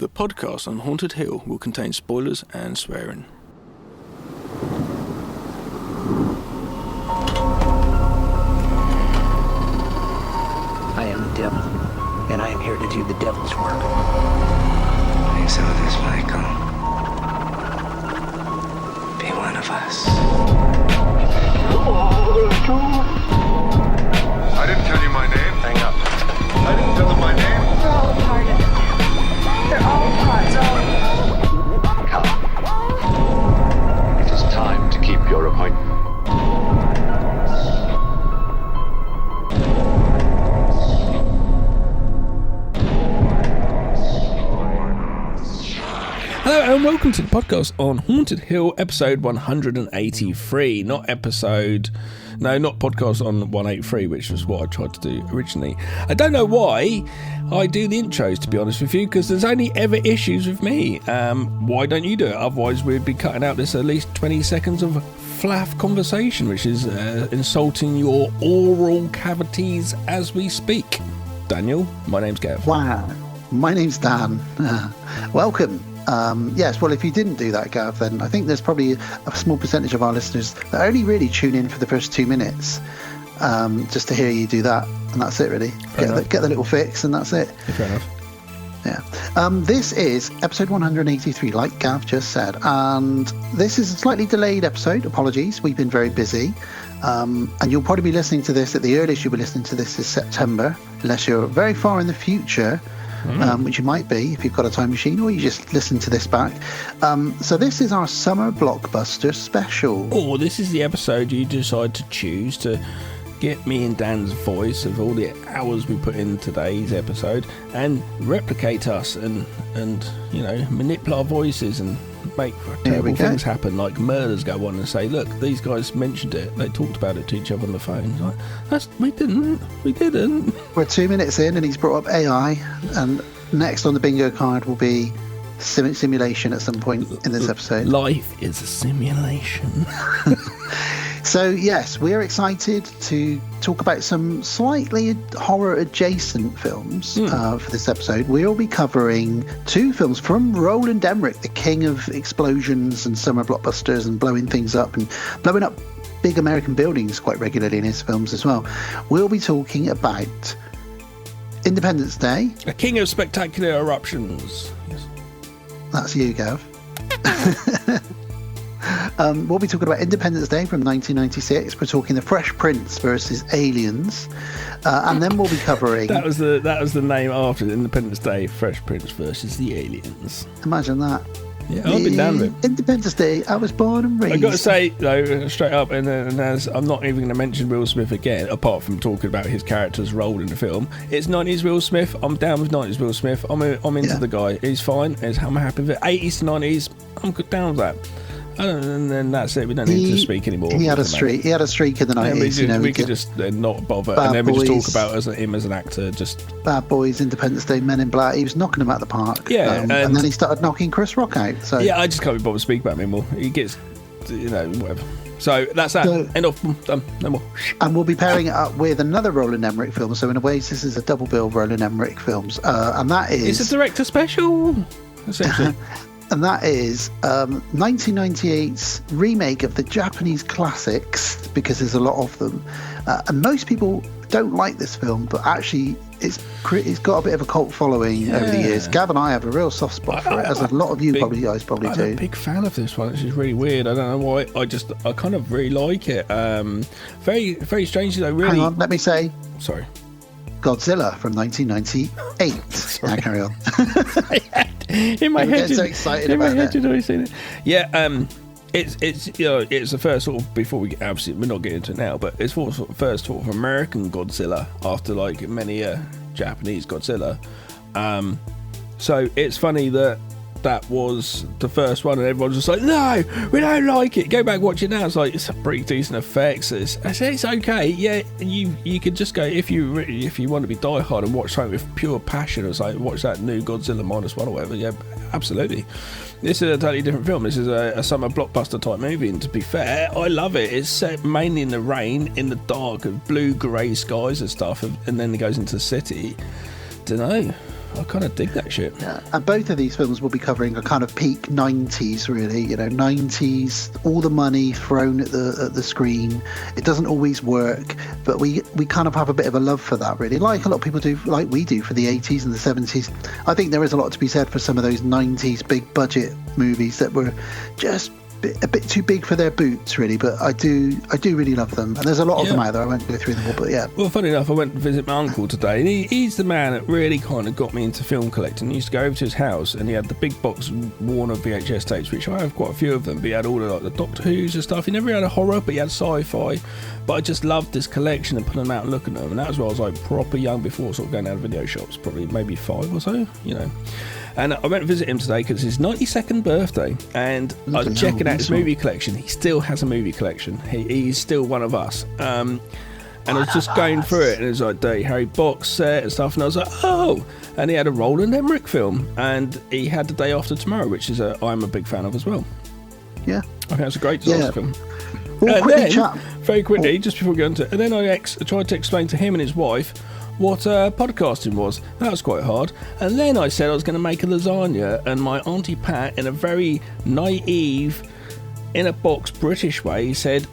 The podcast on Haunted Hill will contain spoilers and swearing. I am the devil, and I am here to do the devil's work. Please help us, Michael. Be one of us. I didn't tell you my name. Hang up. I didn't tell them my name. They're all a part of it. They're all parts of it. Come. It is time to keep your appointment. Hello and welcome to the podcast on Haunted Hill, episode 183. Not podcast on 183, which was what I tried to do originally. I don't know why I do the intros, to be honest with you, because there's only ever issues with me. Why don't you do it? Otherwise we'd be cutting out this at least 20 seconds of flaff conversation, which is insulting your oral cavities as we speak. Daniel, my name's Gav. Wow, my name's Dan. Welcome. Yes, well, if you didn't do that, Gav, then I think there's probably a small percentage of our listeners that only really tune in for the first 2 minutes just to hear you do that, and that's it, really. Get the little fix, and that's it. Fair enough. Yeah. This is episode 183, like Gav just said, and this is a slightly delayed episode. Apologies, we've been very busy, and you'll probably be listening to this, at the earliest you'll be listening to this is September, unless you're very far in the future. Which you might be if you've got a time machine, or you just listen to this back. So this is our summer blockbuster special. Or this is the episode you decide to choose to get me and Dan's voice of all the hours we put in today's episode and replicate us and you know, manipulate our voices and make terrible things happen, like murders go on and say, look, these guys mentioned it, they talked about it to each other on the phone. Like, we didn't. We're 2 minutes in and he's brought up AI, and next on the bingo card will be simulation at some point in this episode. Life is a simulation. So yes, we're excited to talk about some slightly horror adjacent films for this episode. We'll be covering 2 films from Roland Emmerich, the king of explosions and summer blockbusters and blowing things up and blowing up big American buildings quite regularly in his films as well. We'll be talking about Independence Day. A king of spectacular eruptions. Yes. That's you, Gav. We'll be talking about Independence Day from 1996. We're talking The Fresh Prince versus Aliens, and then we'll be covering. That was the name after Independence Day. Fresh Prince versus the Aliens. Imagine that. Yeah, I've been down with it. Independence Day. I was born and raised. I got to say though, straight up, and as I'm not even going to mention Will Smith again, apart from talking about his character's role in the film. It's 90s Will Smith. I'm down with 90s Will Smith. I'm into the guy. He's fine. I'm happy with it. 80s to 90s. I'm down with that. And then that's it. We don't need to speak anymore. He had a streak. He had a streak in the 90s. We could just not bother, and then we just talk about him as an actor. Just Bad Boys, Independence Day, Men in Black. He was knocking them out the park. Yeah, and then he started knocking Chris Rock out. So yeah, I just can't be bothered to speak about him anymore. He gets, whatever. So that's that. End of. Done. No more. And we'll be pairing it up with another Roland Emmerich film. So in a way, this is a double bill of Roland Emmerich films, and that is it's a director special, essentially. And that is 1998's remake of the Japanese classics, because there's a lot of them. And most people don't like this film, but actually it's got a bit of a cult following over the years. Gav and I have a real soft spot for it, as a lot of you guys probably do. I'm a big fan of this one. It's just really weird. I don't know why. I kind of really like it. Very, very strangely though. Really. Hang on, let me say. Sorry. Godzilla from 1998. Now carry on. In my head, so excited about that. You'd always seen it. Yeah, it's it's the first sort of, before we get, obviously we're not getting into it now, but it's first sort of American Godzilla after like many Japanese Godzilla. So it's funny that was the first one, and everyone's just like, no, we don't like it. Go back, watch it now. It's like, it's a pretty decent effects. It's okay. Yeah, you could just go, if you want to be diehard and watch something with pure passion, it's like watch that new Godzilla -1 or whatever. Yeah, absolutely. This is a totally different film. This is a summer blockbuster type movie, and to be fair, I love it. It's set mainly in the rain, in the dark, of blue grey skies and stuff, and then it goes into the city. Don't know. I kind of dig that shit. Yeah. And both of these films will be covering a kind of peak 90s, really. You know, 90s, all the money thrown at the screen. It doesn't always work, but we kind of have a bit of a love for that, really. Like a lot of people do, like we do for the 80s and the 70s. I think there is a lot to be said for some of those 90s big budget movies that were just a bit too big for their boots, really, but I do really love them, and there's a lot of them out there. I won't go through them all, but yeah. Well, funny enough, I went to visit my uncle today, and he's the man that really kind of got me into film collecting. I used to go over to his house, and he had the big box Warner VHS tapes, which I have quite a few of them, but he had all the Doctor Who's and stuff. He never had a horror, but he had sci-fi. But I just loved this collection and putting them out and looking at them, and that was when I was like proper young, before sort of going out of video shops, probably maybe 5 or so, you know. And I went to visit him today because it's his 92nd birthday, and I was checking out his movie collection. He still has a movie collection. He's still one of us. And I was just going through it, and it was like Dirty Harry box set and stuff, and I was like, oh! And he had a Roland Emmerich film, and he had The Day After Tomorrow, which is I'm a big fan of as well. Yeah. I think that's a great disaster film. Well, very quickly, just before we go into it, and then I tried to explain to him and his wife what podcasting was. That was quite hard. And then I said I was going to make a lasagna, and my Auntie Pat, in a very naive, in a box British way, said,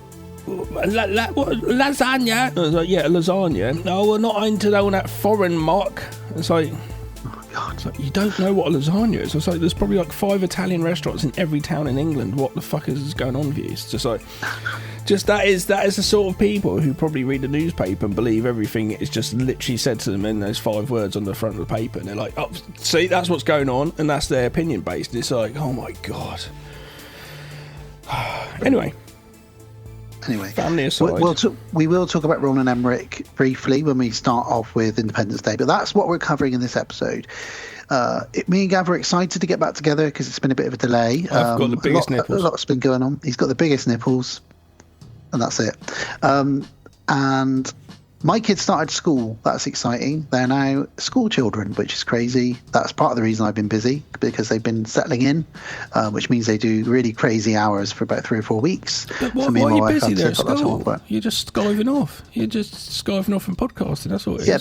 lasagna? And I was like, yeah, lasagna. No, we're not into all that foreign mock. It's like, it's like, you don't know what a lasagna is. It's like, there's probably like 5 Italian restaurants in every town in England. What the fuck is going on with you? It's just like, that is the sort of people who probably read the newspaper and believe everything is just literally said to them in those 5 words on the front of the paper, and they're like, oh, see, that's what's going on, and that's their opinion based. And it's like, oh my god. Anyway, family aside, we will talk about Roland Emmerich briefly when we start off with Independence Day, but that's what we're covering in this episode. Me and Gav are excited to get back together because it's been a bit of a delay. I've got the biggest nipples. A lot's been going on. He's got the biggest nipples, and that's it. And my kids started school. That's exciting. They're now school children, which is crazy. That's part of the reason I've been busy, because they've been settling in, which means they do really crazy hours for about 3 or 4 weeks. But why are you busy there at school? You're just skiving off. You're just skiving off from podcasting. That's what it is. Yeah,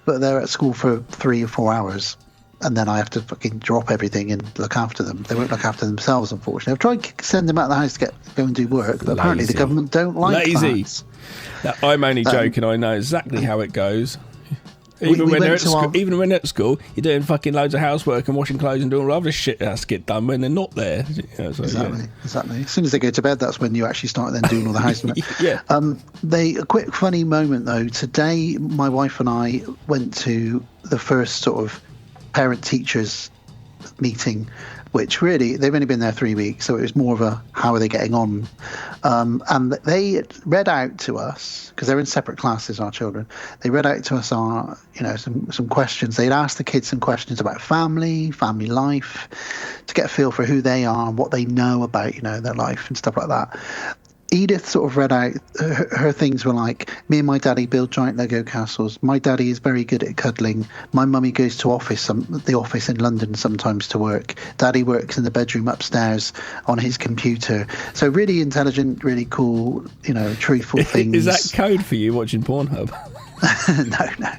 but they're at school for 3 or 4 hours, and then I have to fucking drop everything and look after them. They won't look after themselves, unfortunately. I've tried to send them out of the house to go and do work, but apparently the government don't like that. Now, I'm only joking. I know exactly how it goes. Even when they're at school, you're doing fucking loads of housework and washing clothes and doing all other shit that has to get done when they're not there. Exactly. As soon as they go to bed, that's when you actually start then doing all the housework. Yeah. A quick funny moment though. Today, my wife and I went to the first sort of parent-teachers meeting, which really, they've only been there 3 weeks, so it was more of a how are they getting on, and they read out to us, because they're in separate classes, our children, they read out to us our, some questions. They'd asked the kids some questions about family life, to get a feel for who they are and what they know about their life and stuff like that. Edith sort of read out, her things were like, me and my daddy build giant Lego castles. My daddy is very good at cuddling. My mummy goes to the office in London sometimes to work. Daddy works in the bedroom upstairs on his computer. So really intelligent, really cool, truthful things. Is that code for you watching Pornhub? No.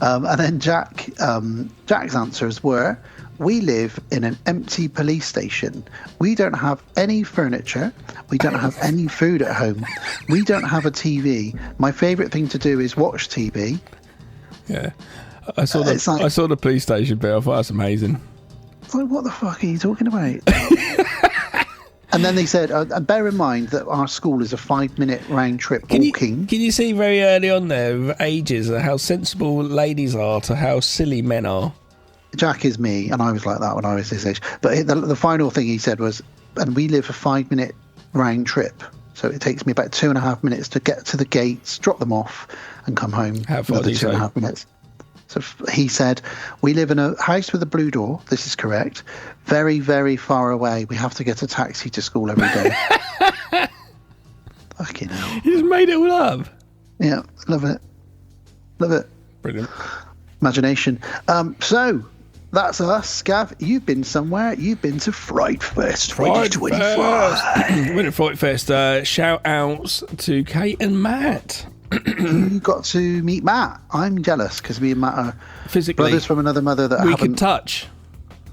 And then Jack's answers were, we live in an empty police station. We don't have any furniture. We don't have any food at home. We don't have a TV. My favourite thing to do is watch TV. Yeah. I saw the police station bit. I thought that's amazing. It's like, what the fuck are you talking about? And then they said, and bear in mind that our school is a 5-minute round trip walking. Can you see very early on there, ages, how sensible ladies are to how silly men are? Jack is me, and I was like that when I was this age. But the final thing he said was, and we live a 5-minute round trip. So it takes me about 2.5 minutes to get to the gates, drop them off, and come home. How far do you say? 2.5 minutes. So he said, we live in a house with a blue door. This is correct. Very, very far away. We have to get a taxi to school every day. Fucking hell. You just made it all up. Yeah, love it. Brilliant. Imagination. So that's us. Gav, you've been somewhere. You've been to Fright Fest 2025. Went to Fright Fest. Shout outs to Kate and Matt. you got to meet Matt. I'm jealous because me and Matt are Physically, brothers from another mother that we haven't... could touch.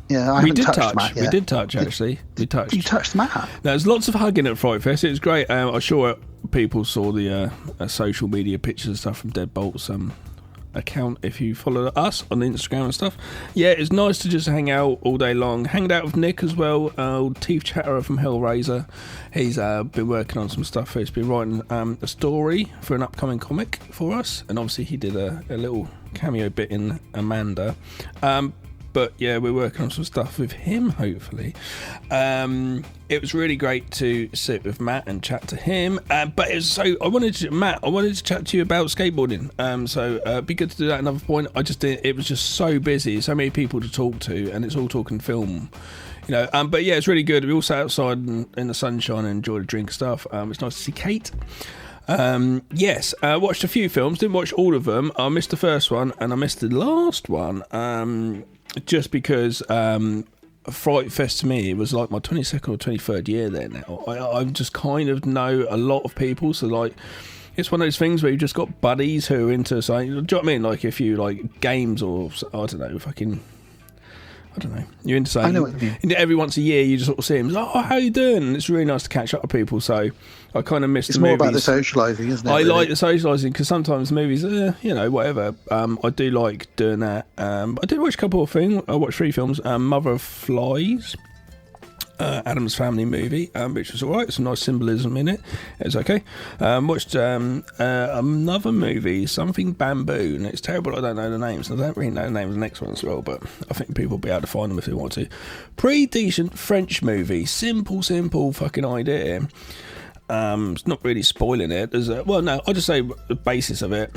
Yeah, I haven't touched Matt yet. We did touch, actually. We touched. You touched Matt? There's lots of hugging at Fright Fest. It was great. I'm sure people saw the social media pictures and stuff from Deadbolt's account if you follow us on Instagram and stuff. Yeah, it's nice to just hang out all day long. Hanged out with Nick as well, old Teeth Chatterer from Hellraiser. He's been working on some stuff. He's been writing a story for an upcoming comic for us, and obviously he did a little cameo bit in Amanda. But yeah, we're working on some stuff with him, hopefully. It was really great to sit with Matt and chat to him. But it was I wanted to chat to you about skateboarding. So it'd be good to do that at another point. It was just so busy, so many people to talk to, and it's all talking film. But yeah, it's really good. We all sat outside in the sunshine and enjoyed a drink and stuff. It's nice to see Kate. Watched a few films, didn't watch all of them. I missed the first one and I missed the last one. Just because Fright Fest to me, it was like my 22nd or 23rd year there now. I just kind of know a lot of people, so like it's one of those things where you've just got buddies who are into something. Do you know what I mean? Like if you like games or I don't know, you're into something. I know what you mean. Every once a year you just sort of see them, oh, how you doing? And it's really nice to catch up with people, so I kind of missed the movies. It's more about the socialising, isn't it? I like the socialising because sometimes movies, whatever. I do like doing that. I did watch a couple of things. I watched 3 films. Mother of Flies, Adam's Family movie, which was alright. Some nice symbolism in it. It was okay. Watched another movie, Something Bamboo, and it's terrible I don't know the names. I don't really know the name of the next one as well, but I think people will be able to find them if they want to. Pretty decent French movie. Simple fucking idea. It's not really spoiling it. I'll just say the basis of it.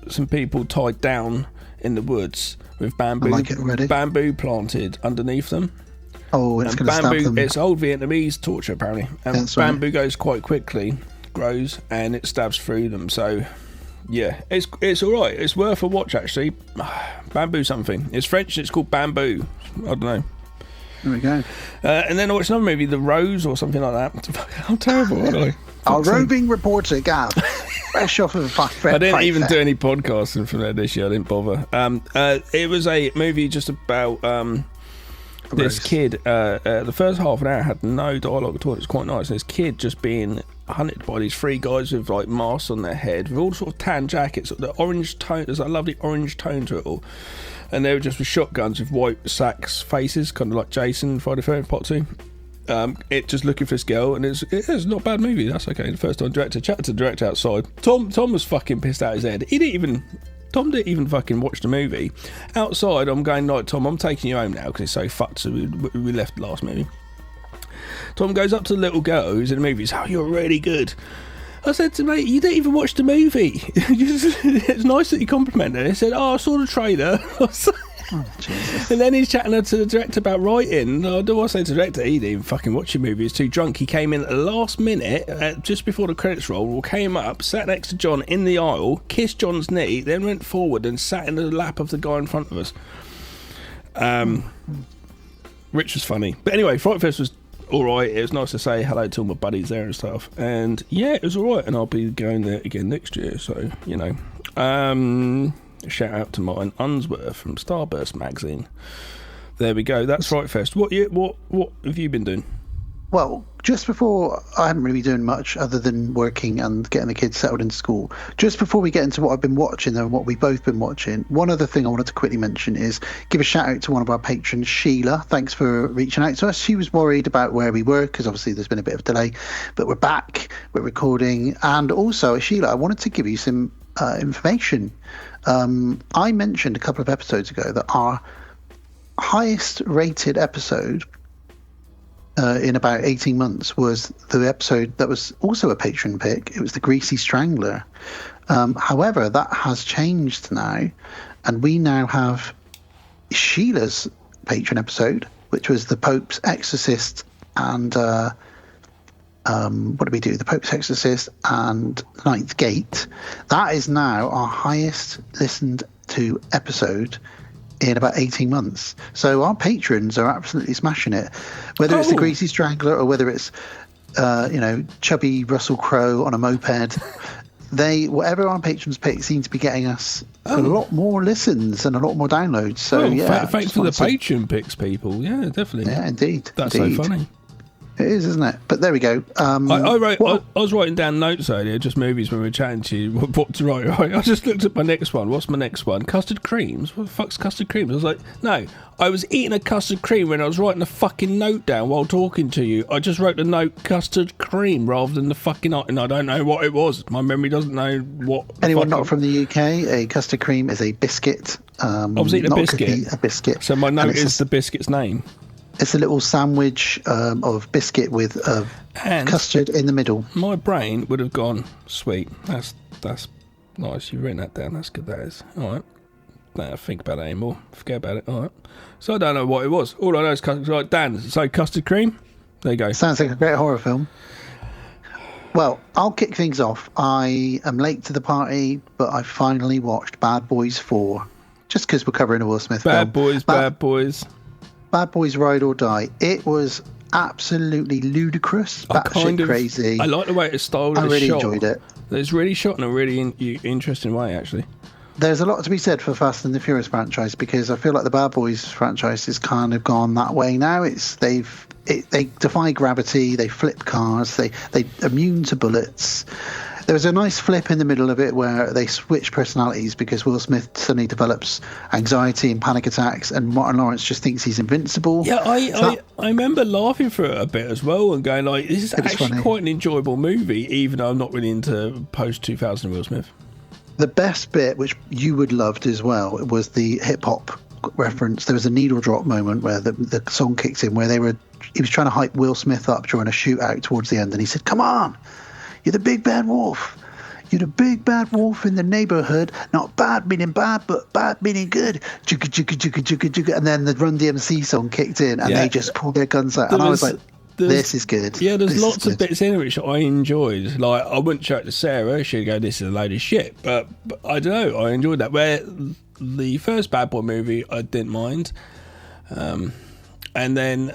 Some people tied down in the woods with bamboo. I like it already. Bamboo planted underneath them. Oh, it's going to stab them. It's old Vietnamese torture, apparently. And bamboo goes quite quickly, grows, and it stabs through them. So, yeah, it's all right. It's worth a watch, actually. Bamboo something. It's French. It's called Bamboo. I don't know. There we go. And then I watched another movie, The Rose, or something like that. I'm terrible, aren't I? Our roving reporter, Gav. Fresh off of I didn't even do any podcasting from there this year. I didn't bother. It was a movie just about this kid. The first half an hour had no dialogue at all. It was quite nice. And this kid just being hunted by these 3 guys with like masks on their head, with all sort of tan jackets. The orange tone, there's a lovely orange tone to it all. And they were just with shotguns with white sacks faces, kind of like Jason, Friday the 13th Part 2. It just looking for this girl, and it's not a bad movie. That's okay. The first time director, chatted to the director outside. Tom was fucking pissed out his head. Tom didn't even fucking watch the movie. Outside, I'm going, like, Tom, I'm taking you home now because it's so fucked. So we left the last movie. Tom goes up to the little girl who's in the movie. He's, oh, you're really good. I said to mate, you didn't even watch the movie. It's nice that you complimented her. He said, oh, I saw the trailer. And then he's chatting to the director about writing. I do want to say to the director, he didn't even fucking watch the movie. He was too drunk. He came in at the last minute, just before the credits roll, came up, sat next to John in the aisle, kissed John's knee, then went forward and sat in the lap of the guy in front of us. Rich was funny. But anyway, Fright Fest was alright. It was nice to say hello to all my buddies there and stuff. And yeah, it was alright. And I'll be going there again next year. So, shout out to Martin Unsworth from Starburst magazine. There we go. That's Fright Fest. What have you been doing? Well, just before, I haven't really been doing much other than working and getting the kids settled into school. Just before we get into what I've been watching and what we've both been watching, one other thing I wanted to quickly mention is give a shout out to one of our patrons, Sheila. Thanks for reaching out to us. She was worried about where we were because obviously there's been a bit of delay, but we're back, we're recording. And also, Sheila, I wanted to give you some information. I mentioned a couple of episodes ago that our highest rated episode in about 18 months was the episode that was also a patron pick. It was the Greasy Strangler. However, that has changed now, and we now have Sheila's patron episode, which was the Pope's Exorcist and what did we do? The Pope's Exorcist and Ninth Gate. That is now our highest listened to episode in about 18 months. So our patrons are absolutely smashing it. Whether it's the Greasy Strangler or whether it's, chubby Russell Crowe on a moped, whatever our patrons pick seem to be getting us a lot more listens and a lot more downloads. So thanks for the Patreon picks, people. Yeah, definitely. Yeah, indeed. That's indeed. so funny. It is, isn't it? But there we go. I was writing down notes earlier, just movies when we were chatting to you, what to write. Right? I just looked at my next one. What's my next one? Custard creams? What the fuck's custard creams? I was like, no, I was eating a custard cream when I was writing a fucking note down while talking to you. I just wrote the note custard cream rather than the fucking... And I don't know what it was. My memory doesn't know what... Anyone not from the UK, a custard cream is a biscuit. I was eating a biscuit. A biscuit. So my note is the biscuit's name. It's a little sandwich of biscuit with custard in the middle. My brain would have gone, sweet. That's nice. You've written that down. That's good. That is. All right. Don't think about it anymore. Forget about it. All right. So I don't know what it was. All I know is custard. Right, Dan. So custard cream. There you go. Sounds like a great horror film. Well, I'll kick things off. I am late to the party, but I finally watched Bad Boys 4. Just because we're covering a Will Smith film. Bad Boys. Bad Boys Ride or Die. It was absolutely ludicrous, batshit crazy. I like the way it's styled. I really enjoyed it. It's really shot in a really interesting way, actually. There's a lot to be said for Fast and the Furious franchise because I feel like the Bad Boys franchise has kind of gone that way now. They defy gravity, they flip cars, they immune to bullets. There was a nice flip in the middle of it where they switch personalities because Will Smith suddenly develops anxiety and panic attacks, and Martin Lawrence just thinks he's invincible. Yeah, I remember laughing for it a bit as well and going like, this is actually funny. Quite an enjoyable movie, even though I'm not really into post-2000 Will Smith. The best bit, which you would loved as well, was the hip-hop reference. There was a needle drop moment where the song kicks in where he was trying to hype Will Smith up during a shootout towards the end, and he said, "Come on, you're the big bad wolf. You're the big bad wolf in the neighborhood. Not bad meaning bad, but bad meaning good." Jugga, jugga, jugga, jugga, jugga. And then the Run DMC song kicked in, and they just pulled their guns out. And I was like, this is good. Yeah, there's lots of bits in it which I enjoyed. Like, I wouldn't show it to Sarah. She'd go, "This is a load of shit." But I don't know. I enjoyed that. Where the first Bad Boy movie, I didn't mind. And then...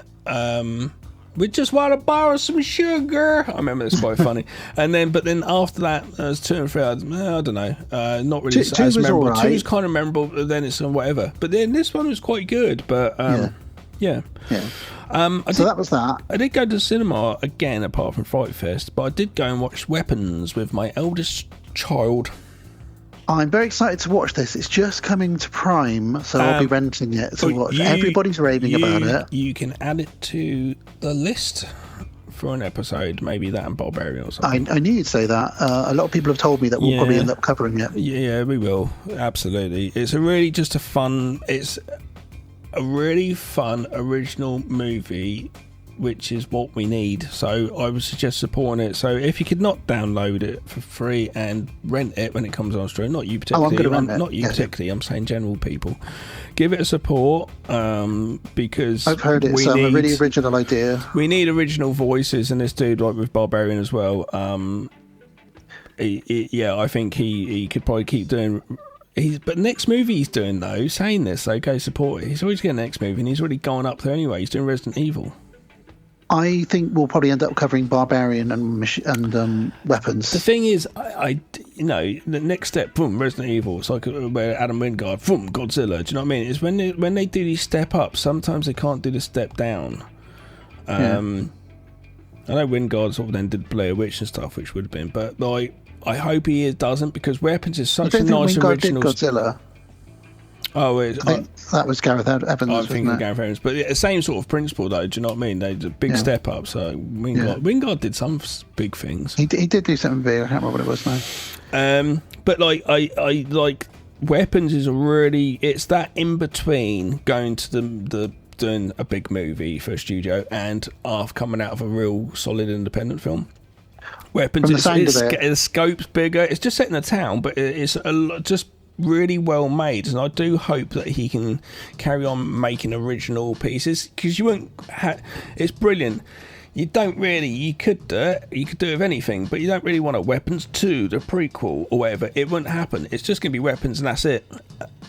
we just want to borrow some sugar. I remember this quite funny. But then after that, there's 2 and 3. I don't know. Not really as memorable. Right. 2's kind of memorable, but then it's whatever. But then this one was quite good. But yeah. So that was that. I did go to the cinema again, apart from Fright Fest, but I did go and watch Weapons with my eldest child. I'm very excited to watch this. It's just coming to Prime, so I'll be renting it to watch. Everybody's raving about it. You can add it to the list for an episode, maybe that and Barbarian or something. I knew you'd say that. A lot of people have told me that we'll probably end up covering it. Yeah, we will. Absolutely. It's a really fun original movie, which is what we need. So I would suggest supporting it. So if you could not download it for free and rent it when it comes on stream, not you particularly, I'm saying general people, give it a support, because I've heard it's a really original idea. We need original voices, and this dude, like with Barbarian as well, I think he could probably keep doing. But next movie he's doing, though, saying this, so go support it. He's always getting the next movie, and he's already gone up there anyway. He's doing Resident Evil. I think we'll probably end up covering Barbarian and Weapons. The thing is, the next step, boom, Resident Evil. It's like where Adam Wingard, boom, Godzilla. Do you know what I mean? It's when they do these step ups, sometimes they can't do the step down. I know Wingard sort of then did Blair Witch and stuff, which would have been, but like, I hope he doesn't, because Weapons is such a nice original. Did Godzilla? Oh, I think that was Gareth Evans. I'm thinking Gareth Evans, but the same sort of principle, though. Do you know what I mean? They did a big step up. So Wingard did some big things. He did do something big. I can't remember what it was now. But like I like Weapons is it's that in between going to the doing a big movie for a studio and coming out of a real solid independent film. Weapons the scope's bigger. It's just set in a town, but it's just really well made, and I do hope that he can carry on making original pieces, because you won't it's brilliant. You could do it with anything, but you don't really want a Weapons 2, the prequel or whatever. It wouldn't happen. It's just going to be Weapons and that's it.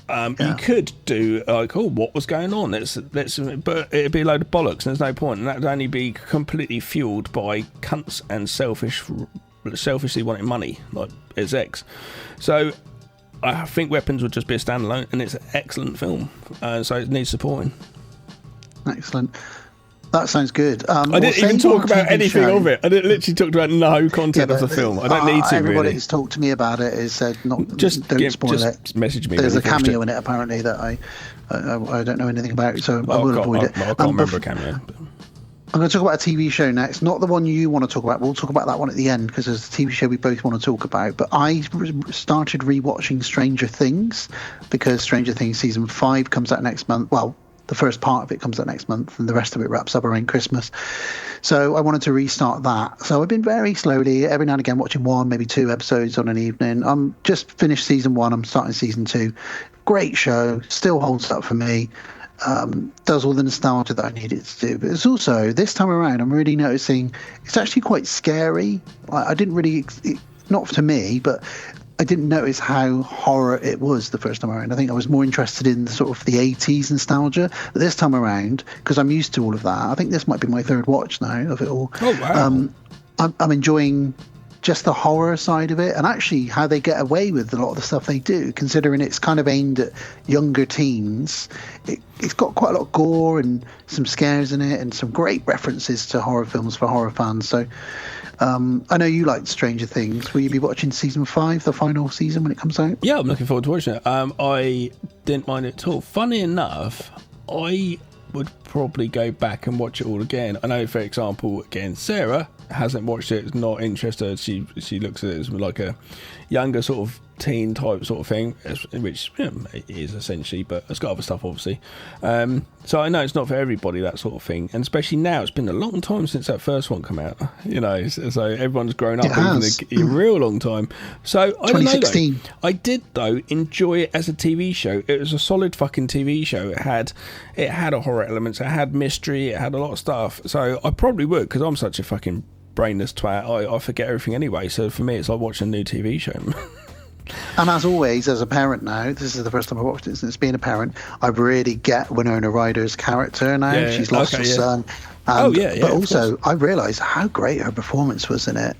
You could do like, what was going on? Let's but it'd be a load of bollocks, and there's no point, and that'd only be completely fueled by cunts and selfish selfishly wanting money, like its ex. So I think Weapons would just be a standalone, and it's an excellent film, so it needs supporting. Excellent. That sounds good. I didn't even talk about anything of it. I literally talked about no content of the film. I don't need to, everybody really. who's talked to me about it has said, don't spoil it. Just message me. There's a cameo in it, apparently, that I don't know anything about, so I will avoid it. I can't remember a cameo. I'm going to talk about a TV show next. Not the one you want to talk about. We'll talk about that one at the end, because there's a TV show we both want to talk about. But I started rewatching Stranger Things, because Stranger Things Season 5 comes out next month. Well, the first part of it comes out next month, and the rest of it wraps up around Christmas. So I wanted to restart that. So I've been very slowly, every now and again, watching 1, maybe 2 episodes on an evening. I'm just finished Season 1. I'm starting Season 2. Great show. Still holds up for me. Does all the nostalgia that I need it to do. But it's also, this time around, I'm really noticing it's actually quite scary. I didn't really, not to me, but I didn't notice how horror it was the first time around. I think I was more interested in the sort of the 80s nostalgia. But this time around, because I'm used to all of that, I think this might be my third watch now of it all. Oh, wow. I'm enjoying just the horror side of it, and actually how they get away with a lot of the stuff they do, considering it's kind of aimed at younger teens. It's got quite a lot of gore and some scares in it, and some great references to horror films for horror fans. So I know you liked Stranger Things. Will you be watching Season 5, the final season, when it comes out? Yeah, I'm looking forward to watching it. I didn't mind it at all. Funny enough, I would probably go back and watch it all again. I know, for example, again, Sarah hasn't watched it, is not interested. She looks at it as like a younger sort of teen type sort of thing, which it is essentially, but it's got other stuff, obviously. So I know it's not for everybody, that sort of thing, and especially now, it's been a long time since that first one came out, so everyone's grown up in a real long time. So I don't know, 2016. I did though enjoy it as a TV show. It was a solid fucking TV show. It had a horror elements, it had mystery, it had a lot of stuff. So I probably would, because I'm such a fucking brainless twat. I forget everything anyway. So for me, it's like watching a new TV show. And as always, as a parent now, this is the first time I watched it since being a parent, I really get Winona Ryder's character now. Yeah, she's lost her son. But also, I realised how great her performance was in it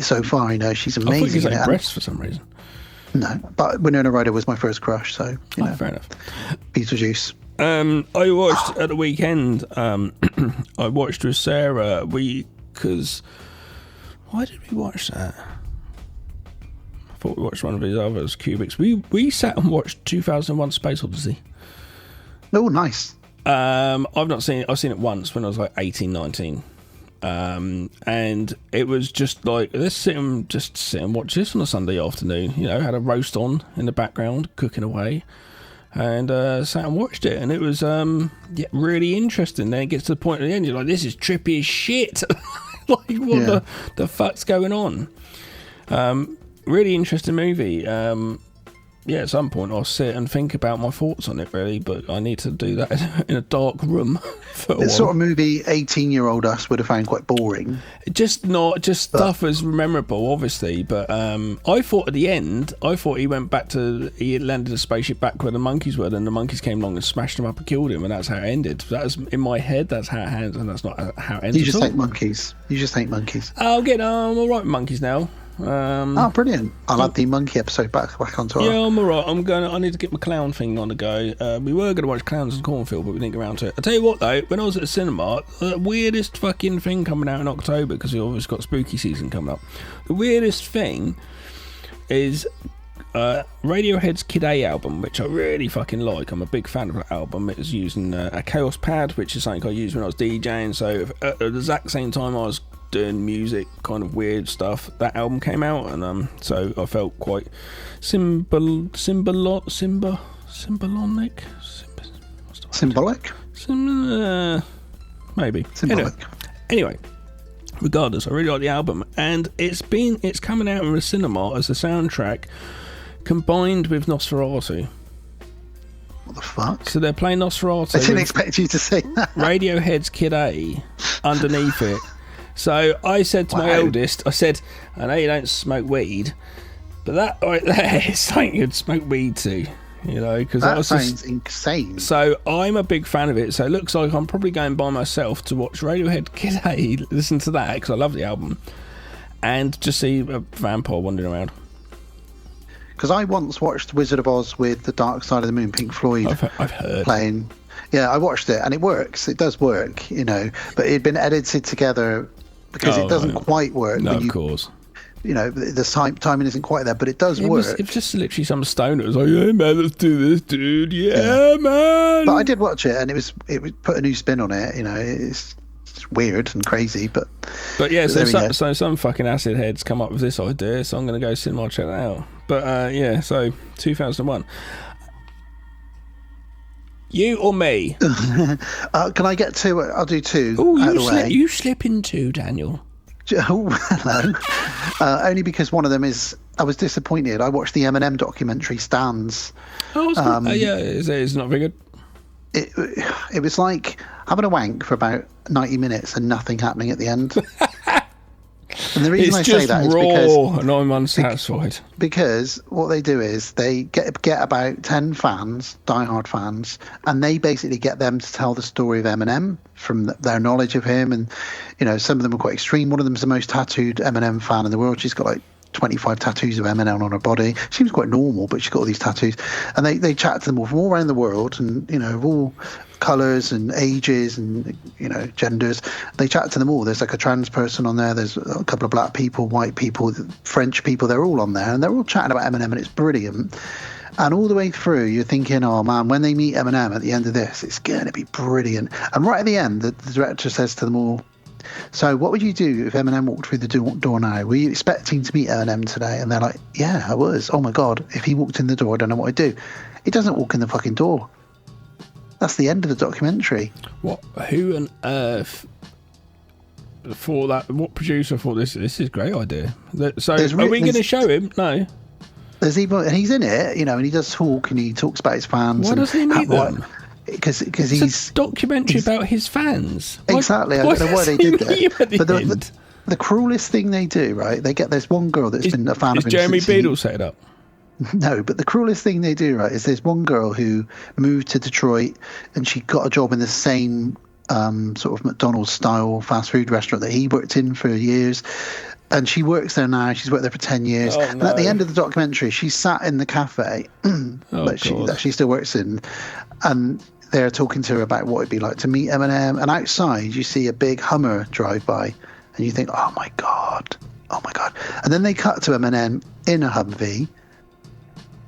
so far. She's amazing. I thought you in said it. breasts for some reason. No, but Winona Ryder was my first crush, so fair enough. Beetlejuice. I watched at the weekend. I watched with Sarah. Because why did we watch that? I thought we watched one of his others, Cubics. We sat and watched 2001: Space Odyssey. Oh, nice. I've not seen it. I've seen it once when I was like 18, 19. And it was just like, let's sit and watch this on a Sunday afternoon. Had a roast on in the background, cooking away, and sat and watched it, and it was really interesting. Then it gets to the point at the end, you're like, this is trippy as shit. Like, what the fuck's going on? Really interesting movie. At some point I'll sit and think about my thoughts on it, really, but I need to do that in a dark room for a while. It's sort of movie 18-year-old us would have found quite boring. Stuff as memorable, obviously, but I thought at the end, he went back he landed a spaceship back where the monkeys were, and the monkeys came along and smashed him up and killed him, and that's how it ended. That was in my head, that's how it ends, and that's not how it ends. You just hate monkeys. I'm all right with monkeys now. Brilliant. I'll add the monkey episode back onto it. Yeah, I'm alright. I need to get my clown thing on the go. We were going to watch Clowns and Cornfield, but we didn't get around to it. I'll tell you what though, when I was at the cinema, the weirdest fucking thing coming out in October, because we obviously got spooky season coming up, the weirdest thing is Radiohead's Kid A album, which I really fucking like. I'm a big fan of that album. It was using a Chaos Pad, which is something I used when I was DJing, so at the exact same time I was doing music, kind of weird stuff, that album came out, and so I felt quite symbolic. Maybe symbolic. Anyway, regardless, I really like the album, and it's coming out in the cinema as a soundtrack combined with Nosferatu. What the fuck? So they're playing Nosferatu. I didn't expect you to say that. Radiohead's Kid A underneath it. So I said to my eldest, I know you don't smoke weed, but that right there is something you'd smoke weed to, because that sounds insane. So I'm a big fan of it. So it looks like I'm probably going by myself to watch Radiohead Kid A, listen to that, because I love the album. and just see a vampire wandering around. Because I once watched Wizard of Oz with The Dark Side of the Moon, Pink Floyd. I've heard. Playing. Yeah, I watched it, and it works. It does work, you know. But it'd been edited together because it doesn't quite work. No, of course. You know, the timing isn't quite there, but it does work. It was just literally some stoner. It was like, yeah, man, let's do this, dude. Yeah, man. But I did watch it, and it put a new spin on it. You know, it's weird and crazy, but yeah. So some fucking acid heads come up with this idea, so I'm going to go cinema and check that out. But yeah, so 2001. You or me? Can I get two? I'll do two. Oh, you slip in two, Daniel. Oh, hello. Only because one of them is. I was disappointed. I watched the Eminem documentary Stands. Oh, yeah, it's not very good. It was like having a wank for about 90 minutes and nothing happening at the end. And the reason I say that is because and I'm unsatisfied. Because what they do is they get about 10 fans, diehard fans, and they basically get them to tell the story of Eminem from their knowledge of him. And, you know, some of them are quite extreme. One of them is the most tattooed Eminem fan in the world. She's got like 25 tattoos of Eminem on her body. Seems quite normal, but she's got all these tattoos. And they chat to them all from all around the world, and, you know, of all colours and ages and, you know, genders. They chat to them all. There's like a trans person on there. There's a couple of black people, white people, French people. They're all on there, and they're all chatting about Eminem, and it's brilliant. And all the way through, you're thinking, oh man, when they meet Eminem at the end of this, it's going to be brilliant. And right at the end, the director says to them all, so what would you do if Eminem walked through the door now? Were you expecting to meet Eminem today? And they're like, yeah, I was. Oh my God, if he walked in the door, I don't know what I'd do. He doesn't walk in the fucking door. That's the end of the documentary. What? Who on earth for that? What producer thought this is a great idea? So are we going to show him? No. There's even, and he's in it, you know, and he does talk, and he talks about his fans. Why doesn't he meet them? Because he's a documentary about his fans. Exactly. I don't know why they did that. But the cruelest thing they do, right? They get this one girl that's been a fan of him. Is Jeremy Beadle set it up? No, but the cruelest thing they do, right, is there's one girl who moved to Detroit, and she got a job in the same sort of McDonald's style fast food restaurant that he worked in for years. And she works there now. She's worked there for 10 years. And at the end of the documentary, she sat in the cafe that she still works in, and they're talking to her about what it'd be like to meet Eminem. And outside, you see a big Hummer drive by, and you think, oh my God. And then they cut to Eminem in a Humvee,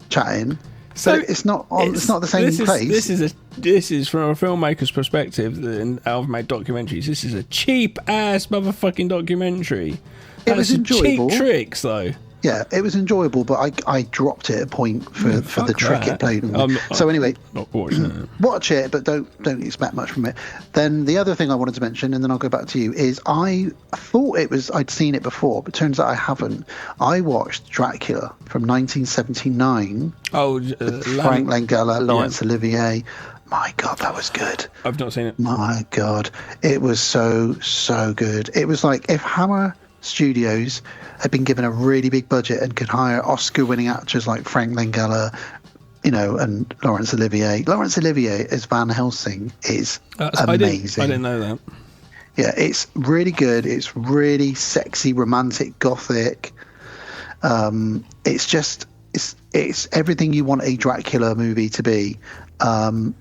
chatting. So it's not the same place. This is from a filmmaker's perspective, and I've made documentaries. This is a cheap ass motherfucking documentary. It was enjoyable. Cheap tricks though. Yeah, it was enjoyable, but I dropped it a point for the trick it played. So anyway, not watching it. Watch it, but don't expect much from it. Then the other thing I wanted to mention, and then I'll go back to you, is I thought I'd seen it before, but turns out I haven't. I watched Dracula from 1979. Frank Langella, Laurence Olivier. My God, that was good. I've not seen it. My God, it was so good. It was like if Hammer Studios had been given a really big budget and could hire Oscar-winning actors like Frank Langella, you know, and Laurence Olivier. Laurence Olivier as Van Helsing is amazing. I didn't know that. Yeah, it's really good. It's really sexy, romantic, gothic. It's everything you want a Dracula movie to be. And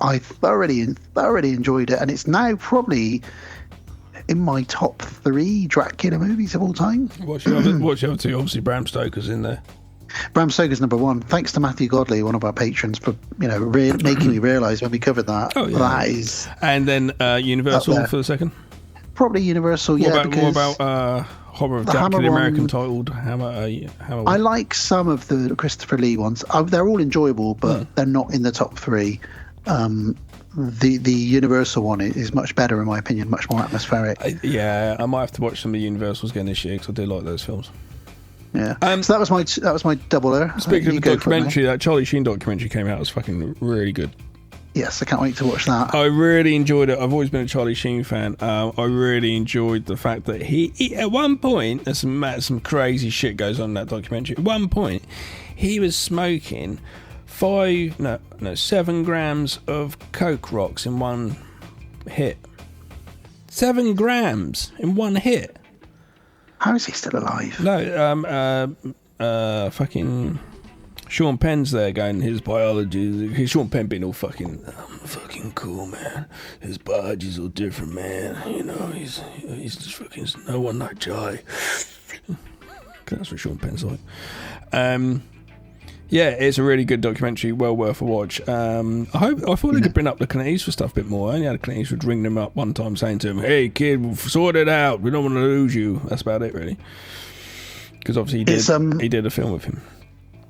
I thoroughly enjoyed it. And it's now probably in my top 3 Dracula movies of all time. What's the other two? Obviously, Bram Stoker's in there. Bram Stoker's number 1. Thanks to Matthew Godley, one of our patrons, for making me realise when we covered that. Oh, yeah. That is. And then Universal for the second. Probably Universal. What about Horror of Jack, the American titled Hammer? I like some of the Christopher Lee ones. They're all enjoyable, but they're not in the top 3. The Universal one is much better in my opinion, much more atmospheric. I might have to watch some of the Universals again this year because I do like those films. Yeah. So that was my doubler. Speaking of the documentary, that Charlie Sheen documentary came out. It was fucking really good. Yes, I can't wait to watch that. I really enjoyed it. I've always been a Charlie Sheen fan. I really enjoyed the fact that he at one point, there's some crazy shit goes on in that documentary. At one point, he was smoking 7 grams of Coke Rocks in one hit. 7 grams in one hit. How is he still alive? No, fucking Sean Penn's there going, his biology. Sean Penn being all fucking cool, man. His biology's all different, man. You know, he's just fucking no one like Jai. That's what Sean Penn's like. Yeah, it's a really good documentary, well worth a watch. I thought they could bring up the Clint Eastwood stuff a bit more. I only had Clint Eastwood ring them up one time saying to him, "Hey kid, we'll sort it out. We don't want to lose you." That's about it, really. Because obviously he did a film with him.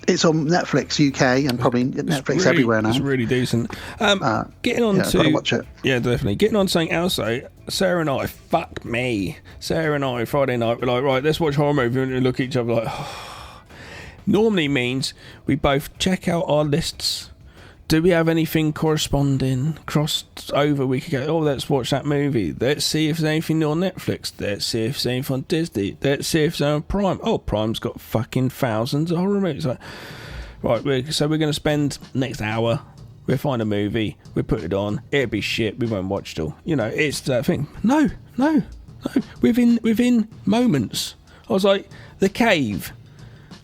It's on Netflix UK and probably Netflix everywhere now. It's really decent. Getting on to... I've got to watch it. Yeah, definitely. Getting on to something else, though. Sarah and I, Friday night, we're like, right, let's watch a horror movie, and we look at each other like... Normally means we both check out our lists. Do we have anything corresponding, crossed over? We could go, oh, let's watch that movie. Let's see if there's anything new on Netflix. Let's see if there's anything on Disney. Let's see if it's on Prime. Oh, Prime's got fucking thousands of horror movies. Like, right, so we're going to spend next hour. We'll find a movie. We'll put it on. It'll be shit. We won't watch it all. You know, it's that thing. No. Within moments. I was like, The Cave.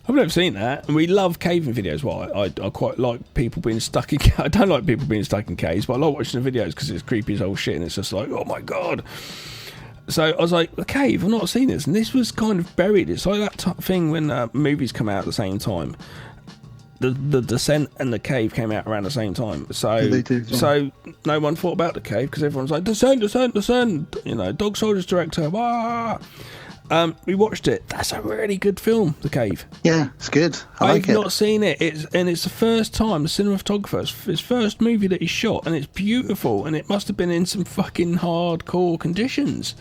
I've never seen that, and we love caving videos. Well, I quite like people being stuck in... I don't like people being stuck in caves, but I like watching the videos because it's creepy as old shit, and it's just like, oh my god. So I was like, The Cave, I've not seen this, and this was kind of buried. It's like that type of thing when movies come out at the same time. The Descent and The Cave came out around the same time. So Yeah, they did, yeah. So no one thought about The Cave because everyone's like, Descent. You know, Dog Soldiers director. Wah! We watched it. That's a really good film, The Cave. Yeah, it's good. I've not seen it. It's the first time the cinematographer, his first movie that he shot, and it's beautiful, and it must have been in some fucking hardcore conditions.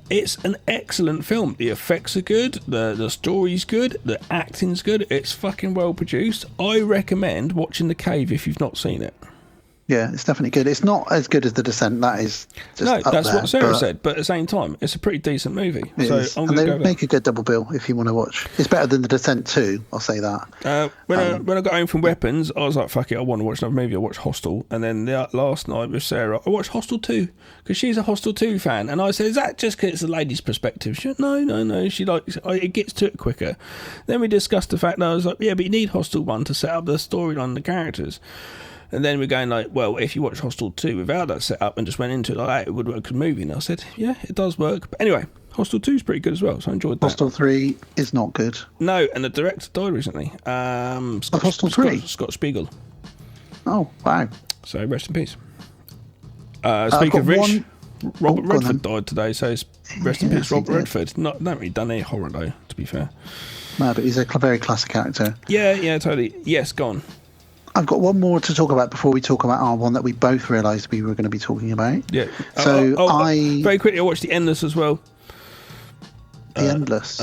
It's an excellent film. The effects are good, the story's good, the acting's good, it's fucking well produced. I recommend watching The Cave if you've not seen it. Yeah, it's definitely good. It's not as good as The Descent. That is just no, up that's there, what Sarah said. But at the same time, it's a pretty decent movie. So and they make a good double bill if you want to watch. It's better than The Descent 2, I'll say that. When I got home from Weapons, I was like, fuck it, I want to watch another movie. I watched Hostel. And then last night with Sarah, I watched Hostel 2 because she's a Hostel 2 fan. And I said, is that just because it's a lady's perspective? She went, no. She likes it gets to it quicker. Then we discussed the fact that I was like, yeah, but you need Hostel 1 to set up the storyline and the characters. And then we're going like, well, if you watch Hostel 2 without that set up and just went into it like that, it would work as a movie. And I said, yeah, it does work. But anyway, Hostel 2 is pretty good as well, so I enjoyed that. Hostel 3 is not good. No, and the director died recently. Hostel 3? Scott Spiegel. Oh, wow. So rest in peace. Speaking of which, Robert go on Redford then. died today, so rest in Yes, peace, Robert he did. Redford. Not really done any horror though, to be fair. No, but he's a very classic actor. Yeah, totally. Yes, gone. I've got one more to talk about before we talk about our one that we both realised we were going to be talking about. Yeah. So very quickly, I watched The Endless as well. The Endless.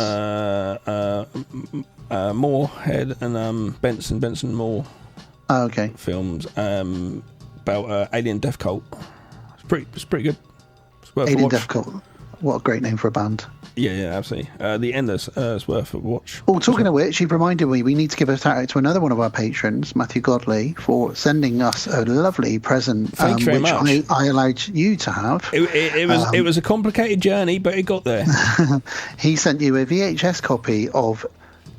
Moorhead and Benson Moore Oh, okay. films about alien death cult. It's pretty good. It's worth a Alien watch. Death Cult. What a great name for a band. Yeah, absolutely. The Endless is worth a watch. Oh, talking of which, you've reminded me we need to give a shout out to another one of our patrons, Matthew Godley, for sending us a lovely present, Thank you very which much. I allowed you to have. It was a complicated journey, but it got there. He sent you a VHS copy of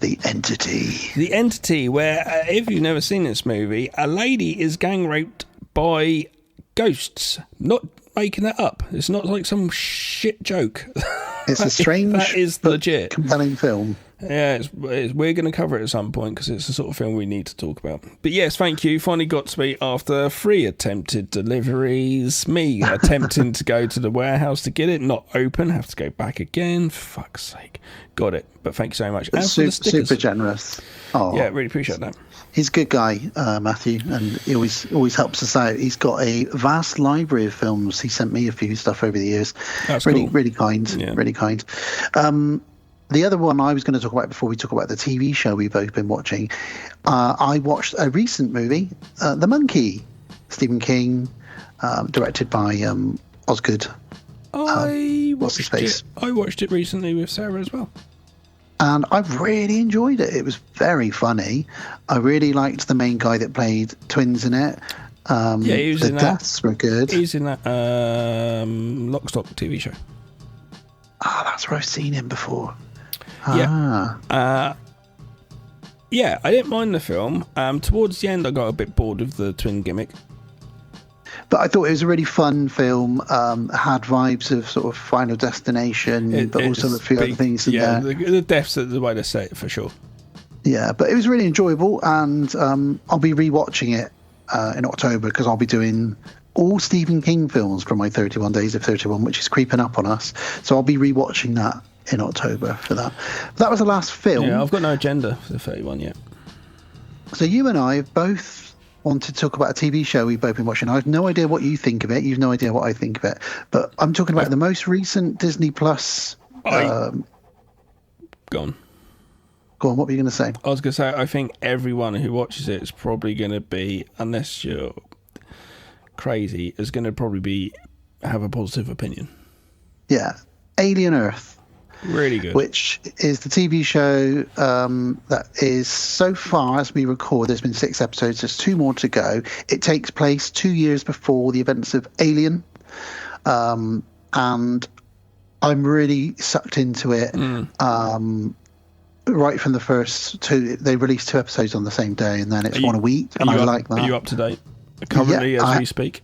The Entity. The Entity, where if you've never seen this movie, a lady is gang raped by ghosts. Not making that up. It's not like some shit joke. It's a strange that is but legit compelling film. Yeah, we're going to cover it at some point because it's the sort of film we need to talk about. But yes, thank you. Finally got to me after 3 attempted deliveries. Me attempting to go to the warehouse to get it, not open, have to go back again. For fuck's sake. Got it. But thank you so much. And for the stickers. Super generous. Oh, yeah, really appreciate that. He's a good guy, Matthew, and he always helps us out. He's got a vast library of films. He sent me a few stuff over the years. That's really, cool. really kind. Yeah. Really kind. The other one I was going to talk about before we talk about the TV show we've both been watching, I watched a recent movie, The Monkey, Stephen King, directed by Osgood. I what's his face? watched it recently with Sarah as well. And I really enjoyed it. It was very funny. I really liked the main guy that played twins in it. Yeah, he was the in that. deaths were good. He's in that Lock, Stock TV show. Oh, that's where I've seen him before. Yeah, I didn't mind the film. Towards the end, I got a bit bored of the twin gimmick. But I thought it was a really fun film. Had vibes of sort of Final Destination, but also a few other things in there. The deaths are the way to say it, for sure. Yeah, but it was really enjoyable, and I'll be rewatching it in October because I'll be doing all Stephen King films from my 31 Days of 31, which is creeping up on us. So I'll be rewatching that in October for that. That was the last film. Yeah, I've got no agenda for the 31 yet. So you and I both wanted to talk about a TV show we've both been watching. I have no idea what you think of it. You've no idea what I think of it. But I'm talking about the most recent Disney Plus. Go on. Go on, what were you going to say? I was going to say, I think everyone who watches it is probably going to be, unless you're crazy, is going to probably have a positive opinion. Yeah. Alien Earth. Really good. Which is the TV show that is, so far as we record, there's been 6 episodes, there's 2 more to go. It takes place 2 years before the events of Alien. And I'm really sucked into it. Right from the first 2, they released 2 episodes on the same day, and then it's one a week, and I like that. Are you up to date currently as we speak?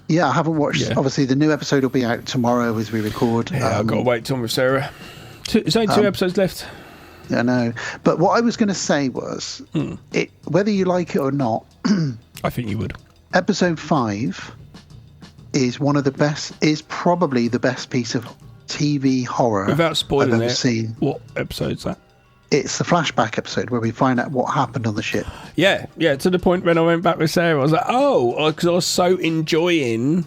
Yeah, I haven't watched. Yeah. Obviously, the new episode will be out tomorrow as we record. Yeah, I've got to wait till I'm with Sarah. There's only 2 episodes left. I know. But what I was going to say was, whether you like it or not, I think you would. Episode 5 is one of the best, is probably the best piece of TV horror Without spoiling I've ever it, seen. what episode's that? It's the flashback episode where we find out what happened on the ship. Yeah, to the point when I went back with Sarah, I was like, because I was so enjoying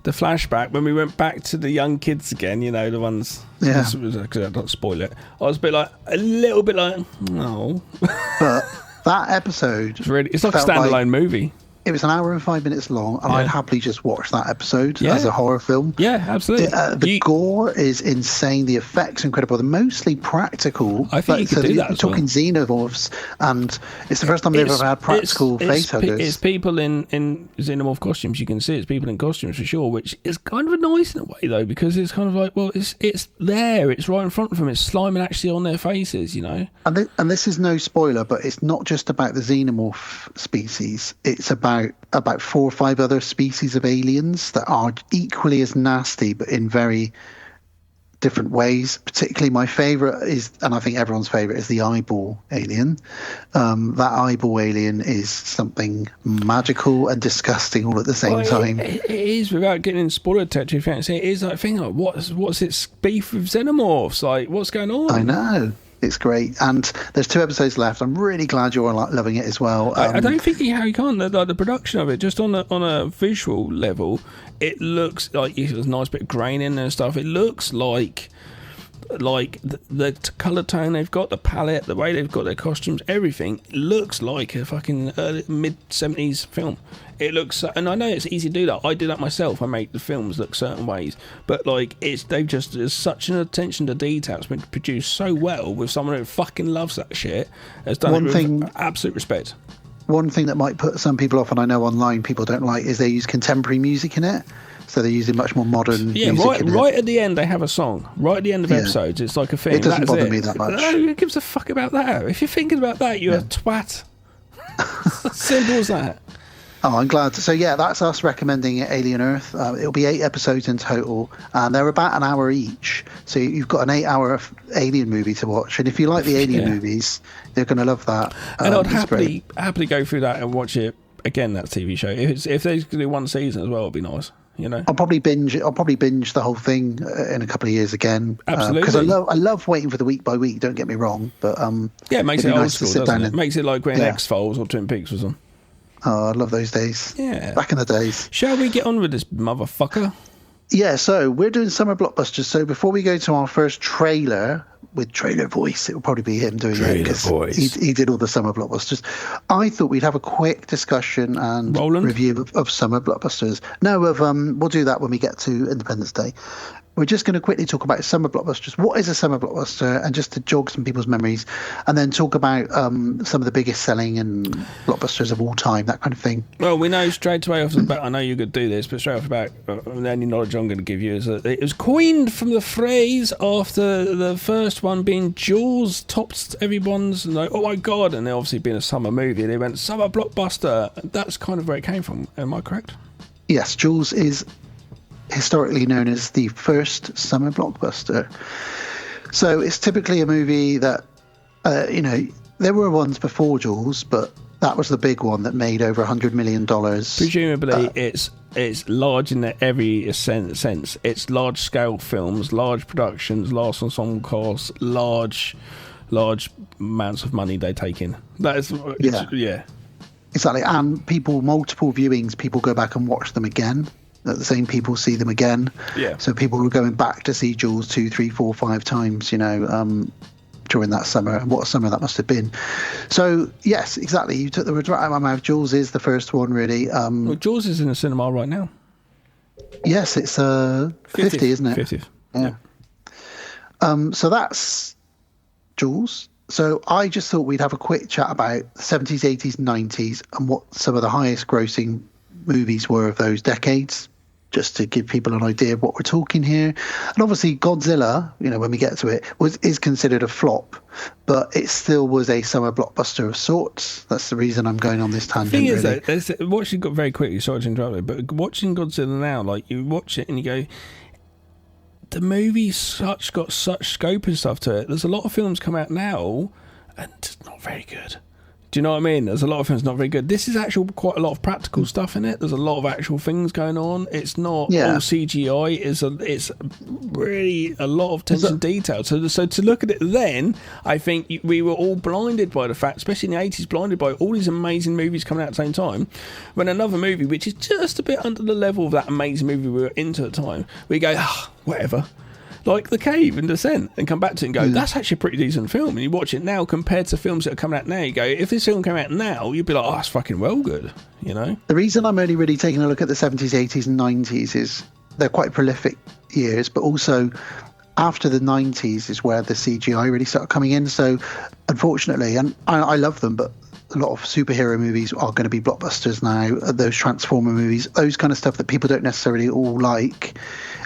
the flashback when we went back to the young kids again, you know, the ones. Yeah. Because I don't spoil it. I was a little bit like, no. But that episode, it's like a standalone movie. It was an hour and 5 minutes long, and I'd happily just watch that episode as a horror film. Yeah, absolutely. The gore is insane. The effects are incredible. They're mostly practical. I think you could do that You're as well. talking xenomorphs, and it's the first time they've ever had practical facehuggers. It's people in xenomorph costumes. You can see it's people in costumes for sure, which is kind of nice in a way, though, because it's kind of like, well, it's there. It's right in front of them. It's sliming actually on their faces, you know? And this is no spoiler, but it's not just about the xenomorph species. It's about 4 or 5 other species of aliens that are equally as nasty, but in very different ways. Particularly my favourite is, and I think everyone's favourite, is the eyeball alien. That eyeball alien is something magical and disgusting all at the same time. It is, without getting in spoiler territory, it is like thing like what's its beef with xenomorphs? Like, what's going on? I know. It's great, and there's 2 episodes left. I'm really glad you're loving it as well. I don't think how you can't. The production of it, just on a visual level, it looks like there's a nice bit of grain in there and stuff. It looks like the colour tone they've got, the palette, the way they've got their costumes, everything looks like a fucking early, mid-70s film. It looks, and I know it's easy to do that. I do that myself. I make the films look certain ways, but there's such an attention to detail. It's been produced so well with someone who fucking loves that shit. Has done it with absolute respect. One thing that might put some people off, and I know online people don't like, is they use contemporary music in it. So they're using much more modern music. Right at the end they have a song. Right at the end of episodes, it's like a thing. It doesn't bother me that much. No, who gives a fuck about that? If you're thinking about that, you're a twat. Simple as that. Oh, I'm glad. So yeah, that's us recommending Alien Earth. It'll be 8 episodes in total, and they're about an hour each. So you've got an 8-hour Alien movie to watch, and if you like the Alien movies, you're going to love that. And I'd happily go through that and watch it again. That TV show. If they could do 1 season as well, it'd be nice. You know, I'll probably binge the whole thing in a couple of years again. Absolutely, because I love waiting for the week by week. Don't get me wrong, but it makes it old school, doesn't it? And Makes it like when X-Files or Twin Peaks was on. Oh, I love those days. Yeah, back in the days. Shall we get on with this motherfucker? Yeah, so we're doing summer blockbusters. So before we go to our first trailer with trailer voice, it will probably be him doing it because he did all the summer blockbusters. I thought we'd have a quick discussion and review of summer blockbusters. No, we'll do that when we get to Independence Day. We're just going to quickly talk about summer blockbusters. What is a summer blockbuster? And just to jog some people's memories, and then talk about some of the biggest selling and blockbusters of all time, that kind of thing. Well, we know straight away off the bat, I know you're going to do this, but straight off the bat, the only knowledge I'm going to give you is that it was coined from the phrase after the first one being Jaws topped everyone's like, oh my god, and it obviously being a summer movie, they went summer blockbuster. That's kind of where it came from. Am I correct? Yes, Jaws is historically known as the first summer blockbuster. So it's typically a movie that, there were ones before Jaws, but that was the big one that made over $100 million. Presumably, it's large in every sense. It's large-scale films, large productions, large ensemble costs, large amounts of money they take in. That is, yeah. Exactly, and multiple viewings, people go back and watch them again. The same people see them again. Yeah. So people were going back to see Jaws 2, 3, 4, 5 times, during that summer. And what a summer that must have been. So, yes, exactly. You took the words right out of my mouth. Jaws is the first one, really. Well, Jaws is in the cinema right now. Yes, it's 50, isn't it? 50th. Yeah. So that's Jaws. So I just thought we'd have a quick chat about the 70s, 80s, 90s and what some of the highest grossing movies were of those decades, just to give people an idea of what we're talking here. And obviously Godzilla, when we get to it, is considered a flop, but it still was a summer blockbuster of sorts. That's the reason I'm going on this tangent. The thing really. is, though, watching very quickly, sorry to interrupt you, but watching Godzilla now, like you watch it and you go, the movie's got such scope and stuff to it. There's a lot of films come out now and it's not very good. Do you know what I mean? There's a lot of films not very good. This is actually quite a lot of practical stuff in it. There's a lot of actual things going on. It's not all CGI. It's really a lot of attention to detail. So to look at it then, I think we were all blinded by the fact, especially in the 80s, blinded by all these amazing movies coming out at the same time. When another movie, which is just a bit under the level of that amazing movie we were into at the time, we go, whatever. Like The Cave and Descent, and come back to it and go, that's actually a pretty decent film. And you watch it now compared to films that are coming out now, you go, if this film came out now, you'd be like, it's fucking well good, The reason I'm only really taking a look at the 70s, 80s and 90s is they're quite prolific years, but also after the 90s is where the CGI really started coming in. So unfortunately, and I love them, but a lot of superhero movies are going to be blockbusters now, those Transformer movies, those kind of stuff that people don't necessarily all like,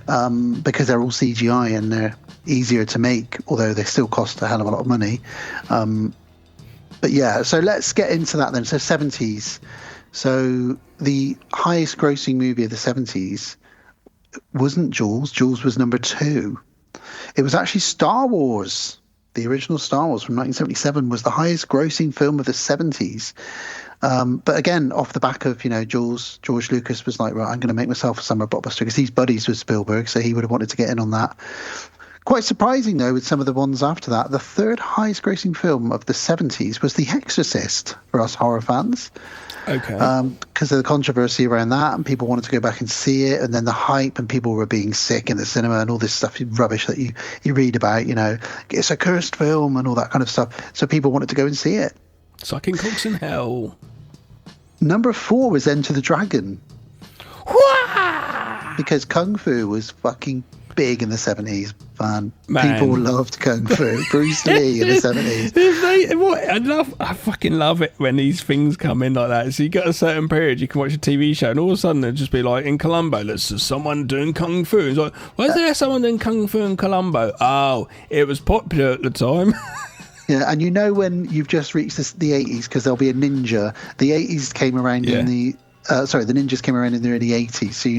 because they're all CGI and they're easier to make, although they still cost a hell of a lot of money. But yeah, so let's get into that then. So 70s. So the highest grossing movie of the 70s wasn't Jaws. Jaws was number 2. It was actually Star Wars. The original Star Wars from 1977 was the highest grossing film of the 70s. But again, off the back of, Jaws, George Lucas was like, right, I'm going to make myself a summer blockbuster, because he's buddies with Spielberg, so he would have wanted to get in on that. Quite surprising, though, with some of the ones after that. The third highest grossing film of the 70s was The Exorcist for us horror fans. Okay. Because of the controversy around that, and people wanted to go back and see it, and then the hype, and people were being sick in the cinema, and all this stuff, rubbish that you read about, it's a cursed film and all that kind of stuff. So people wanted to go and see it. Sucking cocks in hell. Number 4 was Enter the Dragon. Because Kung Fu was fucking big in the 70s, man. People loved Kung Fu. Bruce Lee in the 70s. I fucking love it when these things come in like that. So you got a certain period, you can watch a TV show, and all of a sudden it'll just be like, in Colombo, there's someone doing Kung Fu. It's like, why is there someone doing Kung Fu in Colombo? Oh, it was popular at the time. Yeah, and when you've just reached the 80s, because there'll be a ninja. The 80s came around in the... the ninjas came around in the early 80s. So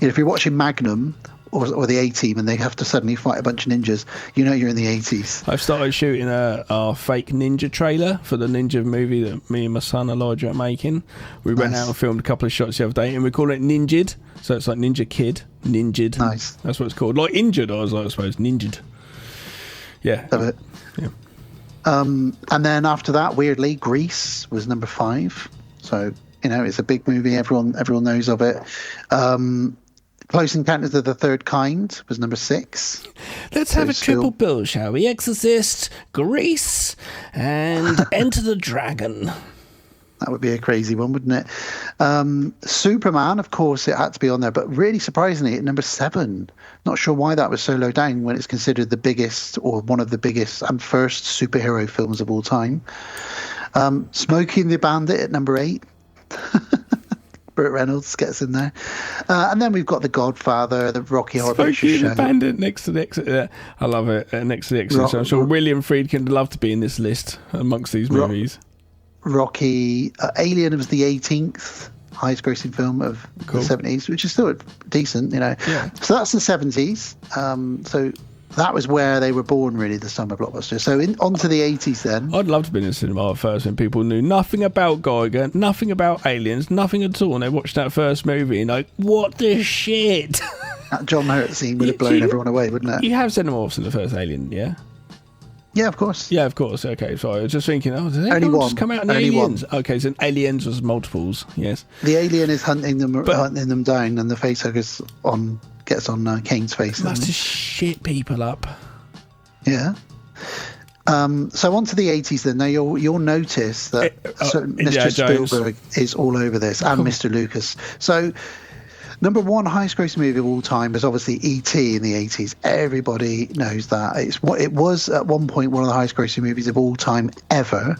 if you're watching Magnum or the A-Team and they have to suddenly fight a bunch of ninjas, you're in the 80s. I've started shooting our fake ninja trailer for the ninja movie that me and my son Elijah are making. We went out and filmed a couple of shots the other day, and we call it Ninjid. So it's like Ninja Kid, Ninjid. Nice. That's what it's called. Like injured, I suppose. Ninjid. Yeah. Love it. Yeah. And then after that, weirdly, Grease was number 5. So, it's a big movie. Everyone knows of it. Close Encounters of the Third Kind was number 6. Let's have a triple bill, shall we? Exorcist, Grease, and Enter the Dragon. That would be a crazy one, wouldn't it? Superman, of course, it had to be on there, but really surprisingly, at number 7. Not sure why that was so low down when it's considered the biggest, or one of the biggest and first superhero films of all time. Smokey and the Bandit at number 8. Burt Reynolds gets in there. And then we've got The Godfather, the Rocky Horror Picture Smokey Show. and the Bandit next to the exit. Yeah, I love it. Next to the exit. So I'm sure William Friedkin would love to be in this list amongst these movies. Rocky, Alien was the 18th highest grossing film of the 70s, which is still decent, Yeah. So that's the 70s. So that was where they were born, really, the summer blockbuster. So onto the 80s then. I'd love to be in the cinema at first when people knew nothing about Geiger, nothing about aliens, nothing at all, and they watched that first movie and like, what the shit? That John Hurt scene would have blown everyone away, wouldn't it? You have xenomorphs in the first Alien, yeah? Yeah, of course. Yeah, of course. Okay, sorry. I was just thinking, did they Only one. just come out in Only Aliens? one. Okay, so Aliens was multiples, yes. The alien is hunting them down, and the facehugger's gets on Kane's face. Must have shit people up. Yeah. So on to the 80s then. Now you'll notice that Mr. Spielberg is all over this, and Mr. Lucas. So number one highest grossing movie of all time is obviously E.T. in the 80s. Everybody knows that. It was at one point one of the highest grossing movies of all time ever.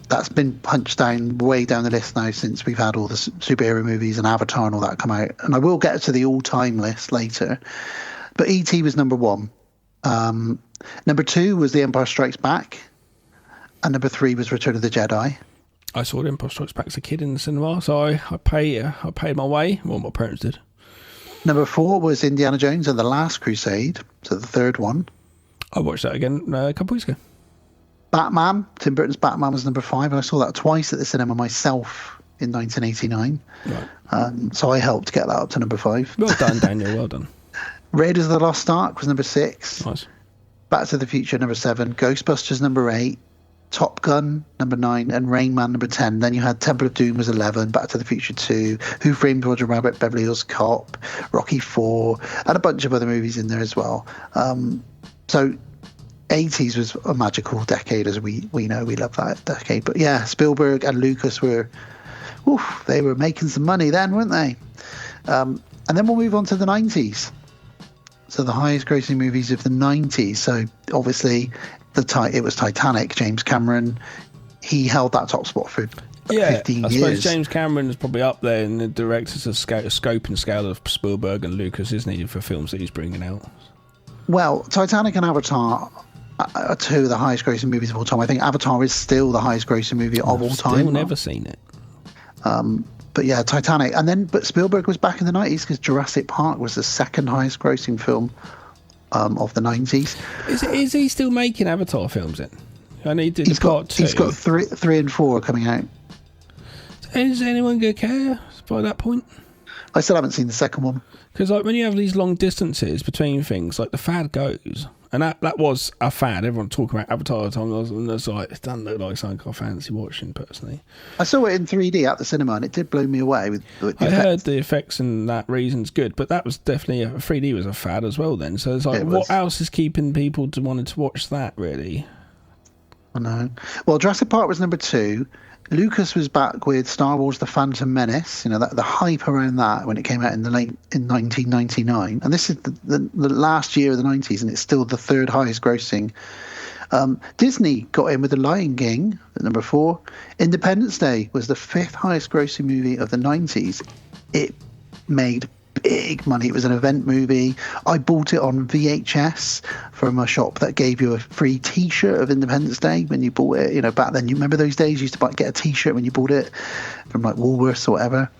That's been punched down way down the list now since we've had all the superhero movies and Avatar and all that come out. And I will get to the all-time list later. But E.T. was number one. Number two was The Empire Strikes Back. And number three was Return of the Jedi. I saw The Empire Strikes Back as a kid in the cinema, so I paid my way. Well, my parents did. Number four was Indiana Jones and the Last Crusade, so the third one. I watched that again a couple weeks ago. Batman, Tim Burton's Batman was number five, and I saw that twice at the cinema myself in 1989. Right. So I helped get that up to number five. Well done, Daniel, well done. Raiders of the Lost Ark was number six. Nice. Back to the Future, number seven. Ghostbusters, number eight. Top Gun, number 9, and Rain Man, number 10. Then you had Temple of Doom was 11, Back to the Future 2, Who Framed Roger Rabbit, Beverly Hills Cop, Rocky 4, and a bunch of other movies in there as well. So 80s was a magical decade, as we know. We love that decade. But yeah, Spielberg and Lucas they were making some money then, weren't they? And then we'll move on to the 90s. So the highest grossing movies of the 90s. So obviously it was Titanic. James Cameron, he held that top spot for 15 years. I suppose James Cameron is probably up there in the director's scope and scale of Spielberg and Lucas, isn't he, for films that he's bringing out? Well, Titanic and Avatar are two of the highest grossing movies of all time. I think Avatar is still the highest grossing movie of all time. I've never seen it. But yeah, Titanic. But Spielberg was back in the 90s because Jurassic Park was the second highest grossing film of the 90s. Is he still making Avatar films then? And he did part two. He's got three and four coming out. Is anyone going to care by that point? I still haven't seen the second one. Because like when you have these long distances between things, like the fad goes, and that was a fad. Everyone talking about Avatar and it's like, it doesn't look like something I fancy watching personally. I saw it in 3D at the cinema and it did blow me away with the effects. Heard the effects and that reason's good, but that was definitely 3D was a fad as well then. So it's like, what else is keeping people to wanting to watch that really? I know. Well, Jurassic Park was number 2. Lucas was back with Star Wars: The Phantom Menace. The hype around that when it came out in 1999, and this is the last year of the 90s, and it's still the third highest grossing. Disney got in with The Lion King at number 4. Independence Day was the 5th highest grossing movie of the 90s. It made big money. It was an event movie. I bought it on VHS from a shop that gave you a free T-shirt of Independence Day when you bought it. Back then, you remember those days? You used to get a T-shirt when you bought it from like Woolworths or whatever.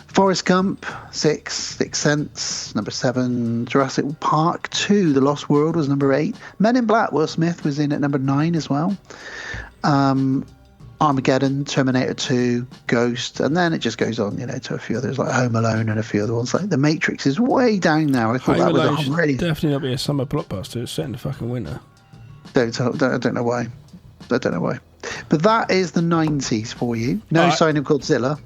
Forrest Gump, 6. Sixth Sense, number 7. Jurassic Park 2, The Lost World was number 8. Men in Black, Will Smith was in at number 9 as well. Armageddon, Terminator 2, Ghost, and then it just goes on, to a few others like Home Alone and a few other ones. Like The Matrix is way down now. I thought Home that Alone was should really definitely not be a summer blockbuster. It's set in the fucking winter. I don't know why. But that is the 90s for you. No sign of Godzilla.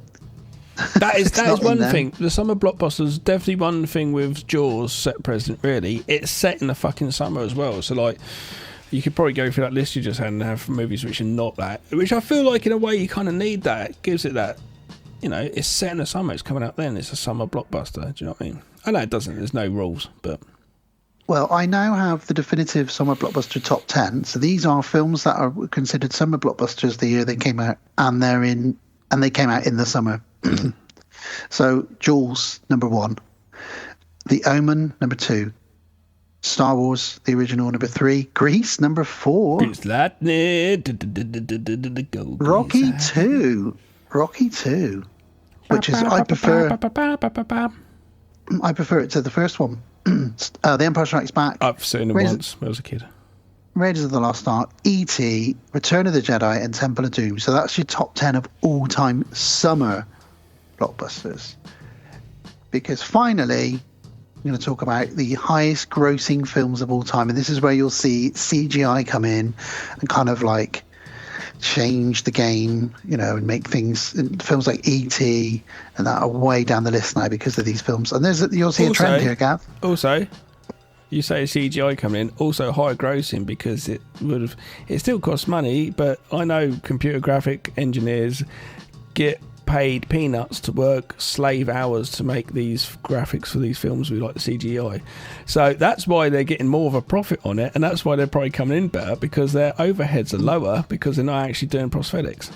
That is one thing. The summer blockbuster is definitely one thing with Jaws set present. Really, it's set in the fucking summer as well. So like, you could probably go through that list you just had and have movies which are not that. Which I feel like in a way you kind of need that. It gives it that, it's set in the summer. It's coming out then. It's a summer blockbuster. Do you know what I mean? I know it doesn't. There's no rules, but. Well, I now have the definitive summer blockbuster top 10. So these are films that are considered summer blockbusters the year they came out, and they came out in the summer. So, Jaws, number 1. The Omen, number 2. Star Wars, the original, number 3. Grease, number 4. It's lightning. Rocky 2. Rocky 2. Which is, I prefer it to the first one. The Empire Strikes Back. I've seen it once when I was a kid. Raiders of the Lost Ark, E.T., Return of the Jedi, and Temple of Doom. So that's your top 10 of all-time summer blockbusters. Because finally, I'm going to talk about the highest grossing films of all time. And this is where you'll see CGI come in and kind of like change the game, and make films like E.T. and that are way down the list now because of these films. And you'll see a trend here, Gav. Also, you say CGI coming in, also high grossing because it still costs money, but I know computer graphic engineers get paid peanuts to work slave hours to make these graphics for these films with like the CGI. So that's why they're getting more of a profit on it, and that's why they're probably coming in better because their overheads are lower because they're not actually doing prosthetics.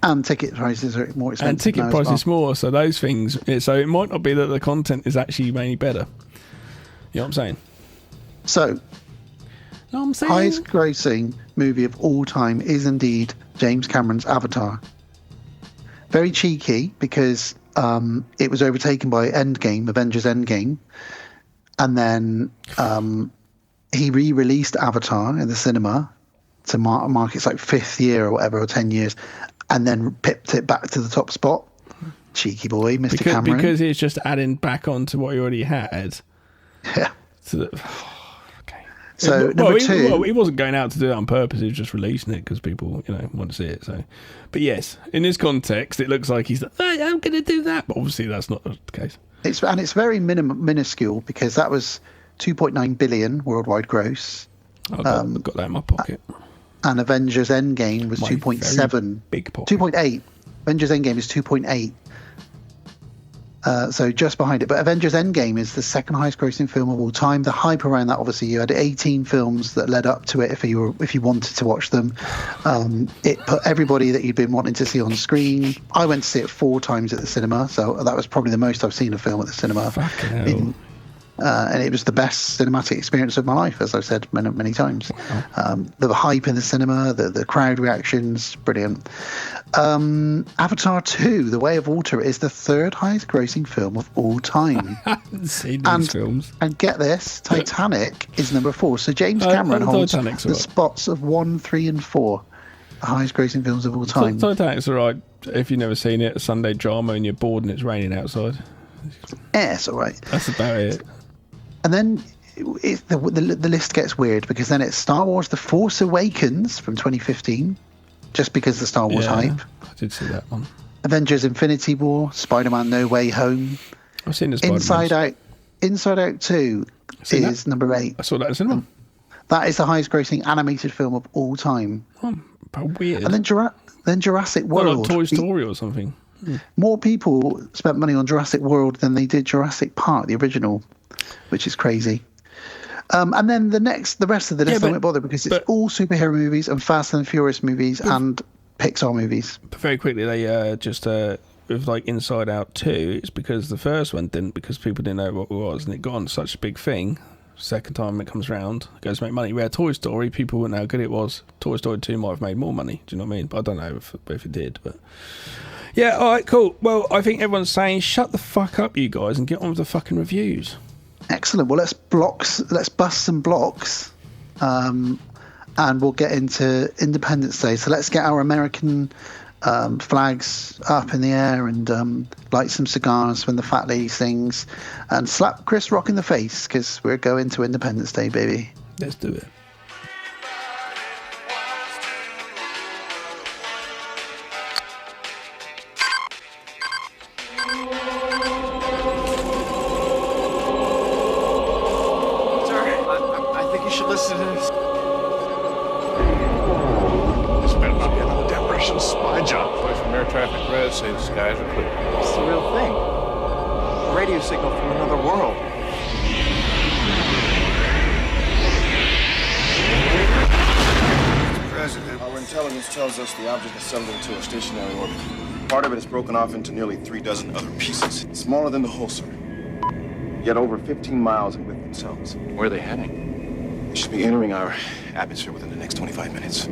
And ticket prices are more expensive. And ticket prices more, so those things. So it might not be that the content is actually mainly better. You know what I'm saying? So, highest grossing movie of all time is indeed James Cameron's Avatar. Very cheeky because it was overtaken by Avengers Endgame. And then he re-released Avatar in the cinema to mark its like 5th year or whatever, or 10 years, and then pipped it back to the top spot. Cheeky boy, Mr. Cameron. Because it's just adding back on to what he already had. Yeah. Okay. So number 2. He wasn't going out to do that on purpose. He was just releasing it because people, want to see it. So, but yes, in this context, it looks like he's like, hey, I'm going to do that. But obviously, that's not the case. It's very minuscule because that was 2.9 billion worldwide gross. I've got that in my pocket. And Avengers Endgame was 2.7. Big pocket. 2.8. Avengers Endgame is 2.8. So just behind it. But Avengers Endgame is the second highest grossing film of all time. The hype around that, obviously, you had 18 films that led up to it if you wanted to watch them. It put everybody that you'd been wanting to see on screen. I went to see it 4 times at the cinema, so that was probably the most I've seen a film at the cinema. Fucking hell. And it was the best cinematic experience of my life, as I've said many, many times. Wow. The hype in the cinema, the crowd reactions, brilliant. Avatar 2, The Way of Water, is the 3rd highest grossing film of all time. I haven't seen these films. And get this, Titanic is number 4. So James Cameron holds the spots of 1, 3 and 4, the highest grossing films of all time. Titanic's alright if you've never seen it, a Sunday drama and you're bored and it's raining outside. Yeah, it's alright. That's about it. And then the list gets weird because then it's Star Wars The Force Awakens from 2015, just because the Star Wars hype. I did see that one. Avengers Infinity War, Spider-Man No Way Home. I've seen the Spider-Man. Inside Out 2 is number 8. I saw that in cinema. That is the highest grossing animated film of all time. Oh, how weird. And then Jurassic World. Like Toy Story or something. More people spent money on Jurassic World than they did Jurassic Park, the original, which is crazy. And then the rest of the list I won't bother because it's all superhero movies and Fast and Furious movies and Pixar movies. But very quickly, they just with like Inside Out 2, it's because the first one didn't, because people didn't know what it was, and it got on such a big thing. Second time it comes round, it goes to make money. Where Toy Story, people wouldn't know how good it was. Toy Story 2 might have made more money. Do you know what I mean? But I don't know if it did. But yeah, all right, cool. Well, I think everyone's saying shut the fuck up, you guys, and get on with the fucking reviews. Excellent. Well, let's bust some blocks, and we'll get into Independence Day. So let's get our American flags up in the air and light some cigars when the fat lady sings, and slap Chris Rock in the face because we're going to Independence Day, baby. Let's do it. Say the skies are clear. It's the real thing. A radio signal from another world. Mr. President, our intelligence Intelligence tells us the object is settled into a stationary orbit. Part of it is broken off into nearly 3 dozen other pieces, smaller than the whole, sir. Yet over 15 miles in width themselves. Where are they heading? They should be entering our atmosphere within the next 25 minutes.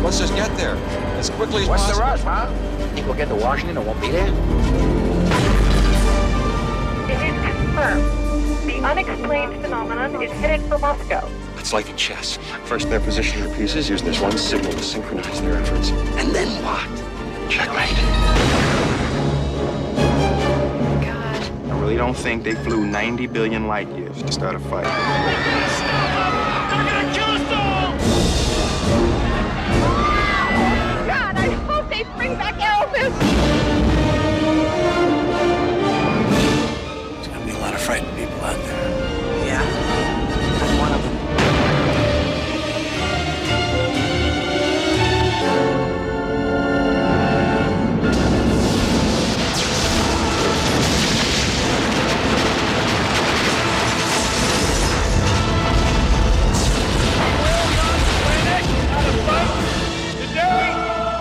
Let's just get there as quickly as possible. What's the rush, huh? Think we'll get to Washington and won't be there? It is confirmed. The unexplained phenomenon is headed for Moscow. It's like a chess. First, they're positioning the pieces, use this one signal to synchronize their efforts. And then what? Checkmate. God. I really don't think they flew 90 billion light years to start a fight. God, I hope they bring back Elvis. There's gonna be a lot of frightened people out there. Yeah. I'm one of them. Today,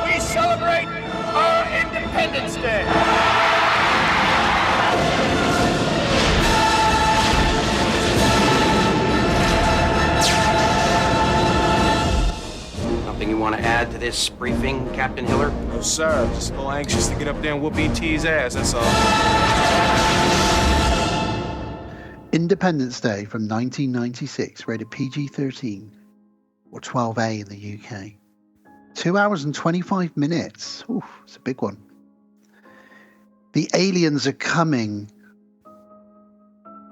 we celebrate our Independence Day. Something you want to add to this briefing, Captain Hiller? No, sir. I'm just a little anxious to get up there and whoop E.T.'s ass, that's all. Independence Day from 1996, rated PG-13 or 12A in the UK. 2 hours and 25 minutes. Oof, it's a big one. The aliens are coming.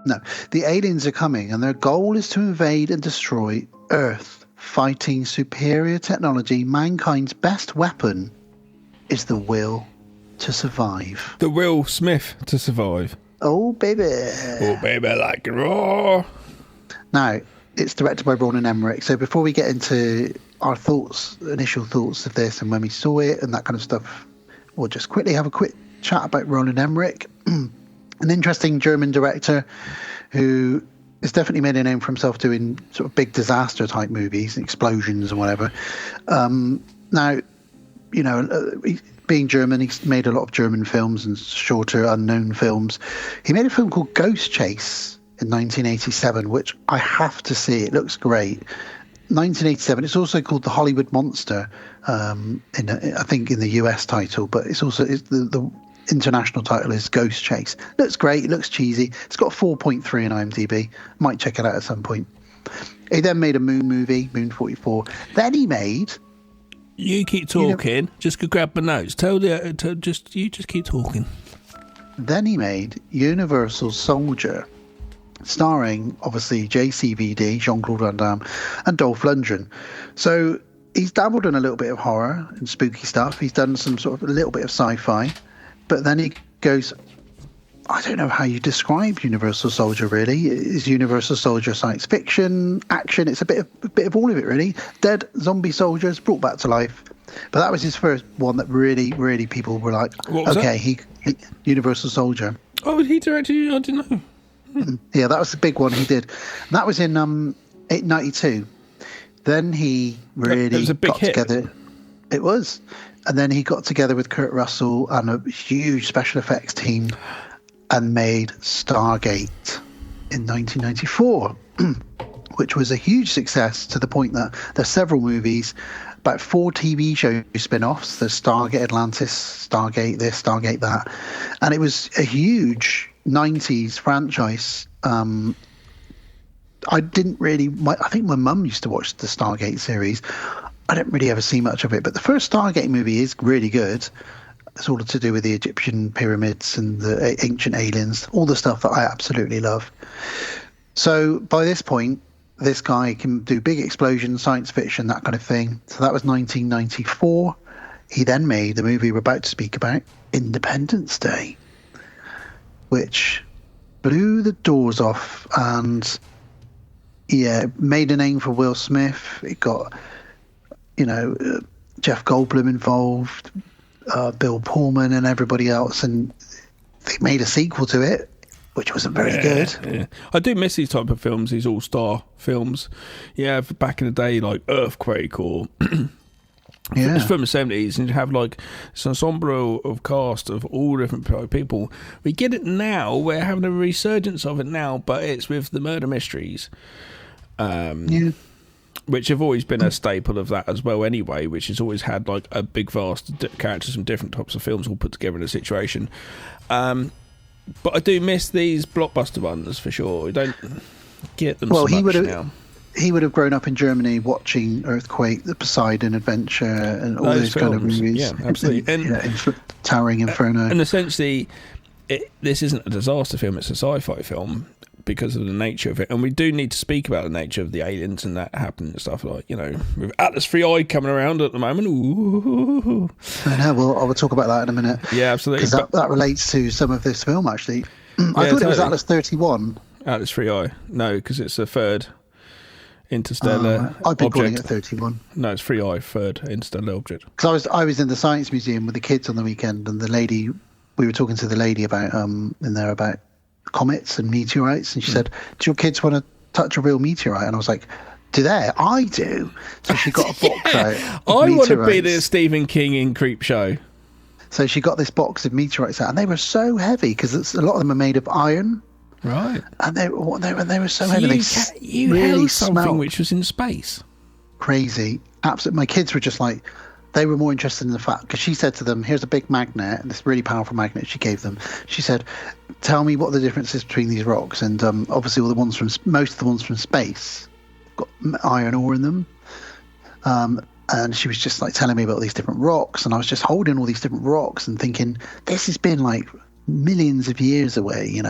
No, the aliens are coming, and their goal is to invade and destroy Earth. Fighting superior technology, mankind's best weapon is the will to survive. The Will Smith to survive. Oh, baby. Oh, baby, like raw. Now, it's directed by Roland Emmerich. So before we get into our thoughts, initial thoughts of this and when we saw it and that kind of stuff, we'll just quickly have a quick chat about Roland Emmerich. An interesting German director who has definitely made a name for himself doing sort of big disaster type movies, explosions and whatever. Now, you know, being German, he's made a lot of German films and shorter, unknown films. He made a film called Ghost Chase in 1987, which I have to see. It looks great. 1987. It's also called The Hollywood Monster, I think in the US title, but it's also the international title is Ghost Chase. Looks great. It looks cheesy. It's got 4.3 on IMDb. Might check it out at some point. He then made a Moon movie, Moon 44. Then he made... You keep talking. Just go grab my notes. Just keep talking. Then he made Universal Soldier, starring obviously JCVD, Jean-Claude Van Damme, and Dolph Lundgren. So he's dabbled in a little bit of horror and spooky stuff. He's done some sort of a little bit of sci-fi, but then he goes, I don't know how you describe Universal Soldier really. Is Universal Soldier science fiction, action? It's a bit of all of it really. Dead zombie soldiers brought back to life. But that was his first one that really, really people were like, okay, he Universal Soldier. Oh, he directed? I didn't know. Yeah, that was the big one he did. And that was in 1992. Then he really it was a big got hit. together. It was. And then he got together with Kurt Russell and a huge special effects team and made Stargate in 1994, which was a huge success to the point that there's several movies, about 4 TV show spin-offs. There's Stargate Atlantis, Stargate this, Stargate that. And it was a huge 90s franchise. I think my mum used to watch the Stargate series. I didn't really ever see much of it, but the first Stargate movie is really good. It's all to do with the Egyptian pyramids and the ancient aliens, all the stuff that I absolutely love. So by this point, this guy can do big explosions, science fiction, that kind of thing. So that was 1994. He then made the movie we're about to speak about, Independence Day, which blew the doors off and, yeah, made a name for Will Smith. It got, Jeff Goldblum involved. Bill Pullman and everybody else, and they made a sequel to it, which wasn't very good. Yeah. I do miss these type of films, these all-star films. Yeah, back in the day, like Earthquake or it's from the 70s, and you have like this ensemble of cast of all different people. We get it now, we're having a resurgence of it now, but it's with the murder mysteries. Which have always been a staple of that as well anyway, which has always had like a big vast characters from different types of films all put together in a situation. But I do miss these blockbuster ones for sure. We don't get them so much now. He would have grown up in Germany watching Earthquake, The Poseidon Adventure, and all those kind of movies. Yeah, absolutely. And Towering Inferno. And essentially, this isn't a disaster film, it's a sci-fi film because of the nature of it. And we do need to speak about the nature of the aliens and that happening and stuff, like, with Atlas 3i coming around at the moment. Ooh. I know, well, I will talk about that in a minute. Yeah, absolutely. Because that relates to some of this film, actually. I thought it was Atlas 31. Atlas 3i. No, because it's a third interstellar I've been object. calling it 31. No, it's 3i, third interstellar object. Because I was in the science museum with the kids on the weekend, and we were talking to the lady about comets and meteorites, and she said, "Do your kids want to touch a real meteorite?" And I was like, "Do they? I do." So she got a box out. I want to be the Stephen King in Creepshow. So she got this box of meteorites out, and they were so heavy because a lot of them are made of iron. Right. And they were so heavy. You really held something smelled which was in space. Crazy. Absolutely. My kids were just like, they were more interested in the fact, because she said to them, "Here's a big magnet," this really powerful magnet she gave them. She said, "Tell me what the difference is between these rocks." And obviously most of the ones from space got iron ore in them. And she was just like telling me about these different rocks, and I was just holding all these different rocks and thinking, this has been like millions of years away,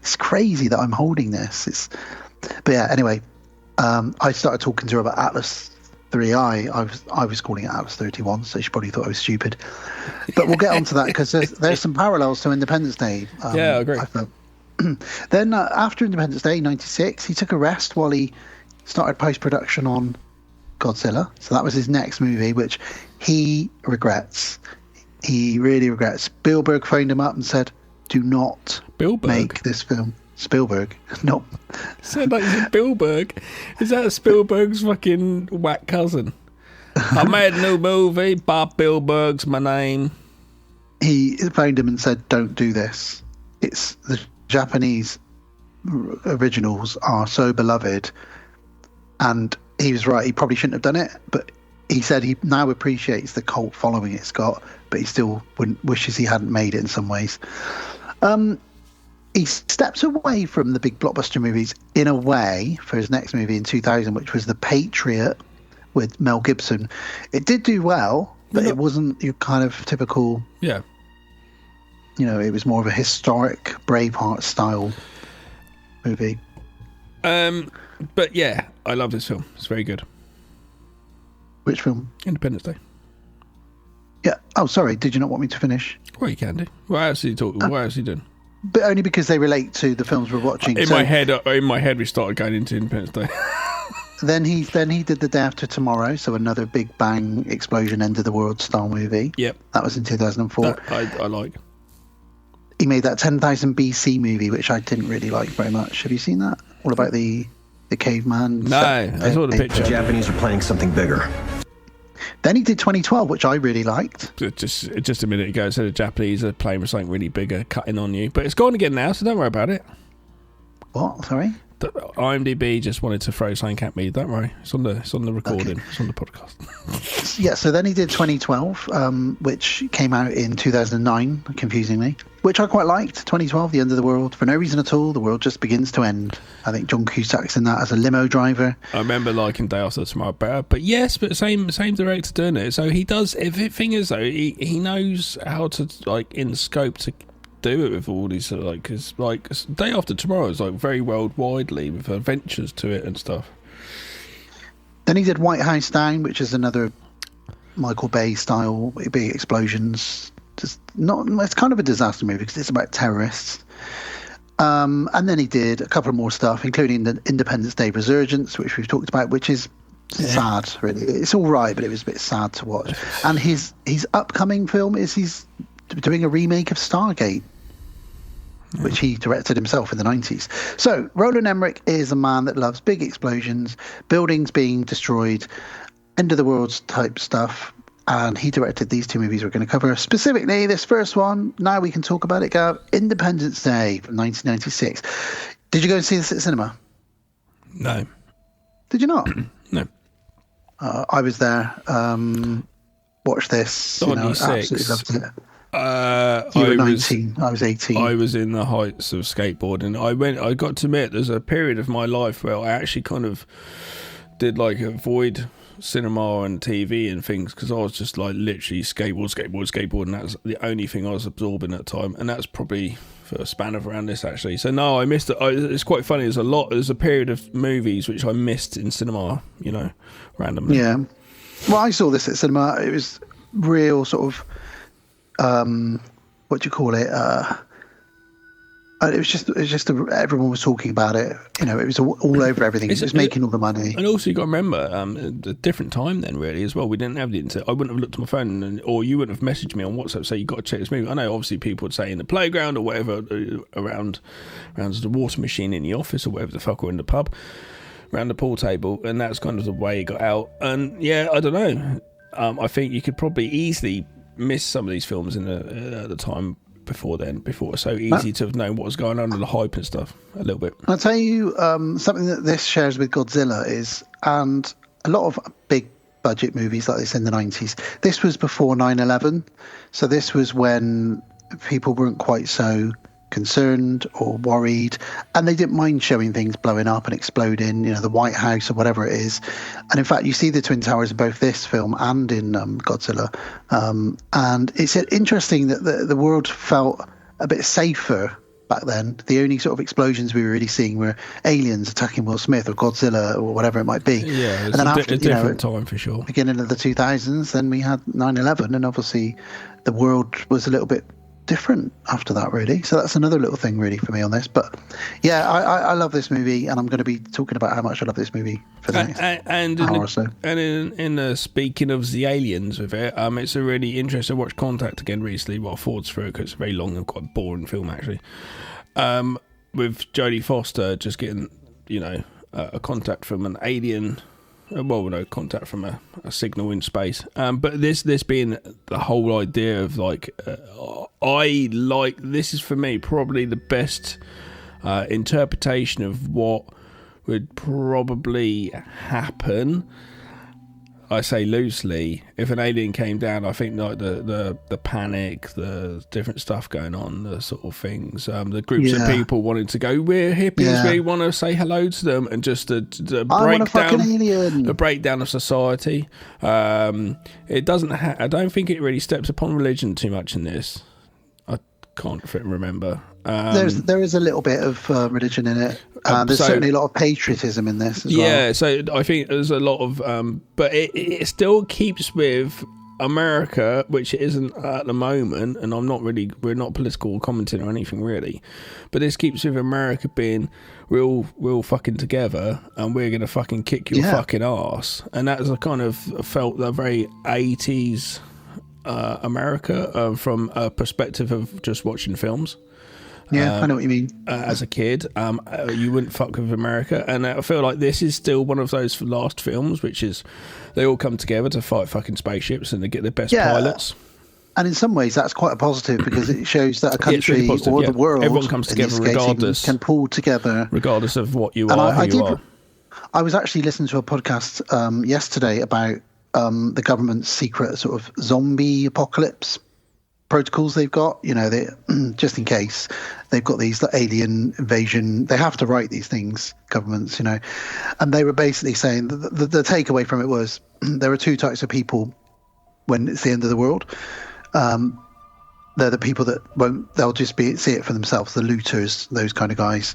It's crazy that I'm holding this. But yeah, anyway, I started talking to her about Atlas 3i. I was calling it Atlas 31, so she probably thought I was stupid. But we'll get onto that because there's some parallels to Independence Day. Yeah, I agree. Then after Independence Day, 96, he took a rest while he started post-production on Godzilla. So that was his next movie, which he regrets. He really regrets. Spielberg phoned him up and said, "Do not make this film." Spielberg. No. Sound like he's Spielberg. Is that Spielberg's fucking whack cousin? I made a new movie. Bob Spielberg's my name. He phoned him and said, "Don't do this. It's the Japanese originals are so beloved." And he was right. He probably shouldn't have done it, but he said he now appreciates the cult following it's got, but he still wishes he hadn't made it in some ways. He steps away from the big blockbuster movies in a way for his next movie in 2000, which was The Patriot with Mel Gibson. It did do well, but it wasn't your kind of typical... Yeah. It was more of a historic Braveheart style movie. But yeah, I love this film. It's very good. Which film? Independence Day. Yeah. Oh, sorry. Did you not want me to finish? Well, you can do. What else are you talking? What else are you doing? But only because they relate to the films we're watching. In my head, we started going into Independence Day. Then he did The Day After Tomorrow, so another big bang explosion, end of the world style movie. Yep. That was in 2004. I like. He made that 10,000 BC movie, which I didn't really like very much. Have you seen that? All about the caveman. No, I saw the picture. The Japanese are planning something bigger. Then he did 2012, which I really liked. Just a minute ago, so the Japanese are playing with something really bigger, cutting on you. But it's gone again now, so don't worry about it. What? Sorry? IMDb just wanted to throw something at me. Don't worry. It's on the recording. Okay. It's on the podcast. Yeah, so then he did 2012, which came out in 2009, confusingly, which I quite liked. 2012, The End of the World. For no reason at all, the world just begins to end. I think John Cusack's in that as a limo driver. I remember liking Day After Tomorrow better. But yes, but same director doing it. So he does... If the thing is, though, he knows how to, in scope to... do it with all these because Day After Tomorrow is very worldwidely with adventures to it and stuff. Then he did White House Down, which is another Michael Bay style big explosions. It's kind of a disaster movie because it's about terrorists. And then he did a couple of more stuff, including the Independence Day Resurgence, which we've talked about, which is sad, really. It's all right, but it was a bit sad to watch. And his upcoming film is he's doing a remake of Stargate, which he directed himself in the 90s. So Roland Emmerich is a man that loves big explosions, buildings being destroyed, end of the world type stuff. And he directed these two movies we're going to cover. Specifically, this first one, now we can talk about it, Gav, Independence Day from 1996. Did you go and see this at the cinema? No. Did you not? No. I was there, watched this, absolutely loved it. You were 19, I was 18. I was in the heights of skateboarding. I got to admit, there's a period of my life where I actually kind of did like avoid cinema and TV and things because I was just like literally skateboard, and that's the only thing I was absorbing at the time, and that's probably for a span of around this actually. So no, I missed it. It's quite funny. There's a period of movies which I missed in cinema, randomly. Yeah. Well, I saw this at cinema. It was real sort of what do you call it? It was just everyone was talking about it. It was all over everything. It was making all the money. And also, you got to remember, a different time then, really, as well. We didn't have the internet. I wouldn't have looked at my phone, or you wouldn't have messaged me on WhatsApp, say, you got to check this movie. I know, obviously, people would say in the playground or whatever, around the water machine in the office or whatever the fuck, or in the pub, around the pool table, and that's kind of the way it got out. And yeah, I don't know. I think you could probably easily miss some of these films at the time. Before it's so easy to have known what was going on and the hype and stuff a little bit. I'll tell you something that this shares with Godzilla is, and a lot of big budget movies like this in the 90s, this was before 9/11, so this was when people weren't quite so concerned or worried, and they didn't mind showing things blowing up and exploding, the White House or whatever it is. And in fact, you see the Twin Towers in both this film and in Godzilla. And it's interesting that the world felt a bit safer back then. The only sort of explosions we were really seeing were aliens attacking Will Smith or Godzilla or whatever it might be. Yeah, it's and then a different time for sure. Beginning of the 2000s, then we had 9/11, and obviously the world was a little bit different after that, really. So that's another little thing really for me on this. But yeah, I love this movie, and I'm going to be talking about how much I love this movie for the next hour or so. And in speaking of the aliens with it, it's a really interesting. I watched Contact again recently while Ford's through it, because it's a very long and quite boring film actually, with Jodie Foster just getting a contact from an alien. Contact from a signal in space. But this being the whole idea of this is for me probably the best interpretation of what would probably happen. I say loosely, if an alien came down, I think like the panic, the different stuff going on, the sort of things, the groups of people wanting to go, we're hippies, we want to say hello to them, and just the breakdown of society. It doesn't. I don't think it really steps upon religion too much in this. I can't remember. There is a little bit of religion in it. There's certainly a lot of patriotism in this as well. Yeah, so I think there's a lot of... but it still keeps with America, which it isn't at the moment, and we're not political commenting or anything really, but this keeps with America being real fucking together, and we're going to fucking kick your fucking ass. And that's a kind of felt a very 80s America from a perspective of just watching films. Yeah, I know what you mean. As a kid, you wouldn't fuck with America, and I feel like this is still one of those last films, which is they all come together to fight fucking spaceships and they get the best pilots. And in some ways, that's quite a positive, because it shows that a country or the world, everyone comes together regardless, can pull together, regardless of what you are, who you are. I was actually listening to a podcast yesterday about the government's secret sort of zombie apocalypse protocols they've got. They just in case they've got these alien invasion, they have to write these things, governments, and they were basically saying the takeaway from it was there are two types of people when it's the end of the world. They're the people that they'll just see it for themselves, the looters, those kind of guys.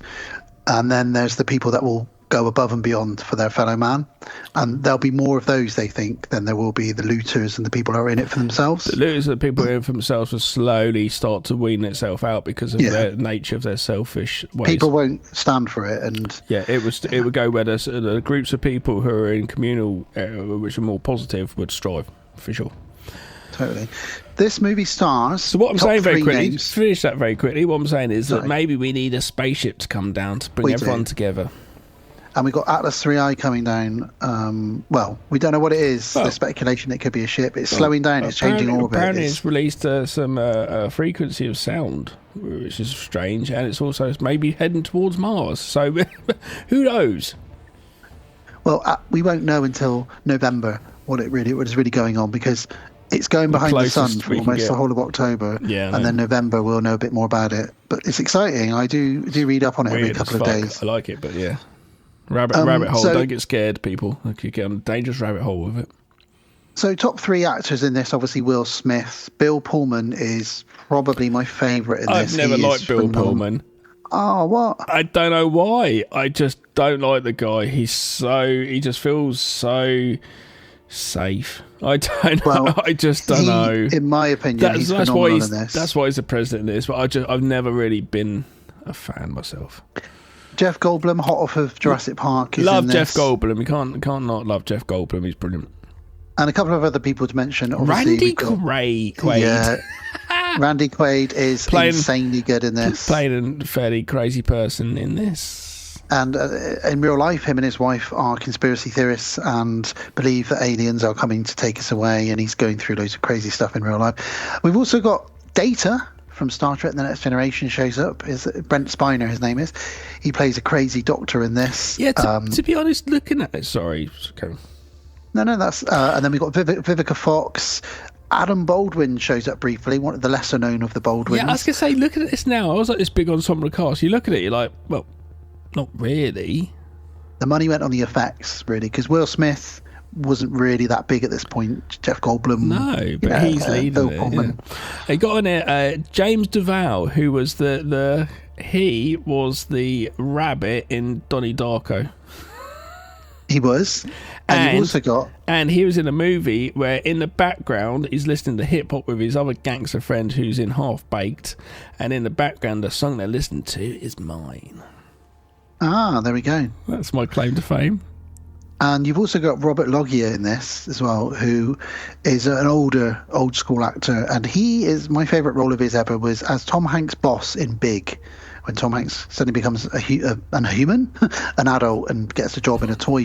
And then there's the people that will go above and beyond for their fellow man. And there'll be more of those, they think, than there will be the looters and the people who are in it for themselves. The looters and the people who are in it for themselves will slowly start to wean itself out because of their nature of their selfish ways. People won't stand for it. And it would go where the groups of people who are in communal, which are more positive, would strive, for sure. Totally. This movie stars. So what I'm saying very quickly, names. finish that very quickly. What I'm saying is that maybe we need a spaceship to come down to bring everyone together. And we've got Atlas 3I coming down. Well, we don't know what it is. There's speculation it could be a ship. It's slowing down. It's changing orbit. Apparently, it's released some frequency of sound, which is strange, and it's also maybe heading towards Mars. So, who knows? Well, we won't know until November what is really going on, because it's going behind the sun for almost the whole of October, and then November we'll know a bit more about it. But it's exciting. I do read up on it every couple of days. I like it, but yeah. Rabbit hole. Don't get scared, people. You get on a dangerous rabbit hole with it. So, top 3 actors in this, obviously Will Smith. Bill Pullman is probably my favourite in this. I've never liked Bill Pullman. Oh, what? I don't know why. I just don't like the guy. He just feels so safe. I don't know. I just don't know. In my opinion, he's phenomenal in this. That's why he's the president in this, but I've never really been a fan myself. Jeff Goldblum, hot off of Jurassic Park, is love in this. Jeff Goldblum. You can't not love Jeff Goldblum. He's brilliant. And a couple of other people to mention. Randy Quaid. Yeah, Randy Quaid is insanely good in this. Playing a fairly crazy person in this. And in real life, him and his wife are conspiracy theorists and believe that aliens are coming to take us away, and he's going through loads of crazy stuff in real life. We've also got Data from Star Trek The Next Generation shows up. Is Brent Spiner, his name is. He plays a crazy doctor in this. Yeah, to be honest, looking at it... Sorry. Okay. No, that's... and then we've got Vivica Fox. Adam Baldwin shows up briefly, one of the lesser known of the Baldwins. Yeah, I was going to say, looking at this now, I was like this big ensemble cast. You look at it, you're like, well, not really. The money went on the effects, really, because Will Smith wasn't really that big at this point. Jeff Goldblum. No, but he's leading it. Yeah. They got on it James Duval, who was he was the rabbit in Donnie Darko. He was. And you've also got... And he was in a movie where in the background he's listening to hip-hop with his other gangster friend who's in Half Baked, and in the background the song they're listening to is mine. Ah, there we go. That's my claim to fame. And you've also got Robert Loggia in this as well, who is an old school actor. And he is, my favourite role of his ever was as Tom Hanks' boss in Big, when Tom Hanks suddenly becomes a human, an adult, and gets a job in a toy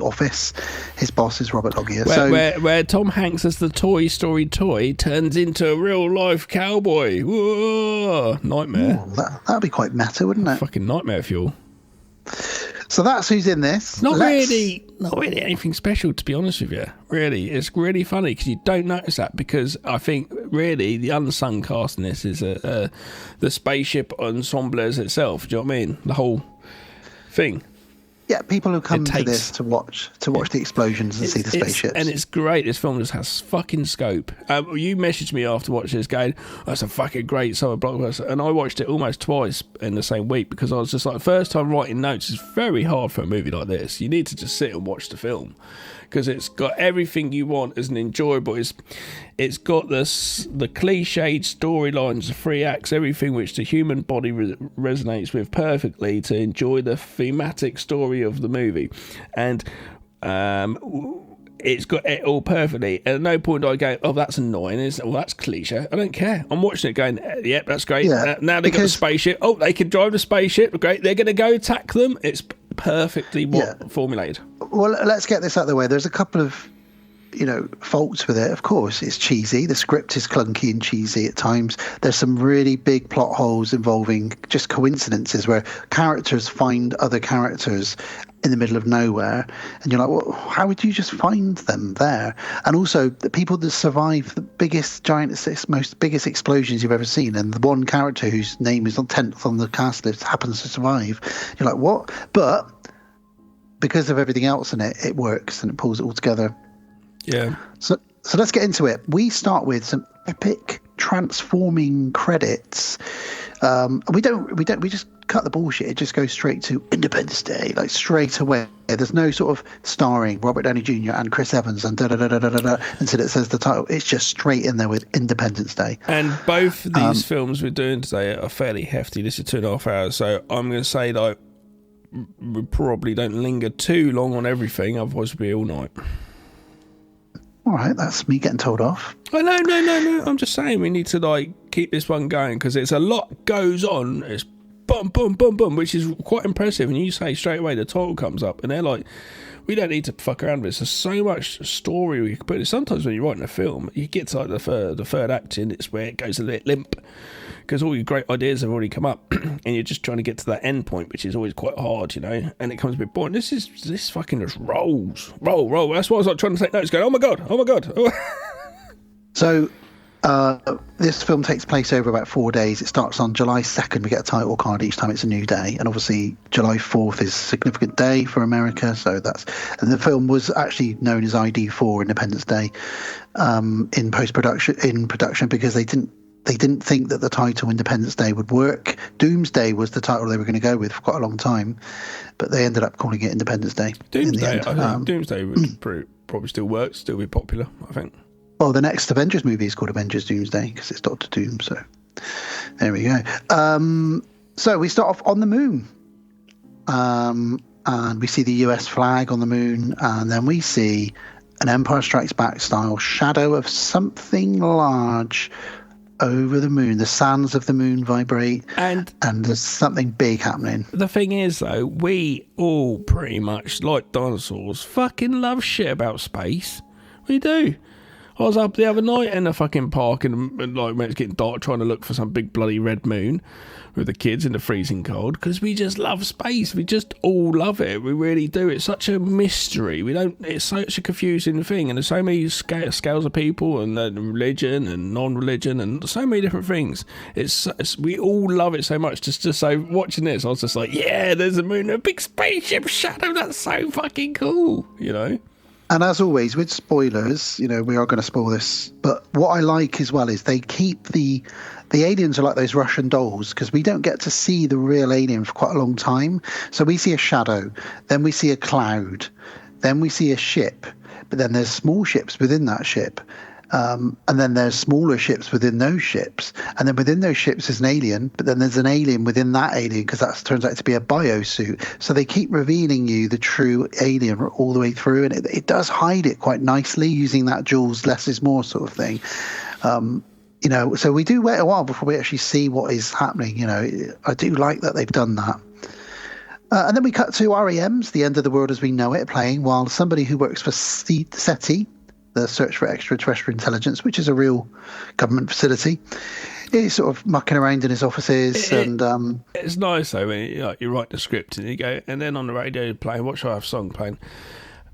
office. His boss is Robert Loggia. Where Tom Hanks as the Toy Story toy turns into a real life cowboy. Whoa, nightmare. Ooh, that'd be quite meta, wouldn't it? Fucking nightmare fuel. So that's who's in this. Not really anything special, to be honest with you. Really, it's really funny because you don't notice that, because I think really the unsung cast in this is the spaceship ensemble itself. Do you know what I mean? The whole thing. Yeah, people who come to this to watch the explosions and see the spaceships. And it's great. This film just has fucking scope. You messaged me after watching this going, that's a fucking great summer blockbuster. And I watched it almost twice in the same week, because I was just like, first time writing notes is very hard for a movie like this. You need to just sit and watch the film, because it's got everything you want as an enjoyable. It's got the cliched storylines, the 3 acts, everything which the human body resonates with perfectly to enjoy the thematic story of the movie. And it's got it all perfectly. At no point do I go, oh, that's annoying. That's cliche. I don't care. I'm watching it going, yep, that's great. Yeah, now they got a spaceship. Oh, they can drive the spaceship. Great. They're going to go attack them. It's perfectly formulated. Well, let's get this out of the way. There's a couple of faults with it. Of course, it's cheesy. The script is clunky and cheesy at times. There's some really big plot holes involving just coincidences where characters find other characters in the middle of nowhere, and you're like, well, how would you just find them there? And also the people that survive the biggest explosions you've ever seen, and the one character whose name is on 10th on the cast list happens to survive. You're like, what? But because of everything else in it, it works and it pulls it all together. Yeah. So let's get into it. We start with some epic transforming credits. We just cut the bullshit. It just goes straight to Independence Day, like straight away. There's no sort of starring Robert Downey Jr. and Chris Evans and da-da-da-da-da-da until it says the title. It's just straight in there with Independence Day. And both of these films we're doing today are fairly hefty. This is 2.5 hours, so I'm going to say, like, we probably don't linger too long on everything, otherwise we'll be all night. All right, that's me getting told off. Oh, no. I'm just saying we need to, like, keep this one going because it's a lot goes on. It's boom, boom, boom, boom, which is quite impressive. And you say straight away the title comes up, and they're like, we don't need to fuck around with this. There's so much story we can put in. Sometimes when you're writing a film, you get to like the third act in, it's where it goes a bit limp because all your great ideas have already come up, and you're just trying to get to that end point, which is always quite hard, you know. And it comes a bit boring. This fucking just rolls, roll. That's why I was like trying to take notes, going, oh my god. So this film takes place over about 4 days. It starts on July 2nd. We get a title card each time it's a new day, and obviously July 4th is a significant day for America. So and the film was actually known as ID4 Independence Day in production because they didn't think that the title Independence Day would work. Doomsday was the title they were going to go with for quite a long time, but they ended up calling it Independence Day. Doomsday, I think Doomsday would probably still work, still be popular, I think. Well, the next Avengers movie is called Avengers Doomsday because it's Doctor Doom, so there we go. So we start off on the moon, and we see the US flag on the moon, and then we see an Empire Strikes Back style shadow of something large over the moon. The sands of the moon vibrate, and there's something big happening. The thing is, though, we all pretty much, like dinosaurs, fucking love shit about space. We do. I was up the other night in a fucking park and like when it's getting dark trying to look for some big bloody red moon with the kids in the freezing cold because we just love space. We just all love it. We really do. It's such a mystery. It's such a confusing thing, and there's so many scales of people and religion and non-religion and so many different things. We all love it so much. Just so watching this, I was just like, yeah, there's a moon, a big spaceship shadow. That's so fucking cool, you know. And as always, with spoilers, you know, we are going to spoil this. But what I like as well is they keep the aliens are like those Russian dolls because we don't get to see the real alien for quite a long time. So we see a shadow, then we see a cloud, then we see a ship. But then there's small ships within that ship. And then there's smaller ships within those ships. And then within those ships is an alien, but then there's an alien within that alien because that turns out to be a biosuit. So they keep revealing you the true alien all the way through. And it does hide it quite nicely using that Jules less is more sort of thing. You know, so we do wait a while before we actually see what is happening. You know, I do like that they've done that. And then we cut to REM's The End of the World as We Know It playing while somebody who works for SETI, the Search for Extraterrestrial Intelligence, which is a real government facility, is sort of mucking around in his offices. It's nice though when you write the script and you go, and then on the radio playing, what should I have song playing?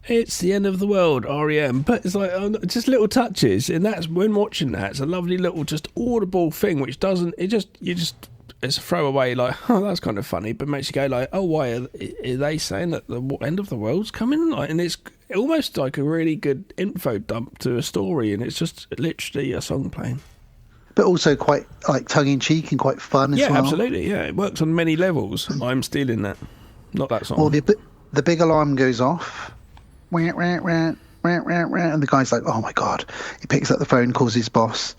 It's the end of the world, REM. But it's like just little touches, and that's when watching that. It's a lovely little just audible thing, which doesn't. It's a throwaway, like, oh, that's kind of funny, but makes you go like, oh, why are they saying that the end of the world's coming? Like, and it's almost like a really good info dump to a story, and it's just literally a song playing. But also quite like tongue-in-cheek and quite fun as well. Yeah, absolutely, yeah. It works on many levels. I'm stealing that. Not that song. Well, the big alarm goes off. And the guy's like, oh, my God. He picks up the phone, calls his boss.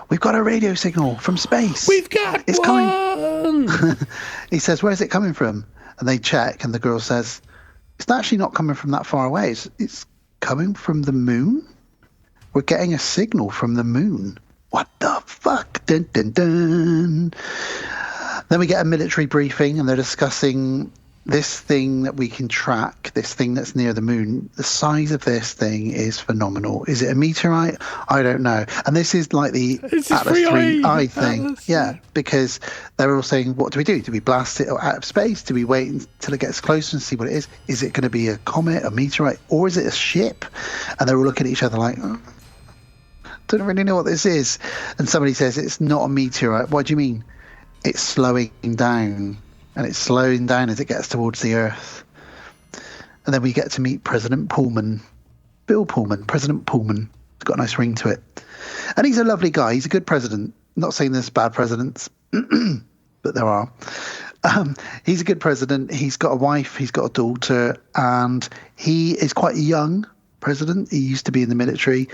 We've got a radio signal from space. We've got it's one. Coming. He says, where's it coming from? And they check, and the girl says, it's actually not coming from that far away. It's coming from the moon. We're getting a signal from the moon. What the fuck? Dun, dun, dun. Then we get a military briefing, and they're discussing this thing that we can track, this thing that's near the moon. The size of this thing is phenomenal. Is it a meteorite? I don't know. And this is like the Atlas 3I thing. Atlas. Yeah, because they're all saying, what do we do? Do we blast it out of space? Do we wait until it gets closer and see what it is? Is it going to be a comet, a meteorite, or is it a ship? And they're all looking at each other like, don't really know what this is. And somebody says, it's not a meteorite. What do you mean? It's slowing down. And it's slowing down as it gets towards the Earth. And then we get to meet President Pullman. Bill Pullman, President Pullman. It's got a nice ring to it. And he's a lovely guy. He's a good president. I'm not saying there's bad presidents, but there are. He's a good president. He's got a wife. He's got a daughter, and he is quite a young president. He used to be in the military,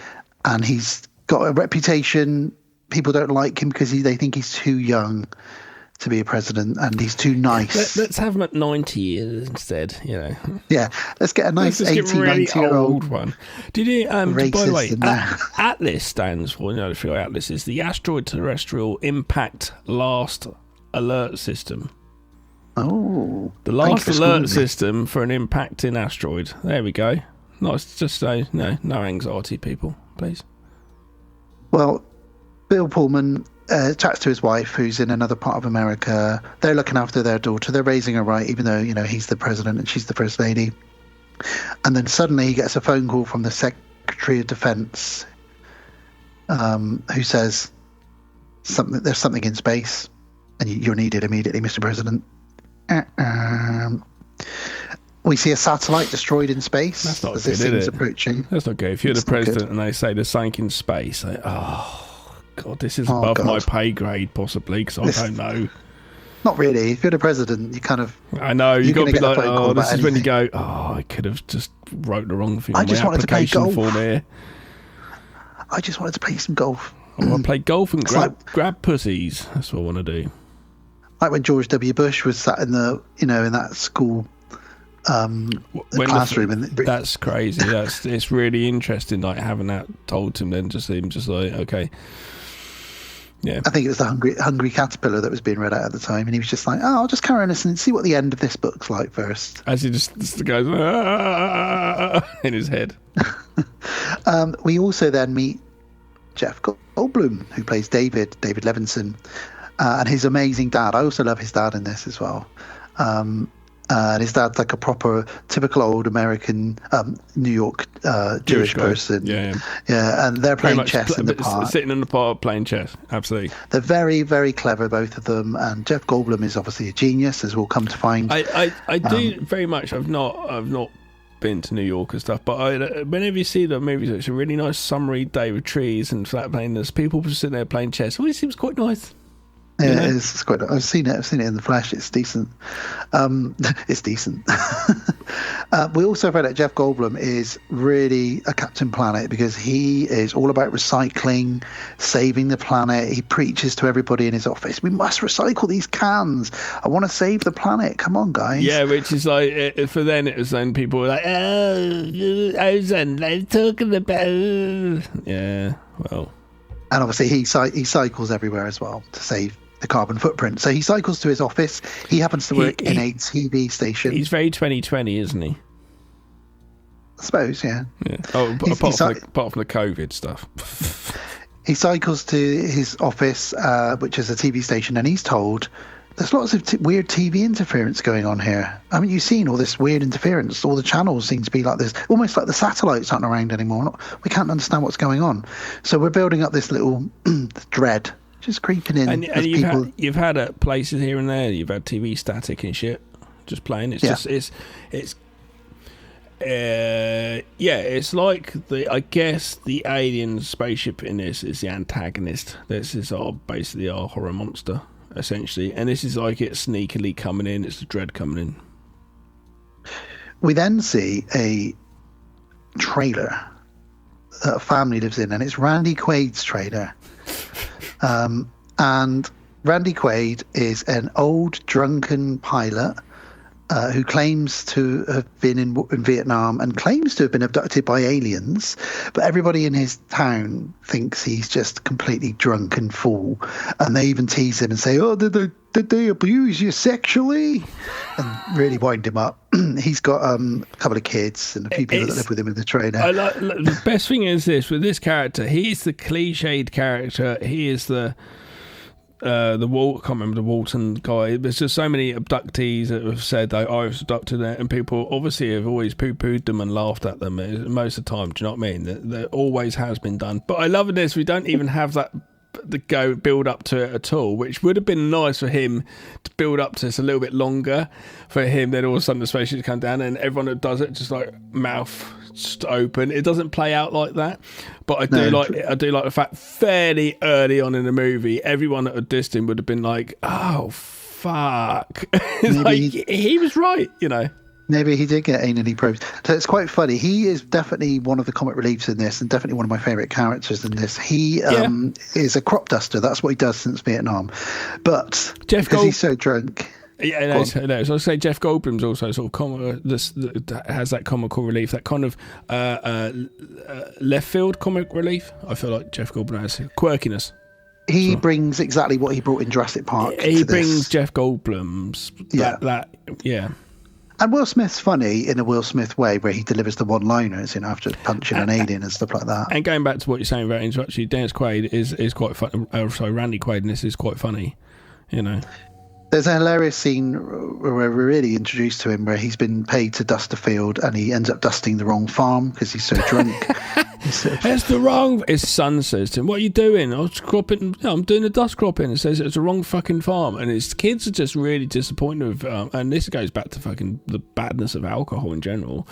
and he's got a reputation. People don't like him because they think he's too young to be a president, and he's too nice. Let's have him at 90 years instead, Yeah, let's get a nice 80, really 90-year-old one. Did you, by the way, racist ATLAS stands for, if you know, ATLAS is the Asteroid Terrestrial Impact Last Alert System. Oh. The last alert system for an impacting asteroid. There we go. Nice, just say, no anxiety, people, please. Well, Bill Pullman chats to his wife, who's in another part of America. They're looking after their daughter. They're raising her right, even though, he's the president and she's the first lady. And then suddenly he gets a phone call from the Secretary of Defense, who says, there's something in space, and you're needed immediately, Mr. President. We see a satellite destroyed in space. That's not as good, this thing's is it? approaching. That's not good. If you're the president and they say there's something in space, God, this is above my pay grade, possibly, because I don't know. Not really. If you're the president, you kind of... I know, you've got to be like, this is when you anything. go, I could have just wrote the wrong thing I on just my wanted to play application golf. form here. I just wanted to play some golf. I want to play golf and It's grab pussies. That's what I want to do. Like when George W. Bush was sat in the, in that school classroom. That's crazy. It's really interesting, like having that told to him. Then just like, okay, yeah. I think it was the Hungry Caterpillar that was being read out at the time, and he was just like, I'll just carry on listening and see what the end of this book's like first. As he just goes in his head. We also then meet Jeff Goldblum, who plays David Levinson, and his amazing dad. I also love his dad in this as well. And his dad's like a proper, typical old American, New York Jewish person. Yeah. And they're playing chess in the park. Sitting in the park playing chess, absolutely. They're very, very clever, both of them. And Jeff Goldblum is obviously a genius, as we'll come to find. I do very much. I've not been to New York and stuff, but whenever you see the movies, it's a really nice summery day with trees and flat playing. There's people sitting there playing chess. It seems quite nice. Yeah, it's quite. I've seen it in the flesh. It's decent. It's decent. We also found out Jeff Goldblum is really a Captain Planet because he is all about recycling, saving the planet. He preaches to everybody in his office, we must recycle these cans. I want to save the planet. Come on, guys. Yeah, which is like, for then it was then people were like, ozone, they're talking about... Yeah, well... And obviously he cycles everywhere as well to save the carbon footprint. So he cycles to his office. He happens to work in a TV station. He's very 2020, isn't he? I suppose, yeah. Oh, apart from the COVID stuff. He cycles to his office, which is a TV station, and he's told there's lots of weird TV interference going on here. Haven't you seen all this weird interference? All the channels seem to be like this, almost like the satellites aren't around anymore. We can't understand what's going on. So we're building up this little dread, just creeping in. And you've had places here and there. You've had TV static and shit, just playing. It's like I guess the alien spaceship in this is the antagonist. This is basically our horror monster, essentially, and this is like it sneakily coming in. It's the dread coming in. We then see a trailer that a family lives in, and it's Randy Quaid's trailer. And Randy Quaid is an old drunken pilot who claims to have been in Vietnam and claims to have been abducted by aliens, but everybody in his town thinks he's just completely drunk and fool, and they even tease him and say, did they abuse you sexually? And really wind him up. He's got a couple of kids and a few people that live with him in the trailer. The best thing is this, with this character, he's the cliched character. He is the I can't remember the Walton guy. There's just so many abductees that have said that I was abducted, and people obviously have always poo-pooed them and laughed at them most of the time. Do you know what I mean? That always has been done. But I love in this, we don't even have that build up to it at all, which would have been nice for him to build up to this a little bit longer for him. Then all of a sudden the spaceship come down and everyone that does it just like mouth just open. It doesn't play out like that, but I do like the fact fairly early on in the movie everyone that had dissed him would have been like, oh fuck. He was right, you know. Maybe he did get anally probed. So it's quite funny. He is definitely one of the comic reliefs in this, and definitely one of my favourite characters in this. He is a crop duster. That's what he does since Vietnam. But because he's so drunk. Yeah, no. So I say Jeff Goldblum's also sort of has that comical relief, that kind of left field comic relief. I feel like Jeff Goldblum has quirkiness. He brings exactly what he brought in Jurassic Park. He brings Jeff Goldblum's yeah. And Will Smith's funny in a Will Smith way, where he delivers the one-liners, after punching an alien and stuff like that. And going back to what you're saying about actually, Dennis Quaid is quite funny. Randy Quaid in this is quite funny, you know. There's a hilarious scene where we're really introduced to him, where he's been paid to dust a field and he ends up dusting the wrong farm because he's so drunk. It's the wrong. His son says to him, "What are you doing?" "I'm cropping. I'm doing a dust cropping." It says it's the wrong fucking farm, and his kids are just really disappointed with. And this goes back to fucking the badness of alcohol in general.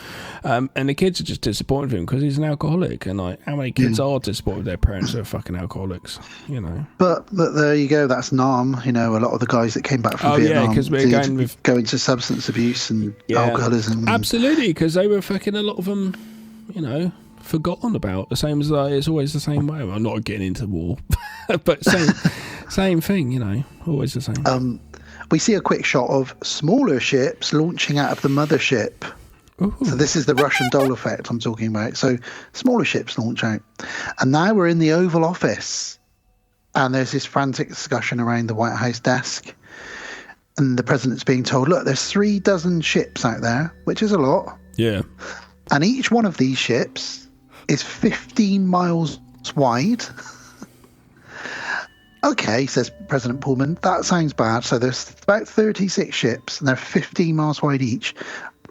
And the kids are just disappointed with him because he's an alcoholic. And like, how many kids are disappointed with their parents who are fucking alcoholics? You know. But there you go. That's Nam. A lot of the guys that came back from Vietnam because we're going into substance abuse and alcoholism. Absolutely, because they were fucking a lot of them. Forgotten about, the same as it's always the same way. I'm not getting into war, but same thing, always the same. We see a quick shot of smaller ships launching out of the mothership. Ooh. So this is the Russian doll effect I'm talking about. So smaller ships launch out, and now we're in the Oval Office, and there's this frantic discussion around the White House desk, and the president's being told, "Look, there's 36 ships out there, which is a lot. Yeah, and each one of these ships is 15 miles wide." Okay, says President Pullman, that sounds bad. So there's about 36 ships and they're 15 miles wide each.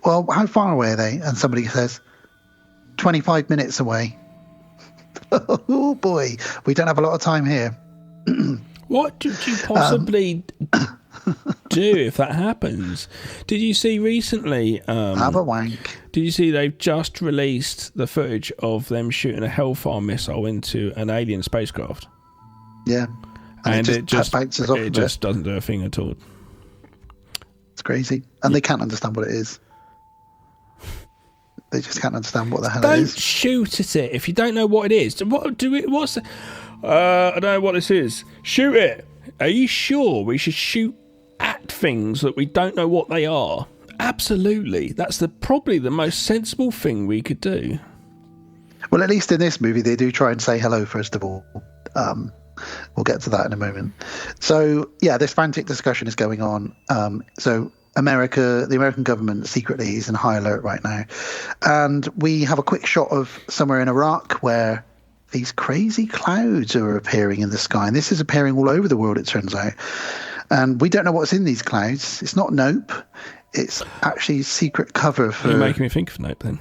Well, how far away are they? And somebody says, 25 minutes away. Oh boy, we don't have a lot of time here. What did you possibly do if that happens? Did you see recently? Have a wank. Did you see they've just released the footage of them shooting a Hellfire missile into an alien spacecraft? Yeah, and it just bounces off. It just doesn't do a thing at all. It's crazy, and they can't understand what it is. They just can't understand what the hell it is. Don't shoot at it if you don't know what it is. What's? I don't know what this is. Shoot it. Are you sure we should shoot at things that we don't know what they are? Absolutely. That's probably the most sensible thing we could do. Well, at least in this movie, they do try and say hello, first of all. We'll get to that in a moment. So, yeah, this frantic discussion is going on. So the American government secretly is in high alert right now. And we have a quick shot of somewhere in Iraq where these crazy clouds are appearing in the sky. And this is appearing all over the world, it turns out. And we don't know what's in these clouds. It's not Nope. It's actually secret cover for... You're making me think of Nope, then.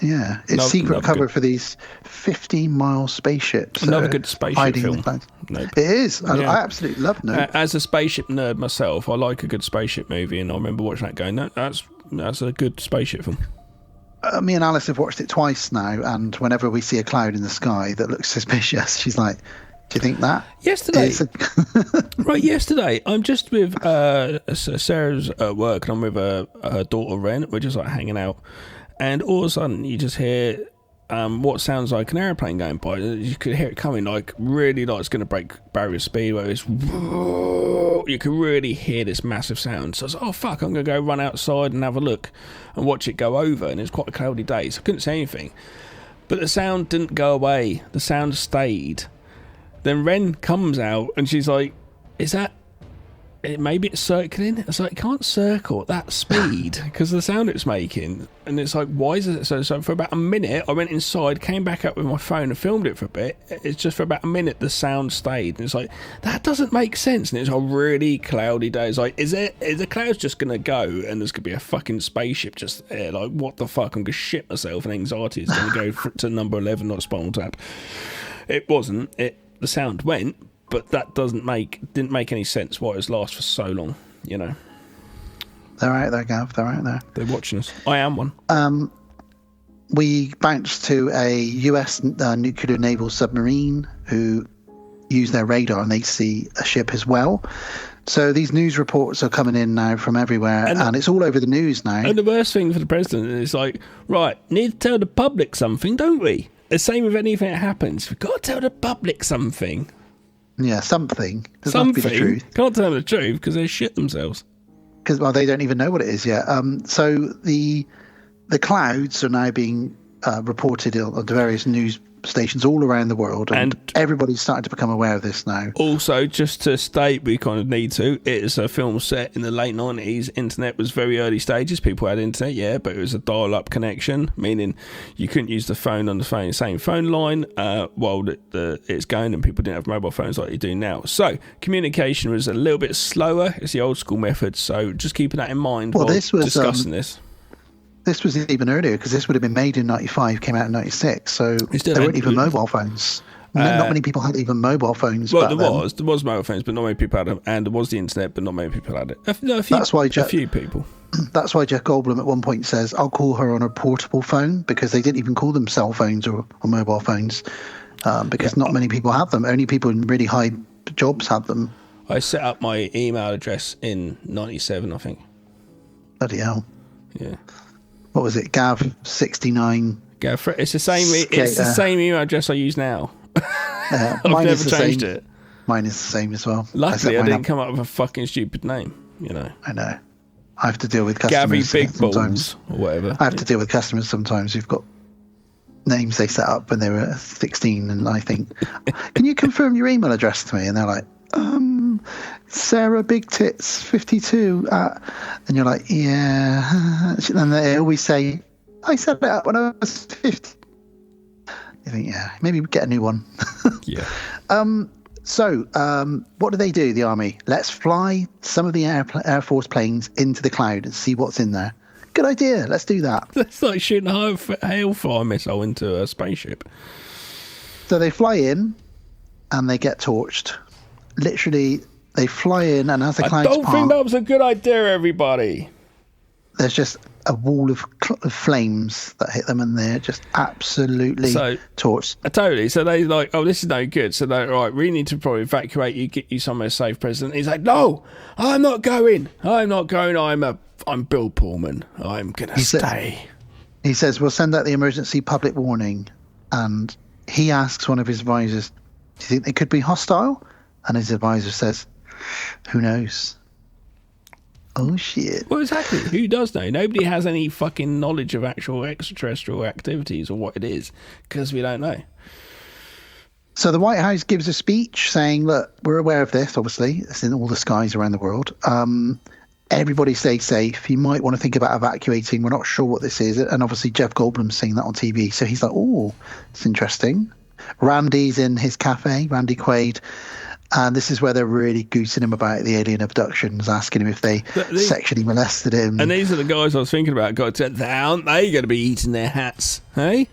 Yeah, it's secret cover for these 15-mile spaceships. Another good spaceship film. Nope. It is. I absolutely love Nope. As a spaceship nerd myself, I like a good spaceship movie, and I remember watching that going, that's a good spaceship film. Me and Alice have watched it twice now, and whenever we see a cloud in the sky that looks suspicious, she's like, do you think that? Yesterday. Yesterday, I'm just with Sarah's at work, and I'm with her daughter, Ren. We're just like hanging out. And all of a sudden, you just hear what sounds like an airplane going by. You could hear it coming, like really, like it's going to break barrier speed. Where it's, you can really hear this massive sound. So I was like, oh fuck, I'm going to go run outside and have a look and watch it go over. And it's quite a cloudy day, so I couldn't say anything. But the sound didn't go away. The sound stayed. Then Ren comes out and she's like, "Is that? Maybe it's circling." It's like, it can't circle at that speed because of the sound it's making. And it's like, why is it? So for about a minute, I went inside, came back up with my phone and filmed it for a bit. It's just for about a minute, the sound stayed. And it's like, that doesn't make sense. And it's a really cloudy day. It's like, is the clouds just going to go and there's going to be a fucking spaceship just there? Like, what the fuck? I'm going to shit myself and anxiety is going to go to number 11, not Spinal Tap. It wasn't. The sound went. But that didn't make any sense why it was last for so long, you know. They're out there, Gav. They're out there. They're watching us. I am one. We bounced to a US nuclear naval submarine who use their radar and they see a ship as well. So these news reports are coming in now from everywhere, and it's all over the news now. And the worst thing for the president is like, right, need to tell the public something, don't we? The same with anything that happens. We've got to tell the public something. Yeah, something. Doesn't have to be the truth. Can't tell them the truth because they shit themselves. Because they don't even know what it is yet. So the clouds are now being reported on the various news stations all around the world, and everybody's starting to become aware of this now. Also, just to state, we kind of need to, it's a film set in the late 90s. Internet was very early stages. People had internet, yeah, but it was a dial-up connection, meaning you couldn't use the phone on the same phone line while it's going, and people didn't have mobile phones like you do now. So communication was a little bit slower. It's the old school method, so just keeping that in mind while discussing this. This was even earlier, because this would have been made in 95, came out in 96, so there weren't even mobile phones. Not many people had even mobile phones. Well, there was mobile phones, but not many people had them, and there was the internet, but not many people had it. A few people. That's why Jeff Goldblum at one point says, I'll call her on a portable phone, because they didn't even call them cell phones or mobile phones, because not many people had them. Only people in really high jobs had them. I set up my email address in 97, I think. Bloody hell. Yeah. What was it? Gav69. It's the same. It's the same email address I use now. I've never changed it. Mine is the same as well. Luckily, I didn't come up with a fucking stupid name. You know. I know. I have to deal with customers Big sometimes, or whatever. I have to deal with customers sometimes who've got names they set up when they were 16, and I think, "Can you confirm your email address to me?" And they're like, Sarah Big Tits 52 and you're like, yeah. And they always say, I set it up when I was 50. You think, yeah, maybe get a new one. Yeah. So what do they do, the army? Let's fly some of the Air Force planes into the cloud and see what's in there. Good idea. Let's do that. It's like shooting a Hellfire missile into a spaceship. So they fly in and they get torched. Literally, they fly in, and as the clouds part, I don't think that was a good idea, everybody. There's just a wall of flames that hit them, and they're just absolutely torched. Totally. So they like, oh, this is no good. So they're right. We need to probably evacuate you, get you somewhere safe, President. He's like, no, I'm not going. I'm Bill Pullman. I'm gonna stay. He says, we'll send out the emergency public warning, and he asks one of his advisors, do you think they could be hostile? And his advisor says, who knows? Oh, shit. Well, exactly. Who does know? Nobody has any fucking knowledge of actual extraterrestrial activities or what it is, because we don't know. So the White House gives a speech saying, look, we're aware of this, obviously. It's in all the skies around the world. Everybody stay safe. You might want to think about evacuating. We're not sure what this is. And obviously Jeff Goldblum's seeing that on TV. So he's like, oh, it's interesting. Randy's in his cafe, Randy Quaid. And this is where they're really goosing him about the alien abductions, asking him if they sexually molested him. And these are the guys I was thinking about. Aren't they going to be eating their hats? Hey?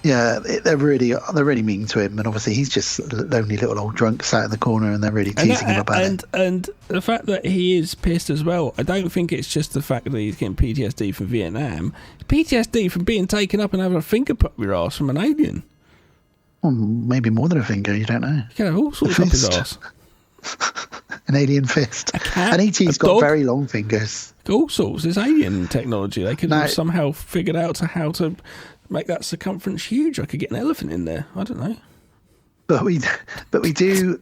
Yeah, they're really mean to him, and obviously he's just a lonely little old drunk sat in the corner, and they're really teasing him about it. And the fact that he is pissed as well, I don't think it's just the fact that he's getting PTSD from Vietnam. It's PTSD from being taken up and having a finger put up your ass from an alien. Well, maybe more than a finger, you don't know. You can have all sorts up his ass. An alien fist. A cat, and E.T.'s got very long fingers. All sorts. It's alien technology. They could have somehow figured out how to make that circumference huge. I could get an elephant in there. I don't know. But we do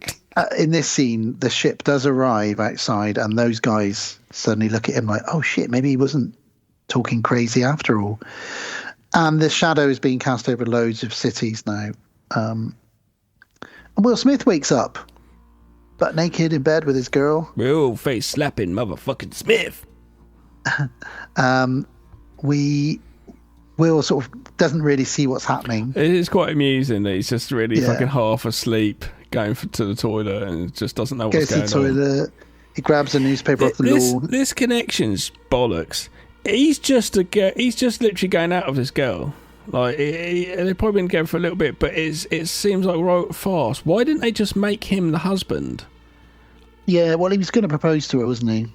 in this scene, the ship does arrive outside, and those guys suddenly look at him like, oh shit, maybe he wasn't talking crazy after all. And the shadow is being cast over loads of cities now. And Will Smith wakes up, butt naked in bed with his girl. Real face slapping motherfucking Smith. Will sort of doesn't really see what's happening. It is quite amusing that he's just really fucking half asleep, going to the toilet, and just doesn't know what's going on. Goes to the toilet. He grabs a newspaper off the lawn. This connection's bollocks. He's just literally going out of this girl. Like they've probably been together for a little bit, but it seems like right fast. Why didn't they just make him the husband? Yeah, well, he was going to propose to her, wasn't he?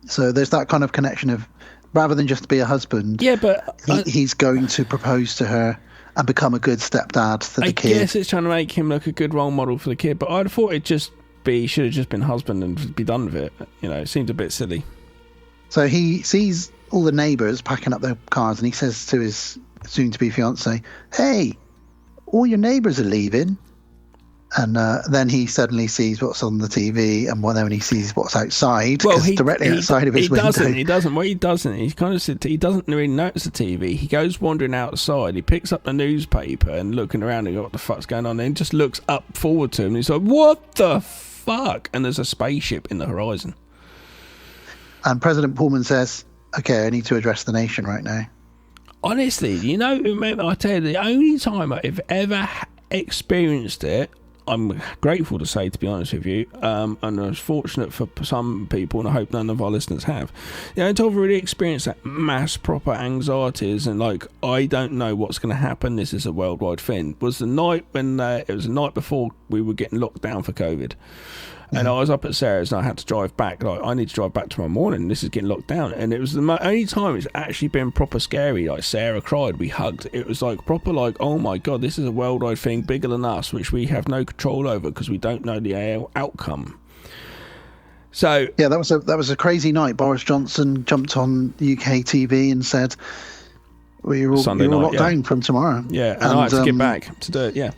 So there's that kind of connection of, rather than just be a husband, but he's going to propose to her and become a good stepdad for the kid. I guess it's trying to make him look a good role model for the kid, but I'd thought it'd just B, he should have just been husband and be done with it. You know, it seemed a bit silly. So he sees all the neighbours packing up their cars, and he says to his soon-to-be fiancée, "Hey, all your neighbours are leaving." And then he suddenly sees what's on the TV, and then when he sees what's outside, directly outside of his window. He kind of he doesn't really notice the TV. He goes wandering outside. He picks up the newspaper and looking around and what the fuck's going on. And he just looks up forward to him. And he's like, "What the fuck?" And there's a spaceship in the horizon. And President Pullman says, "Okay, I need to address the nation right now." Honestly, you know, I tell you, the only time I've ever experienced it, I'm grateful to say, to be honest with you, and I was fortunate for some people, and I hope none of our listeners have. The only time I've really experienced that mass proper anxieties and like, I don't know what's going to happen, this is a worldwide thing, was the night when it was the night before we were getting locked down for COVID. And I was up at Sarah's and I had to drive back. Like, I need to drive back tomorrow morning. This is getting locked down. And it was the only time it's actually been proper scary. Like, Sarah cried. We hugged. It was like proper like, oh my God, this is a worldwide thing bigger than us, which we have no control over because we don't know the outcome. So yeah, that was a crazy night. Boris Johnson jumped on UK TV and said, "We're all locked down from tomorrow." Yeah, and I had to get back to do it. Yeah.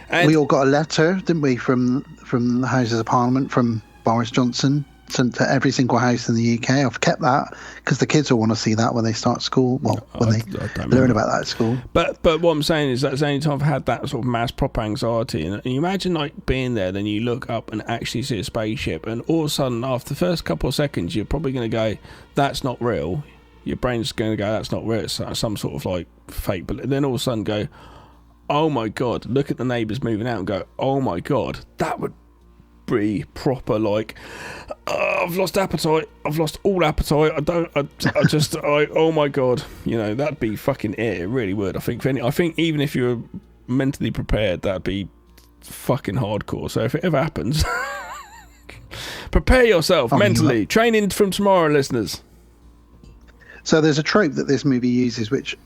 And we all got a letter, didn't we, from the Houses of Parliament, from Boris Johnson, sent to every single house in the UK. I've kept that because the kids will want to see that when they start school. Well, when they learn about that at school. But what I'm saying is that's the only time I've had that sort of mass proper anxiety. And you imagine like being there, then you look up and actually see a spaceship, and all of a sudden, after the first couple of seconds, you're probably going to go, "That's not real." Your brain's going to go, "That's not real." It's some sort of like fake. But then all of a sudden go, "Oh my God, look at the neighbours moving out," and go, "Oh my God, that would be proper like, I've lost appetite. I've lost all appetite. Oh my God." You know, that'd be fucking it. It really would. I think even if you were mentally prepared, that'd be fucking hardcore. So if it ever happens, prepare yourself mentally. Training from tomorrow, listeners. So there's a trope that this movie uses, which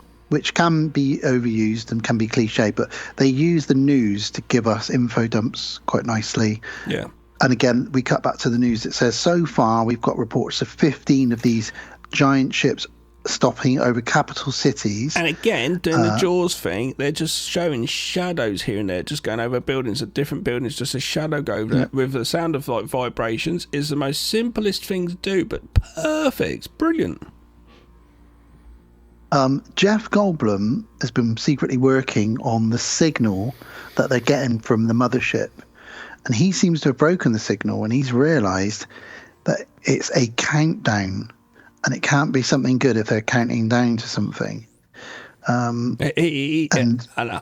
can be overused and can be cliche, but they use the news to give us info dumps quite nicely. Yeah. And again, we cut back to the news. It says, so far, we've got reports of 15 of these giant ships stopping over capital cities. And again, doing the Jaws thing, they're just showing shadows here and there, just going over buildings, at different buildings, just a shadow go over with the sound of like vibrations. Is the most simplest thing to do, but perfect. Brilliant. Jeff Goldblum has been secretly working on the signal that they're getting from the mothership. And he seems to have broken the signal, and he's realised that it's a countdown, and it can't be something good if they're counting down to something. And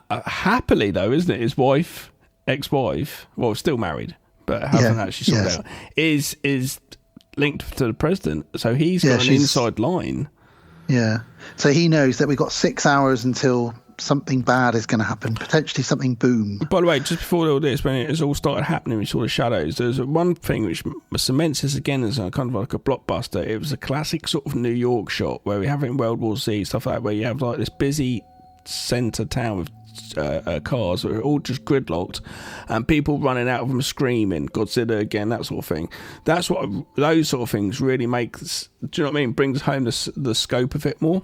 happily, though, isn't it? His wife, ex-wife, well, still married, but hasn't actually sorted out, is linked to the president. So he's got an inside line. Yeah. So he knows that we've got 6 hours until something bad is going to happen, potentially something boom. By the way, just before all this, when it all started happening, we saw the shadows, there's one thing which cements this again as a kind of like a blockbuster. It was a classic sort of New York shot where we have it in World War Z, stuff like that, where you have like this busy centre town with cars that are all just gridlocked and people running out of them screaming Godzilla again, that sort of thing. That's what those sort of things really make, do you know what I mean, brings home the scope of it more.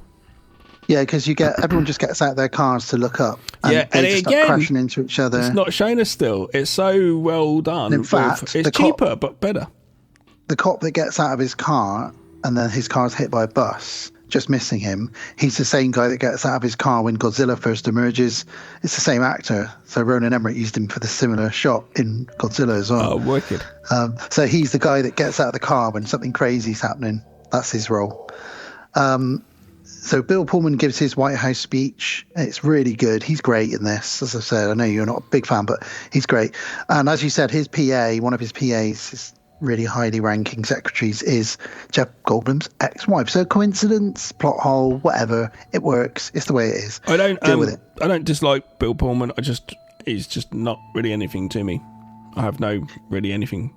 Yeah, because everyone just gets out of their cars to look up, and they just start crashing into each other. It's not showing us still. It's so well done. In fact, it's cheaper but better. The cop that gets out of his car and then his car's hit by a bus, just missing him, he's the same guy that gets out of his car when Godzilla first emerges. It's the same actor. So Ronan Emmerich used him for the similar shot in Godzilla as well. Oh, wicked. So he's the guy that gets out of the car when something crazy's happening. That's his role. So Bill Pullman gives his White House speech. It's really good. He's great in this. As I said, I know you're not a big fan, but he's great. And as you said, his PA, one of his PAs, his really highly ranking secretaries, is Jeff Goldblum's ex-wife. So coincidence, plot hole, whatever. It works. It's the way it is. I don't deal with it. I don't dislike Bill Pullman. He's just not really anything to me. I have no really anything.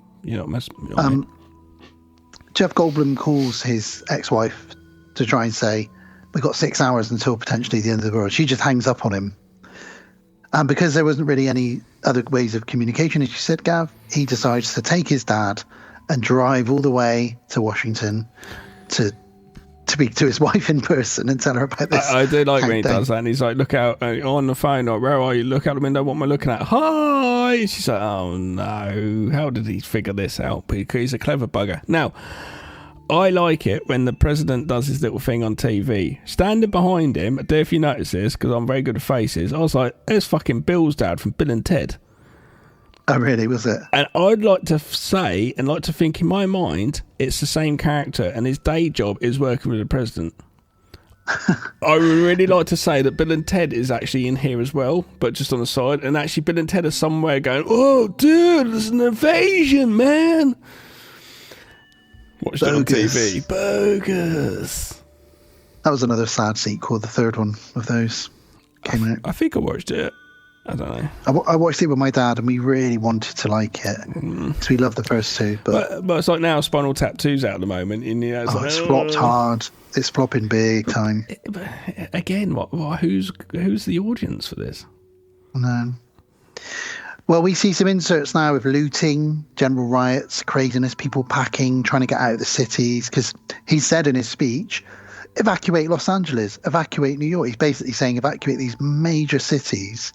Jeff Goldblum calls his ex-wife to try and say, we've got 6 hours until potentially the end of the world. She just hangs up on him. And because there wasn't really any other ways of communication, as you said, Gav, he decides to take his dad and drive all the way to Washington to speak to his wife in person and tell her about this. I do like when he countdown. does that. And he's like, look out on the phone. Like, where are you? Look out the window. What am I looking at? Hi. She's like, oh no. How did he figure this out? Because he's a clever bugger. Now, I like it when the president does his little thing on TV. Standing behind him, I don't know if you notice this, because I'm very good at faces, I was like, there's fucking Bill's dad from Bill and Ted. Oh, really? Was it? And I'd like to say, and like to think in my mind, it's the same character, and his day job is working with the president. I would really like to say that Bill and Ted is actually in here as well, but just on the side. And actually, Bill and Ted are somewhere going, oh, dude, there's an invasion, man. Watched it on TV. Bogus. That was another sad sequel, the third one of those came out. I think I watched it. I don't know. I watched it with my dad, and we really wanted to like it because we loved the first two. But it's like now Spinal Tap 2's out at the moment, and you know, it's flopped hard. It's flopping big time. But again, who's the audience for this? No. Well, we see some inserts now with looting, general riots, craziness, people packing, trying to get out of the cities. Because he said in his speech, evacuate Los Angeles, evacuate New York. He's basically saying evacuate these major cities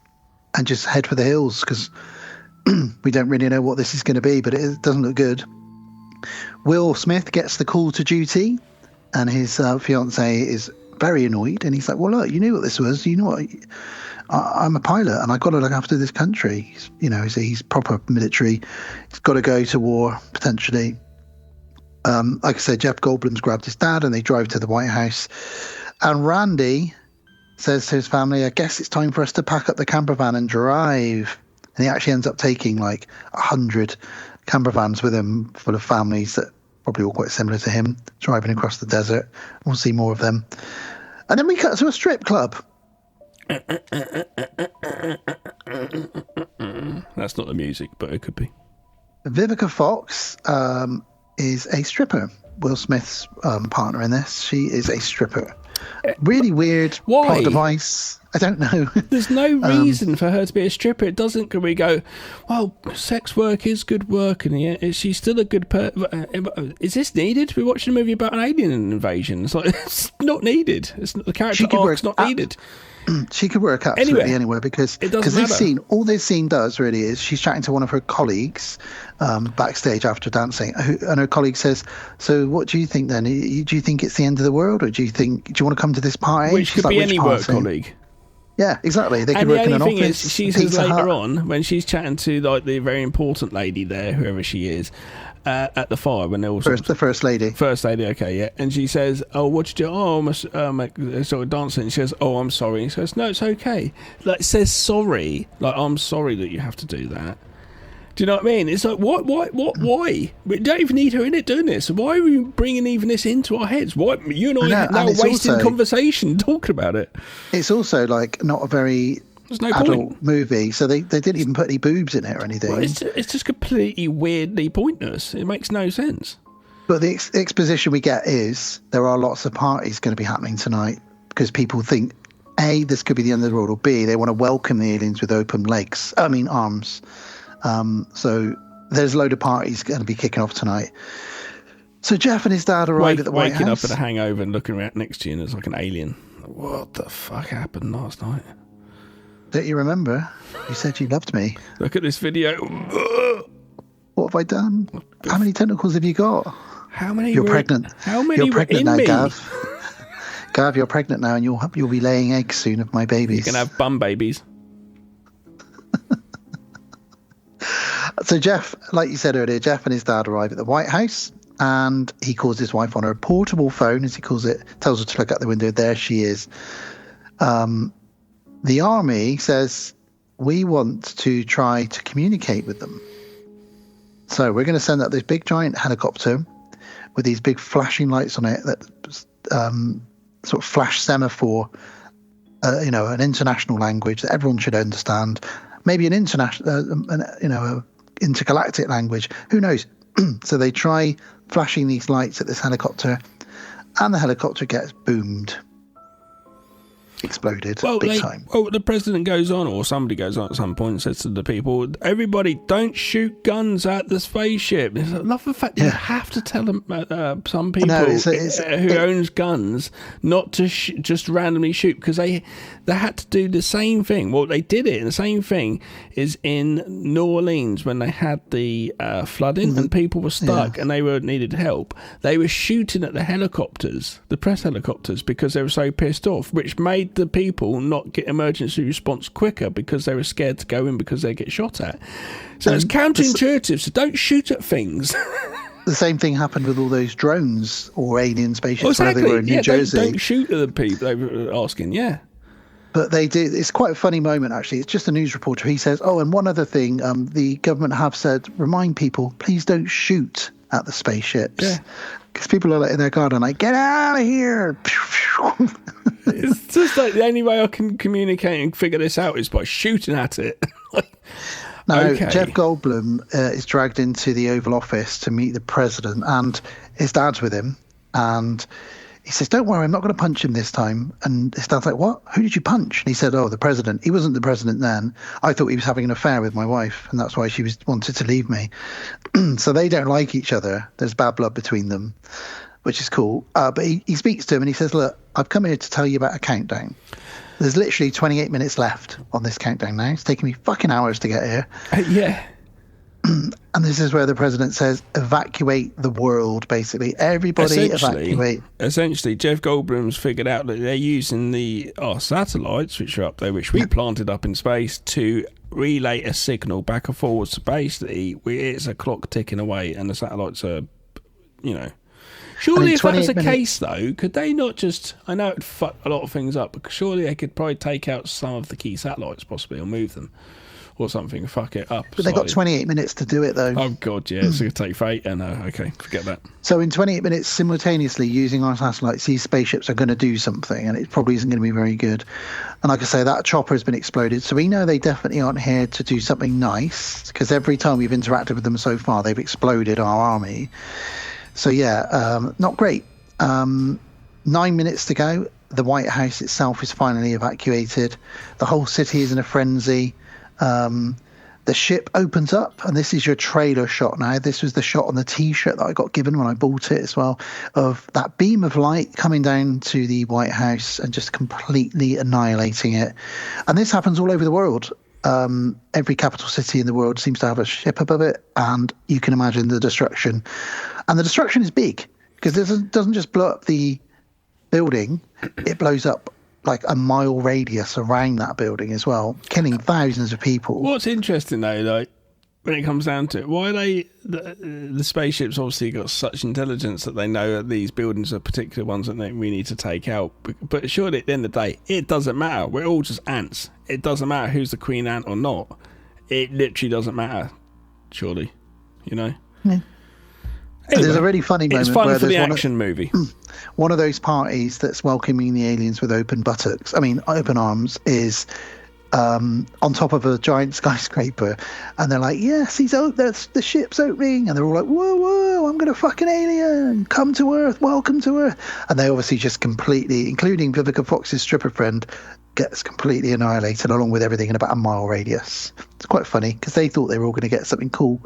and just head for the hills, because we don't really know what this is going to be, but it doesn't look good. Will Smith gets the call to duty, and his fiancée is very annoyed. And he's like, well, look, you knew what this was. You know what? I'm a pilot, and I've got to look after this country. He's proper military. He's got to go to war, potentially. Like I said, Jeff Goldblum's grabbed his dad, and they drive to the White House. And Randy says to his family, I guess it's time for us to pack up the camper van and drive. And he actually ends up taking like 100 camper vans with him, full of families that probably all quite similar to him, driving across the desert. We'll see more of them. And then we cut to a strip club. That's not the music, but it could be. Vivica Fox is a stripper. Will Smith's partner in this. She is a stripper. Really weird plot device. I don't know. There's no reason for her to be a stripper. It doesn't. We go, well, sex work is good work, and yeah, is she still a good is this needed? We're watching a movie about an alien invasion. It's like, it's not needed. It's not, the character arc's not needed. She could work absolutely anywhere because all this scene does really is she's chatting to one of her colleagues backstage after dancing, and her colleague says, so what do you think then? Do you think it's the end of the world, or do you want to come to this party? Which could be any work colleague. Yeah, exactly. They could work in an office. And the only thing is, she says later on, when she's chatting to like the very important lady there, whoever she is, at the fire, when they're all the first lady. First lady, okay, yeah. And she says, oh, what'd you do? Oh, I'm sort of dancing. And she says, oh, I'm sorry. And she says, no, it's okay. Like, it says sorry. Like, I'm sorry that you have to do that. Do you know what I mean? It's like, why? We don't even need her in it doing this. Why are we bringing even this into our heads? Why? You and I are now wasting conversation talking about it. It's also, like, not a very adult movie, so they didn't even put any boobs in it or anything. Well, it's just completely weirdly pointless. It makes no sense. But the exposition we get is there are lots of parties going to be happening tonight because people think, A, this could be the end of the world, or B, they want to welcome the aliens with arms. So there's a load of parties going to be kicking off tonight. So Jeff and his dad arrive at the White House. Waking up at a hangover and looking around next to you, and it's like an alien. What the fuck happened last night? Don't you remember? You said you loved me. Look at this video. What have I done? How many tentacles have you got? How many? You're pregnant. How many? You're pregnant now, me? Gav. Gav, you're pregnant now, and you'll be laying eggs soon of my babies. You can have bum babies. So Jeff, like you said earlier, Jeff and his dad arrive at the White House, and he calls his wife on her portable phone, as he calls it, tells her to look out the window. There she is. The army says, we want to try to communicate with them. So we're going to send up this big giant helicopter with these big flashing lights on it that sort of flash semaphore, an international language that everyone should understand. Maybe an international, intergalactic language. Who knows? So they try flashing these lights at this helicopter, and the helicopter gets boomed. exploded Well, big time. Well, the president goes on, or somebody goes on at some point and says to the people, everybody, don't shoot guns at the spaceship. I love the fact that you have to tell them, some people who owns guns not to just randomly shoot, because they had to do the same thing. Well, they did it, and the same thing is in New Orleans when they had the flooding and people were stuck and they needed help. They were shooting at the helicopters, the press helicopters, because they were so pissed off, which made the people not get emergency response quicker because they were scared to go in because they get shot at. So it's counterintuitive, so don't shoot at things. The same thing happened with all those drones or alien spaceships where they were in New Jersey. Don't shoot at the people, they were asking, But they did. It's quite a funny moment, actually. It's just a news reporter. He says, and one other thing, the government have said, remind people, please don't shoot at the spaceships. Yeah. Because people are like in their garden, like, get out of here. It's just like the only way I can communicate and figure this out is by shooting at it. Now, Jeff Goldblum is dragged into the Oval Office to meet the president, and his dad's with him. And he says, don't worry, I'm not going to punch him this time. And his dad's like, what? Who did you punch? And he said, the president. He wasn't the president then. I thought he was having an affair with my wife, and that's why she wanted to leave me. So they don't like each other. There's bad blood between them, which is cool. But he speaks to him and he says, look, I've come here to tell you about a countdown. There's literally 28 minutes left on this countdown now. It's taken me fucking hours to get here. Yeah. And this is where the president says, evacuate the world, basically. Everybody evacuate. Essentially, Jeff Goldblum's figured out that they're using our satellites, which are up there, which we planted up in space, to relay a signal back and forwards to base. It's a clock ticking away, and the satellites are, Surely if that was the case, though, could they not just... I know it'd fuck a lot of things up, but surely they could probably take out some of the key satellites, possibly, or move them. Or something, fuck it up. But they got 28 minutes to do it, though. Oh, God, yeah. It's going to take fate. No, okay, forget that. So in 28 minutes, simultaneously using our satellites, these spaceships are going to do something, and it probably isn't going to be very good. And like I say, that chopper has been exploded. So we know they definitely aren't here to do something nice, because every time we've interacted with them so far, they've exploded our army. So, not great. 9 minutes to go. The White House itself is finally evacuated. The whole city is in a frenzy. The ship opens up, and this is your trailer shot now. This was the shot on the T-shirt that I got given when I bought it as well, of that beam of light coming down to the White House and just completely annihilating it. And this happens all over the world. Every capital city in the world seems to have a ship above it, and you can imagine the destruction. And the destruction is big, because it doesn't just blow up the building, it blows up like a mile radius around that building as well, killing thousands of people. What's interesting, though, like, when it comes down to it, why the spaceships obviously got such intelligence that they know that these buildings are particular ones that we need to take out. But surely at the end of the day, it doesn't matter. We're all just ants. It doesn't matter who's the queen ant or not. It literally doesn't matter, surely, Yeah. Anyway, there's a really funny moment. It's fun where for the action movie. One of those parties that's welcoming the aliens with open arms is on top of a giant skyscraper, and they're like, yes, the ship's opening, and they're all like, whoa, I'm gonna fuck an alien, come to Earth, welcome to Earth. And they obviously just completely, including Vivica Fox's stripper friend, gets completely annihilated along with everything in about a mile radius. It's quite funny, because they thought they were all going to get something cool,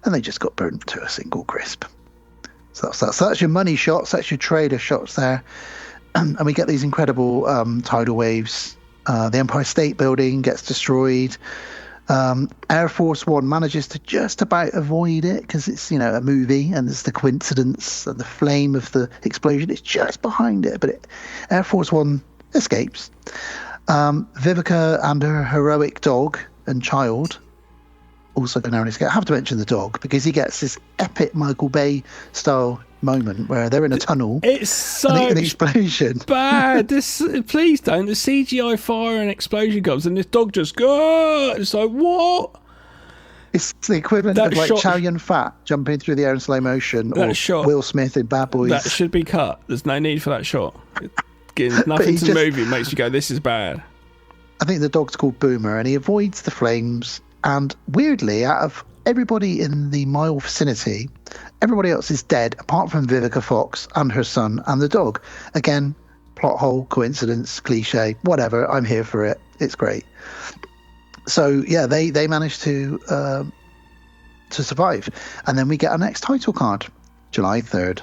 and they just got burnt to a single crisp. So that's your money shots, that's your trader shots there. And we get these incredible tidal waves. The Empire State Building gets destroyed. Air Force One manages to just about avoid it, because it's, a movie, and there's the coincidence, and the flame of the explosion is just behind it. But Air Force One escapes. Vivica and her heroic dog and child also narrowly escape. I have to mention the dog, because he gets this epic Michael Bay style moment where they're in a tunnel. It's so an explosion. Bad. Please don't. The CGI fire and explosion comes, and this dog just goes. It's like, what? It's the equivalent of like Chow Yun-fat jumping through the air in slow motion, or Will Smith in Bad Boys. That should be cut. There's no need for that shot. Gives nothing to the movie. It makes you go, this is bad. I think the dog's called Boomer, and he avoids the flames. And weirdly, out of everybody in the mile vicinity, everybody else is dead apart from Vivica Fox and her son and the dog. Again, plot hole, coincidence, cliche, whatever. I'm here for it. It's great. So yeah, they managed to survive, and then we get our next title card, July 3rd.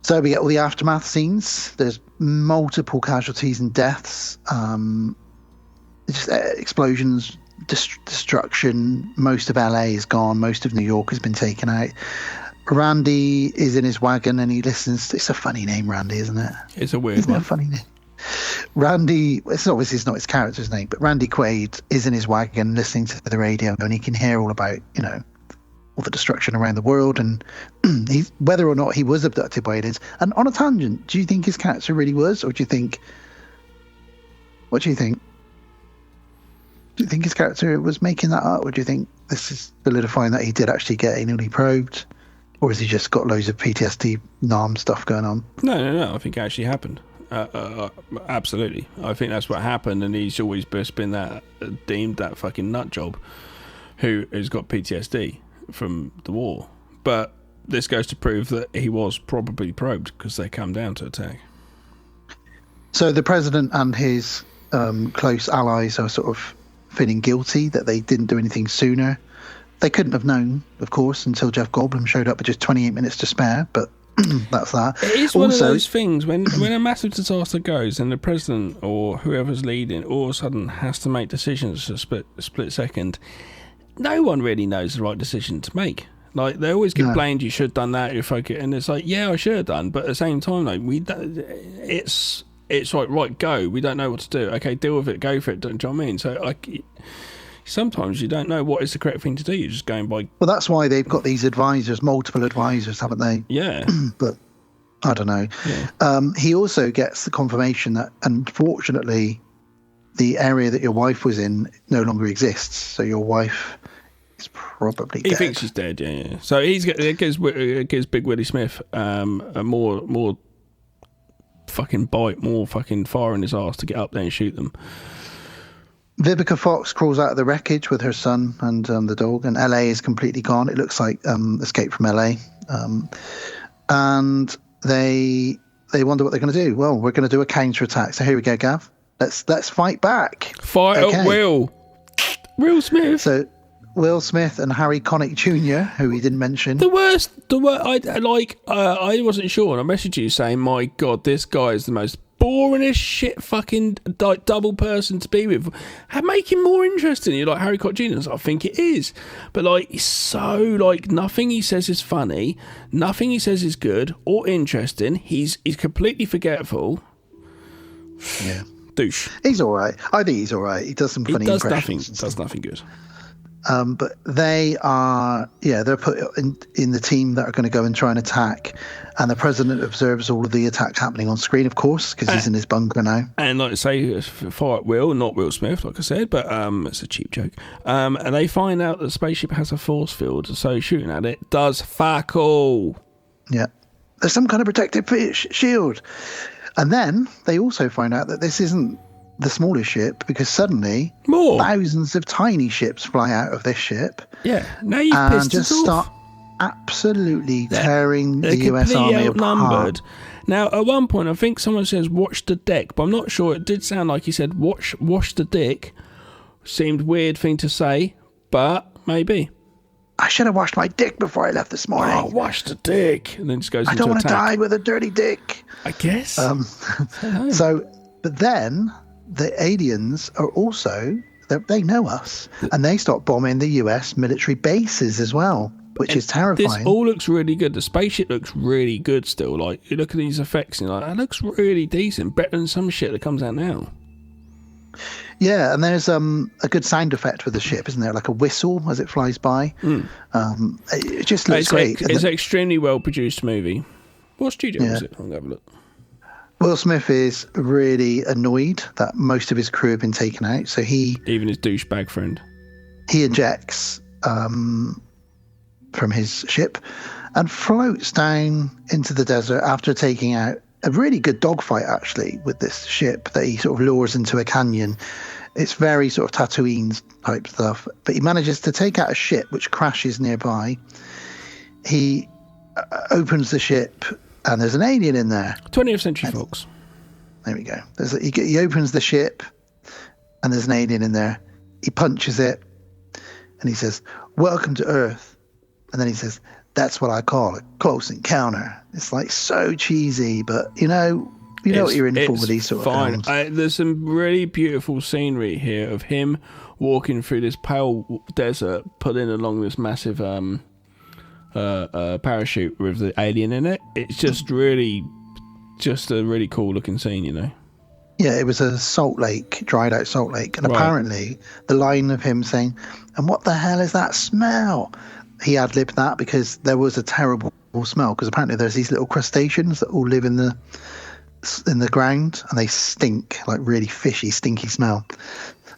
So we get all the aftermath scenes. There's multiple casualties and deaths. Just explosions, destruction. Most of LA is gone. Most of New York has been taken out. Randy is in his wagon and he listens. It's a funny name, Randy, isn't it? It's a weird one. Isn't it a funny name? Randy, it's not his character's name, but Randy Quaid is in his wagon listening to the radio, and he can hear all about, all the destruction around the world, and whether or not he was abducted by aliens. And on a tangent, do you think his character really was, or what do you think? Do you think his character was making that up, or do you think this is solidifying that he did actually get anally probed, or has he just got loads of PTSD, NARM stuff going on? No. I think it actually happened. Absolutely. I think that's what happened, and he's always been deemed that fucking nut job who has got PTSD from the war. But this goes to prove that he was probably probed because they come down to attack. So the president and his close allies are sort of feeling guilty that they didn't do anything sooner. They couldn't have known, of course, until Jeff Goldblum showed up with just 28 minutes to spare, but that's that. It is one of those things when a massive disaster goes and the president or whoever's leading all of a sudden has to make decisions a split second. No one really knows the right decision to make. Like, they always get blamed. You should have done that. And it's like, yeah, I should have done. But at the same time, like, it's like, right, go. We don't know what to do. Okay, deal with it. Go for it. Do you know what I mean? So sometimes you don't know what is the correct thing to do. You're just going by... Well, that's why they've got these advisors, multiple advisors, haven't they? Yeah. But I don't know. Yeah. He also gets the confirmation that, unfortunately, the area that your wife was in no longer exists. So your wife is probably dead. He thinks she's dead, yeah. So it gives Big Willie Smith a more fucking bite, more fucking fire in his arse to get up there and shoot them. Vivica Fox crawls out of the wreckage with her son and the dog, and LA is completely gone. It looks like Escape from LA. And they wonder what they're going to do. Well, we're going to do a counterattack. So here we go, Gav. Let's fight back. Fight up Will Smith. So Will Smith and Harry Connick Jr., who we didn't mention. The worst. I wasn't sure, and I messaged you saying, "My God, this guy is the most boringest shit fucking double person to be with." Make him more interesting. You're like Harry Connick Jr. I think it is, but he's so nothing he says is funny, nothing he says is good or interesting. He's completely forgetful. Yeah. Douche. He's all right. I think he's all right. He does some funny impressions. Does nothing good. But they are, they're put in the team that are going to go and try and attack. And the president observes all of the attacks happening on screen, of course, because he's in his bunker now. And like I say, fire at Will, not Will Smith, like I said, but it's a cheap joke. And they find out that the spaceship has a force field, so shooting at it does fuck all. Yeah. There's some kind of protective shield. And then they also find out that this isn't the smallest ship, because suddenly thousands of tiny ships fly out of this ship. Yeah, now you've pissed us off. Start absolutely tearing the US Army apart. Now, at one point, I think someone says watch the deck, but I'm not sure. It did sound like he said wash the dick. Seemed weird thing to say, but maybe. I should have washed my dick before I left this morning. Oh, wash the dick. And then just goes into I don't want attack. to die with a dirty dick. I guess. But then the aliens are also, they know us, and they start bombing the US military bases as well, which is terrifying. This all looks really good. The spaceship looks really good still. Like, you look at these effects and you're like, that looks really decent, better than some shit that comes out now. Yeah, and there's a good sound effect with the ship, isn't there? Like a whistle as it flies by. It just looks great. It's an extremely well-produced movie. What studio was it? I'll have a look. Will Smith is really annoyed that most of his crew have been taken out, so even his douchebag friend. He ejects from his ship and floats down into the desert after taking out a really good dogfight, actually, with this ship that he sort of lures into a canyon. It's very sort of Tatooine type stuff, but he manages to take out a ship which crashes nearby. He opens the ship and there's an alien in there. 20th century folks. There we go. He opens the ship, and there's an alien in there. He punches it, and he says, "Welcome to Earth." And then he says, "That's what I call a close encounter." It's like so cheesy, but you know what you're in for with these sort of films. There's some really beautiful scenery here of him walking through this pale desert, pulling along this massive parachute with the alien in it. It's just a really cool looking scene, you know. Yeah, it was a dried out salt lake. And apparently the line of him saying, "And what the hell is that smell?" He ad-libbed that because there was a terrible smell, because apparently there's these little crustaceans that all live in the ground, and they stink, like really fishy, stinky smell.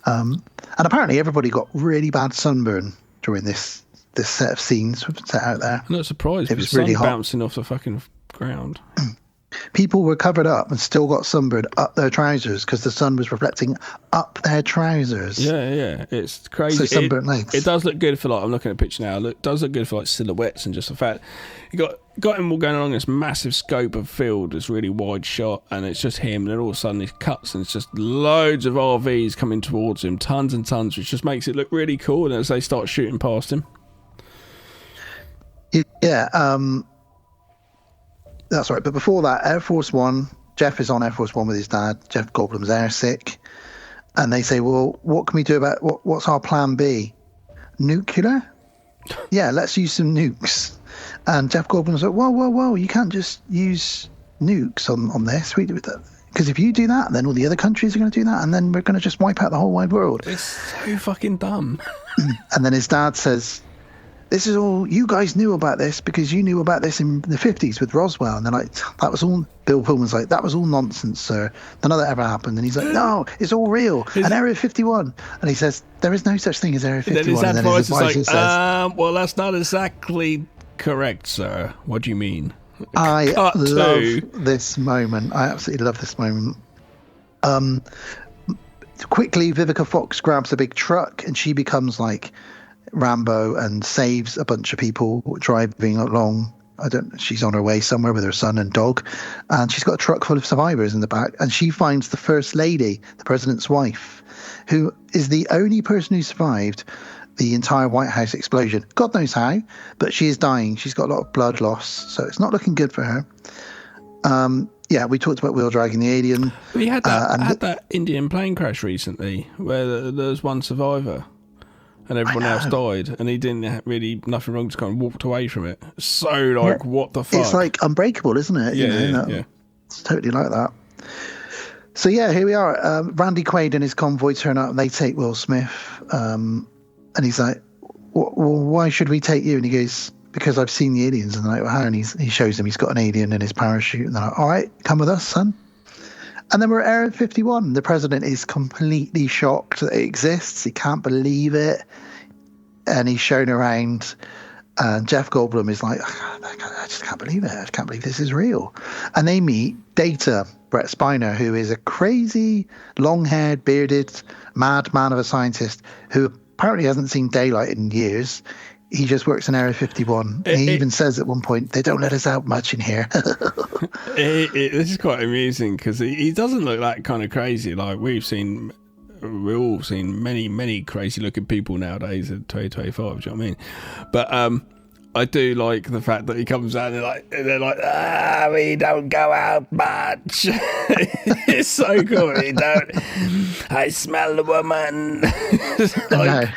And apparently everybody got really bad sunburn during this set of scenes set out there. I'm not surprised. It was the really sun hot. Bouncing off the fucking ground. People were covered up and still got sunburned up their trousers because the sun was reflecting up their trousers. Yeah, it's crazy. So sunburnt legs. It does look good for, like, I'm looking at a picture now. It does look good for like silhouettes, and just the fact you got him all going along this massive scope of field, this really wide shot, and it's just him. And then all of a sudden it cuts, and it's just loads of RVs coming towards him, tons and tons, which just makes it look really cool. And as they start shooting past him, yeah. That's right. But before that, Air Force One, Jeff is on Air Force One with his dad. Jeff Goldblum's airsick. And they say, "Well, what can we do about what's our plan B? Nuclear? Yeah, let's use some nukes." And Jeff Goldblum's like, whoa, you can't just use nukes on this. Because if you do that, then all the other countries are going to do that, and then we're going to just wipe out the whole wide world. it's so fucking dumb. And then his dad says, "This is all, you guys knew about this because you knew about this in the 50s with Roswell." And they're like, "That was all," Bill Pullman's like, "That was all nonsense, sir. None of that ever happened." And he's like, "No, it's all real. And Area 51. And he says, "There is no such thing as Area 51. And then his advisor says, "Well, that's not exactly correct, sir. What do you mean?" I love this moment. I absolutely love this moment. Quickly, Vivica Fox grabs a big truck, and she becomes like Rambo and saves a bunch of people driving along. She's on her way somewhere with her son and dog, and she's got a truck full of survivors in the back, and she finds the First Lady, the president's wife, who is the only person who survived the entire White House explosion. God knows how, but she is dying. She's got a lot of blood loss, so it's not looking good for her. Yeah, we talked about wheel dragging the alien. We had that Indian plane crash recently where there was one survivor and everyone else died, and he didn't have really nothing wrong, just kind of walked away from it. So, what the fuck? It's like Unbreakable, isn't it? Yeah. It's totally like that. So, yeah, here we are. Randy Quaid and his convoy turn up, and they take Will Smith. And he's like, well, why should we take you? And he goes, "Because I've seen the aliens." And they're like, "Well, how?" And he shows them he's got an alien in his parachute. And they're like, "All right, come with us, son." And then we're at Area 51. The president is completely shocked that it exists. He can't believe it. And he's shown around. And Jeff Goldblum is like, "I just can't believe it. I can't believe this is real." And they meet Data, Brett Spiner, who is a crazy, long-haired, bearded, mad man of a scientist who apparently hasn't seen daylight in years. He just works in Area 51. He even says at one point, "They don't let us out much in here." This is quite amusing because he doesn't look that kind of crazy. Like we've all seen many crazy looking people nowadays in 2025. Do you know what I mean? But I do like the fact that he comes out and they're like, we don't go out much. It's so cool. I smell the woman.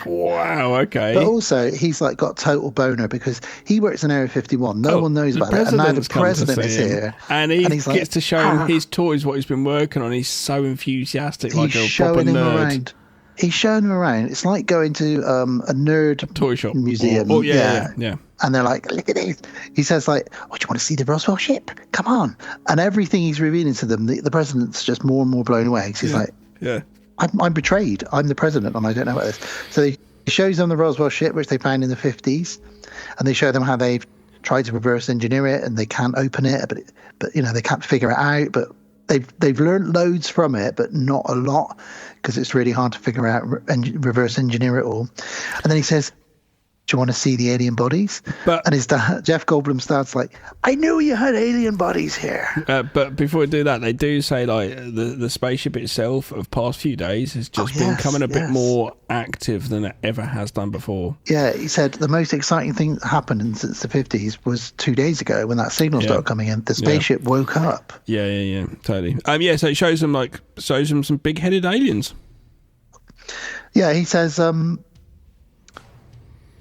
Wow, okay. But also, he's like got total boner because he works in Area 51. No one knows about it. And now the president is here. And he gets like, to show him his toys, what he's been working on. He's so enthusiastic, like a proper nerd. Around. He's showing him around. It's like going to a nerd toy shop museum. Yeah. And they're like, "Look at this." He says, like, "Oh, do you want to see the Roswell ship? Come on." And everything he's revealing to them, the president's just more and more blown away. Because he's like, I'm betrayed. I'm the president and I don't know about this. So he shows them the Roswell ship, which they found in the 50s. And they show them how they've tried to reverse engineer it and they can't open it. But they can't figure it out. But they've learned loads from it, but not a lot because it's really hard to figure out and reverse engineer it all. And then he says, do you want to see the alien bodies? And his dad, Jeff Goldblum's dad's like, I knew you had alien bodies here. But before we do that, they do say like the spaceship itself of past few days has just been becoming a bit more active than it ever has done before. Yeah, he said the most exciting thing that happened since the 50s was 2 days ago when that signal started coming in. The spaceship woke up. Yeah, totally. So it shows them some big-headed aliens. Yeah, he says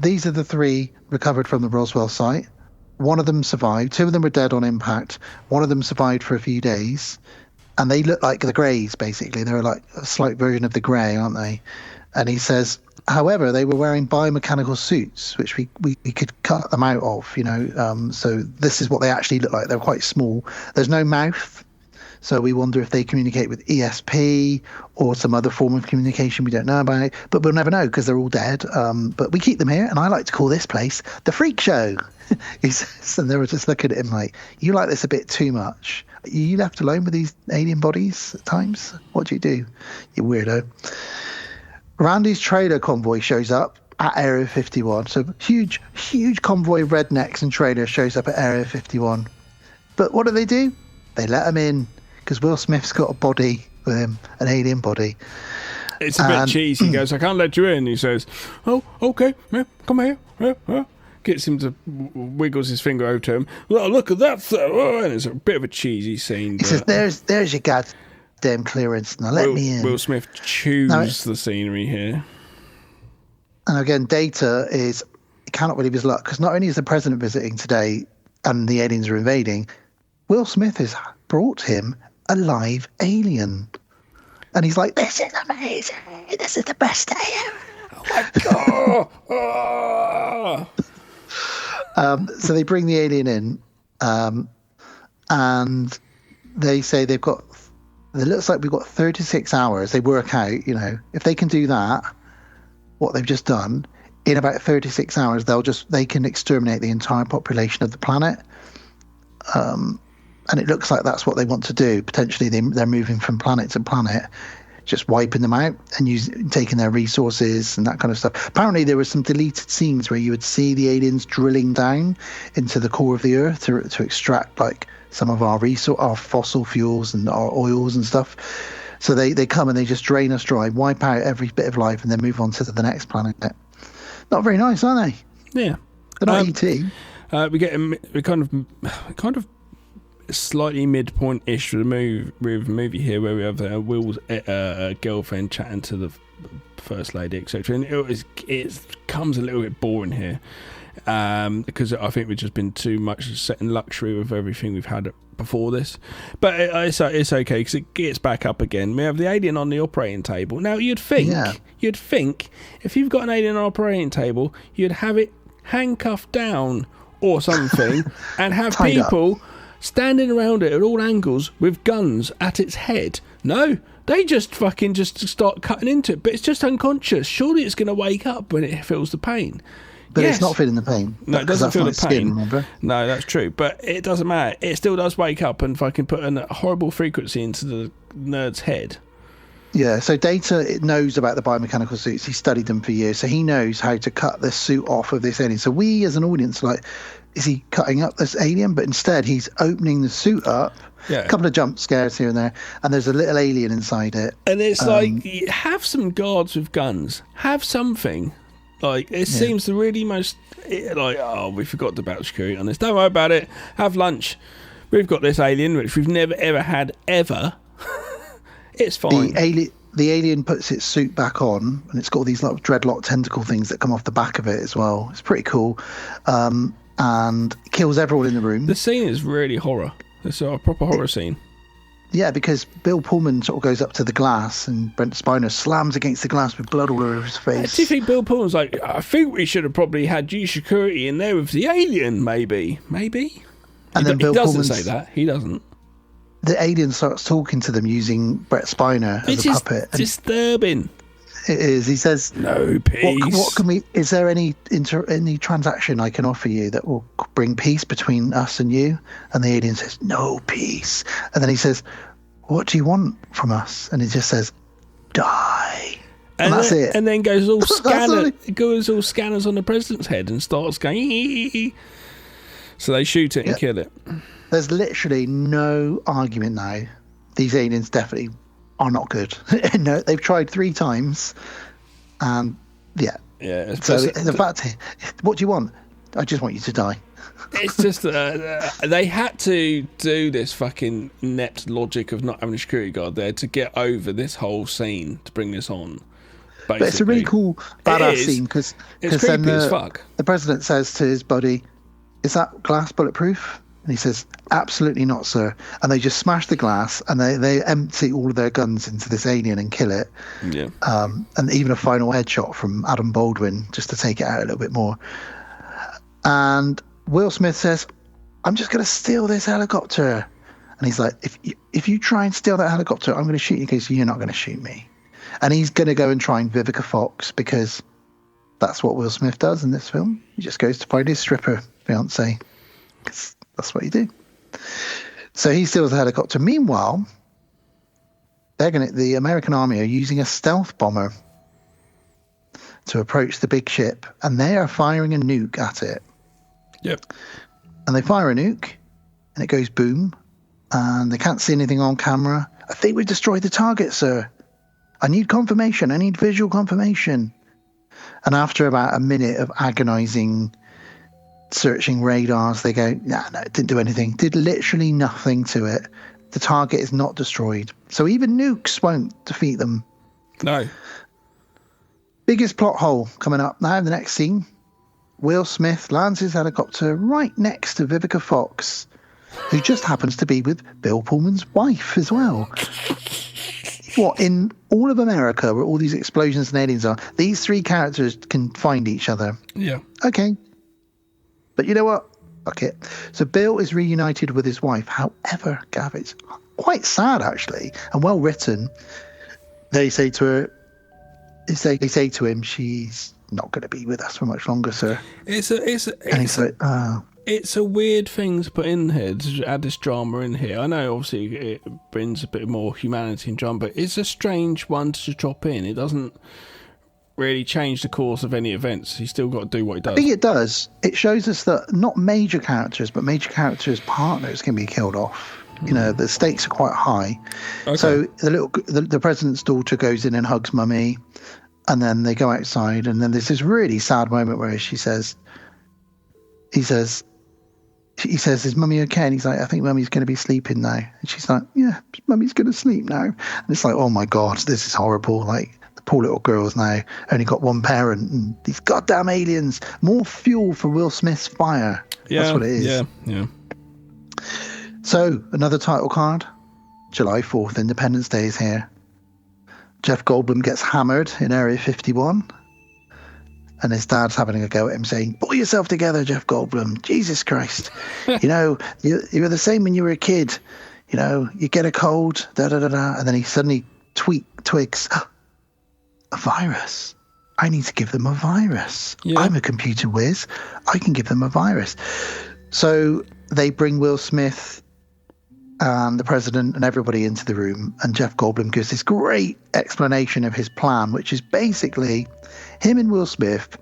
these are the 3 recovered from the Roswell site. One of them survived. 2 of them were dead on impact. One of them survived for a few days. And they look like the Greys, basically. They're like a slight version of the Grey, aren't they? And he says, however, they were wearing biomechanical suits, which we could cut them out of, So this is what they actually look like. They're quite small. There's no mouth. So we wonder if they communicate with ESP or some other form of communication we don't know about. But we'll never know because they're all dead. But we keep them here, and I like to call this place the Freak Show. He says, and they were just looking at him like, you like this a bit too much. Are you left alone with these alien bodies at times? What do? You weirdo. Randy's trailer convoy shows up at Area 51. So huge convoy of rednecks and trailers shows up at Area 51. But what do? They let him in. Because Will Smith's got a body with him, an alien body. It's a bit cheesy. He goes, I can't let you in. He says, oh, okay, yeah, come here. Gets him to, wiggles his finger over to him. Well, look at that. And it's a bit of a cheesy scene. He says, there's your goddamn clearance. Now let me in. Will Smith chews the scenery here. And again, Data he cannot believe his luck. Because not only is the president visiting today and the aliens are invading, Will Smith has brought him a live alien. And he's like, this is amazing. This is the best day ever. Oh my God. So they bring the alien in and they say it looks like we've got 36 hours. They work out, if they can do that, what they've just done, in about 36 hours, they can exterminate the entire population of the planet. And it looks like that's what they want to do. Potentially they're moving from planet to planet, just wiping them out and taking their resources and that kind of stuff. Apparently there were some deleted scenes where you would see the aliens drilling down into the core of the earth to extract like some of our fossil fuels and our oils and stuff. So they come and they just drain us dry, wipe out every bit of life and then move on to the next planet. Not very nice, are they? Yeah. They're not E.T. We kind of slightly midpoint-ish to the movie here, where we have Will's girlfriend chatting to the first lady, etc. And it comes a little bit boring here because I think we've just been too much set in luxury with everything we've had before this. But it's okay because it gets back up again. We have the alien on the operating table. Now you'd think if you've got an alien on the operating table, you'd have it handcuffed down or something and have people standing around it at all angles with guns at its head. No, they just start cutting into it, but it's just unconscious. Surely it's going to wake up when it feels the pain. But it's not feeling the pain. No, it doesn't feel the pain. Remember? No, that's true. But it doesn't matter. It still does wake up and fucking put a horrible frequency into the nerd's head. Yeah, so Data knows about the biomechanical suits. He studied them for years, so he knows how to cut the suit off of this alien. So we, as an audience, is he cutting up this alien? But instead, he's opening the suit up. Yeah. A couple of jump scares here and there, and there's a little alien inside it. And it's have some guards with guns. Have something. It seems the really most... we forgot about security on this. Don't worry about it. Have lunch. We've got this alien, which we've never, ever had, ever. It's fine. The alien puts its suit back on, and it's got all these dreadlock tentacle things that come off the back of it as well. It's pretty cool. And kills everyone in the room. The scene is really horror. It's a proper horror scene. Yeah, because Bill Pullman sort of goes up to the glass and Brent Spiner slams against the glass with blood all over his face. Do you think Bill Pullman's like, I think we should have probably had security in there with the alien, maybe? And then Bill doesn't say that. He doesn't. The alien starts talking to them using Brett Spiner as a puppet. It's disturbing. It is. He says, "No peace. What can we? Is there any transaction I can offer you that will bring peace between us and you?" And the alien says, "No peace." And then he says, "What do you want from us?" And he just says, "Die." And that's it. And then goes all That's goes all scanners on the president's head and starts going. So they shoot it and kill it. There's literally no argument now. These aliens definitely are not good. No, they've tried 3 times, and yeah. So the fact, what do you want? I just want you to die. It's just they had to do this fucking inept logic of not having a security guard there to get over this whole scene to bring this on. Basically. But it's a really cool, badass scene because then the president says to his buddy, "Is that glass bulletproof?" And he says, "Absolutely not, sir." And they just smash the glass and they empty all of their guns into this alien and kill it. Yeah. And even a final headshot from Adam Baldwin just to take it out a little bit more. And Will Smith says, "I'm just going to steal this helicopter." And he's like, if you try and steal that helicopter, I'm going to shoot you because you're not going to shoot me. And he's going to go and try and Vivica Fox because that's what Will Smith does in this film. He just goes to find his stripper fiance because that's what you do. So he steals the helicopter. Meanwhile, the American army are using a stealth bomber to approach the big ship, and they are firing a nuke at it. Yep. And they fire a nuke, and it goes boom, and they can't see anything on camera. "I think we destroyed the target, sir. I need confirmation. I need visual confirmation." And after about a minute of agonizing searching radars, they go, no, it didn't do anything. Did literally nothing to it. The target is not destroyed. So even nukes won't defeat them. No. Biggest plot hole coming up now in the next scene. Will Smith lands his helicopter right next to Vivica Fox, who just happens to be with Bill Pullman's wife as well. What, in all of America, where all these explosions and aliens are, these 3 characters can find each other. Yeah. Okay. But you know what? Fuck it. So Bill is reunited with his wife. However, Gav, it's quite sad, actually, and well written. They say to her, they say to him, "She's not going to be with us for much longer, sir." And he's like, "Oh." It's a weird thing to put in here, to add this drama in here. I know, obviously, it brings a bit more humanity and drama, but it's a strange one to drop in. It doesn't really change the course of any events. He's still got to do what he does. I think it does. It shows us that not major characters, but major characters' partners can be killed off. You know, the stakes are quite high. Okay. So the president's daughter goes in and hugs Mummy, and then they go outside, and then there's this really sad moment where he says, "Is Mummy okay?" And he's like, "I think Mummy's going to be sleeping now." And she's like, "Yeah, Mummy's going to sleep now." And it's like, oh my God, this is horrible. Like, the poor little girl's now only got one parent, and these goddamn aliens, more fuel for Will Smith's fire. Yeah, that's what it is. Yeah. So, another title card. July 4th, Independence Day is here. Jeff Goldblum gets hammered in Area 51. And his dad's having a go at him, saying, "Pull yourself together, Jeff Goldblum. Jesus Christ. You know, you were the same when you were a kid. You know, you get a cold, da-da-da-da." And then he suddenly twigs, a virus. I need to give them a virus. Yeah. I'm a computer whiz. I can give them a virus. So they bring Will Smith and the president and everybody into the room. And Jeff Goldblum gives this great explanation of his plan, which is basically him and Will Smith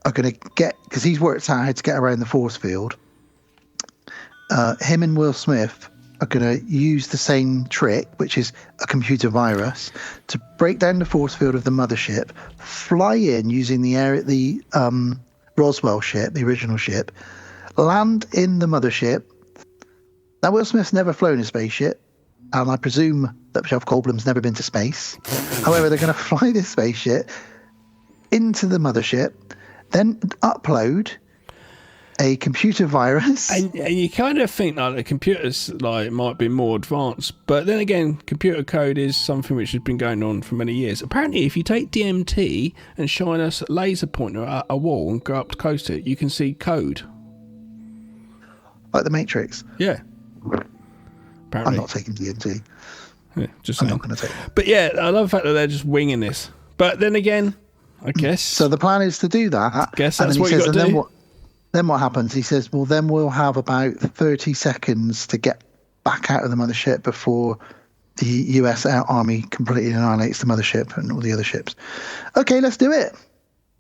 are going to get, because he's worked out how to get around the force field. Him and Will Smith are going to use the same trick, which is a computer virus, to break down the force field of the mothership, fly in using the Roswell ship, the original ship, land in the mothership. Now, Will Smith's never flown a spaceship, and I presume that Jeff Goldblum's never been to space. However, they're going to fly this spaceship into the mothership, then upload a computer virus. And you kind of think like the computers might be more advanced, but then again, computer code is something which has been going on for many years. Apparently, if you take DMT and shine a laser pointer at a wall and go up close to it, you can see code. Like the Matrix? Yeah. Apparently. I'm not taking DMT. Yeah, just saying. I'm not going to take it. But yeah, I love the fact that they're just winging this. But then again, I guess. So the plan is to do that. I guess that's what you got to do. Then what happens? He says, well, then we'll have about 30 seconds to get back out of the mothership before the US Army completely annihilates the mothership and all the other ships. Okay, let's do it.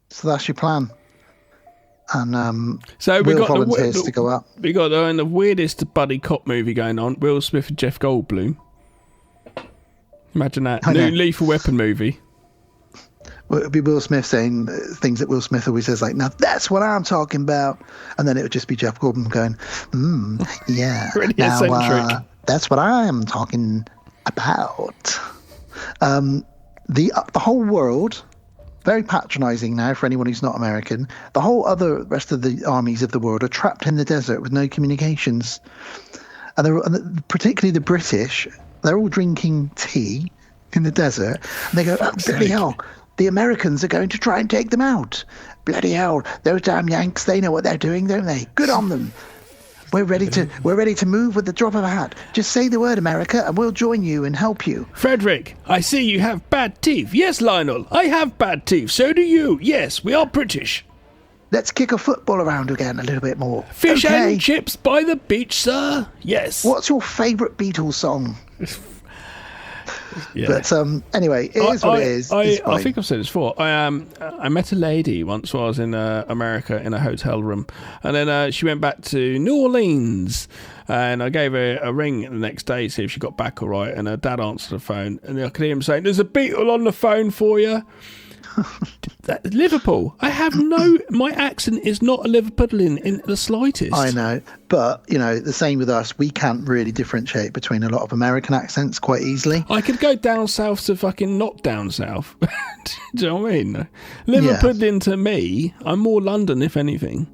So that's your plan. And so we Will got volunteers to go up. We got the weirdest buddy cop movie going on. Will Smith and Jeff Goldblum. Imagine that. New Lethal Weapon movie. Well, it'd be Will Smith saying things that Will Smith always says, like, now that's what I'm talking about. And then it would just be Jeff Goldblum going, yeah. Really now, eccentric. That's what I am talking about. The whole world, very patronizing now for anyone who's not American, the whole rest of the armies of the world are trapped in the desert with no communications. And particularly the British, they're all drinking tea in the desert. And they go, oh, bloody hell, the Americans are going to try and take them out. Bloody hell, those damn Yanks, they know what they're doing, don't they? Good on them. We're ready to move with the drop of a hat. Just say the word, America, and we'll join you and help you. Frederick, I see you have bad teeth. Yes, Lionel, I have bad teeth. So do you. Yes, we are British. Let's kick a football around again a little bit more. Fish and chips by the beach, sir. Yes. What's your favourite Beatles song? Yeah. But anyway, it is what it is. I think I've said this before. I met a lady once while I was in America in a hotel room, and then she went back to New Orleans, and I gave her a ring the next day to see if she got back all right, and her dad answered the phone, and I could hear him saying, "There's a Beatle on the phone for you." Liverpool. My accent is not a Liverpudlian in the slightest. I know, but the same with us. We can't really differentiate between a lot of American accents quite easily. I could go down south to fucking not down south. Do you know what I mean? Liverpudlian to me, I'm more London if anything.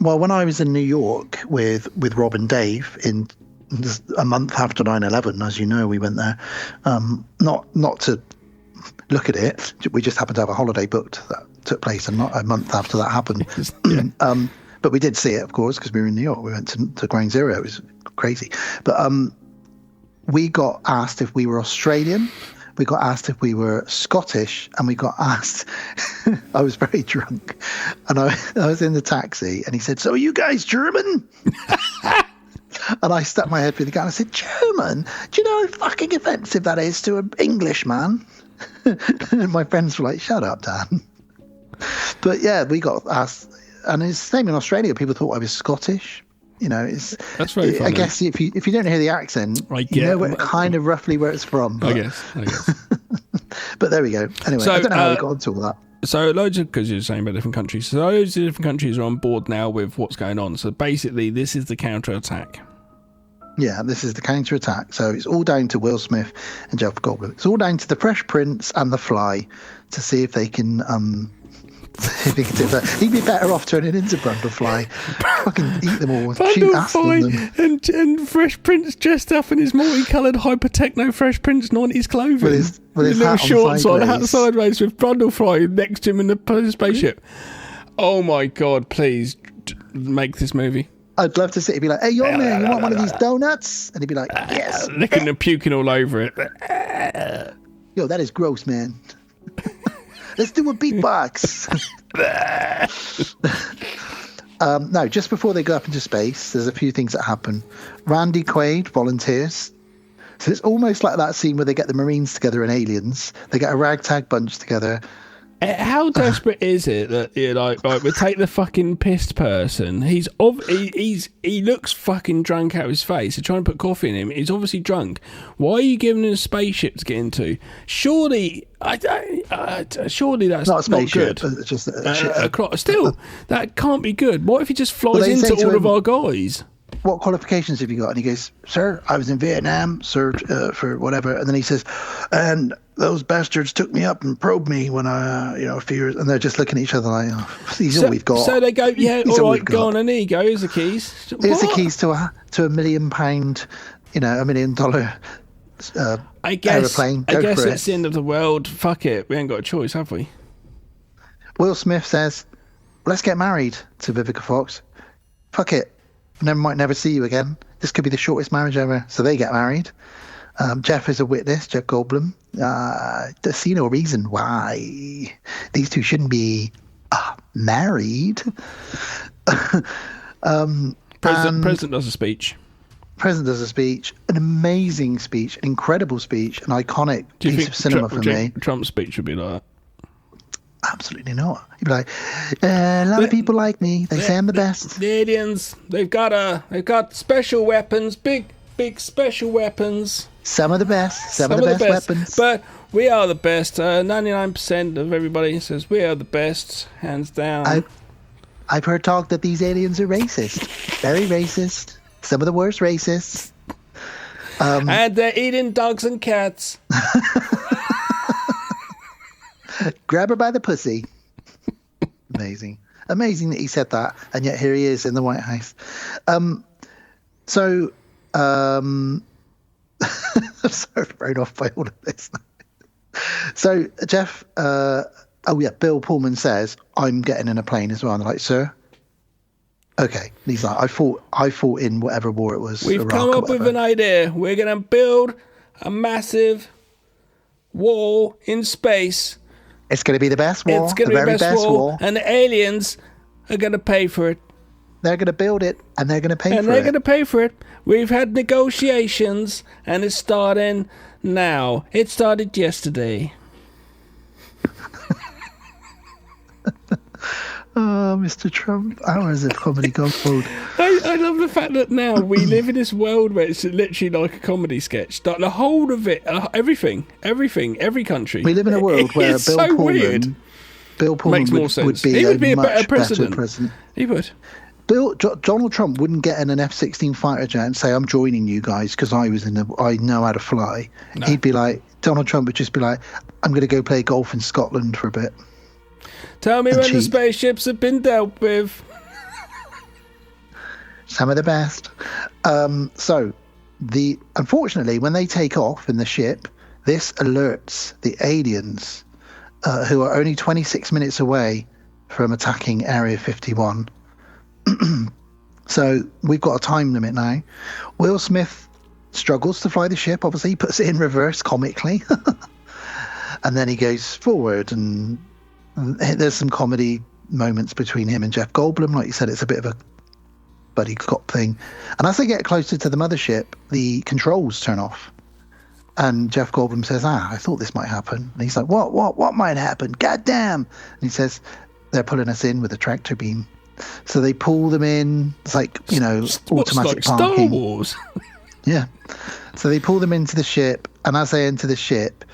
Well, when I was in New York with Rob and Dave in a month after 9/11, as you know, we went there. Not to look at it. We just happened to have a holiday booked that took place and not a month after that happened. But we did see it, of course, because we were in New York. We went to Ground Zero. It was crazy. But we got asked if we were Australian. We got asked if we were Scottish, and we got asked. I was very drunk, and I was in the taxi, and he said, "So are you guys German?" And I stuck my head through the guy and I said, "German? Do you know how fucking offensive that is to an Englishman?" And my friends were like, "Shut up, Dan." But yeah, we got asked, and it's the same in Australia. People thought I was Scottish. That's very funny. I guess if you don't hear the accent, you know kind of roughly where it's from. But, I guess. But there we go. Anyway, so, I don't know how we got into all that. So because you're saying about different countries. So loads of different countries are on board now with what's going on. So basically, this is the counter-attack. Yeah, this is the counter-attack. So it's all down to Will Smith and Jeff Goldblum. It's all down to the Fresh Prince and the Fly to see if they can if he can do that. He'd be better off turning into Brundlefly. Fucking eat them all. Shoot acid on them. And Fresh Prince dressed up in his multicoloured hyper-techno Fresh Prince 90s clothing. With his little hat shorts on, hat sideways with Brundlefly next to him in the spaceship. Oh my God, please make this movie. I'd love to see it. He'd be like, "Hey, young man, you want one of these donuts?" And he'd be like, "Yes." Licking and puking all over it. Yo, that is gross, man. Let's do a beatbox. No, just before they go up into space, there's a few things that happen. Randy Quaid volunteers. So it's almost like that scene where they get the Marines together in Aliens. They get a ragtag bunch together. How desperate is it that we take the fucking pissed person? He looks fucking drunk out of his face. They're trying to put coffee in him. He's obviously drunk. Why are you giving him a spaceship to get into? Surely that's not a spaceship. Not good. It's just still, that can't be good. What if he just flies into all of our guys? What qualifications have you got? And he goes, "Sir, I was in Vietnam, sir, for whatever." And then he says, "And those bastards took me up and probed me when I, a few years." And they're just looking at each other like, "Oh, he's all we've got." So they go, "Yeah, all right, go on." And here you go. Here's the keys. Here's the keys to a $1 million, $1 million aeroplane. I guess it's the end of the world. Fuck it. We ain't got a choice, have we? Will Smith says, "Let's get married," to Vivica Fox. Fuck it. Might never see you again. This could be the shortest marriage ever. So they get married. Jeff is a witness, Jeff Goldblum. To see no reason why these two shouldn't be married. President does a speech. President does a speech, an amazing speech, an incredible speech, an iconic piece of cinema for me. Trump's speech would be like that? Absolutely not. He'd be like, a lot of people like me. They say I'm the best. The aliens, they've got special weapons, big special weapons. Some of the best. Some of the best weapons. But we are the best. 99% of everybody says we are the best, hands down. I've heard talk that these aliens are racist. Very racist. Some of the worst racists. And they're eating dogs and cats. Grab her by the pussy. Amazing that he said that, and yet here he is in the White House. I'm sort of thrown off by all of this. So Jeff, Bill Pullman says, I'm getting in a plane as well. And they're like, sir? Okay. And he's like, I fought in whatever war it was. We've Iraq come up with an idea. We're going to build a massive wall in space. It's going to be the best wall. It's going to be the best wall. And the aliens are going to pay for it. They're going to build it, and they're going to pay for it. And they're going to pay for it. We've had negotiations, and it's starting now. It started yesterday. Oh, Mr. Trump, hours of comedy gone cold. I love the fact that now we live in this world where it's literally like a comedy sketch. Like the whole of it, everything, every country. We live in a world where Bill Pullman makes more sense. would be a better president. He would. Donald Trump wouldn't get in an F-16 fighter jet and say, I'm joining you guys because I know how to fly. No. He'd be like, Donald Trump would just be like, I'm going to go play golf in Scotland for a bit. Tell me when the spaceships have been dealt with. Some of the best. Unfortunately, when they take off in the ship, this alerts the aliens, who are only 26 minutes away from attacking Area 51. So we've got a time limit now. Will Smith struggles to fly the ship. Obviously, he puts it in reverse comically. And then he goes forward, and there's some comedy moments between him and Jeff Goldblum. Like you said, it's a bit of a buddy cop thing. And as they get closer to the mothership, the controls turn off. And Jeff Goldblum says, I thought this might happen. And he's like, what might happen? God damn. And he says, they're pulling us in with a tractor beam. So they pull them in. It's like, automatic parking. Star Wars. Yeah. So they pull them into the ship. And as they enter the ship,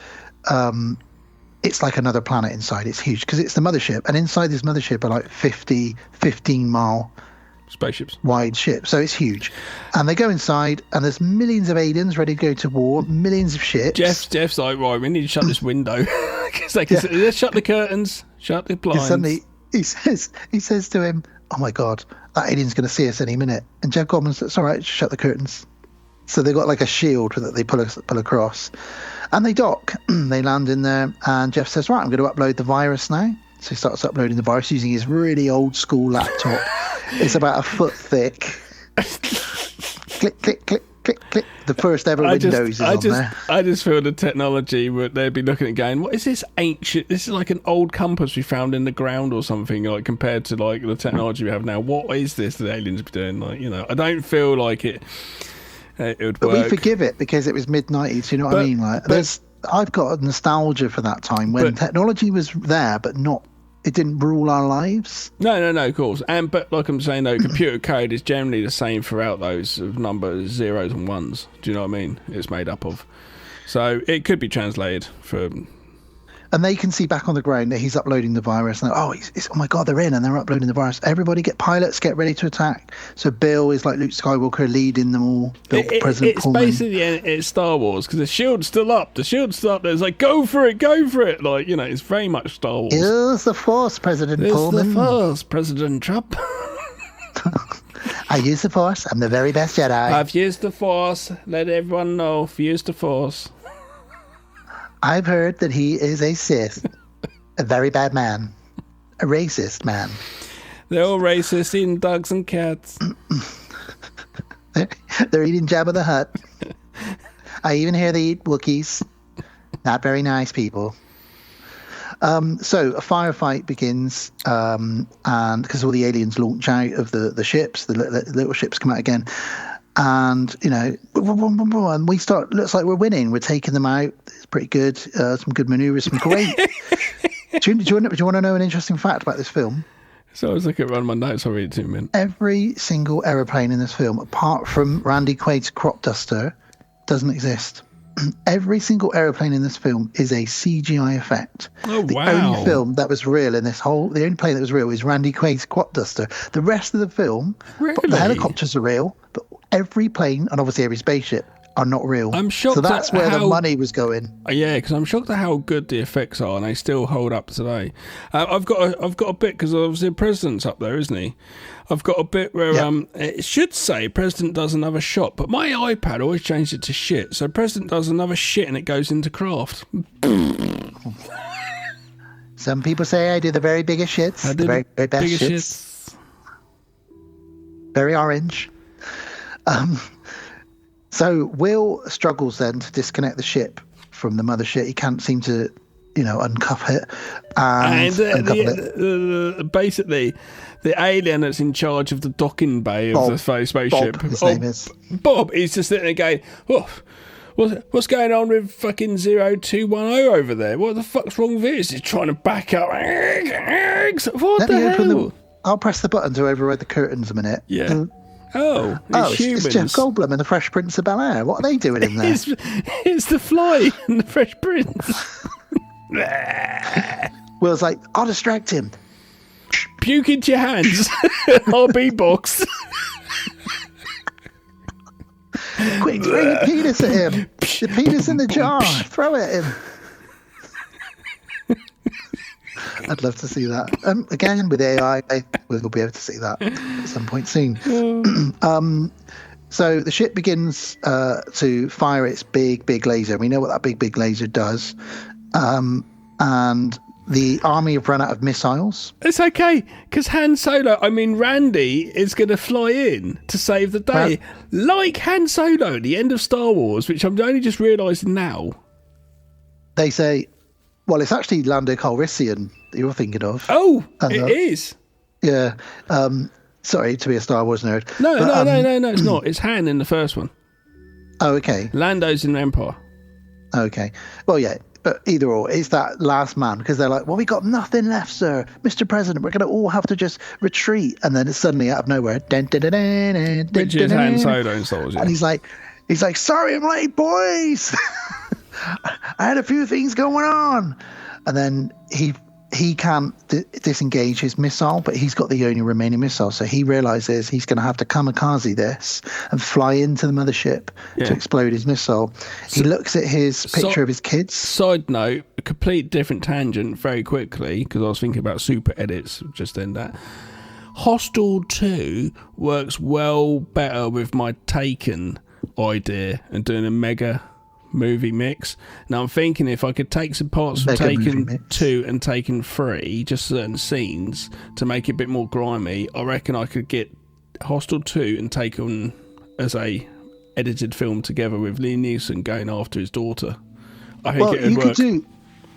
it's like another planet inside. It's huge because it's the mothership. And inside this mothership are like 15-mile spaceships, wide ships. So it's huge. And they go inside, and there's millions of aliens ready to go to war, millions of ships. Jeff's like, right, we need to shut this window. Let's shut the curtains, shut the blinds. Suddenly he says to him, oh my God, that alien's going to see us any minute. And Jeff Goldblum says, it's all right, just shut the curtains. So they've got like a shield that they pull across. And they dock. They land in there, and Jeff says, right, I'm going to upload the virus now. So he starts uploading the virus using his really old school laptop. It's about a foot thick. Click, click, click, click, click. The first ever Windows is on there. I just feel the technology, they'd be looking at going, what is this ancient? This is like an old compass we found in the ground or something, like compared to like the technology we have now. What is this that aliens be doing? Like, I don't feel like it would work. But we forgive it because it was mid-90s, you know what I mean? Like, I've got a nostalgia for that time when technology was there, but it didn't rule our lives. No, of course. But like I'm saying, though, computer code is generally the same throughout those numbers, zeros and ones. Do you know what I mean? It's made up of. So it could be translated for... And they can see back on the ground that he's uploading the virus. And oh my God, they're in and they're uploading the virus. Everybody pilots get ready to attack. So Bill is like Luke Skywalker leading them all. President Pullman. Basically it's Star Wars because the shield's still up. There's like, go for it. Like, it's very much Star Wars. Use the Force, President Pullman. Use the Force, President Trump. I use the Force. I'm the very best Jedi. I've used the Force. Let everyone know I've used the Force. I've heard that he is a Sith, a very bad man, a racist man. They're all racist, eating dogs and cats. They're eating Jabba the Hutt. I even hear they eat Wookiees. Not very nice people. So a firefight begins, and because all the aliens launch out of the ships, the little ships come out again. And, you know, and we start, looks like we're winning. We're taking them out. It's pretty good. Some good maneuvers, some great. do you want to know an interesting fact about this film? So I was looking around my notes, I'll read it to you, man. Every single aeroplane in this film, apart from Randy Quaid's crop duster, doesn't exist. Every single aeroplane in this film is a CGI effect. Oh, the wow. only film that was real in this whole, the only plane that was real is Randy Quaid's crop duster. The rest of the film, Really? the helicopters are real, but every plane and obviously every spaceship are not real. I'm shocked. So that's at where how, the money was going. Yeah, because I'm shocked at how good the effects are, and they still hold up today. I've got a bit because obviously the president's up there, isn't he? I've got a bit where it should say president does another shot, but my iPad always changed it to shit. So president does another shit, and it goes into craft. Some people say I do the very biggest shits, the very, very best shits. Very orange. So Will struggles then to disconnect the ship from the mothership. He can't seem to, uncuff it. Basically, the alien that's in charge of the docking bay of the spaceship. Bob, his name is. Bob, he's just sitting there going, oh, what's going on with fucking 0210 over there? What the fuck's wrong with this? He's trying to back up. What the hell? I'll press the button to override the curtains a minute. Yeah. It's Jeff Goldblum and the Fresh Prince of Bel-Air. What are they doing in there? It's the Fly and the Fresh Prince. Will's like, I'll distract him. Puke into your hands. RB box. Quick, throw your penis at him. The penis in the jar. Throw it at him. I'd love to see that. Again, with AI, we'll be able to see that at some point soon. So the ship begins to fire its big laser. We know what that big laser does. And the army have run out of missiles. It's okay, because Randy is going to fly in to save the day. Like Han Solo, the end of Star Wars, which I'm only just realising now. They say, well, it's actually Lando Calrissian that you're thinking of. Oh, it is? Yeah. Sorry to be a Star Wars nerd. No, it's not. It's Han in the first one. Oh, okay. Lando's in Empire. Okay. Well, yeah. But either or, it's that last man, because they're like, well, we got nothing left, sir. Mr. President, we're going to all have to just retreat. And then it's suddenly out of nowhere. Which is Han Solo in Star Wars, yeah. And he's like, sorry, I'm late, boys. I had a few things going on. And then he can't disengage his missile, but he's got the only remaining missile. So he realizes he's going to have to kamikaze this and fly into the mothership to explode his missile. He looks at his picture of his kids. Side note, a complete different tangent very quickly, because I was thinking about super edits just then that. Hostel 2 works well better with my Taken idea and doing a mega movie mix. Now I'm thinking if I could take some parts from Taken 2 and Taken 3, just certain scenes, to make it a bit more grimy, I reckon I could get Hostel 2 and Taken as a edited film together with Liam Neeson going after his daughter. I think it would work.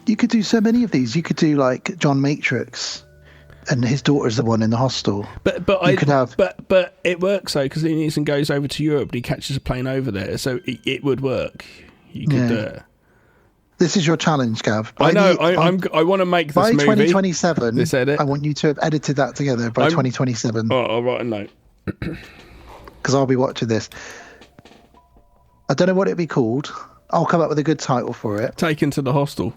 You could do so many of these. You could do like John Matrix and his daughter's the one in the hostel. But it works though, because Liam Neeson goes over to Europe and he catches a plane over there, so it would work. You could do it. This is your challenge, Gav. I know. I want to make this by movie. 2027. This edit. I want you to have edited that together by 2027. Oh, I'll write a note. Because I'll be watching this. I don't know what it'd be called. I'll come up with a good title for it. Taken to the Hostel.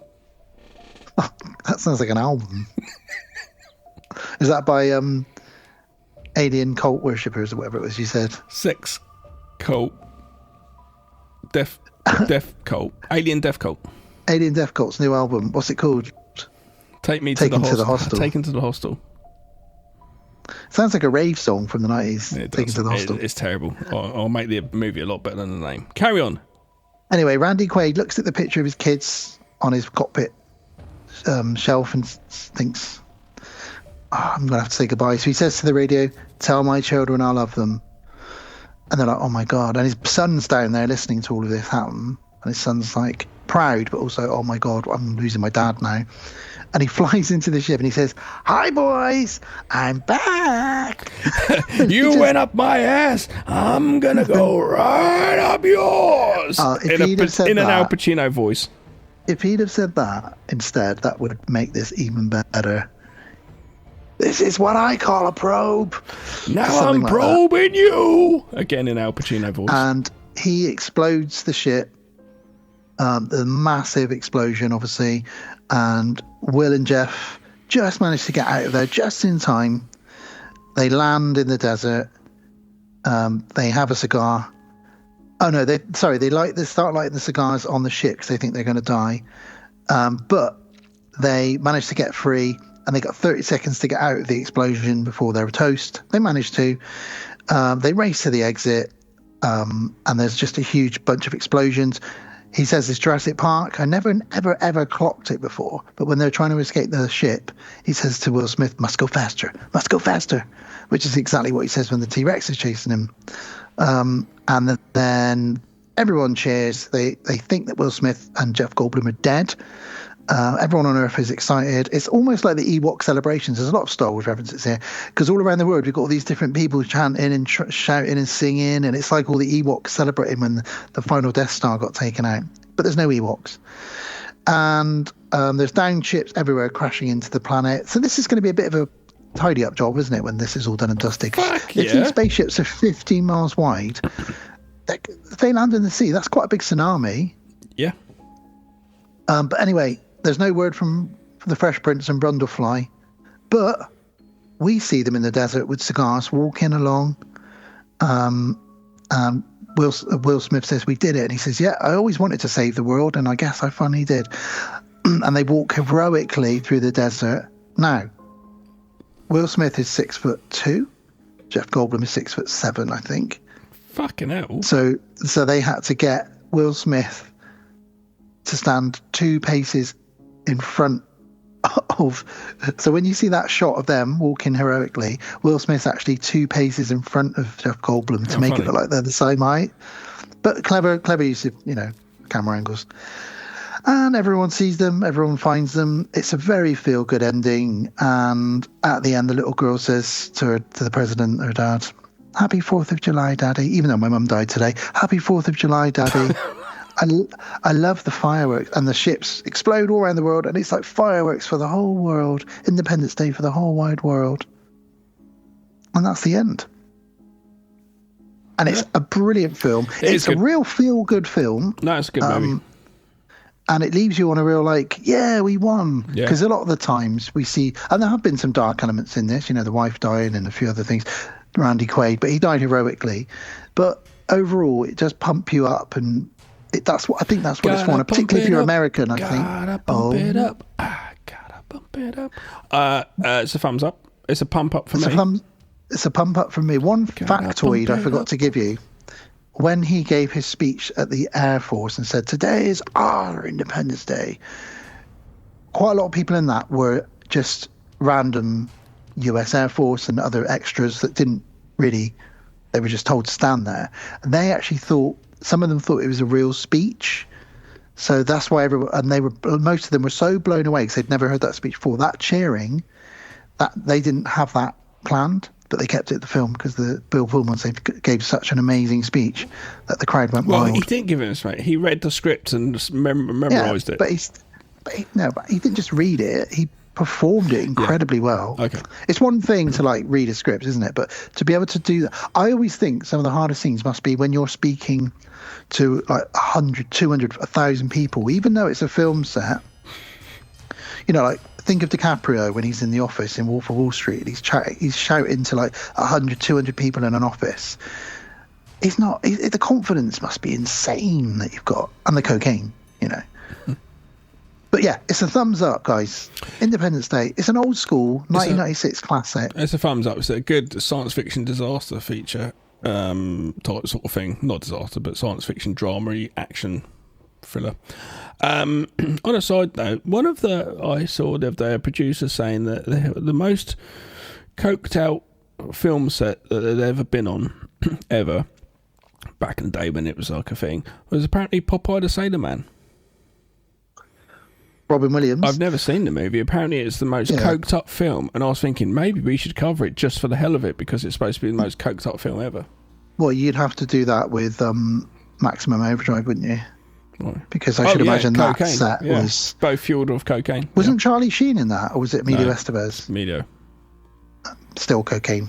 Oh, that sounds like an album. Is that by Alien Cult Worshippers or whatever it was you said? Sex Cult. Death Cult. Alien Death Cult. Alien Death Cult's new album. What's it called? Taken to the Hostel. Taken to the Hostel. Sounds like a rave song from the 90s. Taken to the Hostel. It's terrible. I'll make the movie a lot better than the name. Carry on. Anyway, Randy Quaid looks at the picture of his kids on his cockpit shelf and thinks, I'm going to have to say goodbye. So he says to the radio, tell my children I love them. And they're like, oh my God. And his son's down there listening to all of this happen. And his son's like proud, but also, oh my God, I'm losing my dad now. And he flies into the ship and he says, "Hi, boys, I'm back." You went up my ass. I'm going to go right up yours. In an Al Pacino voice. If he'd have said that instead, that would make this even better. "This is what I call a probe." Now Something I'm like probing you. Again in Al Pacino voice. And he explodes the ship. The massive explosion, obviously. And Will and Jeff just manage to get out of there just in time. They land in the desert. They have a cigar. Oh no, they start lighting the cigars on the ship because they think they're going to die. But they manage to get free, and they got 30 seconds to get out of the explosion before they're toast. They manage to. They race to the exit, and there's just a huge bunch of explosions. He says it's Jurassic Park. I never, ever clocked it before. But when they're trying to escape the ship, he says to Will Smith, "Must go faster, which is exactly what he says when the T-Rex is chasing him. And then everyone cheers. They think that Will Smith and Jeff Goldblum are dead. Everyone on Earth is excited. It's almost like the Ewok celebrations. There's a lot of Star Wars references here, because all around the world we've got all these different people chanting and shouting and singing, and it's like all the Ewoks celebrating when the final Death Star got taken out. But there's no Ewoks. And there's down ships everywhere crashing into the planet. So this is going to be a bit of a tidy up job, isn't it, when this is all done and dusted? Fuck if these spaceships are 15 miles wide, if they land in the sea, that's quite a big tsunami. Yeah. But anyway, there's no word from the Fresh Prince and Brundlefly, but we see them in the desert with cigars walking along. Will Smith says, "We did it." And he says, "Yeah, I always wanted to save the world, and I guess I finally did." And they walk heroically through the desert. Now, Will Smith is 6'2". Jeff Goldblum is 6'7", I think. Fucking hell. So they had to get Will Smith to stand 2 paces in front of. So when you see that shot of them walking heroically, Will Smith's actually 2 paces in front of Jeff Goldblum to make it look like they're the same height. But clever use of camera angles. And everyone sees them, everyone finds them. It's a very feel-good ending. And at the end, the little girl says to the president, her dad, "Happy 4th of July, Daddy." Even though my mum died today. "Happy 4th of July, Daddy." I love the fireworks, and the ships explode all around the world, and it's like fireworks for the whole world. Independence Day for the whole wide world. And that's the end. And it's a brilliant film. It's a real feel-good film. No, it's a good movie. And it leaves you on a real we won. Because a lot of the times we see, and there have been some dark elements in this, the wife dying and a few other things, Randy Quaid, but he died heroically. But overall, it does pump you up, and that's what it's for, particularly if you're American, I think. Gotta bump it up. Gotta bump it up. It's a thumbs up. It's a pump up for me. It's a pump up from me. One factoid I forgot to give you. When he gave his speech at the Air Force and said, "Today is our Independence Day," quite a lot of people in that were just random US Air Force and other extras that didn't really, they were just told to stand there. And they actually some of them thought it was a real speech. So that's why most of them were so blown away because they'd never heard that speech before. That cheering, that they didn't have that planned, but they kept it at the film because Bill Pullman gave such an amazing speech that the crowd went wild. Well, he didn't give it a speech. He read the script and memorized it. But he didn't just read it. He performed it incredibly well. Okay. It's one thing to read a script, isn't it? But to be able to do that, I always think some of the hardest things must be when you're speaking to 100, 200, 1,000 people, even though it's a film set. Think of DiCaprio when he's in the office in Wolf of Wall Street. He's shouting to 100, 200 people in an office. The confidence must be insane that you've got, and the cocaine, But yeah, it's a thumbs up, guys. Independence Day. It's an old school 1996 classic. It's a thumbs up. It's a good science fiction disaster feature type sort of thing. Not disaster, but science fiction drama action thriller. On a side note, I saw the other day a producer saying that the most coked out film set that they've ever been on, ever, back in the day when it was like a thing, was apparently Popeye the Sailor Man. Robin Williams. I've never seen the movie. Apparently it's the most coked up film, and I was thinking maybe we should cover it just for the hell of it because it's supposed to be the most coked up film ever. Well, you'd have to do that with Maximum Overdrive, wouldn't you? Right. Because I should imagine cocaine. that set was... both fueled with cocaine. Wasn't Charlie Sheen in that, or was it Emilio Estevez? Emilio. Still cocaine.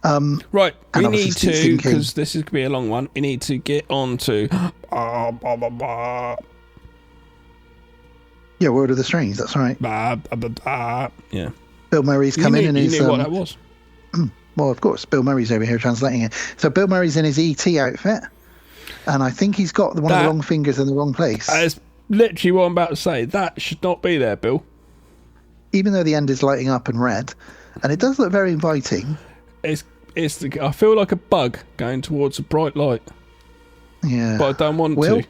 Right, we obviously need to, Stephen King. because this is going to be a long one, we need to get on to... Yeah, World of the Strange, that's right. Yeah. Bill Murray's come in and you he's... knew what that was? Well, of course, Bill Murray's over here translating it. So Bill Murray's in his E.T. outfit, and I think he's got one of the wrong fingers in the wrong place. That's literally what I'm about to say. That should not be there, Bill. Even though the end is lighting up and red, and it does look very inviting. I feel like a bug going towards a bright light. Yeah. But I don't want Will? to.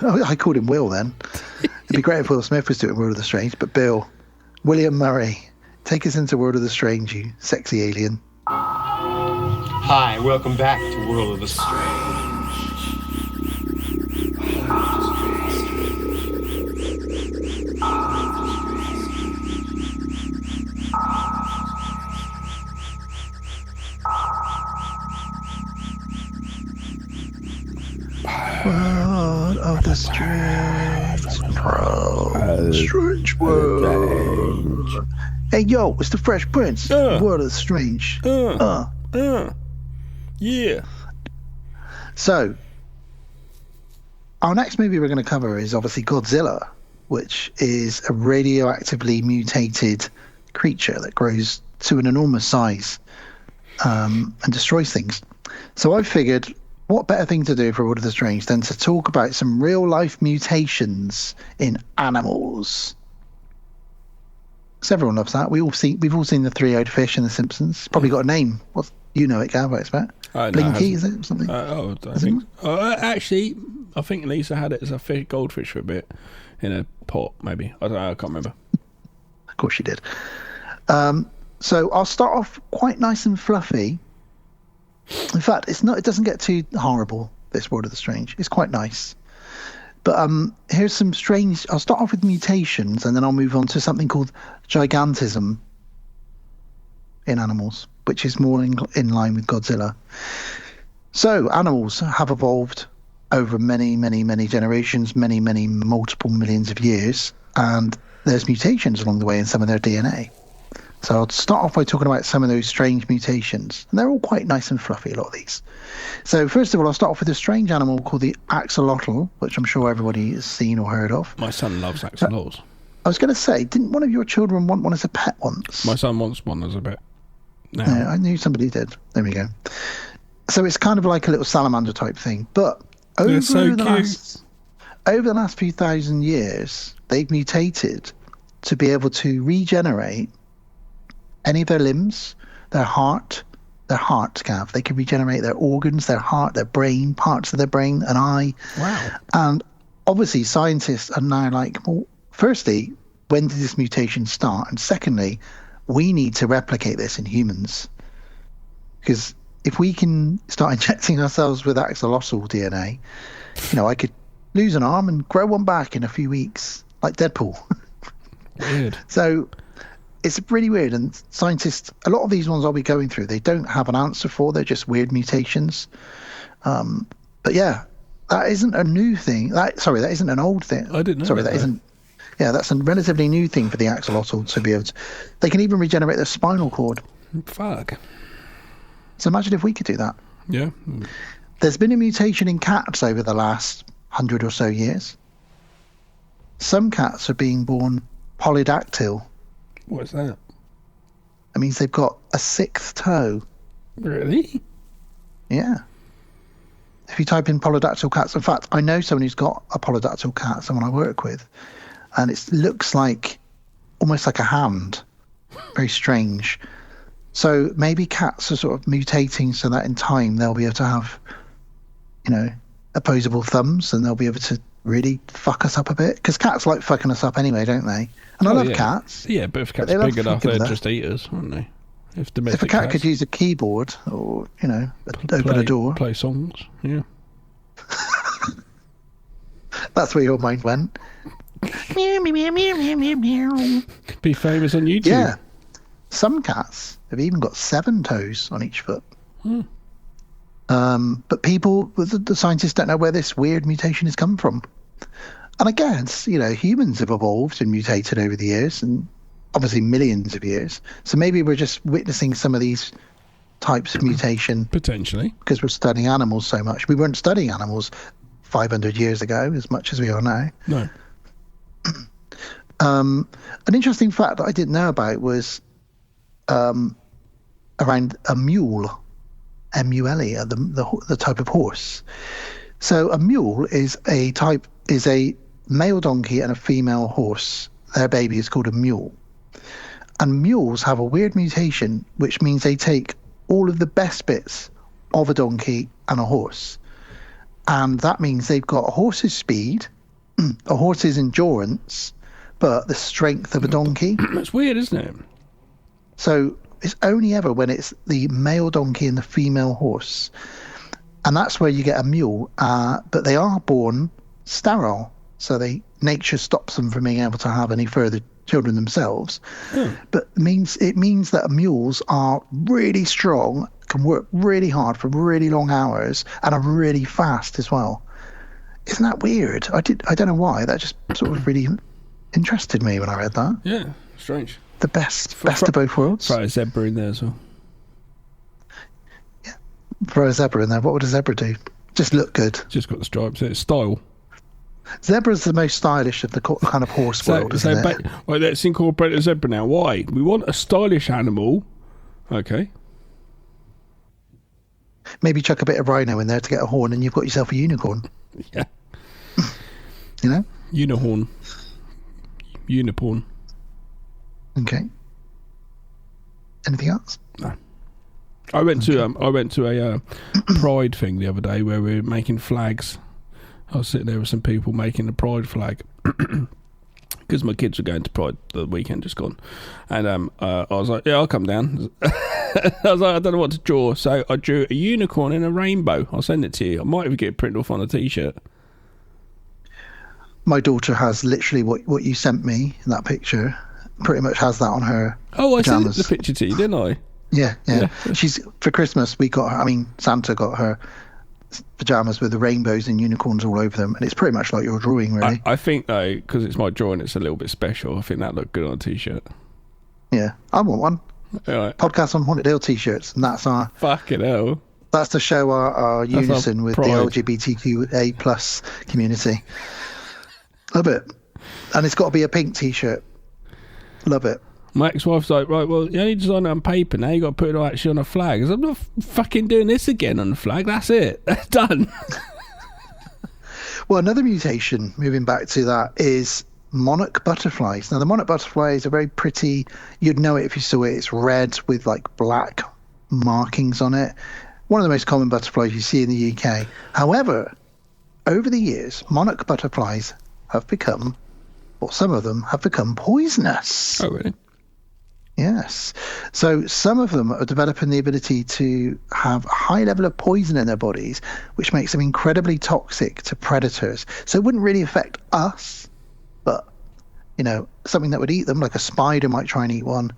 Oh, I called him Will then. It'd be great if Will Smith was doing World of the Strange, but Bill, William Murray, take us into World of the Strange, you sexy alien. Hi, welcome back to World of the Strange. World of the Strange. Strange World. Hey, yo, it's the Fresh Prince. World of the Strange. Yeah. So, our next movie we're going to cover is obviously Godzilla, which is a radioactively mutated creature that grows to an enormous size and destroys things. So I figured, what better thing to do for World of the Strange than to talk about some real-life mutations in animals? So everyone loves that. We've all seen the three-eyed fish in The Simpsons. It's probably got a name. You know it, Gav, I expect. Blinky, is it? Something? Actually, I think Lisa had it as a goldfish for a bit in a pot, maybe. I don't know, I can't remember. Of course she did. So I'll start off quite nice and fluffy. In fact, it doesn't get too horrible, this World of the Strange. It's quite nice. But here's some strange... I'll start off with mutations, and then I'll move on to something called gigantism in animals, which is more in line with Godzilla. So animals have evolved over many, many, many generations, many, many, multiple millions of years, and there's mutations along the way in some of their DNA. So I'll start off by talking about some of those strange mutations. And they're all quite nice and fluffy, a lot of these. So first of all, I'll start off with a strange animal called the axolotl, which I'm sure everybody has seen or heard of. My son loves axolotls. I was going to say, didn't one of your children want one as a pet once? My son wants one as a pet. No. Yeah, I knew somebody did. There we go. So it's kind of like a little salamander type thing. But over the last few thousand years, they've mutated to be able to regenerate any of their limbs, their heart, Gav. They can regenerate their organs, their heart, their brain, parts of their brain, an eye. Wow. And obviously scientists are now like, well, firstly, when did this mutation start? And secondly, we need to replicate this in humans. Because if we can start injecting ourselves with axolotl DNA, I could lose an arm and grow one back in a few weeks, like Deadpool. Weird. So it's really weird, and scientists, a lot of these ones I'll be going through, they don't have an answer for. They're just weird mutations. But yeah, that isn't a new thing. That isn't an old thing. I didn't know. Sorry, that isn't. Yeah, that's a relatively new thing for the axolotl to be able to. They can even regenerate their spinal cord. Fuck. So imagine if we could do that. Yeah. There's been a mutation in cats over the last 100 or so years. Some cats are being born polydactyl. What's that? That means they've got a sixth toe. Really? Yeah. If you type in polydactyl cats, in fact, I know someone who's got a polydactyl cat, someone I work with, and it looks like almost like a hand. Very strange. So maybe cats are sort of mutating so that in time they'll be able to have, opposable thumbs, and they'll be able to really fuck us up a bit. Because cats like fucking us up anyway, don't they? And I love cats. Yeah, but if cats are big enough, they'd just eat us, wouldn't they? If a cat could use a keyboard or, open a door. Play songs, yeah. That's where your mind went. Meow, meow, meow, meow, meow, meow. Be famous on YouTube. Yeah. Some cats have even got 7 toes on each foot. But the scientists don't know where this weird mutation has come from. And I guess, humans have evolved and mutated over the years, and obviously millions of years. So maybe we're just witnessing some of these types of mutation. Potentially. Because we're studying animals so much. We weren't studying animals 500 years ago as much as we are now. No. An interesting fact that I didn't know about was around a mule, M-U-L-E, the type of horse. So a mule is a male donkey and a female horse. Their baby is called a mule. And mules have a weird mutation, which means they take all of the best bits of a donkey and a horse. And that means they've got a horse's speed, a horse's endurance, but the strength of a donkey. That's weird, isn't it? So it's only ever when it's the male donkey and the female horse. And that's where you get a mule. But they are born sterile. So nature stops them from being able to have any further children themselves. But it means that mules are really strong, can work really hard for really long hours, and are really fast as well. Isn't that weird? I don't know why. That just sort of really interested me when I read that. Yeah, strange. The best of both worlds. Throw a zebra in there as well. Yeah, throw a zebra in there. What would a zebra do? Just look good. Just got the stripes. It's style. Zebra's the most stylish of the kind of horse world, isn't it? Well, let's incorporate a zebra now. Why? We want a stylish animal. Okay. Maybe chuck a bit of rhino in there to get a horn, and you've got yourself a unicorn. Yeah. Unicorn. Unicorn. Okay. Anything else? No. I went to a Pride thing the other day where we were making flags. I was sitting there with some people making the Pride flag because my kids were going to Pride the weekend just gone, and I was like, yeah, I'll come down. I was like, I don't know what to draw, so I drew a unicorn and a rainbow. I'll send it to you. I might even get it printed off on a t-shirt. My daughter has literally what you sent me in that picture. Pretty much has that on her. Oh, I pajamas. sent the picture to you, didn't I? Yeah. She's for Christmas. Santa got her pajamas with the rainbows and unicorns all over them, and it's pretty much like your drawing, really. I think though, because it's my drawing, it's a little bit special. I think that looked good on a t-shirt. Yeah, I want one. Right. Podcast on Haunted Hill t-shirts, and that's our fucking hell. That's to show our unison with the LGBTQA plus community. Love it. And it's got to be a pink t-shirt. Love it. My ex-wife's like, right, well, you only design it on paper, now you got to put it actually on a flag. I said, I'm not fucking doing this again on the flag. That's it. That's done. Well, another mutation, moving back to that, is monarch butterflies. Now, the monarch butterfly is a very pretty, you'd know it if you saw it. It's red with like black markings on it. One of the most common butterflies you see in the UK. However, over the years, monarch butterflies have become, or some of them have become poisonous. Oh, really? Yes. So some of them are developing the ability to have a high level of poison in their bodies, which makes them incredibly toxic to predators. So it wouldn't really affect us, but, something that would eat them, like a spider might try and eat one.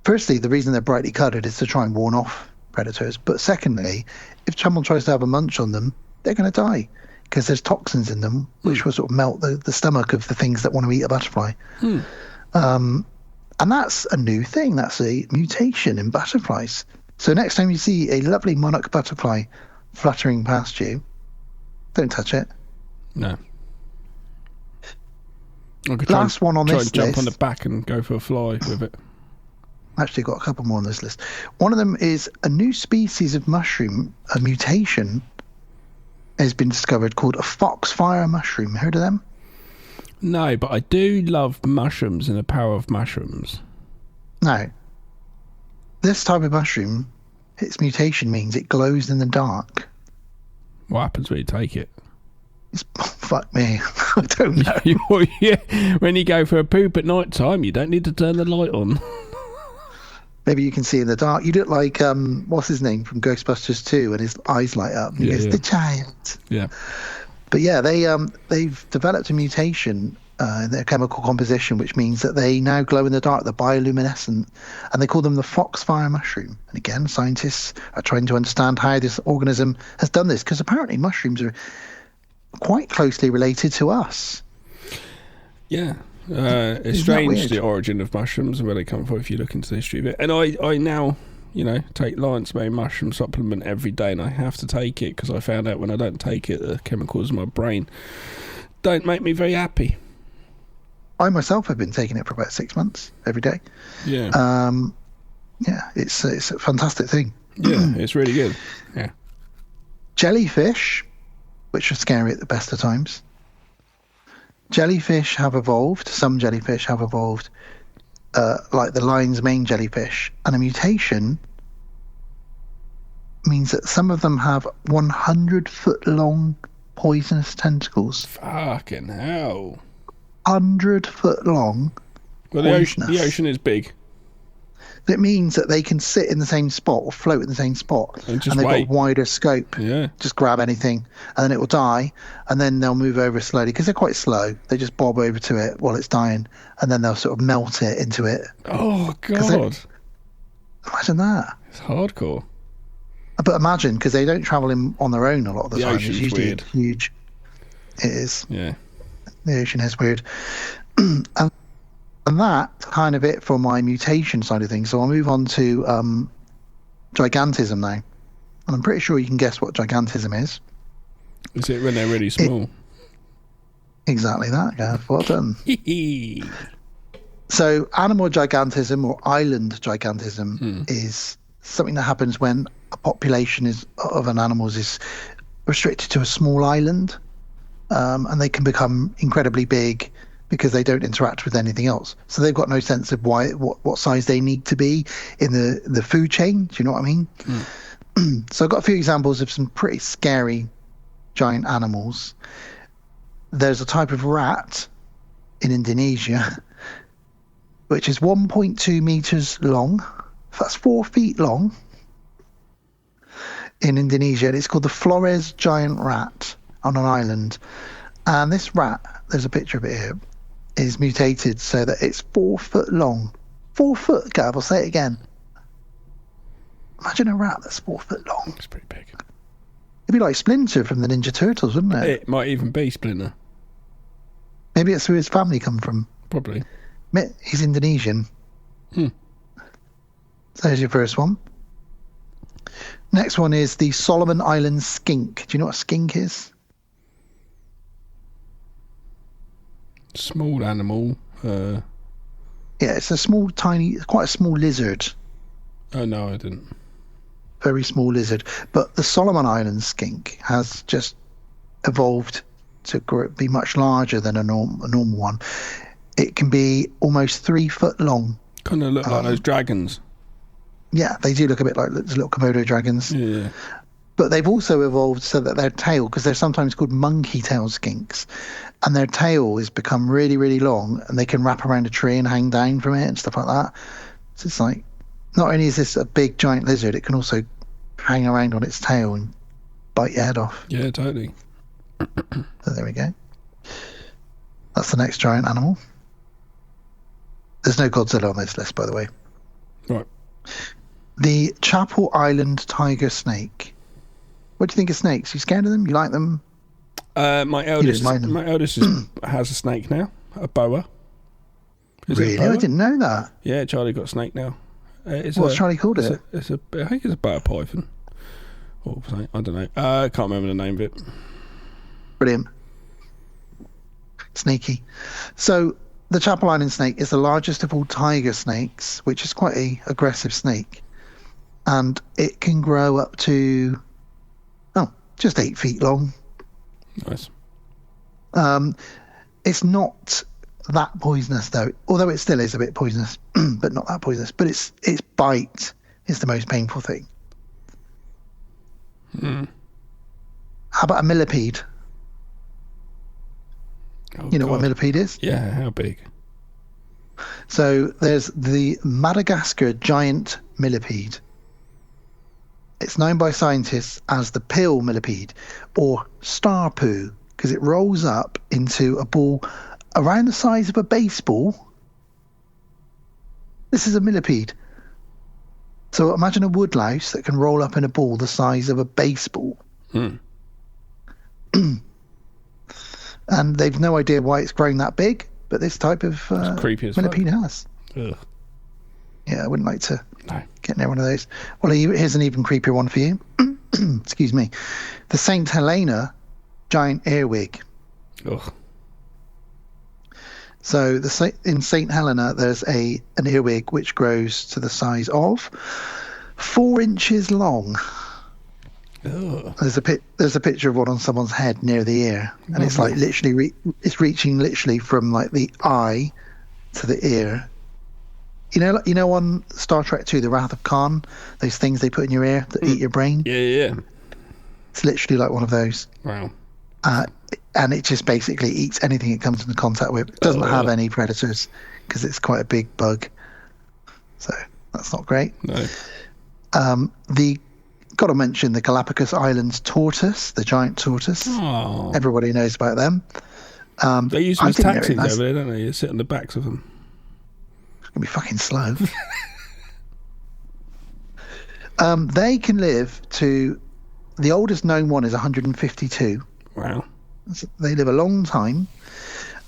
Firstly, the reason they're brightly coloured is to try and warn off predators. But secondly, if someone tries to have a munch on them, they're going to die because there's toxins in them, which will sort of melt the stomach of the things that want to eat a butterfly. And that's a new thing. That's a mutation in butterflies. So next time you see a lovely monarch butterfly fluttering past you, don't touch it. No. Last one on this list. Try and jump on the back and go for a fly with it. Actually got a couple more on this list. One of them is a new species of mushroom, a mutation has been discovered called a foxfire mushroom. Heard of them? No, but I do love mushrooms and the power of mushrooms. Now, this type of mushroom, its mutation means it glows in the dark. What happens when you take it? Fuck me. I don't know. When you go for a poop at night time, you don't need to turn the light on. Maybe you can see in the dark. You look like what's his name from Ghostbusters 2, and his eyes light up. And he goes, "The child." Yeah. But yeah, they've developed a mutation in their chemical composition, which means that they now glow in the dark. They're bioluminescent, and they call them the foxfire mushroom. And again, scientists are trying to understand how this organism has done this, because apparently mushrooms are quite closely related to us. Yeah. It's strange, the origin of mushrooms and where they come from if you look into the history of it. And I now, take lion's mane mushroom supplement every day, and I have to take it because I found out when I don't take it, the chemicals in my brain don't make me very happy. I myself have been taking it for about 6 months every day. Yeah. It's a fantastic thing. Yeah, it's really good. Yeah. Jellyfish, which are scary at the best of times. Jellyfish have evolved. Some jellyfish have evolved, like the lion's mane jellyfish. And a mutation means that some of them have 100-foot-long poisonous tentacles. Fucking hell. 100-foot-long. Well, the ocean is big. It means that they can sit in the same spot or float in the same spot, and they've got a wider scope. Yeah. Just grab anything, and then it will die, and then they'll move over slowly because they're quite slow. They just bob over to it while it's dying, and then they'll sort of melt it into it. Oh God! Imagine that. It's hardcore. But imagine, because they don't travel on their own a lot of the time. Ocean's it's usually weird. Huge. It is. Yeah. The ocean is weird. And that kind of it for my mutation side of things. So I'll move on to gigantism now. And I'm pretty sure you can guess what gigantism is. Is it when they're really small? Exactly that, Gav. Well done. So animal gigantism or island gigantism is something that happens when a population of an animal is restricted to a small island, and they can become incredibly big because they don't interact with anything else. So they've got no sense of what size they need to be in the food chain. Do you know what I mean? So I've got a few examples of some pretty scary giant animals. There's a type of rat in Indonesia which is 1.2 meters long. That's 4 feet long in Indonesia. And it's called the Flores giant rat on an island. And this rat, there's a picture of it here, is mutated so that it's 4 foot long. 4 foot, Gav, I'll say it again. Imagine a rat that's 4 foot long. It's pretty big. It'd be like Splinter from the Ninja Turtles, wouldn't it? It might even be Splinter. Maybe it's where his family come from. Probably. He's Indonesian. So there's your first one. Next one is the Solomon Islands skink. Do you know what a skink is? Small animal. Yeah, it's a small, tiny, quite a small lizard. Oh, no, I didn't. Very small lizard. But the Solomon Islands skink has just evolved to be much larger than a normal one. It can be almost 3 foot long. Kind of look like those dragons. Yeah, they do look a bit like little Komodo dragons. Yeah. But they've also evolved so that their tail, because they're sometimes called monkey tail skinks, and their tail has become really, really long, and they can wrap around a tree and hang down from it and stuff like that. So it's like, not only is this a big giant lizard, it can also hang around on its tail and bite your head off. Yeah, totally. So there we go. That's the next giant animal. There's no Godzilla on this list, by the way. Right. The Chapel Island tiger snake. What do you think of snakes? You scared of them? You like them? My eldest has a snake now, a boa. Really? I didn't know that. Yeah, Charlie got a snake now. What's Charlie called it? I think it's a boa python. Or something. I don't know. I can't remember the name of it. Brilliant. Sneaky. So the Chapel Island snake is the largest of all tiger snakes, which is quite an aggressive snake. And it can grow up to, just 8 feet long. Nice. It's not that poisonous, though, although it still is a bit poisonous, but not that poisonous. But its bite is the most painful thing. How about a millipede? Oh, you know what a millipede is? Yeah, how big? So there's the Madagascar giant millipede. It's known by scientists as the pill millipede or star poo because it rolls up into a ball around the size of a baseball. This is a millipede. So imagine a woodlouse that can roll up in a ball the size of a baseball. And they've no idea why it's grown that big, but this type of creepy as millipede has. Ugh. Yeah, I wouldn't like to get near one of those. Well, here's an even creepier one for you. Excuse me. The St. Helena giant earwig. Ugh. So in St. Helena, there's an earwig which grows to the size of 4 inches long. Ugh. There's a picture of one on someone's head near the ear, and it's like literally it's reaching literally from like the eye to the ear. You know on Star Trek 2, The Wrath of Khan, those things they put in your ear that eat your brain? Yeah. It's literally like one of those. Wow. And it just basically eats anything it comes into contact with. It doesn't have any predators because it's quite a big bug. So that's not great. No. Got to mention the Galapagos Islands tortoise, the giant tortoise. Oh. Everybody knows about them. They use them as taxis over there, don't they? You sit on the backs of them. It's going to be fucking slow. They can live to... The oldest known one is 152. Wow. So they live a long time.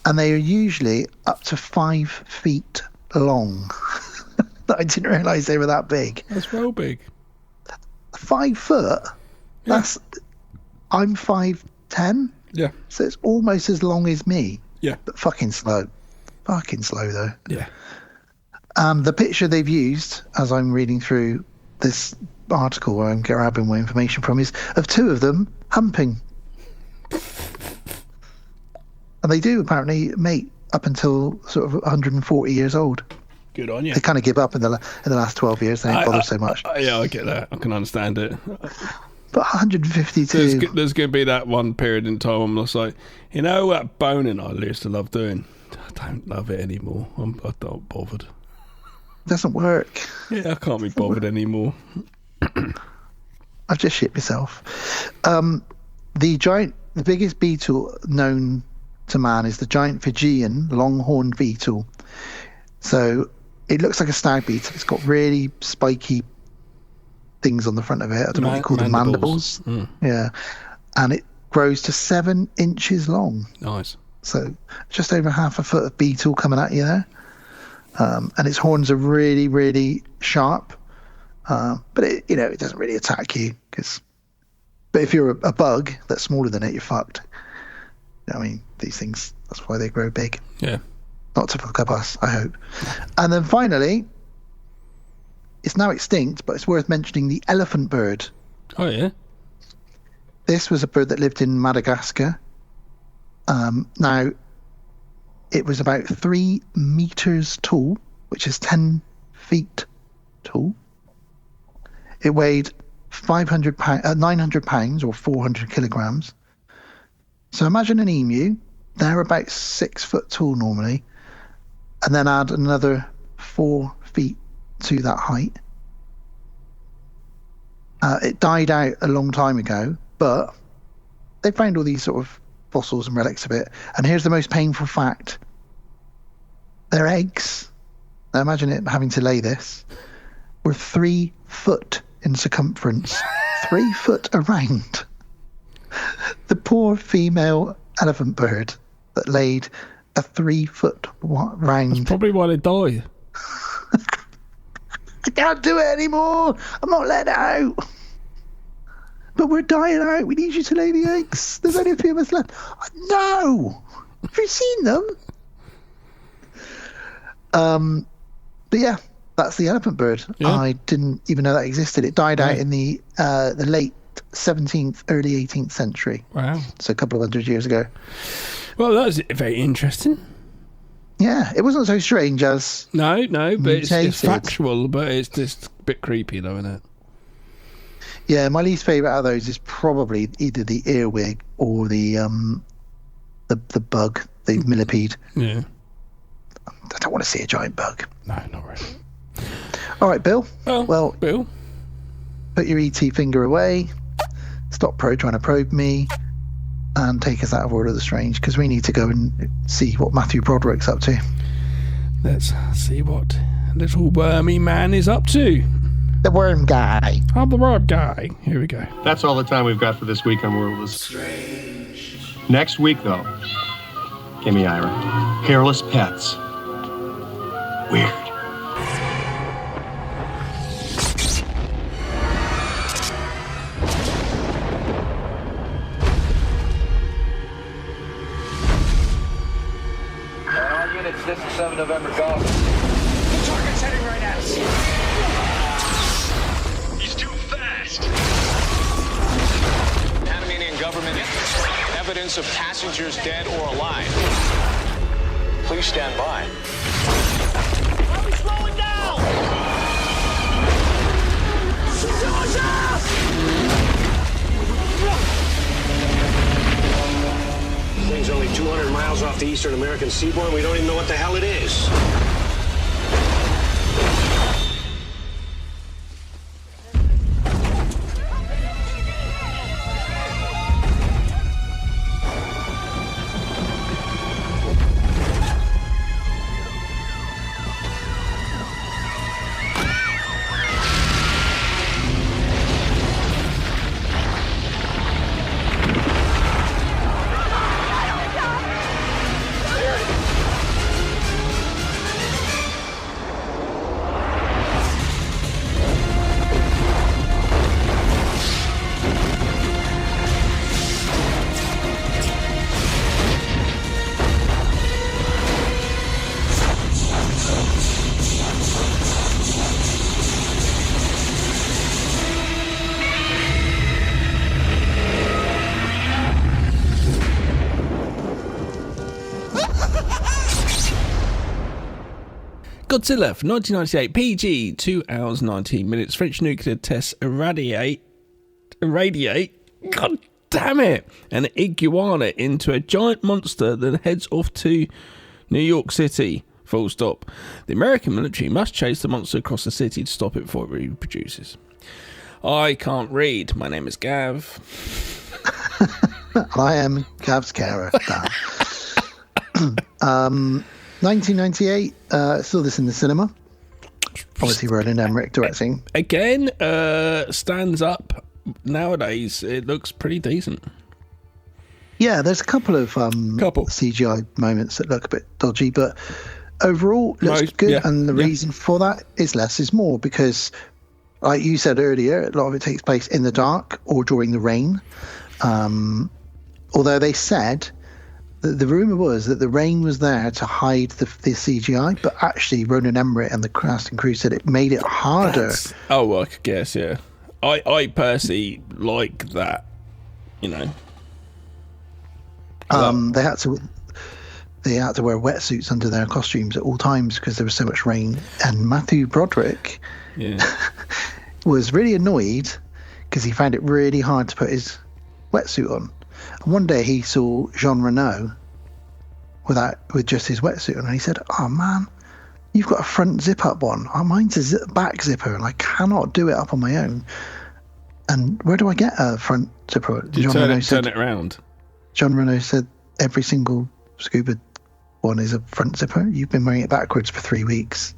And they are usually up to 5 feet long. I didn't realise they were that big. That's well big. 5 foot? Yeah. I'm 5'10". Yeah. So it's almost as long as me. Yeah. But fucking slow. Fucking slow, though. Yeah. The picture they've used, as I'm reading through this article where I'm grabbing my information from, is of 2 of them humping. And they do apparently mate up until sort of 140 years old. Good on you. They kind of give up in the last 12 years. They don't bother so much. Yeah, I get that. I can understand it. But 152. There's going to be that one period in time I'm just like, that boning I used to love doing. I don't love it anymore. I'm not bothered. Doesn't work. Yeah, I can't be bothered anymore. I've just shit myself. The biggest beetle known to man is the giant Fijian longhorned beetle. So it looks like a stag beetle. It's got really spiky things on the front of it. I don't know what you call them, mandibles. Yeah. And it grows to 7 inches long. Nice. So just over half a foot of beetle coming at you there. And its horns are really, really sharp. But it doesn't really attack you. But if you're a bug that's smaller than it, you're fucked. I mean, these things, that's why they grow big. Yeah. Not to fuck up us, I hope. And then finally, it's now extinct, but it's worth mentioning the elephant bird. Oh, yeah? This was a bird that lived in Madagascar. Now, it was about 3 meters tall, which is 10 feet tall. It weighed 900 pounds or 400 kilograms. So imagine an emu. They're about 6 foot tall normally. And then add another 4 feet to that height. It died out a long time ago, but they found all these sort of fossils and relics of it. And here's the most painful fact. Their eggs, now imagine it having to lay this, were 3 foot in circumference. 3 foot around. The poor female elephant bird that laid a 3 foot round. That's probably why they die. I can't do it anymore. I'm not letting it out. But we're dying out. We need you to lay the eggs. There's only a few of us left. No. Have you seen them? But yeah, that's the elephant bird. Yeah. I didn't even know that existed. It died out in the late 17th, early 18th century. Wow. So a couple of 100 years ago. Well, that was very interesting. Yeah, it wasn't so strange as... No, but it's factual, but it's just a bit creepy though, isn't it? Yeah, my least favourite out of those is probably either the earwig or the bug, the millipede. Yeah. I don't want to see a giant bug. No, not really. All right, Bill. Well, Bill, put your ET finger away. Stop trying to probe me, and take us out of World of the Strange, because we need to go and see what Matthew Broderick's up to. Let's see what little wormy man is up to. The worm guy. I'm the worm guy. Here we go. That's all the time we've got for this week on World of Strange. Next week, though, gimme Ira. Hairless pets. Weird. All units, this is 7 November Golf. The target's heading right at us. He's too fast. Panamanian government evidence of passengers dead or alive. Please stand by. Are we slowing down? Thing's only 200 miles off the eastern American seaboard. We don't even know what the hell it is. Godzilla from 1998, PG, 2 hours 19 minutes. French nuclear tests irradiate, god damn it, an iguana into a giant monster that heads off to New York City. Full stop. The American military must chase the monster across the city to stop it before it reproduces. I can't read. My name is Gav. I am Gav's carer. 1998, saw this in the cinema. Obviously, Roland Emmerich directing. Again, stands up. Nowadays, it looks pretty decent. Yeah, there's a couple of CGI moments that look a bit dodgy, but overall, looks good. Yeah, and the reason for that is less is more, because, like you said earlier, a lot of it takes place in the dark or during the rain. Although they said the rumor was that the rain was there to hide the CGI, but actually Roland Emmerich and the cast and crew said it made it harder. I guess, yeah. I personally like that, you know. They had to wear wetsuits under their costumes at all times because there was so much rain. And Matthew Broderick was really annoyed because he found it really hard to put his wetsuit on. And one day he saw Jean Reno with just his wetsuit on, and he said, "Oh man, you've got a front zip-up one. Mine's a back zipper, and I cannot do it up on my own. And where do I get a front zipper?" Did you turn it around? Jean Reno said every single scuba one is a front zipper. You've been wearing it backwards for 3 weeks.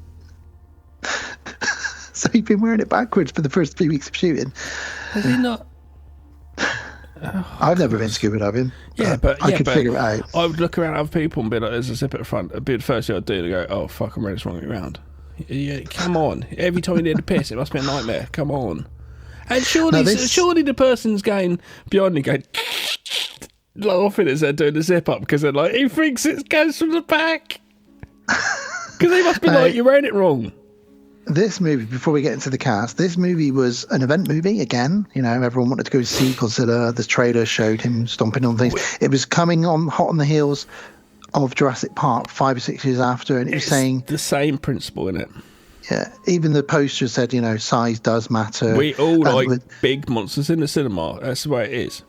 So he'd been wearing it backwards for the first 3 weeks of shooting. Has he not? I've never been scuba diving. But I could figure it out. I would look around at other people and be like, "There's a zip at the front." It'd be the first thing I'd do to go, "Oh fuck, I'm ready to swing it around." Yeah, come on. Every time you need a piss, it must be a nightmare. Come on. And surely the person's going behind me going laughing as they're doing the zip up because they're like, he thinks it goes from the back. Because they must be like, you're wearing it wrong. This movie, before we get into the cast, this movie was an event movie again. You know, everyone wanted to go see Godzilla. The trailer showed him stomping on things. It was coming on hot on the heels of Jurassic Park 5 or 6 years after, and it was saying the same principle in it. Yeah, even the poster said, you know, size does matter. We all like big monsters in the cinema. That's the way it is.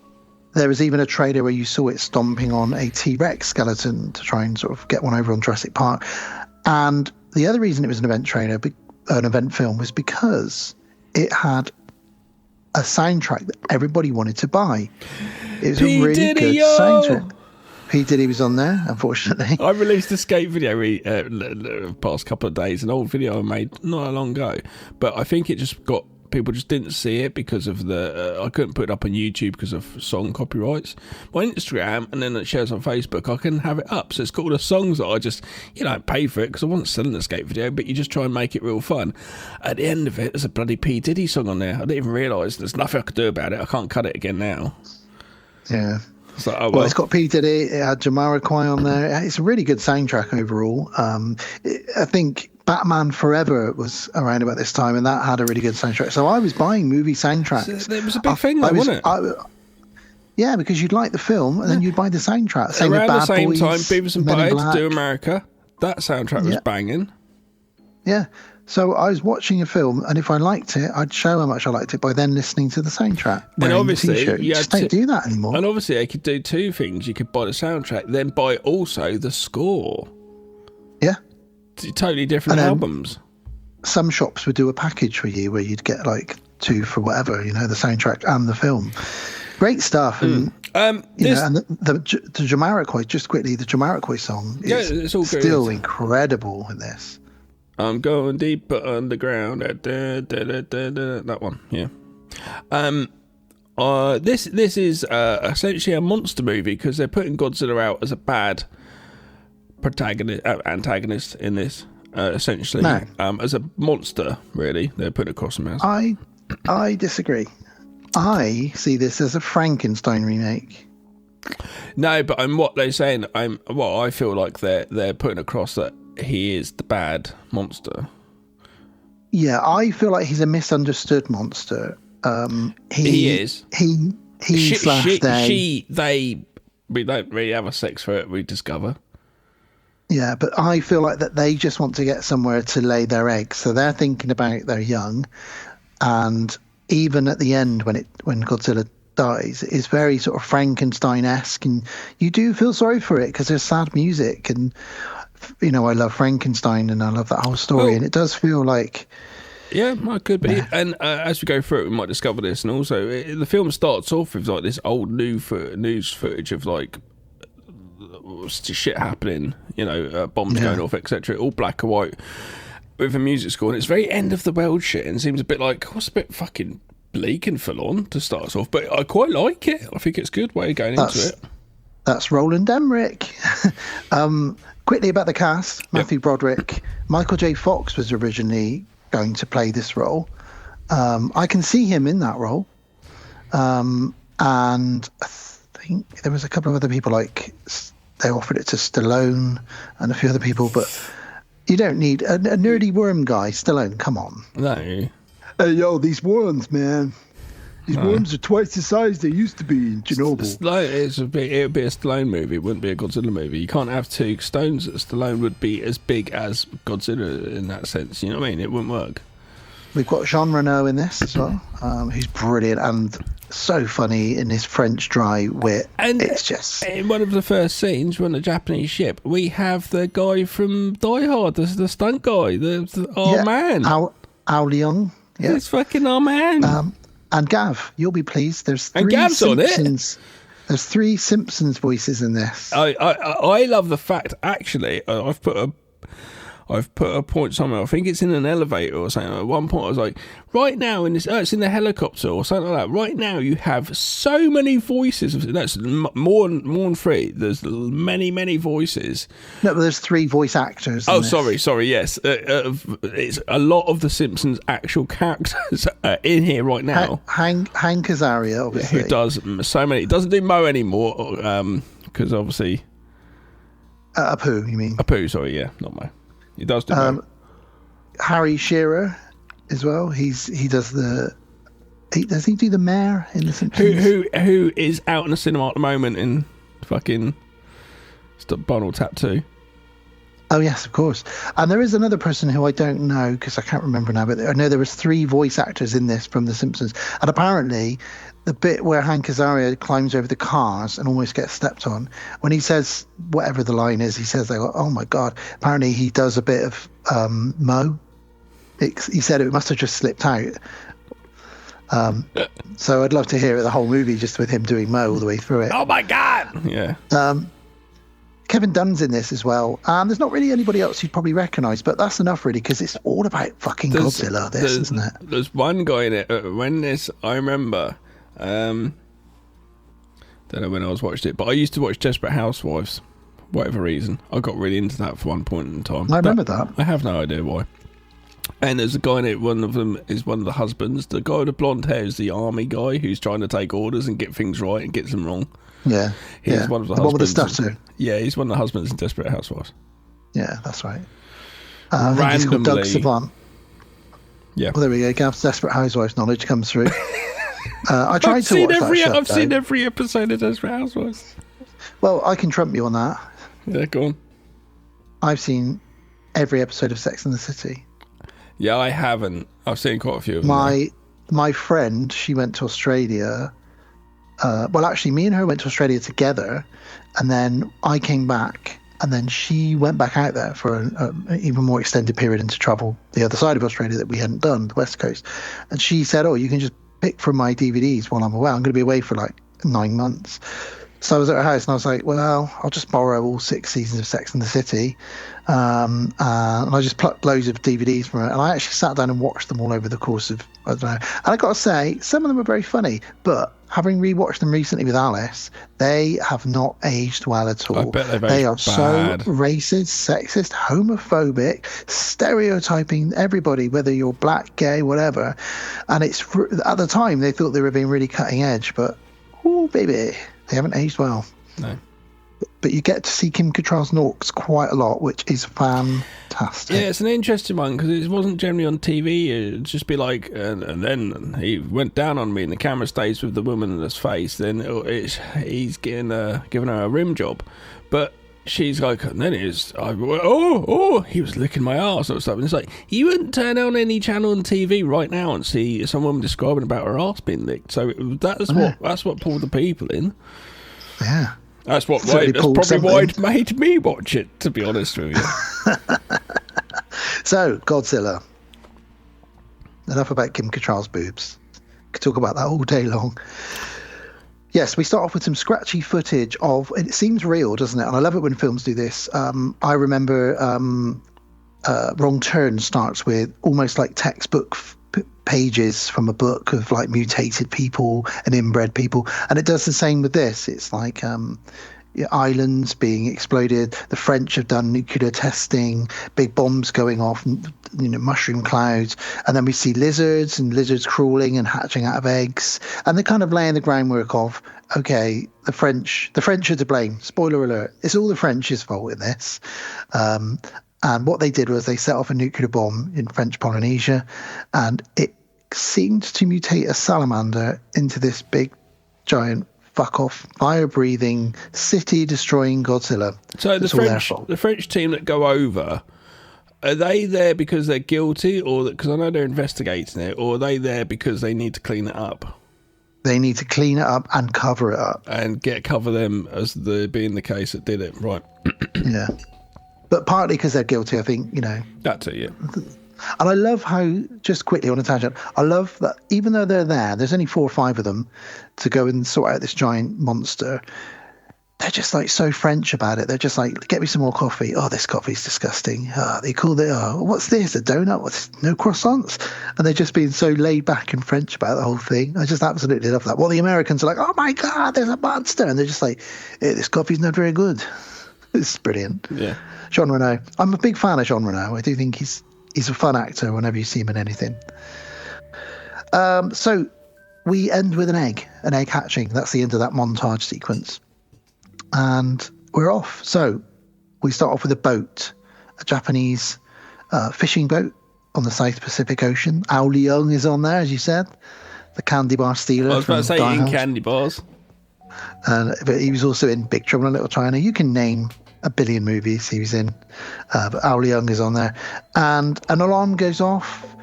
There was even a trailer where you saw it stomping on a T-Rex skeleton to try and sort of get one over on Jurassic Park. And the other reason it was an event film, was because it had a soundtrack that everybody wanted to buy. It was a really good soundtrack. P. Diddy was on there, unfortunately. I released a skate video the past couple of days, an old video I made not that long ago, but I think it just got, people just didn't see it because of the I couldn't put it up on YouTube because of song copyrights. My Instagram, and then it shares on Facebook, I can have it up, so it's got all the songs that I just, pay for it because I wasn't selling the skate video, but you just try and make it real fun. At the end of it, there's a bloody P. Diddy song on there. I didn't even realise. There's nothing I could do about it. I can't cut it again now. Yeah. It's like, oh, well, it's got P. Diddy, it had Jamiroquai on there. It's a really good soundtrack overall. I think Batman Forever was around about this time, and that had a really good soundtrack. So I was buying movie soundtracks. So it was a big thing, wasn't it? Yeah, because you'd like the film, and then you'd buy the soundtrack. Same around with Bad the same Boys, time, Beavis and Butthead Do America. That soundtrack was banging. Yeah. So I was watching a film, and if I liked it, I'd show how much I liked it by then listening to the soundtrack. And obviously, you just don't do that anymore. And obviously, I could do two things. You could buy the soundtrack, then buy also the score. Yeah. Totally different albums. Some shops would do a package for you where you'd get like two for whatever, the soundtrack and the film. Great stuff. And, and the Jamiroquai, just quickly, the Jamiroquai song is it's all good. Still incredible in this. I'm going deeper underground. That one, yeah. This is essentially a monster movie because they're putting Godzilla out as a bad antagonist in this. Essentially, as a monster, really. They're putting across him as. I disagree. I see this as a Frankenstein remake. No, but what they're saying, I feel like they're putting across that he is the bad monster. Yeah, I feel like he's a misunderstood monster. He is. They. We don't really have a sex for it, we discover. Yeah, but I feel like that they just want to get somewhere to lay their eggs. So they're thinking about their young. And even at the end, when Godzilla dies, it's very sort of Frankenstein-esque. And you do feel sorry for it because there's sad music. And, I love Frankenstein and I love that whole story. And it does feel like... Yeah, it could be. Yeah. And as we go through it, we might discover this. And also, the film starts off with like this old news footage of like shit happening, bombs going off, etc. All black and white with a music score. And it's very end of the world shit and seems a bit like, what's a bit fucking bleak and full on to start us off. But I quite like it. I think it's a good way of going into it. That's Roland Emmerich. Quickly about the cast. Matthew Broderick. Michael J. Fox was originally going to play this role. I can see him in that role. And I think there was a couple of other people, like they offered it to Stallone and a few other people, but you don't need a nerdy worm guy. Stallone, come on. No. Hey, yo, these worms, man. These worms are twice the size they used to be in Chernobyl. It would be a Stallone movie. It wouldn't be a Godzilla movie. You can't have two stones. Stallone would be as big as Godzilla in that sense. You know what I mean? It wouldn't work. We've got Jean Reno in this as well, who's brilliant and so funny in his French dry wit. And it's just... in one of the first scenes, we're on a Japanese ship, we have the guy from Die Hard, the stunt guy, our man. Ao Leong. Yeah. It's fucking our man. And Gav, you'll be pleased. There's three and Gav's Simpsons. on it. There's 3 Simpsons voices in this. I love the fact. Actually, I've put a point somewhere. I think it's in an elevator or something. At one point, I was like, right now in this, it's in the helicopter or something like that. Right now, you have so many voices. That's more than 3. There's many voices. No, but there's 3 voice actors. Oh, sorry. Yes, it's a lot of the Simpsons' actual characters in here right now. Hank Azaria, obviously, who does so many. It doesn't do Mo anymore because obviously. Apu, you mean? Apu, sorry, yeah, not Mo. He does do Harry Shearer as well. He does does he do the mayor in The Simpsons? Who is out in the cinema at the moment in fucking Bottle Tap 2? Oh, yes, of course. And there is another person who I don't know because I can't remember now, but I know there was 3 voice actors in this from The Simpsons. And apparently the bit where Hank Azaria climbs over the cars and almost gets stepped on, when he says whatever the line is, he says, like, oh, my God. Apparently he does a bit of Mo. He said it must have just slipped out. So I'd love to hear the whole movie just with him doing Mo all the way through it. Oh, my God! Yeah. Kevin Dunn's in this as well. And there's not really anybody else you'd probably recognise, but that's enough really because it's all about fucking Godzilla, isn't it? There's one guy in it. When this, I remember, don't know when I was watching it, but I used to watch Desperate Housewives, whatever reason. I got really into that for one point in time. I remember that. I have no idea why. And there's a guy in it, one of them is one of the husbands. The guy with the blonde hair is the army guy who's trying to take orders and get things right and gets them wrong. Yeah. He's one of the one with the husbands. stutter. Yeah, he's one of the husbands in Desperate Housewives. Yeah, that's right. I think he's called Doug Savant. Yeah. Well, there we go. Gav's Desperate Housewives knowledge comes through. I tried to watch that show. I've seen every episode of Desperate Housewives. Well, I can trump you on that. Yeah, go on. I've seen every episode of Sex and the City. Yeah, I haven't. I've seen quite a few of them. My friend, she went to Australia. Well, actually, me and her went to Australia together, and then I came back, and then she went back out there for an even more extended period and to travel the other side of Australia that we hadn't done, the West Coast. And she said, oh, you can just pick from my DVDs while I'm away. I'm going to be away for like 9 months. So I was at her house and I was like, well, I'll just borrow all 6 seasons of Sex and the City. And I just plucked loads of DVDs from her. And I actually sat down and watched them all over the course of, I don't know. And I got to say, some of them are very funny. But having rewatched them recently with Alice, they have not aged well at all. I bet they've they are aged bad. so racist, sexist, homophobic, stereotyping everybody, whether you're black, gay, whatever. And it's at the time, they thought they were being really cutting edge. But, oh, baby. They haven't aged well. No. But you get to see Kim Cattrall's Norks quite a lot, which is fantastic. Yeah, it's an interesting one because it wasn't generally on TV. It'd just be like, and then he went down on me and the camera stays with the woman in his face. Then he's giving her a rim job. But she's like, and then he was licking my arse or stuff. And it's like, you wouldn't turn on any channel on TV right now and see some woman describing about her arse being licked. So that's what pulled the people in. Yeah. That's probably why it made me watch it, to be honest with you. So, Godzilla. Enough about Kim Cattrall's boobs. Could talk about that all day long. Yes, we start off with some scratchy footage of, and it seems real, doesn't it? And I love it when films do this. I remember Wrong Turn starts with almost like textbook pages from a book of like mutated people and inbred people. And it does the same with this. It's like islands being exploded. The French have done nuclear testing, big bombs going off, mushroom clouds. And then we see lizards and lizards crawling and hatching out of eggs. And they're kind of laying the groundwork of, okay, the French are to blame. Spoiler alert. It's all the French's fault in this. And what they did was they set off a nuclear bomb in French Polynesia, and it seemed to mutate a salamander into this big, giant, fuck-off, fire-breathing, city-destroying Godzilla. So the French team that go over, are they there because they're guilty, or because I know they're investigating it, or are they there because they need to clean it up? They need to clean it up and cover it up. And cover them as being the case that did it, right? Yeah. But partly because they're guilty, I think, That's it, yeah. And I love how, just quickly on a tangent, I love that even though they're there's only 4 or 5 of them to go and sort out this giant monster. They're just like so French about it. They're just like, get me some more coffee. Oh, this coffee's disgusting. They call it, what's this? A donut? What's no croissants? And they're just being so laid back and French about the whole thing. I just absolutely love that. Well, the Americans are like, oh my God, there's a monster. And they're just like, hey, this coffee's not very good. It's brilliant. Yeah. Jean Reno. I'm a big fan of Jean Reno. I do think he's a fun actor whenever you see him in anything. So we end with an egg hatching. That's the end of that montage sequence. And we're off. So we start off with a boat, a Japanese fishing boat on the South Pacific Ocean. Ao Leong is on there, as you said. The candy bar stealer. I was about to say eating candy bars. But he was also in Big Trouble in Little China. You can name a billion movies he was in, but Al Young is on there. And an alarm goes off.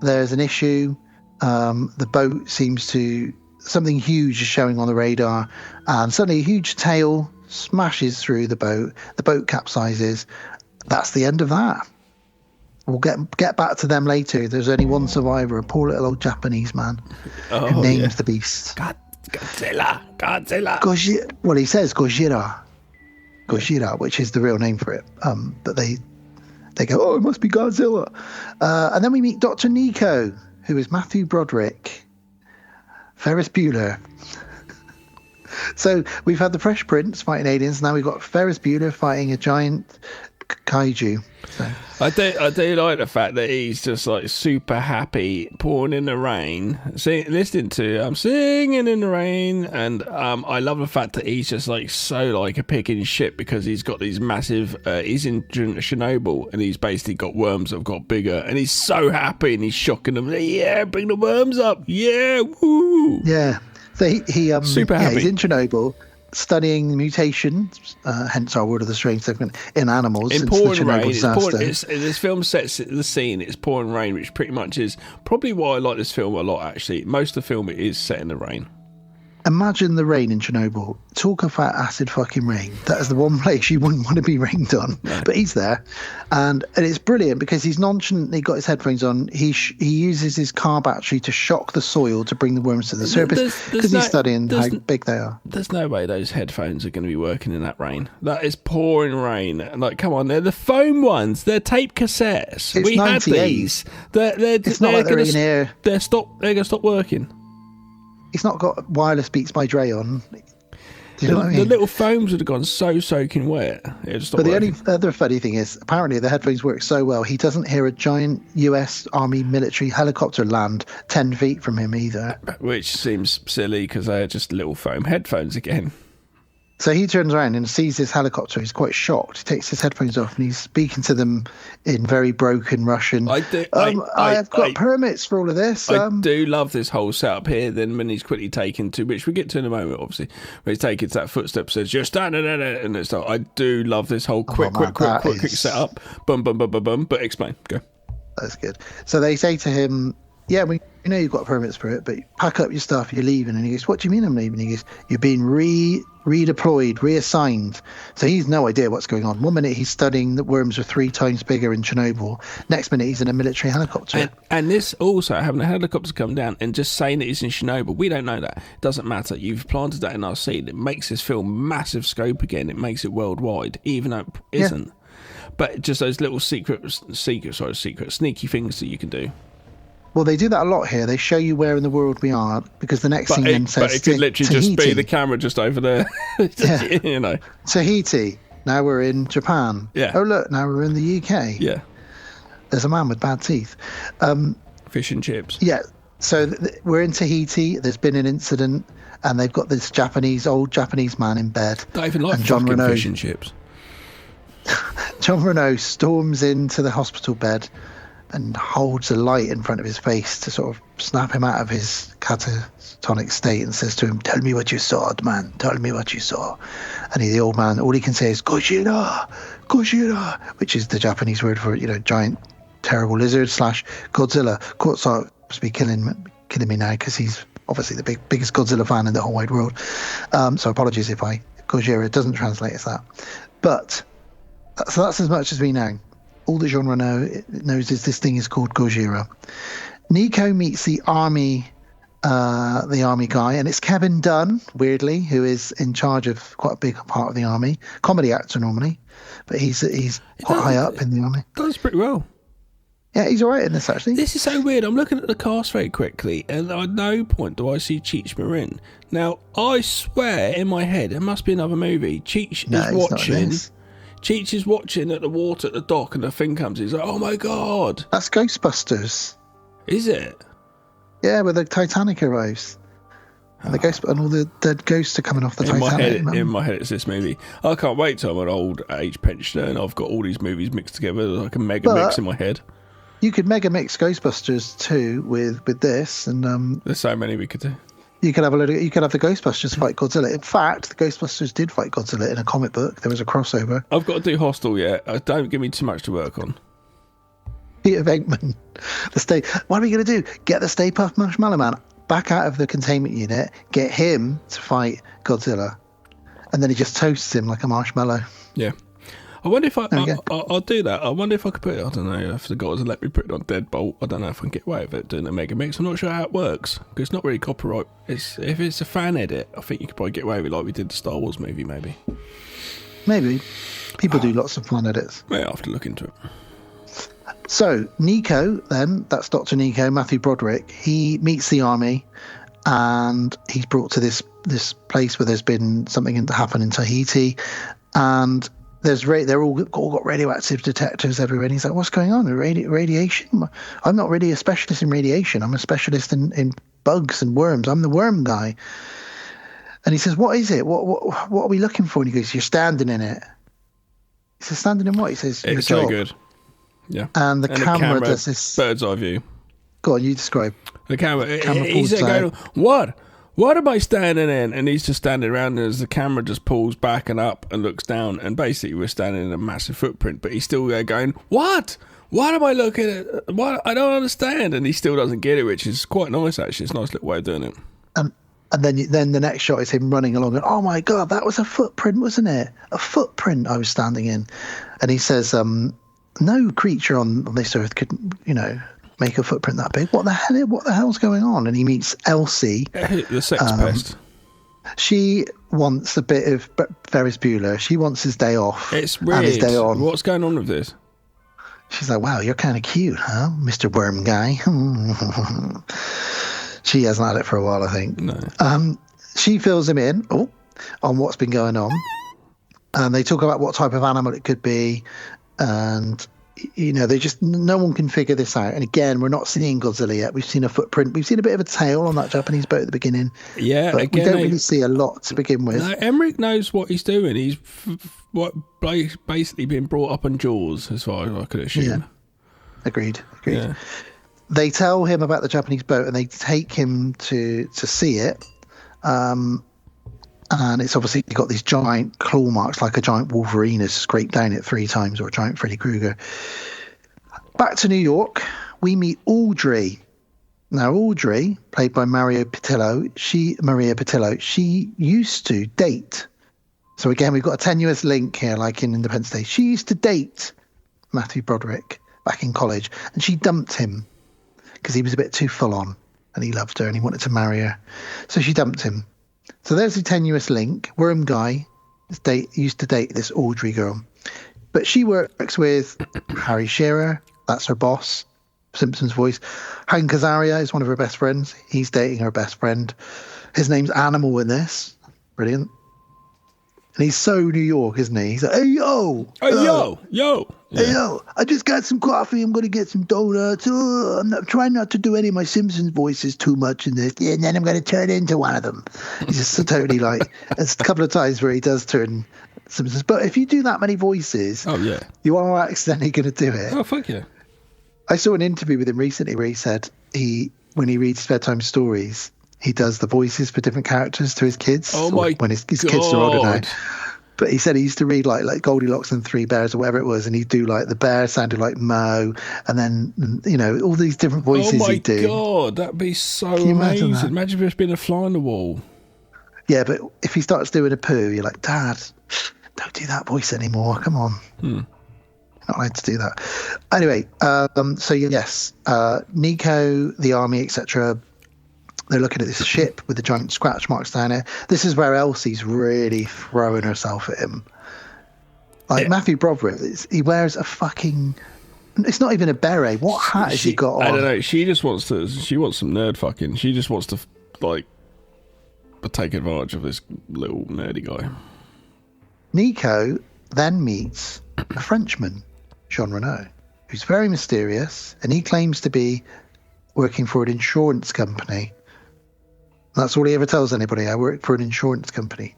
There's an issue. The boat seems to... Something huge is showing on the radar, and suddenly a huge tail smashes through the boat. The boat capsizes. That's the end of that. We'll get back to them later. There's only one survivor, a poor little old Japanese man who names the beast. Godzilla. Well, he says Gojira, which is the real name for it. But they go, oh, it must be Godzilla. And then we meet Dr. Nico, who is Matthew Broderick, Ferris Bueller. So we've had the Fresh Prince fighting aliens. Now we've got Ferris Bueller fighting a giant kaiju. So. I do like the fact that he's just like super happy, pouring in the rain, listening to I'm singing in the rain, and I love the fact that he's just like so like a pig in shit because he's got these massive. He's in Chernobyl and he's basically got worms that have got bigger, and he's so happy and he's shocking them. Yeah, bring the worms up. Yeah, woo. Yeah. So he super happy. He's in Chernobyl, studying mutations, hence our World of the Strange segment, in animals. In pouring rain. This film sets the scene. It's pouring rain, which pretty much is probably why I like this film a lot, actually. Most of the film is set in the rain. Imagine the rain in Chernobyl. Talk about acid fucking rain. That is the one place you wouldn't want to be rained on. No. But he's there. And it's brilliant because he's nonchalantly got his headphones on. He uses his car battery to shock the soil to bring the worms to the surface because he's studying how big they are. There's no way those headphones are going to be working in that rain. That is pouring rain. Like, come on, they're the foam ones. They're tape cassettes. It's we 98. Had these. It's not like they're in here. They're going to stop working. It's not got Wireless Beats by Dre on. Do you know what I mean? The little foams would have gone so soaking wet. But the only other funny thing is, apparently the headphones work so well, he doesn't hear a giant US Army military helicopter land 10 feet from him either. Which seems silly because they're just little foam headphones again. So he turns around and sees this helicopter. He's quite shocked. He takes his headphones off and he's speaking to them in very broken Russian. I've got permits for all of this. I do love this whole setup here. Then when he's quickly taken to, which we get to in a moment, obviously, when he's taken to that footstep, says, "You're standing there," and it's like, I do love this whole quick setup. Bum, bum, bum, bum, bum. But explain. Go. That's good. So they say to him, yeah, we know you've got permits for it, but pack up your stuff, you're leaving. And he goes, what do you mean I'm leaving? He goes, you're being redeployed, reassigned. So he's no idea what's going on. 1 minute he's studying that worms are 3 times bigger in Chernobyl. Next minute he's in a military helicopter. And this also, having a helicopter come down and just saying that he's in Chernobyl, we don't know that. It doesn't matter. You've planted that in our seed. It makes this film massive scope again. It makes it worldwide, even though it isn't. Yeah. But just those little sneaky things that you can do. Well, they do that a lot here. They show you where in the world we are because the next scene then says... But it could literally just be the camera just over there. Yeah. You know. Tahiti. Now we're in Japan. Yeah. Oh, look, now we're in the UK. Yeah. There's a man with bad teeth. Fish and chips. Yeah. So we're in Tahiti. There's been an incident and they've got this old Japanese man in bed. Don't even like fucking fish and chips. John Renault storms into the hospital bed and holds a light in front of his face to sort of snap him out of his catatonic state and says to him, tell me what you saw, man. Tell me what you saw. And the old man, all he can say is, Gojira, Gojira, which is the Japanese word for, giant, terrible lizard / Godzilla. Kurt's must be killing me now because he's obviously the biggest Godzilla fan in the whole wide world. So apologies if Gojira doesn't translate as that. But, so that's as much as we know. All that Jean Reno knows is this thing is called Gojira. Nico meets the army guy, and it's Kevin Dunn, weirdly, who is in charge of quite a big part of the army. Comedy actor normally, but he's quite high up in the army. Does pretty well. Yeah, he's all right in this, actually. This is so weird. I'm looking at the cast very quickly, and at no point do I see Cheech Marin. Now, I swear in my head, it must be another movie. Cheech is watching... Cheech is watching at the water at the dock and the thing comes. He's like, oh my God. That's Ghostbusters. Is it? Yeah, where the Titanic arrives. And and all the dead ghosts are coming off the Titanic. In my head, it's this movie. I can't wait till I'm an old age pensioner and I've got all these movies mixed together like a mega mix in my head. You could mega mix Ghostbusters too with this. And there's so many we could do. You could have you could have the Ghostbusters fight Godzilla. In fact, the Ghostbusters did fight Godzilla in a comic book. There was a crossover. I've got to do Hostel yet. Don't give me too much to work on. Peter Venkman, what are we going to do? Get the Stay Puft Marshmallow Man back out of the containment unit, get him to fight Godzilla, and then he just toasts him like a marshmallow. Yeah. I wonder if I'll do that. I wonder if I could put it, I don't know, if the guys will let me put it on Deadbolt. I don't know if I can get away with it doing a Mega Mix. I'm not sure how it works, because it's not really copyright. If it's a fan edit, I think you could probably get away with it like we did the Star Wars movie, maybe. Maybe. People do lots of fan edits. Yeah, I'll have to look into it. So, Nico, then, that's Dr. Nico, Matthew Broderick, he meets the army, and he's brought to this place where there's been something happen in Tahiti, and they're all got radioactive detectors everywhere. And he's like, what's going on? Radiation? I'm not really a specialist in radiation. I'm a specialist in bugs and worms. I'm the worm guy. And he says, what is it? What are we looking for? And he goes, you're standing in it. He says, standing in what? He says, your it's job. so good. Yeah. And the camera does this bird's eye view. Go on, you describe. The camera he's going, what am I standing in? And he's just standing around, and as the camera just pulls back and up and looks down, and basically we're standing in a massive footprint, but he's still there going, what am I looking at? What? I don't understand. And he still doesn't get it, which is quite nice, actually. It's a nice little way of doing it. And then the next shot is him running along, and oh my God, that was a footprint, wasn't it? A footprint I was standing in. And he says, no creature on this earth could, make a footprint that big. What the hell's going on? And he meets Elsie, the sex pest. She wants a bit of Ferris Bueller. She wants his day off. It's weird. And his day on. What's going on with this? She's like, wow, you're kind of cute, huh, Mr. Worm Guy? She hasn't had it for a while, I think. No. She fills him in on what's been going on. And they talk about what type of animal it could be. And no one can figure this out. And again, we're not seeing Godzilla yet. We've seen a footprint. We've seen a bit of a tail on that Japanese boat at the beginning. Yeah, but we don't really see a lot to begin with. No, Emmerich knows what he's doing. He's basically been brought up on Jaws, as far as I could assume. Yeah. Agreed. Yeah. They tell him about the Japanese boat, and they take him to see it. And it's obviously got these giant claw marks, like a giant Wolverine has scraped down it 3 times, or a giant Freddy Krueger. Back to New York, we meet Audrey. Now, Audrey, played by Maria Pitillo, she used to date. So again, we've got a tenuous link here, like in Independence Day. She used to date Matthew Broderick back in college, and she dumped him because he was a bit too full on, and he loved her and he wanted to marry her. So she dumped him. So there's a tenuous link. Worm Guy used to date this Audrey girl. But she works with Harry Shearer. That's her boss. Simpsons voice. Hank Azaria is one of her best friends. He's dating her best friend. His name's Animal in this. Brilliant. And he's so New York, isn't he? He's like, hey, yo. Hey, yo. Yeah. Hey, yo. I just got some coffee. I'm going to get some donuts. I'm trying not to do any of my Simpsons voices too much in this. Yeah, and then I'm going to turn into one of them. He's just so totally like, there's a couple of times where he does turn Simpsons. But if you do that many voices, you are accidentally going to do it. Oh, fuck yeah. I saw an interview with him recently where he said when he reads bedtime stories, he does the voices for different characters to his kids. Oh my when his kids are older now. But he said he used to read like Goldilocks and Three Bears or whatever it was, and he'd do like the bear sounded like Mo, and then all these different voices he'd do. Oh my God, that'd be so amazing! Imagine just being a fly on the wall. Yeah, but if he starts doing a poo, you're like, Dad, don't do that voice anymore. Come on. You're not allowed to do that. Anyway, so yes, Nico, the army, etc. They're looking at this ship with the giant scratch marks down it. This is where Elsie's really throwing herself at him. Matthew Broderick, he wears a fucking... It's not even a beret. What hat has he got on? I don't know. She wants some nerd fucking. She just wants to, take advantage of this little nerdy guy. Nico then meets a Frenchman, Jean Renault, who's very mysterious, and he claims to be working for an insurance company. That's all he ever tells anybody. I work for an insurance company.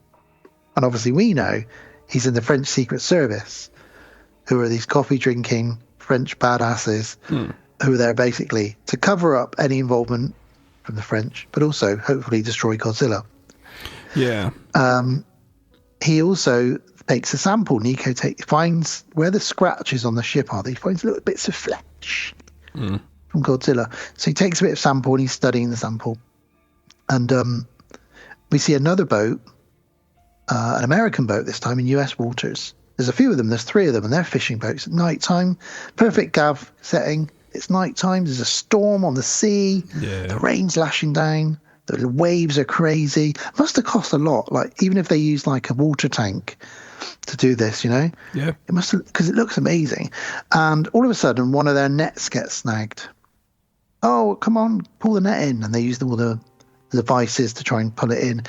And obviously we know he's in the French Secret Service, who are these coffee-drinking French badasses who are there basically to cover up any involvement from the French, but also hopefully destroy Godzilla. Yeah. He also takes a sample. Nico finds where the scratches on the ship are. He finds little bits of flesh from Godzilla. So he takes a bit of sample and he's studying the sample. And we see another boat, an American boat this time in US waters. There's a few of them. There's 3 of them, and they're fishing boats at night time. Perfect gav setting. It's night time. There's a storm on the sea. Yeah. The rain's lashing down. The waves are crazy. Must have cost a lot. Like, even if they use like a water tank to do this, you know? Yeah. It must have, because it looks amazing. And all of a sudden, one of their nets gets snagged. Oh, come on, pull the net in. And they use all the devices to try and pull it in.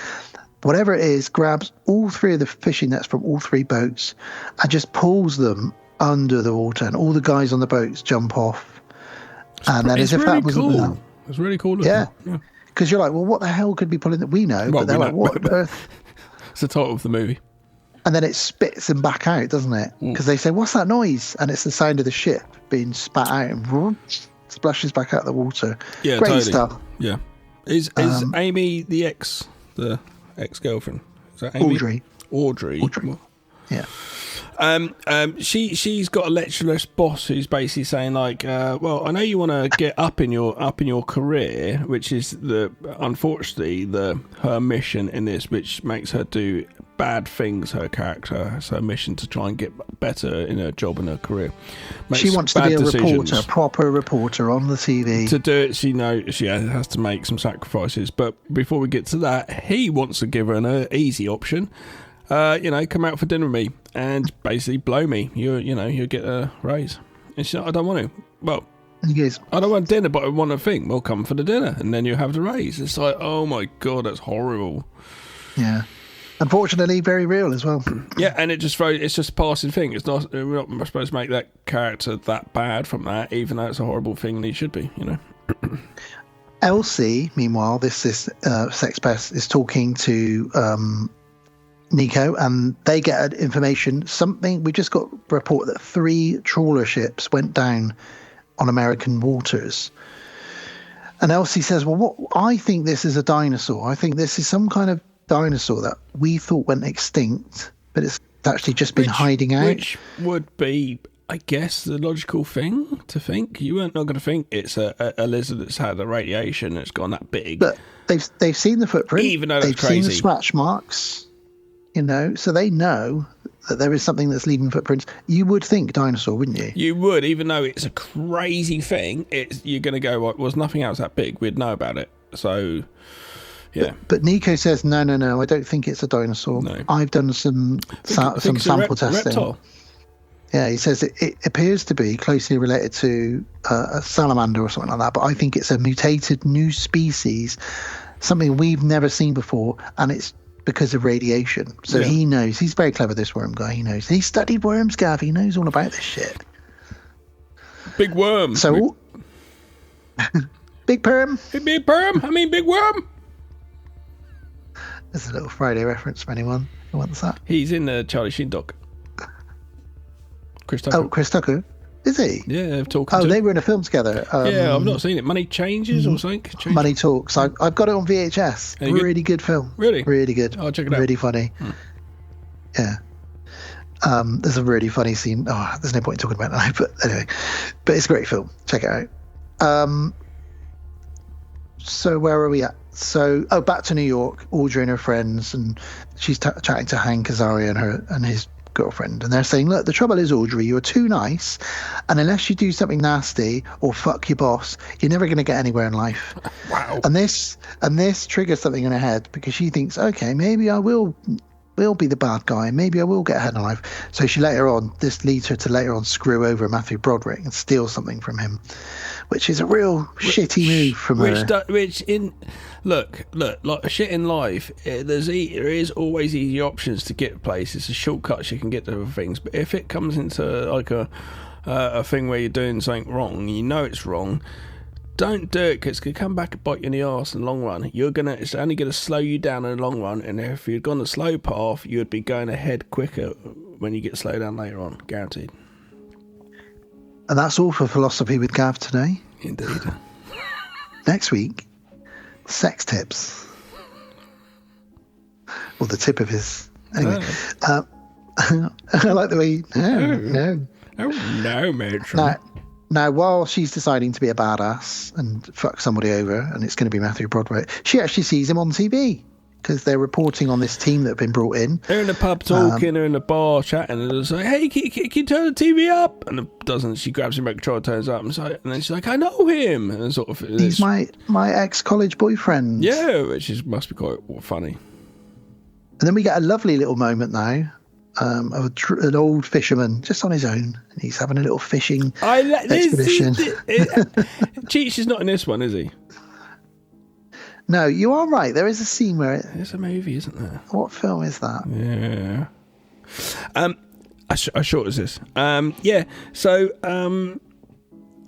Whatever it is, grabs all 3 of the fishing nets from all 3 boats and just pulls them under the water. And all the guys on the boats jump off. And then as if that wasn't enough. It's really cool. Yeah. Because you're like, well, what the hell could be pulling that? We know, Well, but they're we like, know, what but- on earth? It's the title of the movie. And then it spits them back out, doesn't it? Because they say, what's that noise? And it's the sound of the ship being spat out and splashes back out the water. Yeah, Great totally. stuff. Yeah. Is Amy the ex-girlfriend? Is that Amy? Audrey. Yeah. She's got a lectureless boss who's basically saying like, well, I know you want to get up in your career, which is unfortunately her mission in this, which makes her do bad things. Her character, it's her mission to try and get better in her job and her career. She wants to be a reporter, a proper reporter on the TV. To do it, she knows she has to make some sacrifices. But before we get to that, he wants to give her an easy option. Come out for dinner with me and basically blow me. You'll get a raise. And she's like, I don't want to. Well, I don't want dinner, but I want a thing. Well, come for the dinner, and then you have the raise. It's like, oh my god, that's horrible. Yeah. Unfortunately, very real as well. Yeah, and it's just a passing thing. It's not. We're not supposed to make that character that bad from that, even though it's a horrible thing and he should be. Elsie, meanwhile, this sex pest is talking to Nico, and they get information. We just got a report that 3 trawler ships went down on American waters. And Elsie says, well, I think this is a dinosaur. I think this is some kind of dinosaur that we thought went extinct, but it's actually just been hiding out. Which would be, I guess, the logical thing to think. You weren't not going to think it's a lizard that's had the radiation that's gone that big. But they've seen the footprint. Even though that's they've seen the crazy. scratch marks. So they know that there is something that's leaving footprints. You would think dinosaur, wouldn't you? You would, even though it's a crazy thing. You're going to go, well, there's nothing else that big. We'd know about it. So, yeah. But Nico says, no, I don't think it's a dinosaur. No. I've done some sample testing. Reptile. Yeah, he says it appears to be closely related to a salamander or something like that, but I think it's a mutated new species, something we've never seen before, and it's because of radiation. So he knows. He's very clever, this worm guy. He knows. He studied worms, Gav. He knows all about this shit. Big worm. So, big perm. Big perm. I mean, big worm. There's a little Friday reference for anyone who wants that. He's in the Charlie Sheen doc. Chris Tucker. Oh, Chris Tucker. Is he? Yeah, talking Oh, to they were in a film together. yeah, I've not seen it. Money Changes or something? Money Talks. I've got it on VHS. Really good film. Really? Really good. I'll check it out. Really funny. Yeah. There's a really funny scene. Oh, there's no point in talking about it now, but anyway. But it's a great film. Check it out. So where are we at? So, back to New York. Audrey and her friends, and she's chatting to Hank Azaria and his girlfriend, and they're saying, look, the trouble is, Audrey, you're too nice, and unless you do something nasty or fuck your boss, you're never going to get anywhere in life. Wow. And this triggers something in her head, because she thinks, okay, maybe I will be the bad guy, maybe I will get ahead in life. So this leads her to later on screw over Matthew Broderick and steal something from him, which is a real shitty move from her. Look, like shit in life, there is always easy options to get places, the shortcuts you can get to things. But if it comes into like a thing where you're doing something wrong, you know it's wrong, don't do it, because it's going to come back and bite you in the arse in the long run. It's only going to slow you down in the long run, and if you'd gone the slow path, you'd be going ahead quicker when you get slowed down later on, guaranteed. And that's all for Philosophy with Gav today. Indeed. Next week, sex tips. Or the tip of his... Anyway. I like the way... No. Oh, no, matron. Now, while she's deciding to be a badass and fuck somebody over, and it's going to be Matthew Broderick, she actually sees him on TV because they're reporting on this team that have been brought in. They're in the pub talking, they're in the bar chatting, and it's like, hey, can you turn the TV up? And it doesn't. She grabs him, control, turns up, and then she's like, I know him. And sort of, he's my ex-college boyfriend. Yeah, which must be quite funny. And then we get a lovely little moment now. An old fisherman just on his own, and he's having a little fishing expedition. Cheech is not in this one, is he? No, you are right. There is a scene where there's a movie, isn't there? What film is that? Yeah. How short is this? Yeah. So,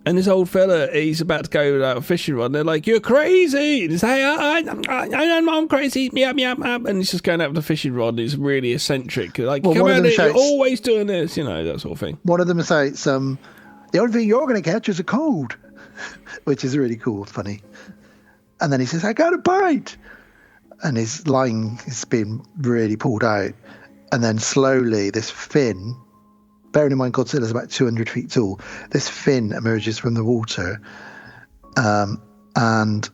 and this old fella, he's about to go out a fishing rod. And they're like, "You're crazy!" And he's like, I'm crazy. Yep. And he's just going out with the fishing rod. And he's really eccentric. Like, come out, you're always doing this, that sort of thing. One of them says, "The only thing you're going to catch is a cold," which is really cool, funny. And then he says, "I got a bite," and his line is being really pulled out. And then slowly, this fin. Bearing in mind Godzilla's about 200 feet tall, this fin emerges from the water, and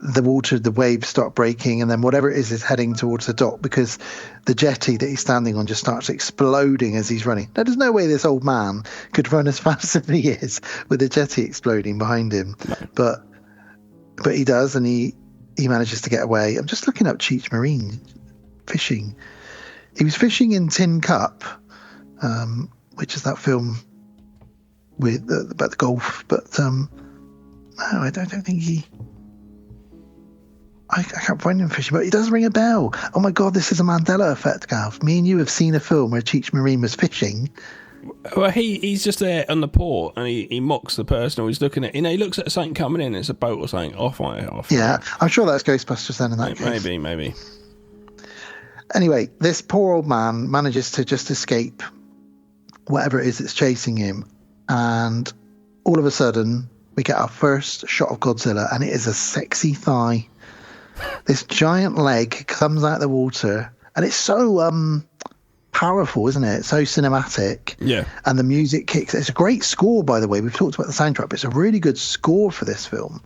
the waves start breaking, and then whatever it is heading towards the dock because the jetty that he's standing on just starts exploding as he's running. Now, there's no way this old man could run as fast as he is with the jetty exploding behind him, but he does, and he manages to get away. I'm just looking up Cheech Marine fishing. He was fishing in Tin Cup. Which is that film with about the golf, but no, I don't think he. I can't find him fishing, but he does ring a bell. Oh my god, this is a Mandela effect, Gav. Me and you have seen a film where Cheech Marine was fishing. Well, he's just there on the port and he mocks the person, or he's looking at, he looks at something coming in. It's a boat or something. Off. Yeah, I'm sure that's Ghostbusters then. In that case, maybe. Anyway, this poor old man manages to just escape whatever it is that's chasing him, and all of a sudden we get our first shot of Godzilla, and it is a sexy thigh. This giant leg comes out of the water, and it's so powerful, isn't it? So cinematic. Yeah. And the music kicks. It's a great score, by the way. We've talked about the soundtrack, but it's a really good score for this film.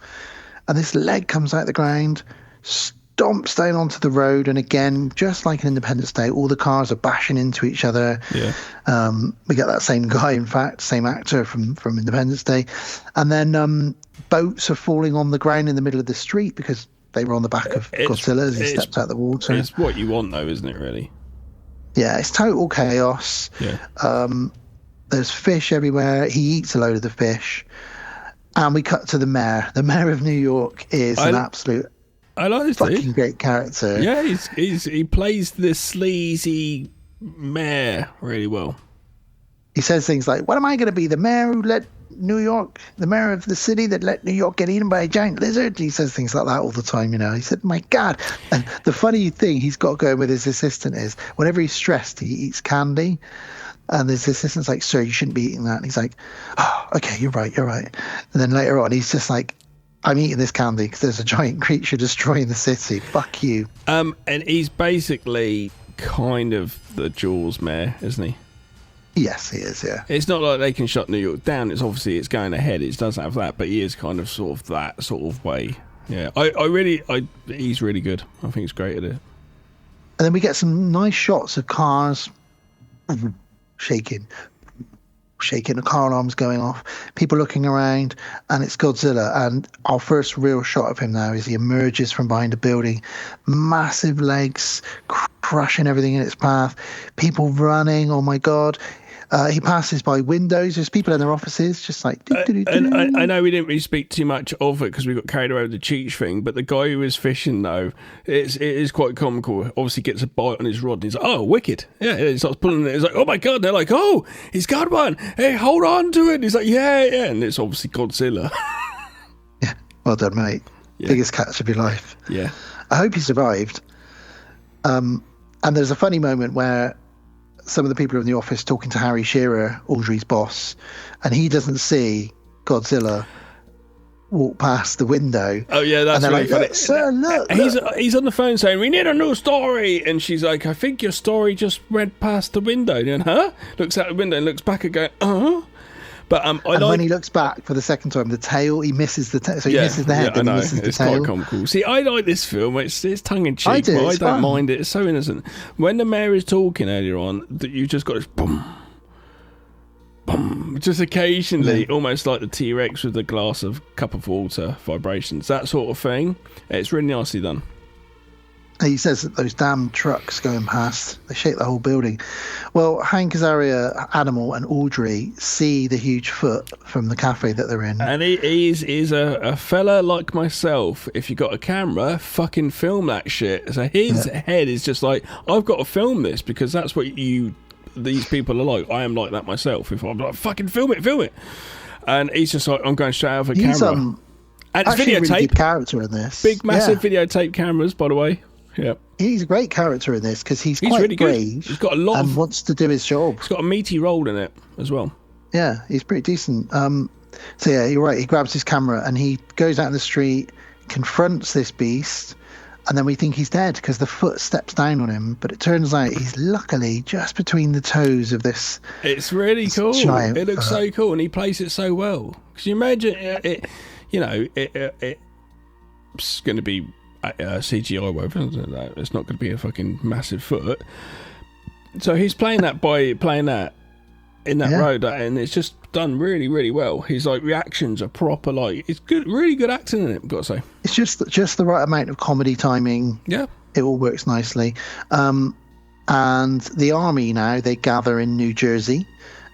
And this leg comes out of the ground, stomps down onto the road, and again, just like in Independence Day, all the cars are bashing into each other. Yeah. We get that same guy, in fact, same actor from Independence Day, and then boats are falling on the ground in the middle of the street because they were on the back of Godzilla as he stepped out of the water. It's what you want, though, isn't it? Really? Yeah, it's total chaos. Yeah. There's fish everywhere. He eats a load of the fish, and we cut to the mayor. The mayor of New York is an absolute. I like this fucking dude. Great character. Yeah, he plays this sleazy mayor really well. He says things like, "What am I going to be? The mayor who let New York, the mayor of the city that let New York get eaten by a giant lizard?" He says things like that all the time, He said, "My God." And the funny thing he's got going with his assistant is whenever he's stressed, he eats candy. And his assistant's like, "Sir, you shouldn't be eating that." And he's like, "Oh, okay, you're right. And then later on, he's just like, "I'm eating this candy because there's a giant creature destroying the city. Fuck you." And he's basically kind of the Jaws mayor, isn't he? Yes, he is, yeah. It's not like they can shut New York down. It's obviously it's going ahead. It does have that, but he is kind of sort of that sort of way. Yeah, he's really good. I think he's great at it. And then we get some nice shots of cars shaking, the car alarms going off, people looking around, and it's Godzilla. And our first real shot of him now is he emerges from behind a building, massive legs crushing everything in its path, people running. Oh my god. He passes by windows. There's people in their offices just like... And I know we didn't really speak too much of it because we got carried away with the Cheech thing, but the guy who was fishing, though, it is quite comical. Obviously gets a bite on his rod and he's like, "Oh, wicked." Yeah, he starts pulling it. He's like, "Oh my God." They're like, "Oh, he's got one. Hey, hold on to it." And he's like, yeah. And it's obviously Godzilla. Yeah, well done, mate. Yeah. Biggest catch of your life. Yeah. I hope he survived. And there's a funny moment where some of the people in the office talking to Harry Shearer, Audrey's boss, and he doesn't see Godzilla walk past the window. Oh yeah, that's and they're really like, funny. "Look, sir, look. He's on the phone saying, "We need a new story," and she's like, "I think your story just read past the window." And huh? Looks out the window and looks back and goes, But when he looks back for the second time, the tail, he misses the tail. So he misses the head and he misses the tail. It's quite comical. See, I like this film. It's tongue in cheek. I do. But I don't fun. mind it. It's so innocent. When the mayor is talking earlier on, that you just got this boom, boom, just occasionally, almost like the T-Rex with a glass of cup of water vibrations, that sort of thing. It's really nicely done. He says that those damn trucks going past, they shake the whole building. Well, Hank Azaria, Animal, and Audrey see the huge foot from the cafe that they're in. And he's a fella like myself. If you got a camera, fucking film that shit. So his head is just like, I've got to film this because that's what these people are like. I am like that myself. If I'm like, fucking film it. And he's just like, I'm going straight out of a camera. And it's actually videotape. a really good character in this. Big, massive videotape cameras, by the way. Yeah, he's a great character in this because he's quite really good. brave. He's got a lot and wants to do his job. He's got a meaty role in it as well. Yeah, he's pretty decent. So yeah, you're right. He grabs his camera and he goes out in the street, confronts this beast, and then we think he's dead because the foot steps down on him. But it turns out he's luckily just between the toes of this. It's really cool. Giant, it looks so cool, and he plays it so well. Because you imagine it, it's going to be CGI, whatever. It's not going to be a fucking massive foot. So he's playing that by playing that in that road, and it's just done really, really well. His reactions are proper, it's good, really good acting in it, I've got to say. It's just the right amount of comedy timing. Yeah, it all works nicely. And the army now, they gather in New Jersey,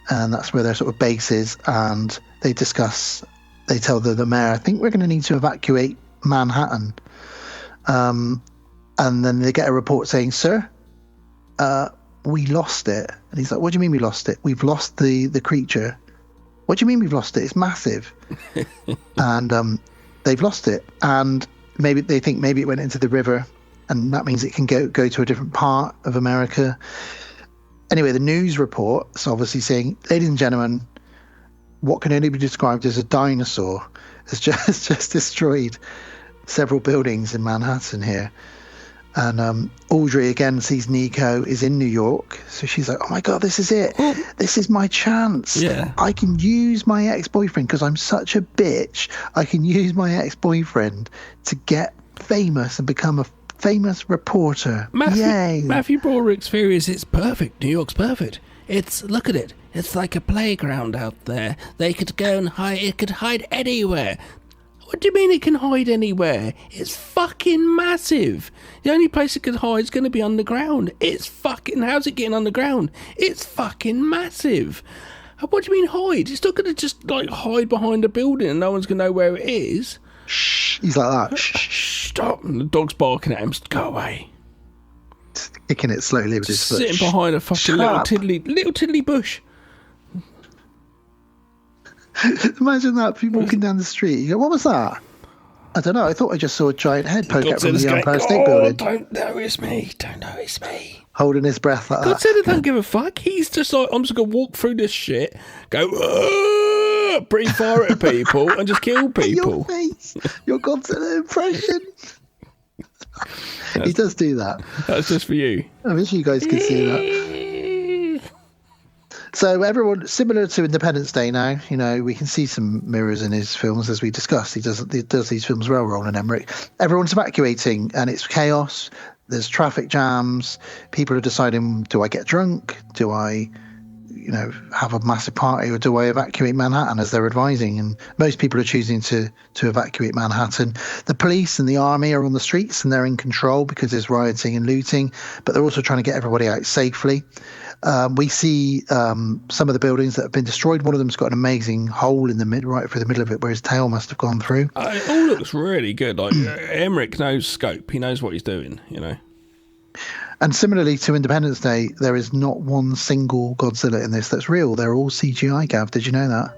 and that's where their sort of base is. And they tell the mayor, I think we're going to need to evacuate Manhattan. And then they get a report saying, "Sir, we lost it." And he's like, "What do you mean we lost it? We've lost the creature." "What do you mean we've lost it? It's massive." And they've lost it, and maybe they think maybe it went into the river, and that means it can go to a different part of America. Anyway, the news report is obviously saying, "Ladies and gentlemen, what can only be described as a dinosaur has just destroyed several buildings in Manhattan here." And Audrey again sees Nico is in New York, so she's like, "Oh my god, this is it. This is my chance. Yeah, I can use my ex-boyfriend because I'm such a bitch. I can use my ex-boyfriend to get famous and become a famous reporter." Yay! Matthew Broderick's theory is it's perfect. New York's perfect. Look at it. It's like a playground out there. They could go and hide. It could hide anywhere. What do you mean it can hide anywhere? It's fucking massive. The only place it could hide is going to be underground. How's it getting underground? It's fucking massive. What do you mean hide? It's not going to just hide behind a building and no one's going to know where it is. Shh. He's like that. Shh. Stop. And the dog's barking at him. Go away. Kicking it slowly with his foot. Sitting behind a fucking little tiddly bush. Imagine that, people walking down the street. You go, "What was that?" "I don't know. I thought I just saw a giant head poke out from the Empire State Building." Don't notice me. Holding his breath like that. Godzilla don't give a fuck. He's just like, I'm just going to walk through this shit, go, breathe fire at people, and just kill people. Your face. Your Godzilla impression. He does do that. That's just for you. I wish you guys could see that. So everyone, similar to Independence Day now, we can see some mirrors in his films as we discussed. He does these films well, Roland Emmerich. Everyone's evacuating and it's chaos. There's traffic jams. People are deciding, do I get drunk? Do I, have a massive party, or do I evacuate Manhattan as they're advising? And most people are choosing to evacuate Manhattan. The police and the army are on the streets and they're in control because there's rioting and looting, but they're also trying to get everybody out safely. We see some of the buildings that have been destroyed. One of them's got an amazing hole in the right through the middle of it where his tail must have gone through. It all looks really good. Emmerich knows scope. He knows what he's doing, And similarly to Independence Day, there is not one single Godzilla in this that's real. They're all CGI, Gav. Did you know that?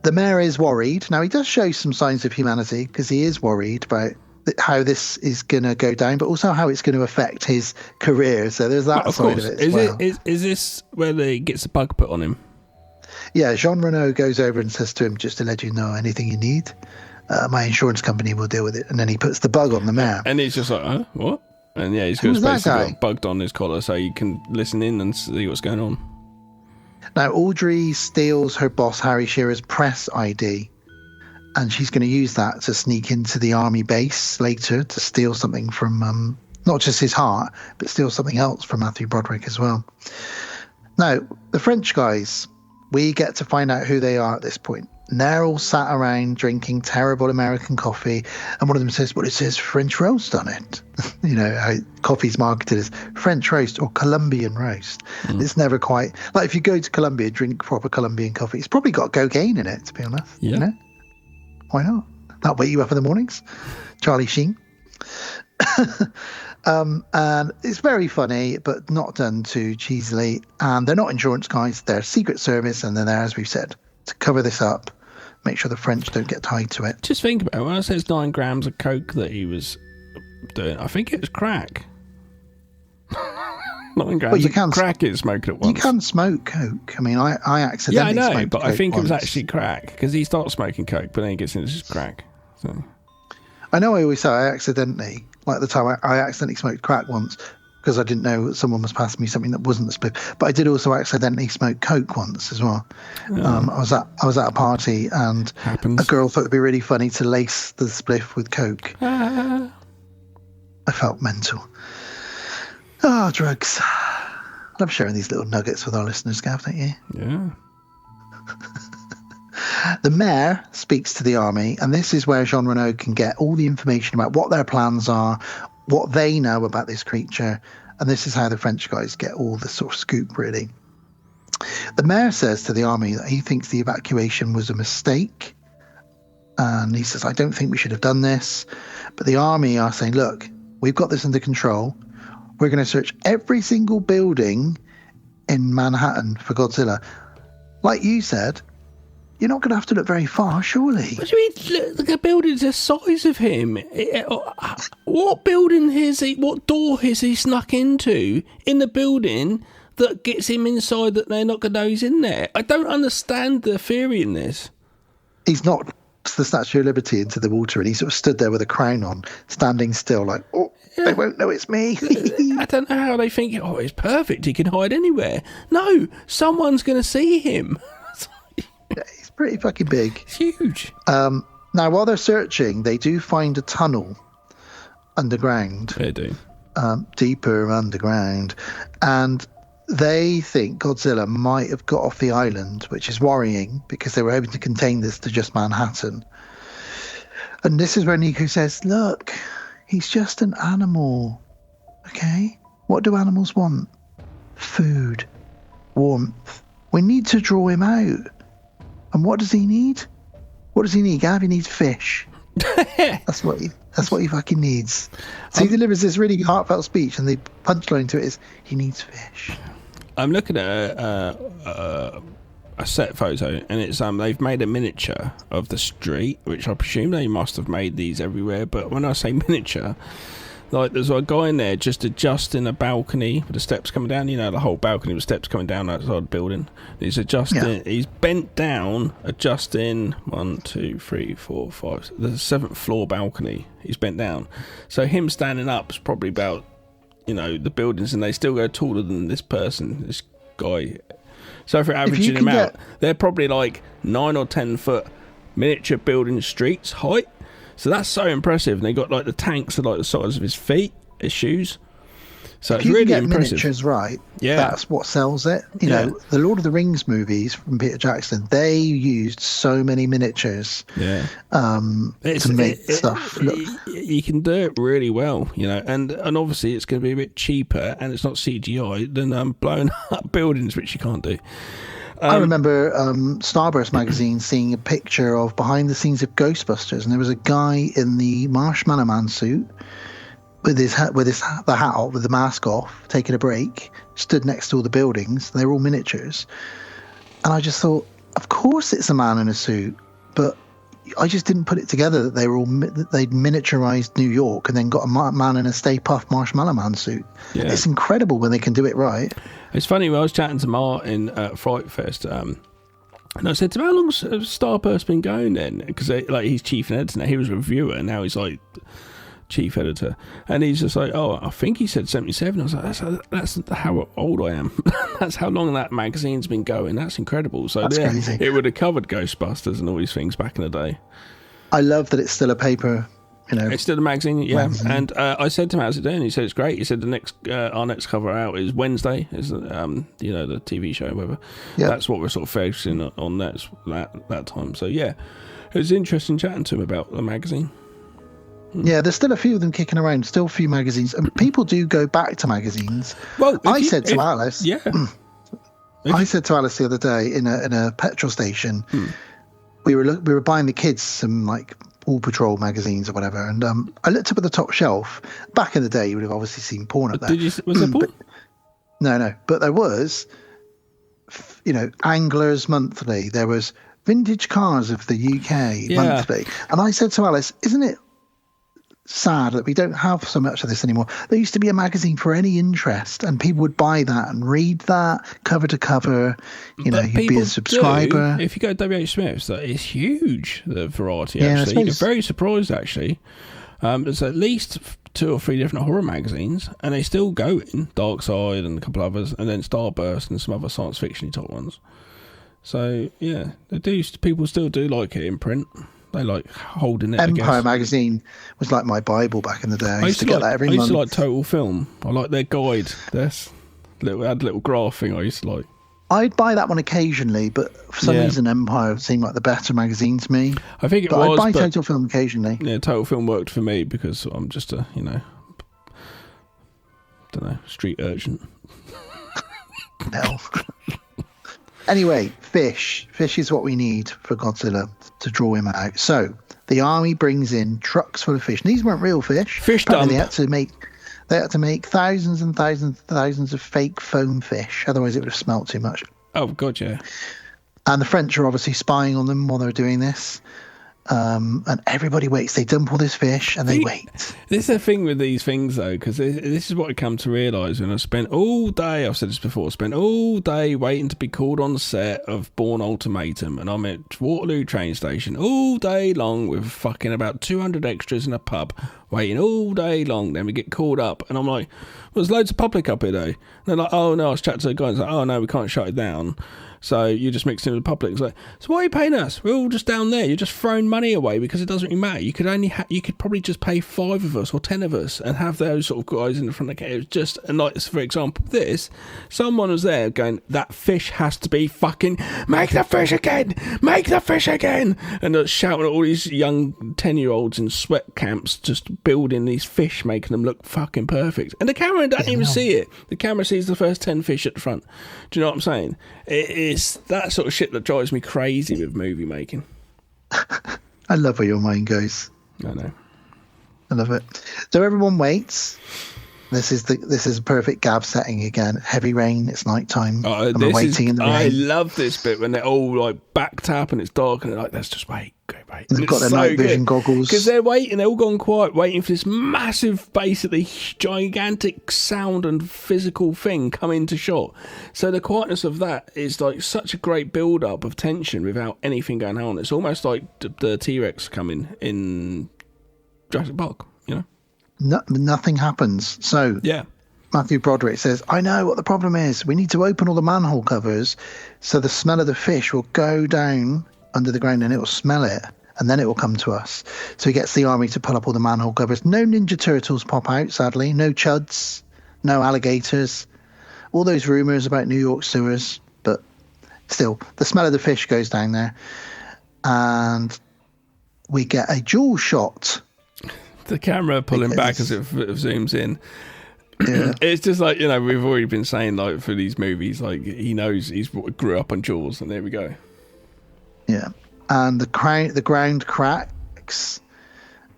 The mayor is worried. Now, he does show some signs of humanity because he is worried about how this is going to go down, but also how it's going to affect his career. So there's that side of it as well. Is this where he gets a bug put on him? Yeah, Jean Reno goes over and says to him, just to let you know, anything you need, my insurance company will deal with it. And then he puts the bug on the mayor. And he's just like, huh? What? And yeah, he's basically got bugged on his collar so you can listen in and see what's going on. Now, Audrey steals her boss Harry Shearer's press ID, and she's going to use that to sneak into the army base later to steal something from not just his heart, but steal something else from Matthew Broderick as well. Now, the French guys, we get to find out who they are at this point. And they're all sat around drinking terrible American coffee, and one of them says, well, it says French roast on it. You know, how coffee's marketed as French roast or Colombian roast. It's never quite... Like, if you go to Colombia, drink proper Colombian coffee, it's probably got cocaine in it, to be honest. Yeah. You know? Why not? That'll wake you up in the mornings. Charlie Sheen. And it's very funny, but not done too cheesily. And they're not insurance guys. They're Secret Service, and they're there, as we've said, to cover this up, make sure the French don't get tied to it. Just think about it. When I said it's 9 grams of coke that he was doing, I think it was crack. 9 grams of crack is smoking at once. You can smoke coke. I mean, I accidentally smoked smoked but coke I think once. it was actually crack, because he starts smoking coke, but then he gets into just crack. So. I know I always say I accidentally, like the time I accidentally smoked crack once, because I didn't know someone was passing me something that wasn't a spliff. But I did also accidentally smoke coke once as well. I was at a party, and a girl thought it'd be really funny to lace the spliff with coke. I felt mental. Oh, drugs. I love sharing these little nuggets with our listeners, Gav, don't you? Yeah. The mayor speaks to the army, and this is where Jean Reno can get all the information about what their plans are, what they know about this creature, and this is how the French guys get all the sort of scoop, really. The mayor says to the army that he thinks the evacuation was a mistake, and he says, I don't think we should have done this. But the army are saying, look, we've got this under control. We're going to search every single building in Manhattan for Godzilla. Like you said, you're not going to have to look very far, surely. What do you mean? Look, the building's the size of him. What building what door has he snuck into in the building that gets him inside that they're not going to know he's in there? I don't understand the theory in this. He's knocked the Statue of Liberty into the water, and he sort of stood there with a crown on, standing still, like, oh, they won't know it's me. I don't know how they think, oh, it's perfect, he can hide anywhere. No, someone's going to see him. He's pretty fucking big. It's huge. Now, while they're searching, they do find a tunnel underground. They do. Deeper underground. And they think Godzilla might have got off the island, which is worrying because they were hoping to contain this to just Manhattan. And this is where Nico says, look, he's just an animal. Okay? What do animals want? Food. Warmth. We need to draw him out. And what does he need? What does he need, Gav? He needs fish. That's what he fucking needs. So he delivers this really heartfelt speech, and the punchline to it is, he needs fish. I'm looking at a set photo, and it's they've made a miniature of the street, which I presume they must have made these everywhere. But when I say miniature, like there's a guy in there just adjusting a balcony with the steps coming down. You know, the whole balcony with steps coming down outside the building. He's adjusting. Yeah. He's bent down, adjusting 1, 2, 3, 4, 5. The 7th floor balcony. He's bent down. So him standing up is probably about, you know, the buildings, and they still go taller than this person, this guy. So if you're averaging them out, they're probably like 9 or 10 foot miniature building streets height. So that's so impressive. And they got like the tanks are like the size of his feet, his shoes. So it's really impressive. Miniatures right, yeah, that's what sells it. You know, the Lord of the Rings movies from Peter Jackson, they used so many miniatures. Yeah, to make stuff look. You can do it really well, you know, and obviously it's going to be a bit cheaper, and it's not CGI than blowing up buildings, which you can't do. I remember Starburst magazine seeing a picture of behind the scenes of Ghostbusters, and there was a guy in the Marshmallow Man suit with the hat off, with the mask off, taking a break, stood next to all the buildings. They were all miniatures, and I just thought, of course it's a man in a suit, but I just didn't put it together that they'd miniaturized New York and then got a man in a Stay Puft Marshmallow Man suit. Yeah. It's incredible when they can do it right. It's funny, when I was chatting to Martin at Fright Fest, And I said to him, how long's Starburst been going then? Because like he's chief editor now. He was a reviewer, now he's like chief editor. And he's just like, oh, I think he said 77. I was like, that's how old I am. That's how long that magazine's been going. That's incredible. So that's crazy. It would have covered Ghostbusters and all these things back in the day. I love that it's still a paper. It's still a magazine, yeah. Magazine. And I said to him, how's it doing? He said it's great. He said our next cover out is Wednesday, is the TV show, whatever. Yep. That's what we're sort of focusing on that time. So yeah, it was interesting chatting to him about the magazine. Yeah, there's still a few of them kicking around. Still a few magazines, and people do go back to magazines. Well, I said to Alice, I said to Alice the other day in a petrol station, we were buying the kids some like Paw Patrol magazines or whatever, and I looked up at the top shelf. Back in the day, you would have obviously seen porn up there. Was there porn? No, but there was, Anglers Monthly. There was Vintage Cars of the UK Monthly, and I said to Alice, "Isn't it sad that we don't have so much of this anymore? There used to be a magazine for any interest, and people would buy that and read that cover to cover. You'd be a subscriber. If you go to WH Smith's, that is huge, the variety, actually. You're very surprised, actually. There's at least 2 or 3 different horror magazines, and they still go in Dark Side and a couple others, and then Starburst and some other science fiction top ones. So, yeah, people still do like it in print. They like holding it. Empire magazine was like my Bible back in the day. I used to get that every month. I used to like Total Film. I like their guide. Had a little graph thing I used to like. I'd buy that one occasionally, but for some reason Empire seemed like the better magazine to me. I think it was. I'd buy Total Film occasionally. Yeah, Total Film worked for me because I'm just a, street urchin. No. Anyway, fish. Fish is what we need for Godzilla to draw him out. So the army brings in trucks full of fish. And these weren't real fish. Fish dump. They had to make thousands and thousands and thousands of fake foam fish. Otherwise, it would have smelt too much. Oh, God, yeah. And the French are obviously spying on them while they're doing this. And everybody waits. They dump all this fish and they wait. This is the thing with these things, though, because this is what I come to realise when I spent all day, I've said this before, waiting to be called on set of Bourne Ultimatum, and I'm at Waterloo train station all day long with fucking about 200 extras in a pub, waiting all day long. Then we get called up, and I'm like, well, there's loads of public up here, though. And they're like, oh, no, I was chatting to the guy, and like, oh, no, we can't shut it down. So you just mixed in with the public. It's like, so why are you paying us? We're all just down there. You're just throwing money away because it doesn't really matter. You could you could probably just pay 5 of us or 10 of us and have those sort of guys in the front of the cage. Just, and like, for example, someone was there going, that fish has to be fucking, make the fish again, and shouting at all these young 10-year-olds in sweat camps, just building these fish, making them look fucking perfect. And the camera doesn't even see it. The camera sees the first 10 fish at the front. Do you know what I'm saying? It's that sort of shit that drives me crazy with movie making. I love where your mind goes. I know. I love it. So everyone waits. This is a perfect Gav setting again. Heavy rain. It's nighttime. And we're waiting in the rain. I love this bit when they're all like backed up and it's dark and they're like, let's just wait. And they've got their night vision goggles because they're waiting. They're all gone quiet, waiting for this massive, basically gigantic sound and physical thing come into shot. So the quietness of that is like such a great build-up of tension without anything going on. It's almost like the T-Rex coming in Jurassic Park. Nothing happens. So yeah. Matthew Broderick says, I know what the problem is. We need to open all the manhole covers so the smell of the fish will go down under the ground and it will smell it and then it will come to us. So he gets the army to pull up all the manhole covers. No Ninja Turtles pop out, sadly. No chuds. No alligators. All those rumours about New York sewers. But still, the smell of the fish goes down there. And we get a dual shot. The camera pulling back as it zooms in. Yeah. It's just like, we've already been saying, like, for these movies, like, he knows he's grew up on Jaws, and there we go. Yeah. And the ground cracks,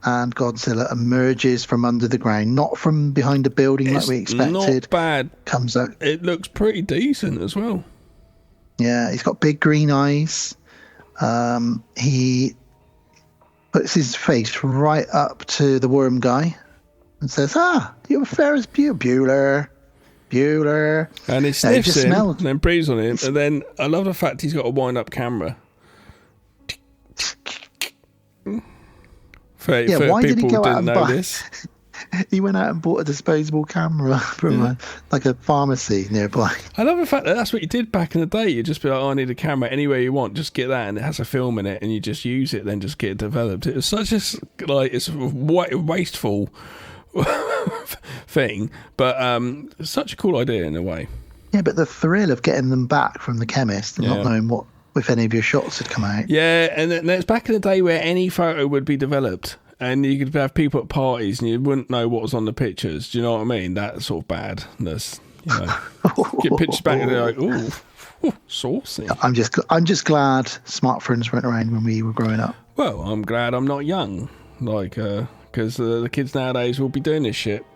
and Godzilla emerges from under the ground, not from behind a building like we expected. Not bad. Comes out. It looks pretty decent as well. Yeah, he's got big green eyes. He puts his face right up to the worm guy and says, you're Ferris Bueller. Bueller. And he sniffs just him smelled. and then breathes on him. And then I love the fact he's got a wind-up camera. For why did he people go who out didn't and know buy? this. He went out and bought a disposable camera from a pharmacy nearby. I love the fact that that's what you did back in the day. You'd just be like, oh, I need a camera anywhere you want. Just get that, and it has a film in it, and you just use it, then just get it developed. It was such a it's a wasteful thing, but such a cool idea in a way. Yeah, but the thrill of getting them back from the chemist and not knowing if any of your shots had come out. Yeah, and it's back in the day where any photo would be developed. And you could have people at parties and you wouldn't know what was on the pictures. Do you know what I mean? That sort of badness. Get pictures back and they're like, ooh, saucy. I'm just glad smartphones weren't around when we were growing up. Well, I'm glad I'm not young. Because the kids nowadays will be doing this shit,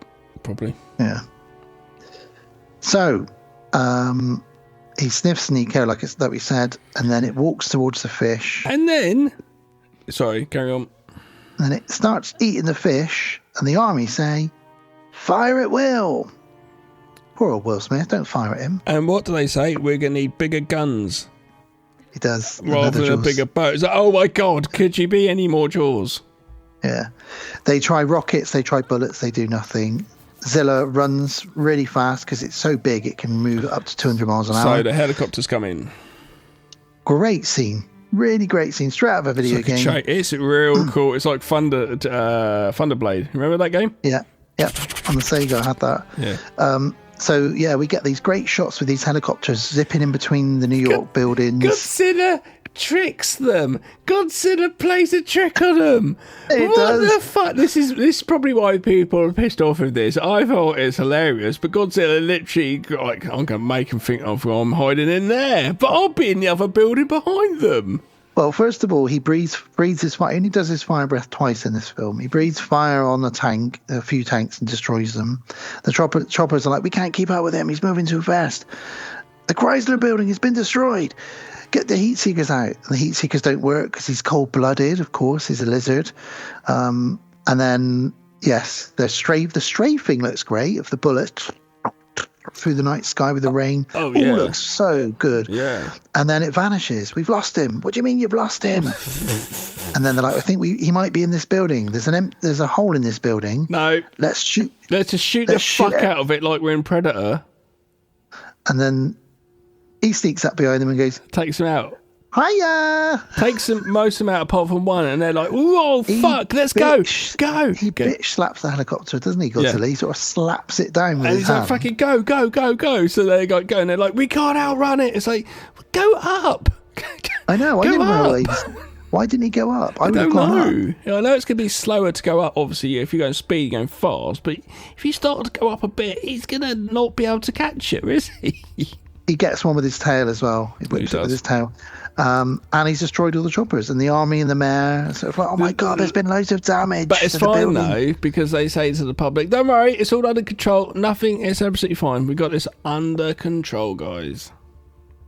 probably. Yeah. So, he sniffs Nico like it's that we said, and then it walks towards the fish. And then... Sorry, carry on. And it starts eating the fish, and the army say, fire at will. Poor old Will Smith, don't fire at him. And what do they say? We're going to need bigger guns. He does. Rather than a bigger boat. It's like, oh my God, could you be any more Jaws? Yeah. They try rockets, they try bullets, they do nothing. Zilla runs really fast because it's so big it can move up to 200 miles an hour. So the helicopters come in. Great scene. Really great scene. Straight out of a video game. It's real cool. It's like Thunderblade. Remember that game? Yeah. On the Sega, I had that. Yeah. So, yeah, we get these great shots with these helicopters zipping in between the New York buildings. Godzilla tricks them. Godzilla plays a trick on them. It what does. the fuck? This is probably why people are pissed off with this. I thought it's hilarious, but Godzilla literally, like, I'm going to make them think I'm hiding in there, but I'll be in the other building behind them. Well, first of all, he breathes his fire. He only does his fire breath twice in this film. He breathes fire on a few tanks, and destroys them. The choppers are like, we can't keep up with him. He's moving too fast. The Chrysler building has been destroyed. Get the heat seekers out. And the heat seekers don't work because he's cold-blooded, of course. He's a lizard. And then, yes, the strafing looks great of the bullet through the night sky with the rain. Oh, yeah. All looks so good. Yeah. And then it vanishes. We've lost him. What do you mean you've lost him? And then they're like, I think he might be in this building. There's a hole in this building. No. Let's shoot. Let's just shoot the fuck out of it like we're in Predator. And then he sneaks up behind them and goes, takes him out. Hiya! Takes most of them out apart from one, and they're like, "Whoa, fuck, let's go!" He bitch slaps the helicopter, doesn't he, Godzilla? Yeah. He sort of slaps it down with and his he's hand. like, "Fucking go!" So they go, and they're like, "We can't outrun it." It's like, go up. I know. I Go didn't up. realise. Why didn't he go up? I would have don't gone know. I know it's going to be slower to go up, obviously, if you're going speed, going fast. But if you start to go up a bit, he's going to not be able to catch it, is he? He gets one with his tail as well. He whips it with his tail. And he's destroyed all the choppers. And the army and the mayor sort of like, oh my God, there's been loads of damage. But it's to the fine, building. though, because they say to the public, don't worry, it's all under control. Nothing, it's absolutely fine. We got this under control, guys.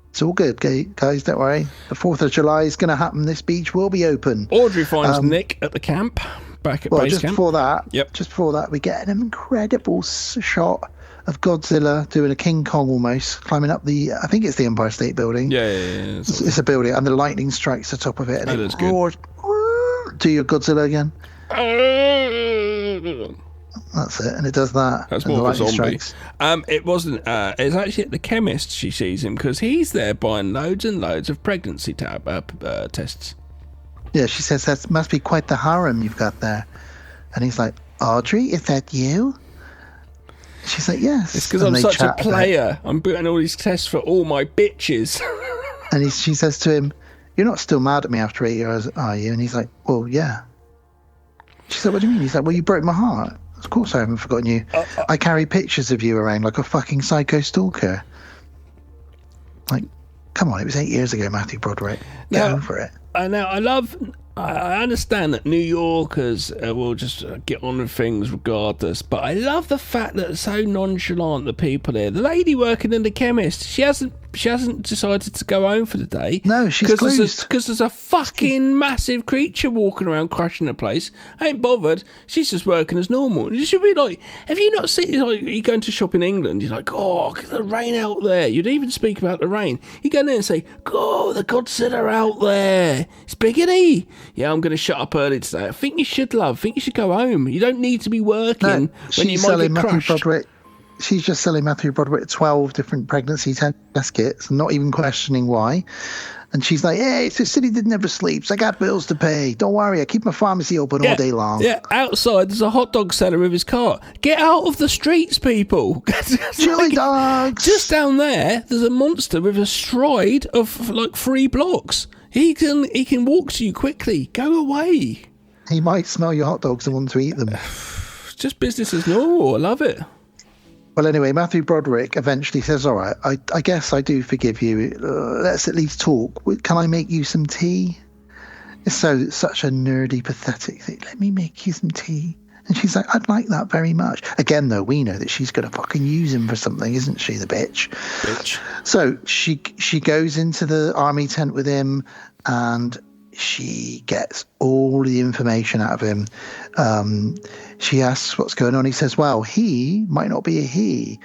It's all good, guys, don't worry. The 4th of July is going to happen. This beach will be open. Audrey finds Nick at the camp, back at base just camp. before that, Yep. just before that, we get an incredible shot of Godzilla doing a King Kong almost, climbing up I think it's the Empire State Building. Yeah. It's a building, and the lightning strikes the top of it, and That's it roars. Do your Godzilla again. That's it, and it does that. That's and more the of a lightning zombie. strikes. It wasn't. It's actually at the chemist she sees him because he's there buying loads and loads of pregnancy tests. Yeah, she says that must be quite the harem you've got there, and he's like, Audrey, is that you? She's like, yes. It's because And I'm they such a chat about it. player. I'm putting all these tests for all my bitches. And she says to him, you're not still mad at me after 8 years, are you? And he's like, well, yeah. She's like, what do you mean? He's like, well, you broke my heart. Of course I haven't forgotten you. I carry pictures of you around like a fucking psycho stalker. Like, come on, it was 8 years ago, Matthew Broderick. Get over it. Now, I understand that New Yorkers will just get on with things regardless, but I love the fact that it's so nonchalant, the people here. The lady working in the chemist, she hasn't She hasn't decided to go home for the day. No, she's closed. Because there's a fucking massive creature walking around crashing the place. Ain't bothered. She's just working as normal. You should be like, have you not seen, like, you going to shop in England, you're like, oh, the rain out there. You'd even speak about the rain. You go there and say, oh, the Godzilla out there. It's big, isn't he? Yeah, I'm going to shut up early today. I think you should, love. I think you should go home. You don't need to be working when you might get crushed. She's just selling Matthew Broderick 12 different pregnancy test kits and not even questioning why. And she's like, hey, it's the city that never sleeps. I got bills to pay. Don't worry, I keep my pharmacy open all day long. Yeah, outside there's a hot dog seller with his cart. Get out of the streets, people. Chili dogs. Just down there's a monster with a stride of like 3 blocks. He can walk to you quickly. Go away. He might smell your hot dogs and want to eat them. Just business as normal. I love it. Well, anyway, Matthew Broderick eventually says, all right, I guess I do forgive you. Let's at least talk. Can I make you some tea? It's such a nerdy, pathetic thing. Let me make you some tea. And she's like, I'd like that very much. Again, though, we know that she's going to fucking use him for something, isn't she, the bitch? So she goes into the army tent with him and she gets all the information out of him. She asks what's going on. He says, well, he might not be a he.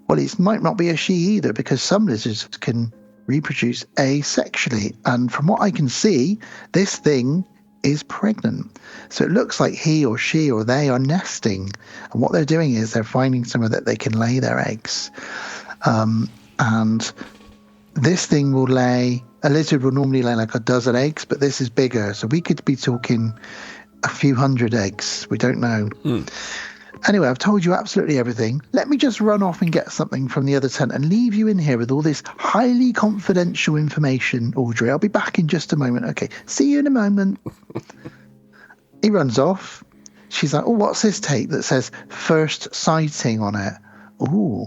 Well, it might not be a she either, because some lizards can reproduce asexually. And from what I can see, this thing is pregnant. So it looks like he or she or they are nesting. And what they're doing is they're finding somewhere that they can lay their eggs. And this thing will lay... A lizard will normally lay like a dozen eggs, but this is bigger. So we could be talking a few hundred eggs. We don't know. Anyway, I've told you absolutely everything. Let me just run off and get something from the other tent and leave you in here with all this highly confidential information, Audrey. I'll be back in just a moment. Okay, see you in a moment. He runs off. She's like, oh, what's this tape that says first sighting on it? Ooh.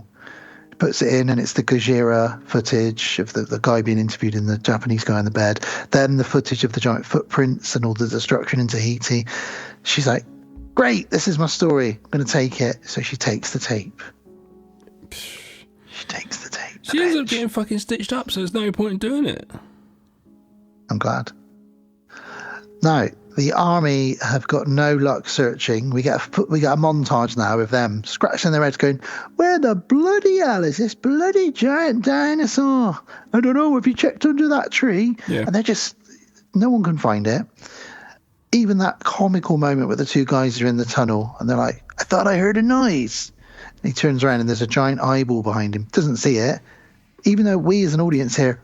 Puts it in, and it's the Gojira footage of the guy being interviewed and the Japanese guy in the bed. Then the footage of the giant footprints and all the destruction in Tahiti. She's like, great, this is my story. I'm going to take it. So she takes the tape. She ends up getting fucking stitched up, so there's no point in doing it. I'm glad. Now, the army have got no luck searching. We get a montage now of them scratching their heads going, where the bloody hell is this bloody giant dinosaur? I don't know, have you checked under that tree? Yeah. And they're just, no one can find it. Even that comical moment where the two guys are in the tunnel and they're like, I thought I heard a noise. And he turns around and there's a giant eyeball behind him. Doesn't see it. Even though we as an audience hear,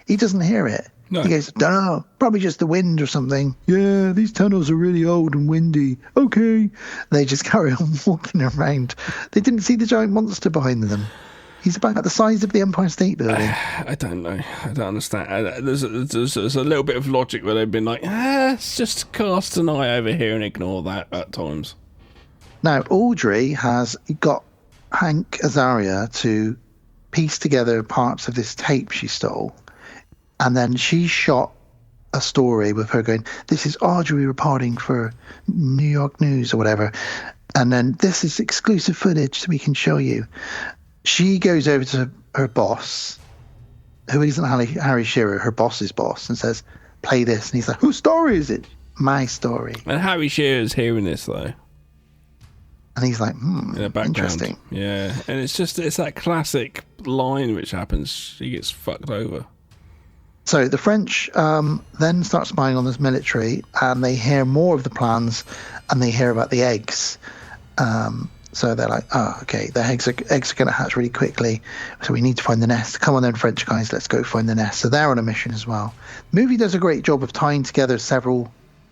he doesn't hear it. No. He goes, don't know, probably just the wind or something. Yeah, these tunnels are really old and windy. Okay. They just carry on walking around. They didn't see the giant monster behind them. He's about the size of the Empire State Building. I don't know. I don't understand. There's a little bit of logic where they've been like, let's just cast an eye over here and ignore that at times. Now, Audrey has got Hank Azaria to piece together parts of this tape she stole. And then she shot a story with her going, this is Audrey reporting for New York News or whatever. And then this is exclusive footage so we can show you. She goes over to her boss, who isn't Harry Shearer, her boss's boss, and says, play this. And he's like, whose story is it? My story. And Harry Shearer's hearing this, though. And he's like, in the background. Interesting. Yeah. And it's that classic line which happens. She gets fucked over. So the French then start spying on this military, and they hear more of the plans, and they hear about the eggs. So they're like, oh, okay, the eggs are going to hatch really quickly, so we need to find the nest. Come on then, French guys, let's go find the nest. So they're on a mission as well. The movie does a great job of tying together several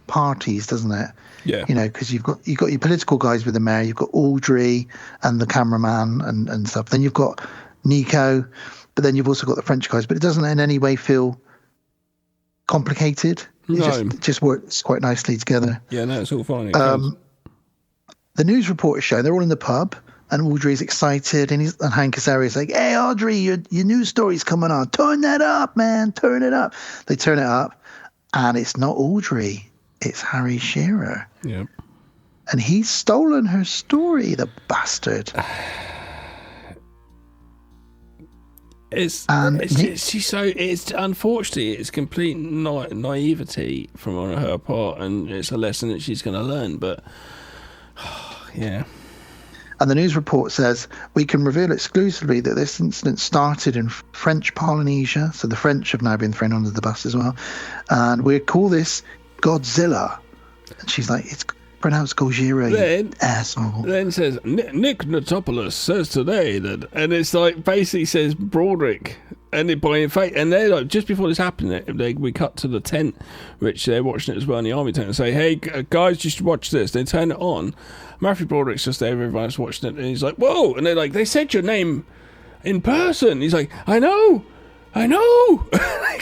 parties, doesn't it? Yeah. You know, because you've got your political guys with the mayor, you've got Audrey and the cameraman and stuff. Then you've got Nico, but then you've also got the French guys. But it doesn't in any way feel complicated. It just works quite nicely together. Yeah, no, it's all fine. The news reporters show they're all in the pub, and Audrey's excited, and Hank Azaria's like, "Hey, Audrey, your news story's coming on. Turn that up, man. Turn it up." They turn it up, and it's not Audrey. It's Harry Shearer. Yep. And he's stolen her story, the bastard. It's unfortunately it's complete naivety from on her part, and it's a lesson that she's going to learn. But yeah. And the news report says, we can reveal exclusively that this incident started in French Polynesia. So the French have now been thrown under the bus as well. And we call this Godzilla. And she's like, it's pronounced Gojira, you asshole. Then says, Nick Natopoulos says today that, and it's like, basically says Broderick. And they're like, just before this happened, we cut to the tent, which they're watching it as well in the army tent, and say, hey, guys, you should watch this. They turn it on. Matthew Broderick's just there, everyone's watching it, and he's like, whoa! And they're like, they said your name in person. He's like, I know.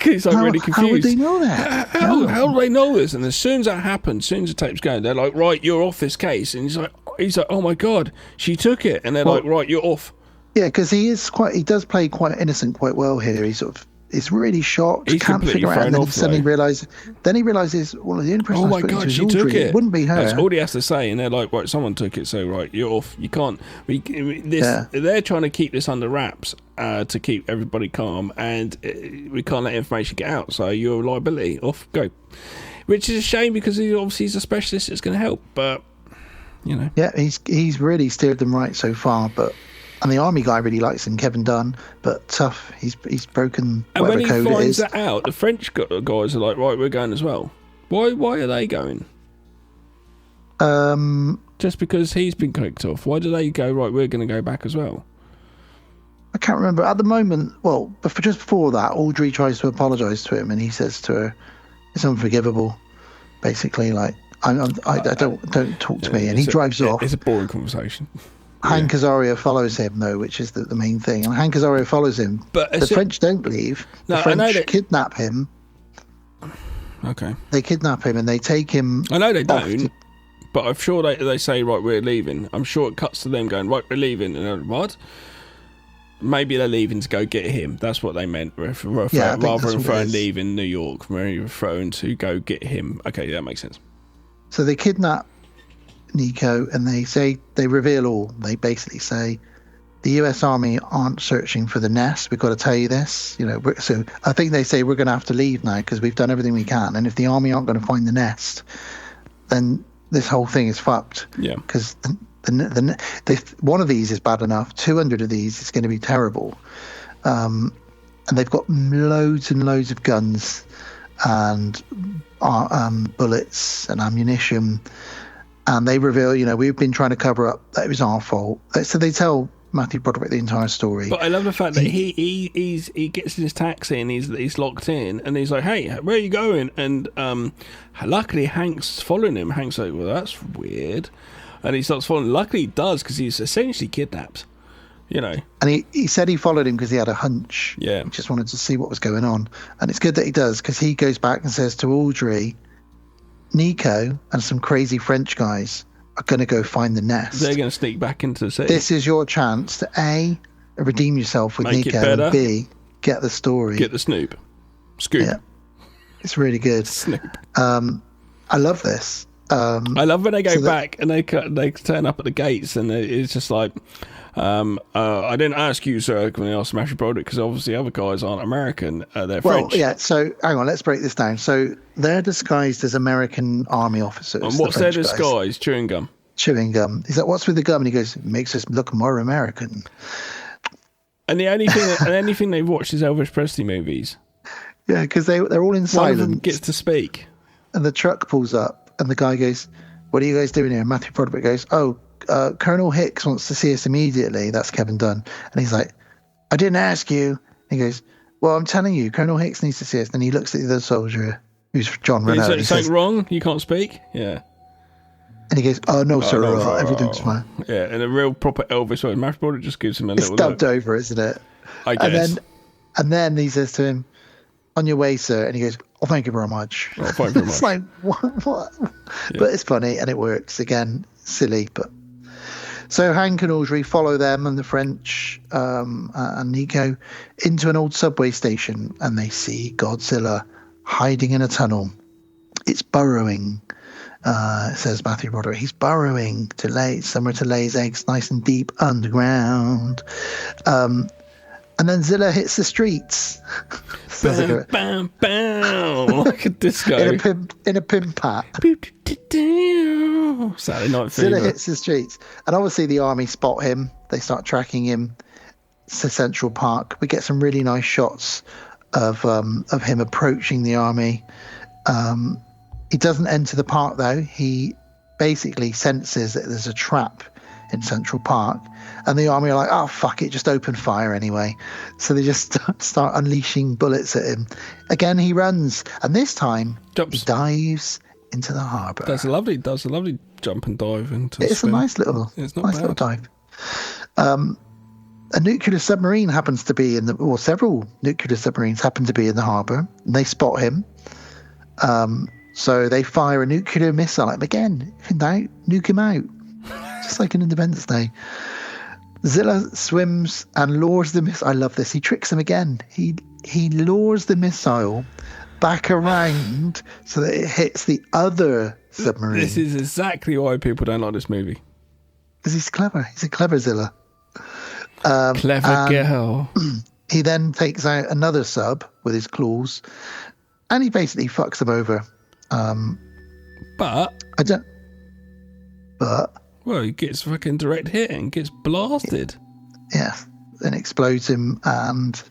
He's like really confused. How would they know that? How do they know this? And as soon as that happens, as soon as the tape's going, they're like, right, you're off this case. And he's like, oh my God, she took it. And they're like, right, you're off. Yeah, because he does play quite innocent quite well here. He's sort of, is really shocked, he's can't figure out, and then suddenly realizes, well, the only person oh my God, she took it. It wouldn't be her. That's all he has to say, and they're like, right, someone took it, so right, you're off. You can't. They're trying to keep this under wraps to keep everybody calm, and we can't let information get out. So you're a liability. Off, go. Which is a shame because he's a specialist that's going to help, but you know. Yeah, he's really steered them right so far, but. And the army guy really likes him, Kevin Dunn, but tough. He's broken whatever code it is. And when he finds that out, the French guys are like, right, we're going as well. Why are they going? Just because he's been kicked off. Why do they go, right, we're going to go back as well? I can't remember. At the moment, just before that, Audrey tries to apologise to him, and he says to her, it's unforgivable, basically, like, I don't talk to me, and he drives off. It's a boring conversation. Hank Azaria follows him, though, which is the main thing. And Hank Azaria follows him. But the French don't leave. The French kidnap him. Okay. They kidnap him and they take him. I know they don't, but I'm sure they say, right, we're leaving. I'm sure it cuts to them going, right, we're leaving. And they're like, what? Maybe they're leaving to go get him. That's what they meant. Rather than throwing leaving New York, we're referring to go get him. Okay, that makes sense. So they kidnap Nico, and they reveal all. They basically say the US Army aren't searching for the nest. We've got to tell you this, so I think they say we're going to have to leave now because we've done everything we can, and if the army aren't going to find the nest, then this whole thing is fucked. Yeah, because one of these is bad enough, 200 of these is going to be terrible, and they've got loads and loads of guns and bullets and ammunition. And they reveal, we've been trying to cover up that it was our fault. So they tell Matthew Broderick the entire story. But I love the fact that he gets in his taxi and he's locked in, and he's like, hey, where are you going? And luckily Hank's following him. Hank's like, well, that's weird. And he starts following. Luckily he does, because he's essentially kidnapped, And he said he followed him because he had a hunch. Yeah. He just wanted to see what was going on. And it's good that he does, because he goes back and says to Audrey, Nico and some crazy French guys are going to go find the nest. They're going to sneak back into the city. This is your chance to A, redeem yourself with Make Nico, and B, get the story. Get the Snoop. Scoop. Yeah. It's really good. Snoop. I love this. I love when they go back and they turn up at the gates, and it's just like, I didn't ask you, sir, when they asked Matthew Broderick, because obviously other guys aren't American, they're French. Well, yeah, so hang on, let's break this down. So they're disguised as American army officers. And what's their disguise? Chewing gum. Chewing gum. He's like, what's with the gum? And he goes, it makes us look more American. And the only thing they've watched is Elvis Presley movies. Yeah, because they're all in silence. One of them gets to speak. And the truck pulls up, and the guy goes, what are you guys doing here? And Matthew Broderick goes, Colonel Hicks wants to see us immediately. That's Kevin Dunn. And he's like, I didn't ask you. And he goes, well, I'm telling you, Colonel Hicks needs to see us. And he looks at the other soldier, who's John Renault. Is something wrong? You can't speak? Yeah. And he goes, oh, no, sir, everything's fine. Yeah, and a real proper Elvis way. Matthew Broderick just gives him a little look. It's dubbed over, isn't it? I guess. And then he says to him, on your way, sir. And he goes, oh, thank you very much. Oh, thank you very much. It's like, what? Yeah. But it's funny, and it works. Again, silly, but... So Hank and Audrey follow them and the French and Nico into an old subway station, and they see Godzilla hiding in a tunnel. It's burrowing, says Matthew Broderick. He's burrowing somewhere to lay his eggs nice and deep underground. And then Zilla hits the streets. Bam, bam, bam. Like a disco. in a pimp hat. Saturday Night Fever. Zilla hits the streets. And obviously the army spot him. They start tracking him to Central Park. We get some really nice shots of him approaching the army. He doesn't enter the park, though. He basically senses that there's a trap in Central Park, and the army are like, oh fuck it, just open fire anyway. So they just start unleashing bullets at him. Again he runs, and this time he dives into the harbour. Does a lovely jump and dive into the It's swim. a nice little dive. A nuclear submarine happens to be several nuclear submarines happen to be in the harbour, and they spot him. So they fire a nuclear missile at him again. If in doubt, nuke him out. Just like an Independence Day. Zilla swims and lures the missile. I love this. He tricks him again. He lures the missile back around so that it hits the other submarine. This is exactly why people don't like this movie. Because he's clever. He's a clever Zilla. Clever girl. He then takes out another sub with his claws, and he basically fucks them over. Well, he gets fucking direct hit and gets blasted. Yeah, and explodes him, and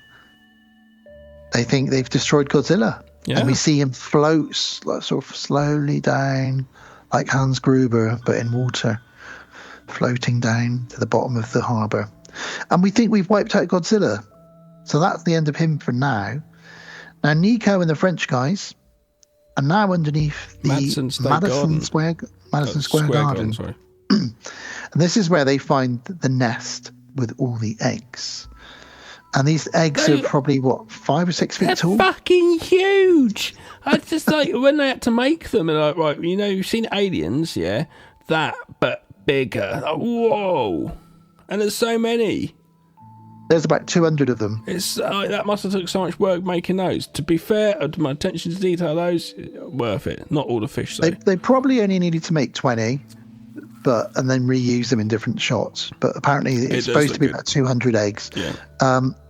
they think they've destroyed Godzilla. Yeah. And we see him float sort of slowly down, like Hans Gruber, but in water, floating down to the bottom of the harbour. And we think we've wiped out Godzilla. So that's the end of him for now. Now, Nico and the French guys are now underneath the Madison Square Garden. Sorry. And this is where they find the nest with all the eggs. And these eggs are probably, 5 or 6 feet tall? Fucking huge. I just like, when they had to make them, and like, right, you've seen Aliens, yeah? That, but bigger. Like, whoa. And there's so many. There's about 200 of them. It's that must have took so much work making those. To be fair, my attention to detail, those worth it. Not all the fish, though. They probably only needed to make 20, and then reuse them in different shots. But apparently it's supposed to be about 200 eggs. Yeah.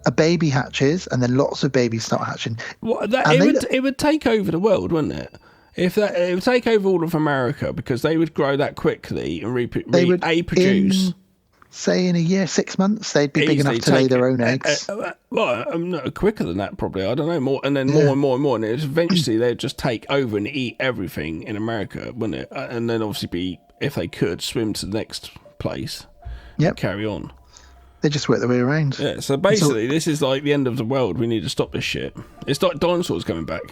A baby hatches, and then lots of babies start hatching. It would take over the world, wouldn't it? It would take over all of America, because they would grow that quickly and reproduce. Say in a year, 6 months, they'd be big enough to lay their own eggs. No, quicker than that, probably. I don't know, more, and then more and more and more, and eventually they'd just take over and eat everything in America, wouldn't it? And then obviously if they could, swim to the next place. Yep. Carry on. They just work their way around. Yeah. So basically, this is like the end of the world. We need to stop this shit. It's like dinosaurs coming back.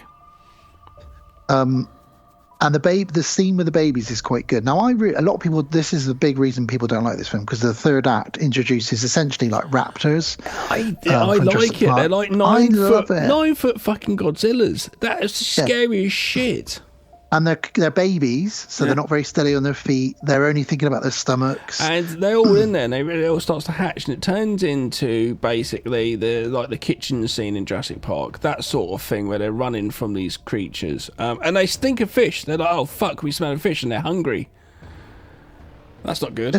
And the scene with the babies is quite good. Now, a lot of people, this is the big reason people don't like this film, because the third act introduces essentially like raptors. I like it. They're like 9 foot fucking Godzillas. That is scary as shit. And they're babies, so they're not very steady on their feet. They're only thinking about their stomachs. And they're all in there, and it all starts to hatch, and it turns into basically the kitchen scene in Jurassic Park, that sort of thing, where they're running from these creatures. And they stink of fish. They're like, oh, fuck, we smell fish, and they're hungry. That's not good.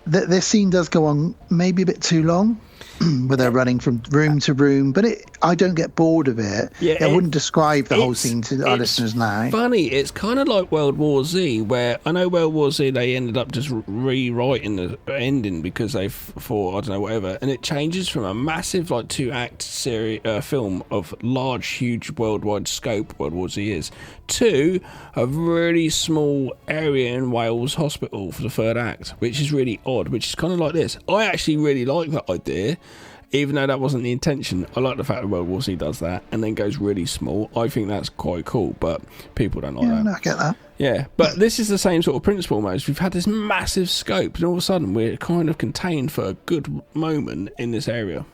This scene does go on maybe a bit too long, where they're running from room to room, but I don't get bored of it. Yeah, I wouldn't describe the whole scene to our listeners now. Funny, it's kind of like World War Z, where I know World War Z, they ended up just rewriting the ending because they thought, I don't know, whatever, and it changes from a massive like 2-act film of large, huge worldwide scope, World War Z is, to a really small area in Wales hospital for the third act, which is really odd, which is kind of like this. I actually really like that idea, even though that wasn't the intention. I like the fact that World War Z does that and then goes really small. I think that's quite cool, but people don't like that. No, I get that. Yeah, but this is the same sort of principle, most. We've had this massive scope, and all of a sudden we're kind of contained for a good moment in this area.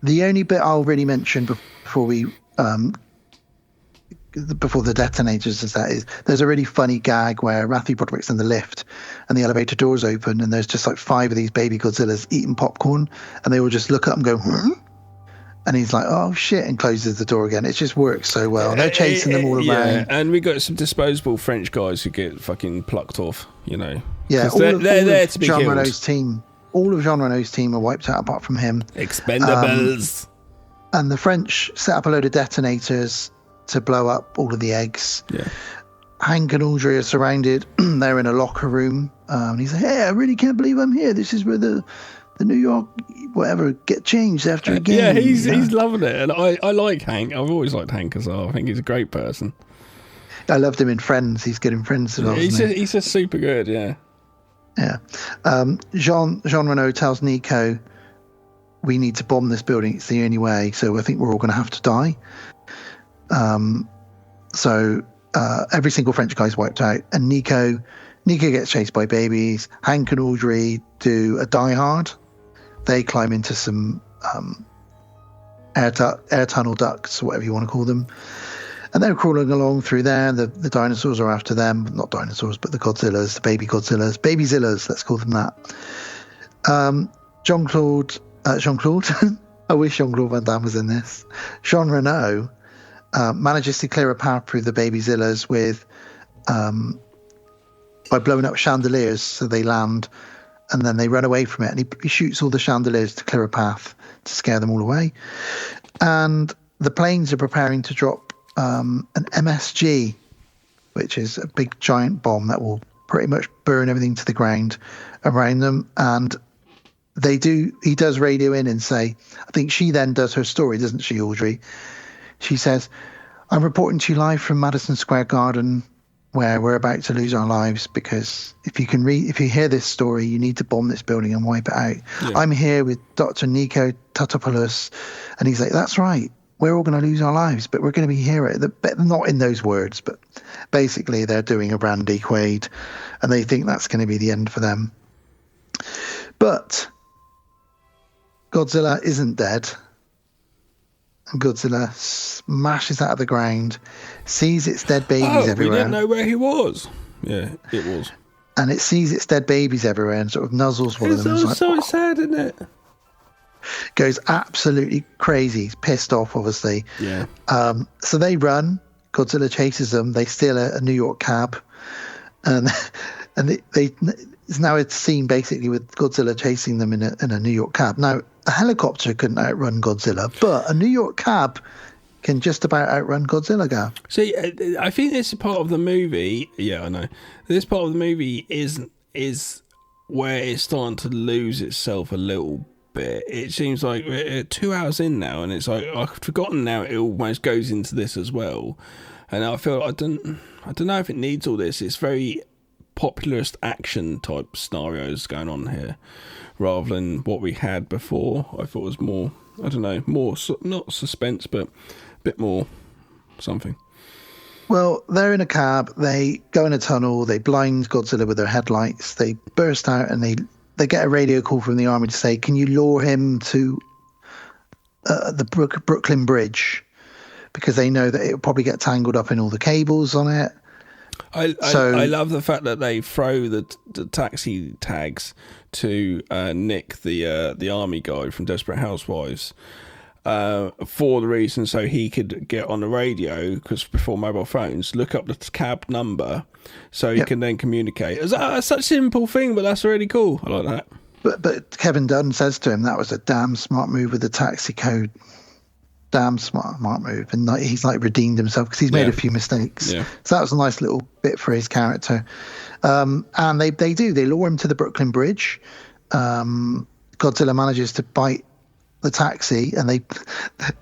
The only bit I'll really mention before we before the detonators is there's a really funny gag where Matthew Broderick's in the lift and the elevator doors open, and there's just like 5 of these baby Godzillas eating popcorn, and they all just look up and go, and he's like, oh shit, and closes the door again. It just works so well. They're chasing them all around. Yeah, and we got some disposable French guys who get fucking plucked off, Yeah, they're there to be Jean killed. Reno's team all of Jean Reno's team are wiped out apart from him. Expendables. And the French set up a load of detonators to blow up all of the eggs. Yeah. Hank and Audrey are surrounded. They're in a locker room. He's like, hey, I really can't believe I'm here. This is where the New York whatever get changed after a game. Yeah, he's loving it. And I like Hank. I've always liked Hank as well. I think he's a great person. I loved him in Friends. He's good in Friends as well. He's just super good, yeah. Yeah. Jean Reno tells Nico, we need to bomb this building. It's the only way. So I think we're all going to have to die. So every single French guy's wiped out. And Nico gets chased by babies. Hank and Audrey do a Die Hard. They climb into some air tunnel ducts, whatever you want to call them. And they're crawling along through there. The dinosaurs are after them. Not dinosaurs, but the Godzillas, the baby Godzillas. Babyzillas, let's call them that. Jean-Claude. I wish Jean-Claude Van Damme was in this. Jean Reno manages to clear a path through the Babyzillas by blowing up chandeliers so they land, and then they run away from it. And he shoots all the chandeliers to clear a path to scare them all away. And the planes are preparing to drop an MSG, which is a big giant bomb that will pretty much burn everything to the ground around them. And he does radio in and say, I think she then does her story, doesn't she, Audrey? She says, I'm reporting to you live from Madison Square Garden, where we're about to lose our lives, because if you hear this story, you need to bomb this building and wipe it out. Yeah. I'm here with Dr. Nico Tatopoulos, and he's like, that's right. We're all going to lose our lives, but we're going to be here. Not in those words, but basically they're doing a Randy Quaid, and they think that's going to be the end for them. But Godzilla isn't dead. And Godzilla smashes out of the ground, sees its dead babies everywhere. We didn't know where he was. Yeah, it was. And it sees its dead babies everywhere and sort of nuzzles one of them. It's so sad, isn't it? Goes absolutely crazy. He's pissed off, obviously. Yeah. So they run. Godzilla chases them. They steal a New York cab, and it's now a scene basically with Godzilla chasing them in a New York cab. Now a helicopter couldn't outrun Godzilla, but a New York cab can just about outrun Godzilla. Gav. See, I think this part of the movie. Yeah, I know. This part of the movie is where it's starting to lose itself a little bit. It seems like we're 2 hours in now, and it's like I've forgotten now. It almost goes into this as well, and I feel I don't know if it needs all this. It's very popularist action type scenarios going on here, rather than what we had before. I thought it was more, I don't know, more not suspense, but a bit more something. Well, they're in a cab. They go in a tunnel. They blind Godzilla with their headlights. They burst out and they get a radio call from the army to say, can you lure him to the Brooklyn Bridge? Because they know that it will probably get tangled up in all the cables on it. I love the fact that they throw the taxi tags to Nick, the army guy from Desperate Housewives, for the reason so he could get on the radio, because before mobile phones, look up the cab number so he can then communicate. It's such a simple thing, but that's really cool. I like that. But Kevin Dunn says to him that was a damn smart move with the taxi code. Damn smart move. And he's like redeemed himself because he's made a few mistakes. Yeah. So that was a nice little bit for his character. And they lure him to the Brooklyn Bridge. Godzilla manages to bite the taxi, and they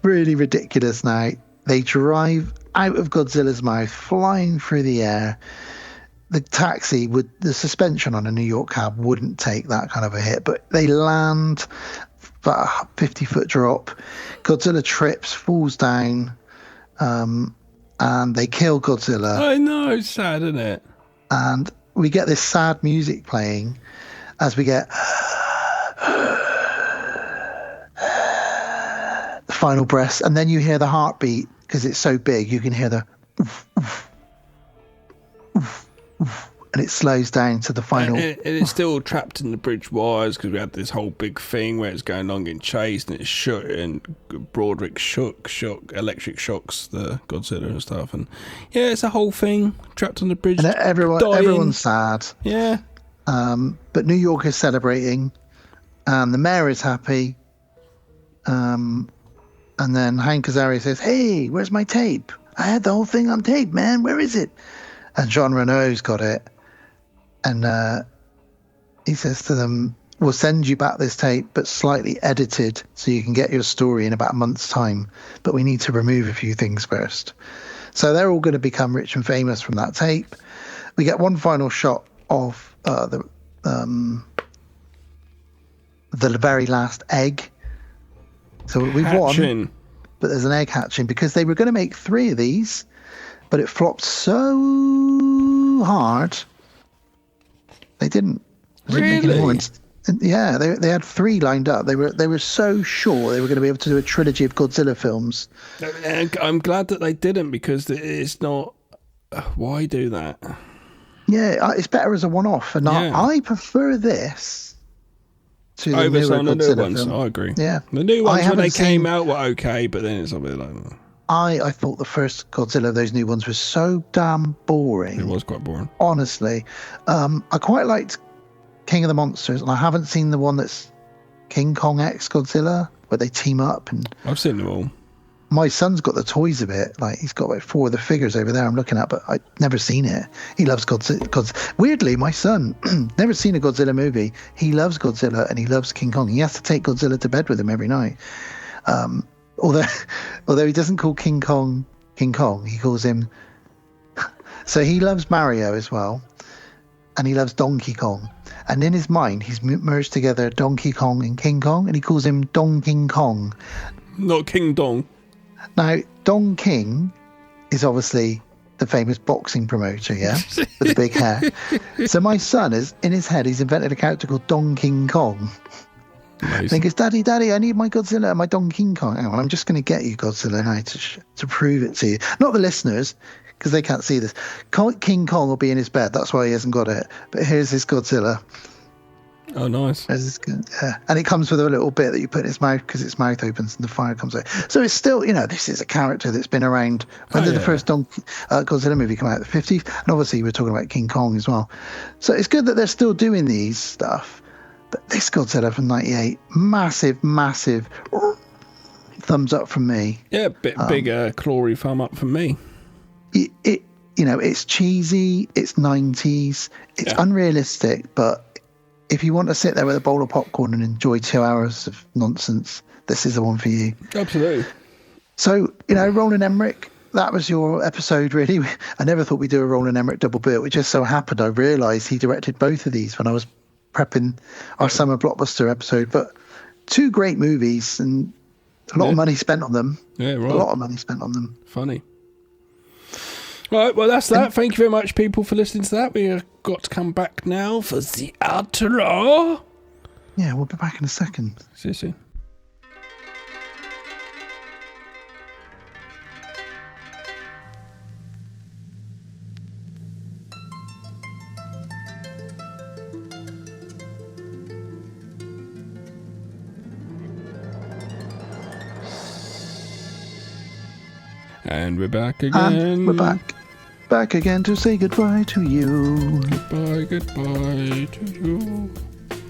really ridiculous now. They drive out of Godzilla's mouth, flying through the air. The taxi the suspension on a New York cab wouldn't take that kind of a hit, but they land about a 50-foot drop. Godzilla trips, falls down, and they kill Godzilla. I know, it's sad, isn't it? And we get this sad music playing as we get the final breaths, and then you hear the heartbeat because it's so big. You can hear the and it slows down to the final. And it's still trapped in the bridge wires because we had this whole big thing where it's going along getting chased, and it's shook, and Broderick shook electric shocks the Godzilla and stuff, and it's a whole thing trapped on the bridge. And everyone's sad. Yeah. But New York is celebrating. and the mayor is happy. And then Hank Azaria says, "Hey, where's my tape? I had the whole thing on tape, man. Where is it?" And Jean Reno's got it. And he says to them, "We'll send you back this tape, but slightly edited so you can get your story in about a month's time. But we need to remove a few things first." So they're all going to become rich and famous from that tape. We get one final shot of the very last egg. So we've won, but there's an egg hatching because they were going to make 3 of these, but it flopped so hard they didn't. Really? Yeah, they had 3 lined up. They were so sure they were going to be able to do a trilogy of Godzilla films. I'm glad that they didn't, because it's not. Why do that? Yeah, it's better as a one-off, and I prefer this to the newer Godzilla ones. film. I agree. Yeah, the new ones when they came out were okay, but then it's a bit like. I thought the first Godzilla, those new ones, was so damn boring. It was quite boring, honestly. I quite liked King of the Monsters, and I haven't seen the one that's King Kong X Godzilla, where they team up. And I've seen them all. My son's got the toys of it. Like, he's got like 4 of the figures over there I'm looking at, but I've never seen it. He loves Godzilla. Weirdly, my son, never seen a Godzilla movie. He loves Godzilla and he loves King Kong. He has to take Godzilla to bed with him every night. Although he doesn't call King Kong, he calls him... So he loves Mario as well, and he loves Donkey Kong. And in his mind, he's merged together Donkey Kong and King Kong, and he calls him Dong King Kong. Not King Dong. Now, Dong King is obviously the famous boxing promoter, yeah? With the big hair. So my son, is in his head, he's invented a character called Dong King Kong. And he goes, Daddy, I need my Godzilla and my Dong King Kong. Hang on, I'm just going to get you Godzilla now to prove it to you. Not the listeners, because they can't see this. King Kong will be in his bed. That's why he hasn't got it. But here's his Godzilla. Oh, nice. Yeah. And it comes with a little bit that you put in his mouth because its mouth opens and the fire comes out. So it's still, this is a character that's been around. When did the first Godzilla movie come out? The 50s? And obviously we're talking about King Kong as well. So it's good that they're still doing these stuff. But this Godzilla from 98, massive thumbs up from me. Yeah, bigger clawy thumb up from me. It's cheesy, it's 90s, it's unrealistic, but if you want to sit there with a bowl of popcorn and enjoy 2 hours of nonsense, this is the one for you. Absolutely. So, Roland Emmerich, that was your episode, really. I never thought we'd do a Roland Emmerich double bill. It just so happened I realised he directed both of these when I was prepping our summer blockbuster episode. But 2 great movies and a lot of money spent on them. Yeah, right. A lot of money spent on them. Funny. Right, well, that's that. Thank you very much, people, for listening to that. We've got to come back now for the outro. Yeah, we'll be back in a second. See you soon. And we're back again. And we're back again to say goodbye to you. Goodbye to you.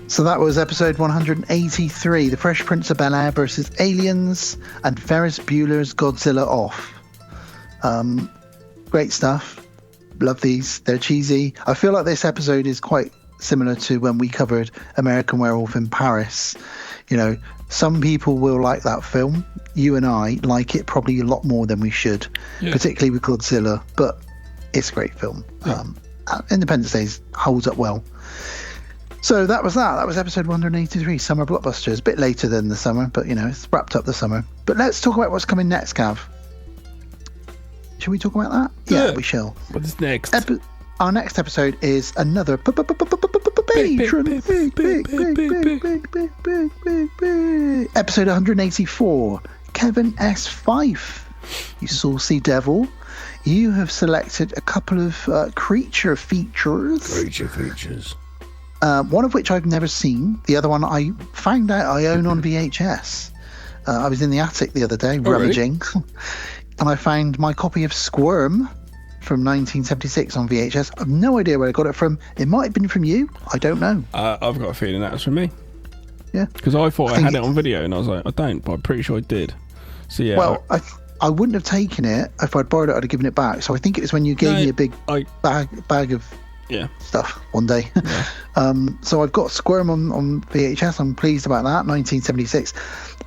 So that was episode 183, The Fresh Prince of Bel-Air versus Aliens and Ferris Bueller's Godzilla Off. Great stuff. Love these. They're cheesy. I feel like this episode is quite similar to when we covered American Werewolf in Paris. Some people will like that film. You and I like it probably a lot more than we should, particularly with Godzilla, but it's a great film. Yeah. Independence Day holds up well. So that was that. That was episode 183, Summer Blockbusters. A bit later than the summer, but it's wrapped up the summer. But let's talk about what's coming next, Gav. Shall we talk about that? Yeah, we shall. What's next? Our next episode is another patron. Episode 184. Kevin S. Fife. You saucy devil. You have selected a couple of creature features. One of which I've never seen. The other one I found out I own on VHS. I was in the attic the other day rummaging. Really? And I found my copy of Squirm from 1976 on VHS. I've no idea where I got it from. It might have been from you. I don't know. I've got a feeling that was from me. Yeah. Because I thought I had it on video, and I was like, I don't, but I'm pretty sure I did. So yeah. Well, I wouldn't have taken it if I'd borrowed it. I'd have given it back. So I think it was when you gave me a big bag of stuff one day. Yeah. So I've got Squirm on VHS. I'm pleased about that. 1976,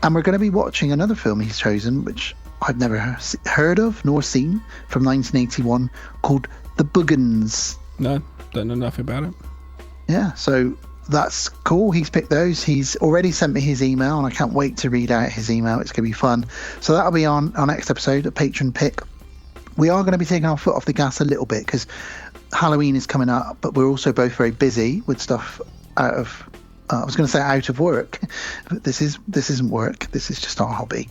and we're going to be watching another film he's chosen, which I've never heard of nor seen, from 1981, called The Buggins. No, don't know nothing about it. Yeah, so that's cool. He's picked those. He's already sent me his email, and I can't wait to read out his email. It's going to be fun. So that'll be on our next episode, a patron pick. We are going to be taking our foot off the gas a little bit because Halloween is coming up, but we're also both very busy with stuff out of I was going to say out of work, but this isn't work. This is just our hobby.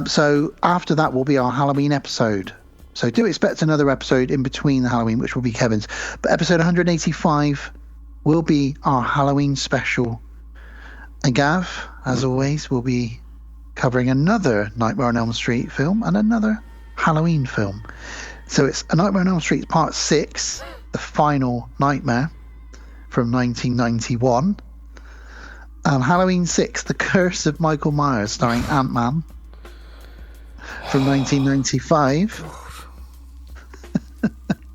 So after that will be our Halloween episode. So do expect another episode in between the Halloween, which will be Kevin's. But episode 185 will be our Halloween special. And Gav, as always, will be covering another Nightmare on Elm Street film and another Halloween film. So it's A Nightmare on Elm Street Part 6, The Final Nightmare, from 1991. And Halloween 6, The Curse of Michael Myers, starring Ant-Man, from 1995.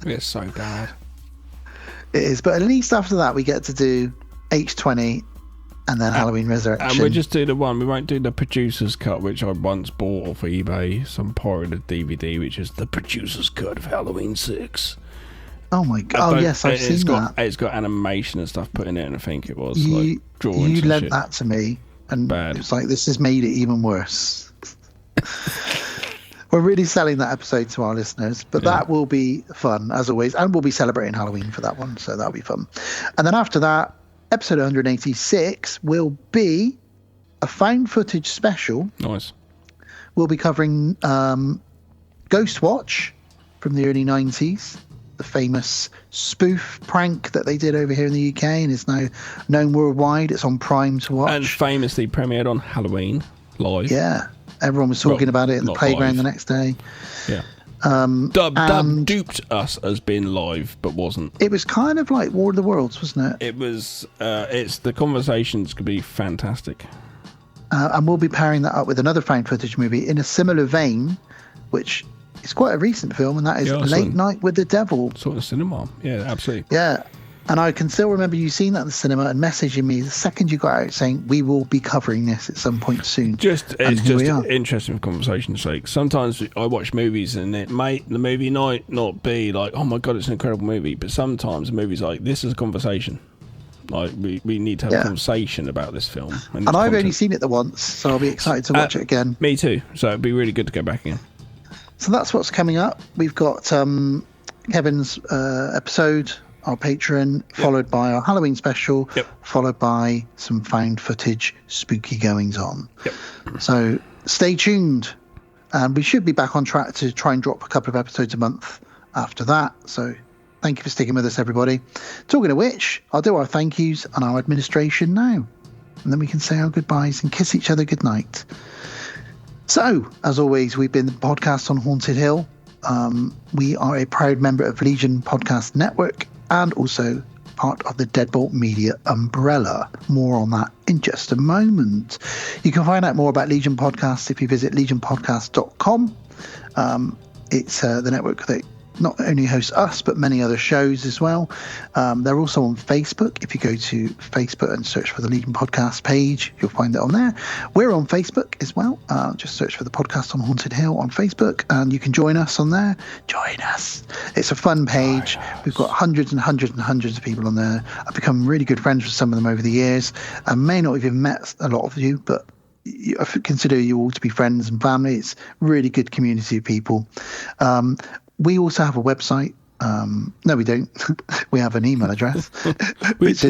It's so bad. It is, but at least after that we get to do H20 and then Halloween Resurrection. And we'll just do the one. We won't do the producer's cut, which I once bought off eBay, some pirated DVD, which is the producer's cut of Halloween 6. Oh my god! Oh yes, I've seen that. It's got animation and stuff put in it, and I think it was you, like drawings. You lent shit. that to me, and Bad. It's like this has made it even worse. We're really selling that episode to our listeners, but that will be fun as always, and we'll be celebrating Halloween for that one, so that'll be fun. And then after that, episode 186 will be a found footage special. Nice. We'll be covering Ghost Watch from the early 90s. The famous spoof prank that they did over here in the UK and is now known worldwide. It's on Prime to watch. And famously premiered on Halloween live. Yeah. Everyone was talking about it in the playground the next day. Yeah. Duped us as being live, but wasn't. It was kind of like War of the Worlds, wasn't it? It was. The conversations could be fantastic. And we'll be pairing that up with another found footage movie in a similar vein, which is quite a recent film, and that is Late Night with the Devil. Saw it in the cinema. Yeah, absolutely. Yeah. And I can still remember you seeing that in the cinema and messaging me the second you got out saying, we will be covering this at some point soon. It's just interesting for conversation's sake. Sometimes I watch movies and the movie might not be like, oh my God, it's an incredible movie. But sometimes a movie's like, this is a conversation. Like, we need to have a conversation about this film. And I've only seen it the once, so I'll be excited to watch it again. Me too. So it'd be really good to go back in. So that's what's coming up. We've got Kevin's episode, our Patreon, followed by our Halloween special, followed by some found footage spooky goings on. So stay tuned, and we should be back on track to try and drop a couple of episodes a month after that. So thank you for sticking with us, everybody. Talking of which, I'll do our thank yous and our administration now, and then we can say our goodbyes and kiss each other goodnight. So, as always, we've been the podcast on Haunted Hill. We are a proud member of Legion Podcast Network and also part of the Deadbolt Media umbrella. More on that in just a moment. You can find out more about Legion Podcasts if you visit legionpodcast.com. It's the network that not only hosts us, but many other shows as well. They're also on Facebook. If you go to Facebook and search for the Legion Podcast page, you'll find it on there. We're on Facebook as well. Just search for the podcast on Haunted Hill on Facebook, and you can join us on there. Join us. It's a fun page. We've got hundreds and hundreds and hundreds of people on there. I've become really good friends with some of them over the years. I may not have even met a lot of you, but I consider you all to be friends and family. It's a really good community of people. We also have a website. No, we don't. We have an email address. We used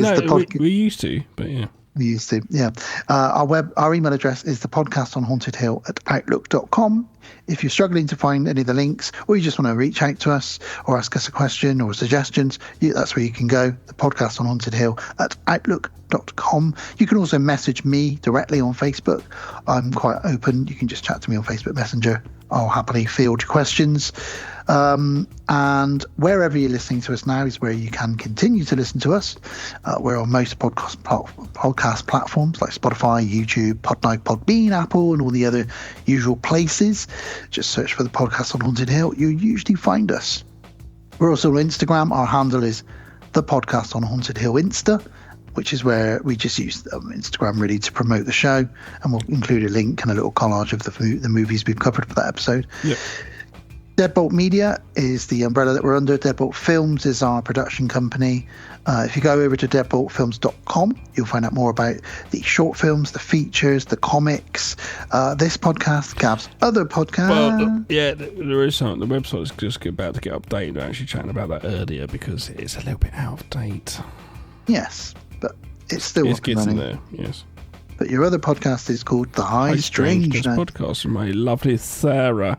to, but yeah. We used to, yeah. Our email address is thepodcastonhauntedhill@outlook.com. If you're struggling to find any of the links, or you just want to reach out to us or ask us a question or suggestions, that's where you can go, thepodcastonhauntedhill@outlook.com. You can also message me directly on Facebook. I'm quite open. You can just chat to me on Facebook Messenger. I'll happily field your questions. And wherever you're listening to us now is where you can continue to listen to us. We're on most podcast platforms like Spotify, YouTube, Podnight, Podbean, Apple, and all the other usual places. Just search for the podcast on Haunted Hill. You'll usually find us. We're also on Instagram. Our handle is the podcast on Haunted Hill Insta, which is where we just use Instagram really to promote the show, and we'll include a link and a little collage of the movies we've covered for that episode. Yep. Deadbolt Media is the umbrella that we're under. Deadbolt Films is our production company. If you go over to deadboltfilms.com, you'll find out more about the short films, the features, the comics, this podcast, Gav's other podcast. Well, yeah, there is something. The website's just about to get updated. We're actually chatting about that earlier because it's a little bit out of date. Yes, but it's still It's up and getting running. there, yes. But your other podcast is called The High Strangeness podcast from my lovely Sarah.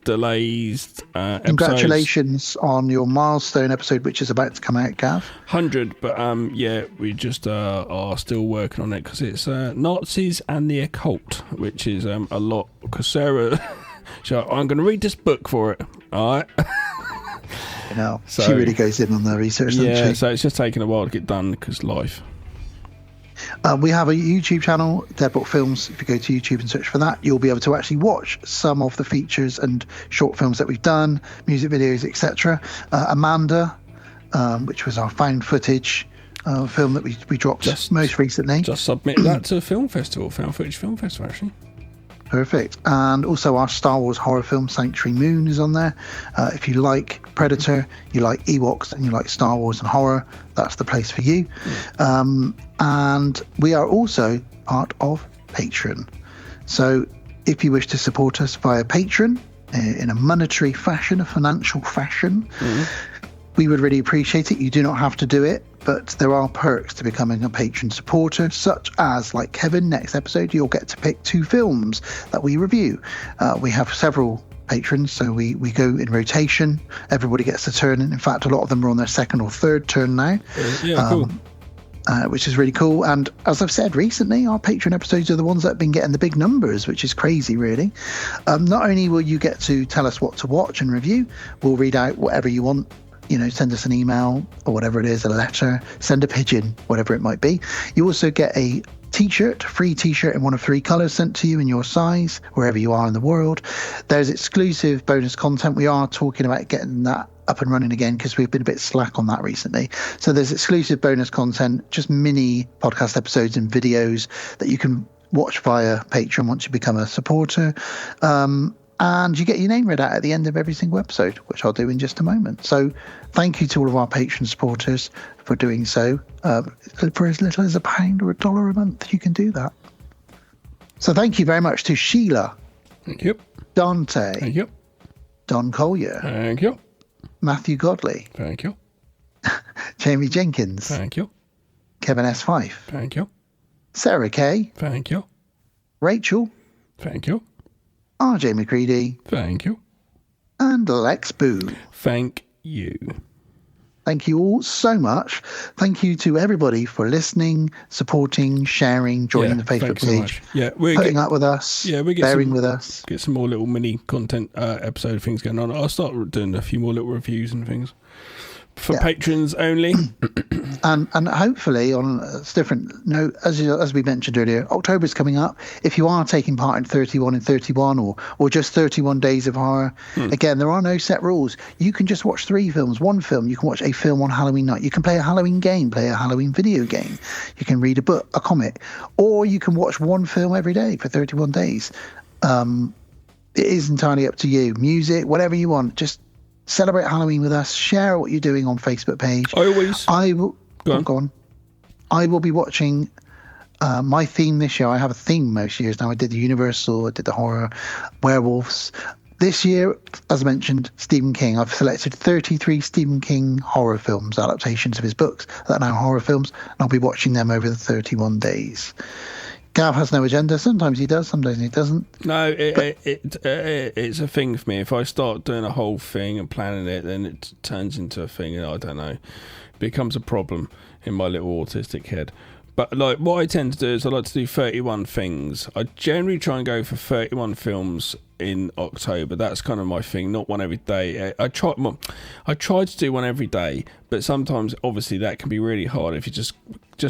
Delays episodes. Congratulations on your milestone episode, which is about to come out, Gav. 100, but yeah, we just are still working on it because it's Nazis and the occult, which is a lot. Because Sarah, I'm going to read this book for it. All right. You know, so, she really goes in on the research, doesn't she? So it's just taking a while to get done because life. We have a YouTube channel, Deadbolt Films. If you go to YouTube and search for that, you'll be able to actually watch some of the features and short films that we've done, music videos, etc. Amanda, which was our found footage film that we dropped most recently. Just submit that to a film festival, found footage film festival, actually. Perfect. And also our Star Wars horror film, Sanctuary Moon, is on there. If you like Predator, you like Ewoks, and you like Star Wars and horror, that's the place for you. And we are also part of Patreon. So if you wish to support us via Patreon in a monetary fashion, a financial fashion, we would really appreciate it. You do not have to do it, but there are perks to becoming a patron supporter, such as, like Kevin, next episode, you'll get to pick 2 films that we review. We have several patrons, so we go in rotation. Everybody gets a turn. In fact, a lot of them are on their second or third turn now. Cool. Which is really cool. And as I've said recently, our Patreon episodes are the ones that have been getting the big numbers, which is crazy, really. Not only will you get to tell us what to watch and review, we'll read out whatever you want. You know, send us an email or whatever it is, a letter, send a pigeon, whatever it might be. You also get a t-shirt, free t-shirt in one of 3 colours sent to you in your size, wherever you are in the world. There's exclusive bonus content. We are talking about getting that up and running again because we've been a bit slack on that recently. So there's exclusive bonus content, just mini podcast episodes and videos that you can watch via Patreon once you become a supporter. And you get your name read out at the end of every single episode, which I'll do in just a moment. So thank you to all of our Patreon supporters for doing so. For as little as £1 or $1 a month, you can do that. So thank you very much to Sheila. Thank you. Dante. Thank you. Don Collier. Thank you. Matthew Godley. Thank you. Jamie Jenkins. Thank you. Kevin S. Fife. Thank you. Sarah Kay. Thank you. Rachel. Thank you. RJ McCready. Thank you. And Lex Boo. Thank you. Thank you all so much. Thank you to everybody for listening, supporting, sharing, joining the Facebook page, putting up with us, bearing with us. Get some more little mini content episode things going on. I'll start doing a few more little reviews and things for patrons only. And hopefully, on a different note, as we mentioned earlier, October's coming up. If you are taking part in 31 and 31 or just 31 days of horror, again, there are no set rules. You can just watch 3 films, 1 film. You can watch a film on Halloween night. You can play a Halloween game, play a Halloween video game. You can read a book, a comic, or you can watch 1 film every day for 31 days. It is entirely up to you. Music, whatever you want, just celebrate Halloween with us. Share what you're doing on Facebook page. I will go on. I will be watching my theme this year. I have a theme most years now. I did the Universal, I did the horror, werewolves. This year, as I mentioned, Stephen King. I've selected 33 Stephen King horror films, adaptations of his books that are now horror films, and I'll be watching them over the 31 days. Gav has no agenda. Sometimes he does, sometimes he doesn't. No, it's a thing for me. If I start doing a whole thing and planning it, then it turns into a thing, and I don't know, it becomes a problem in my little autistic head. But like what I tend to do is I like to do 31 things. I generally try and go for 31 films in October. That's kind of my thing, not one every day. I try to do one every day, but sometimes obviously that can be really hard if you just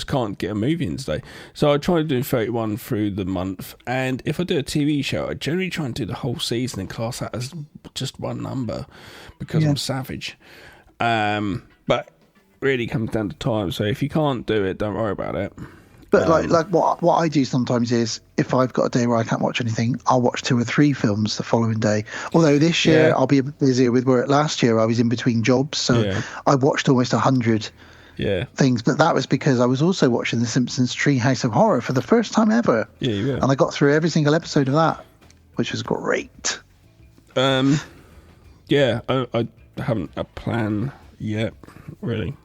can't get a movie in today. So I try to do 31 through the month, and if I do a TV show, I generally try and do the whole season and class that as just one number because I'm savage. But really comes down to time. So if you can't do it, don't worry about it. But like what I do sometimes is, if I've got a day where I can't watch anything, I'll watch 2 or 3 films the following day. Although this year I'll be a bit busier with work. Last year I was in between jobs, so I watched almost 100 things. But that was because I was also watching The Simpsons Treehouse of Horror for the first time ever. Yeah, you were. And I got through every single episode of that, which was great. I haven't a plan yet, really.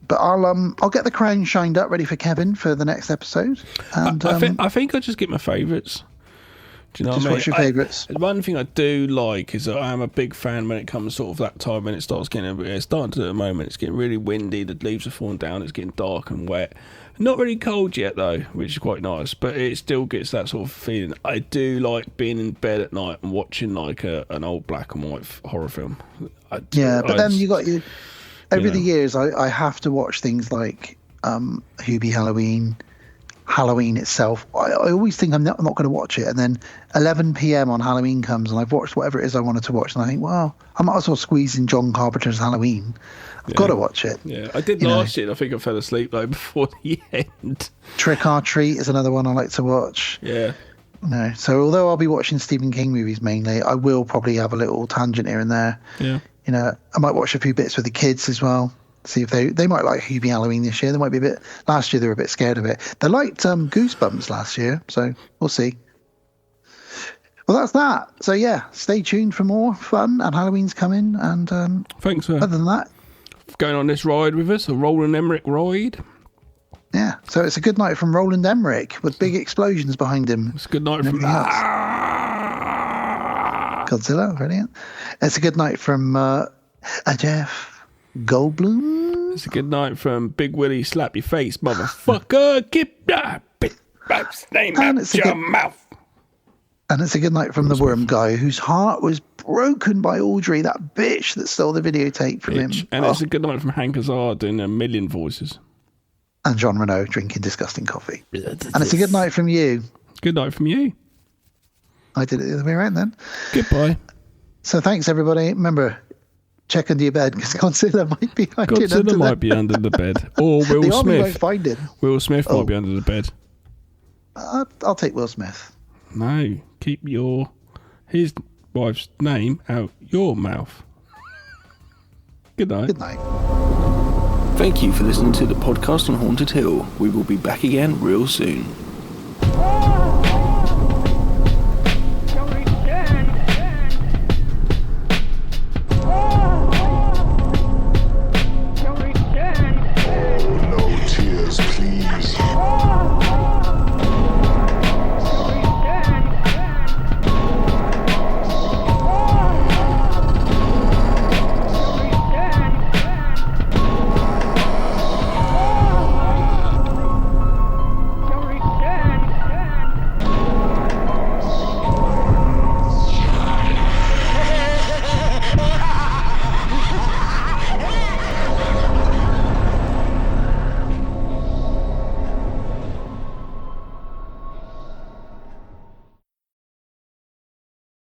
But I'll get The Crown shined up, ready for Kevin for the next episode. And I think I'll just get my favourites. Do you know just what I mean? What's your favourites? One thing I do like is that I am a big fan when it comes sort of that time when it starts getting, it's starting to at the moment, it's getting really windy, the leaves are falling down, it's getting dark and wet. Not really cold yet though, which is quite nice, but it still gets that sort of feeling. I do like being in bed at night and watching like an old black and white horror film. Then you got your... Over the years, I have to watch things like Hubie Halloween itself. I always think I'm not going to watch it, and then 11 p.m. on Halloween comes, and I've watched whatever it is I wanted to watch, and I think, well, I might as well squeeze in John Carpenter's Halloween. I've got to watch it. Yeah, I did last year. I think I fell asleep though before the end. Trick or Treat is another one I like to watch. Yeah. No, so although I'll be watching Stephen King movies mainly, I will probably have a little tangent here and there. Yeah. You know, I might watch a few bits with the kids as well. See if they might like Hubie Halloween this year. They might be a bit. Last year they were a bit scared of it. They liked Goosebumps last year, so we'll see. Well, that's that. So yeah, stay tuned for more fun, and Halloween's coming. And thanks for other than that, going on this ride with us, a Roland Emmerich ride. Yeah, so it's a good night from Roland Emmerich with big explosions behind him. It's a good night from Godzilla, brilliant. It's a good night from Jeff Goldblum. It's a good night from Big Willie Slap Your Face, motherfucker. Keep that name out your mouth. And it's a good night from the worm guy whose heart was broken by Audrey, that bitch that stole the videotape from him. And it's a good night from Hank Azar doing a million voices. And John Renault drinking disgusting coffee. And it's a good night from you. Good night from you. I did it the other way around then. Goodbye. So thanks, everybody. Remember, check under your bed because Godzilla might be hiding under Godzilla might be under the bed. Or Will the Smith. Won't find him. Will Smith might be under the bed. I'll take Will Smith. No, keep his wife's name out your mouth. Good night. Good night. Thank you for listening to the podcast on Haunted Hill. We will be back again real soon.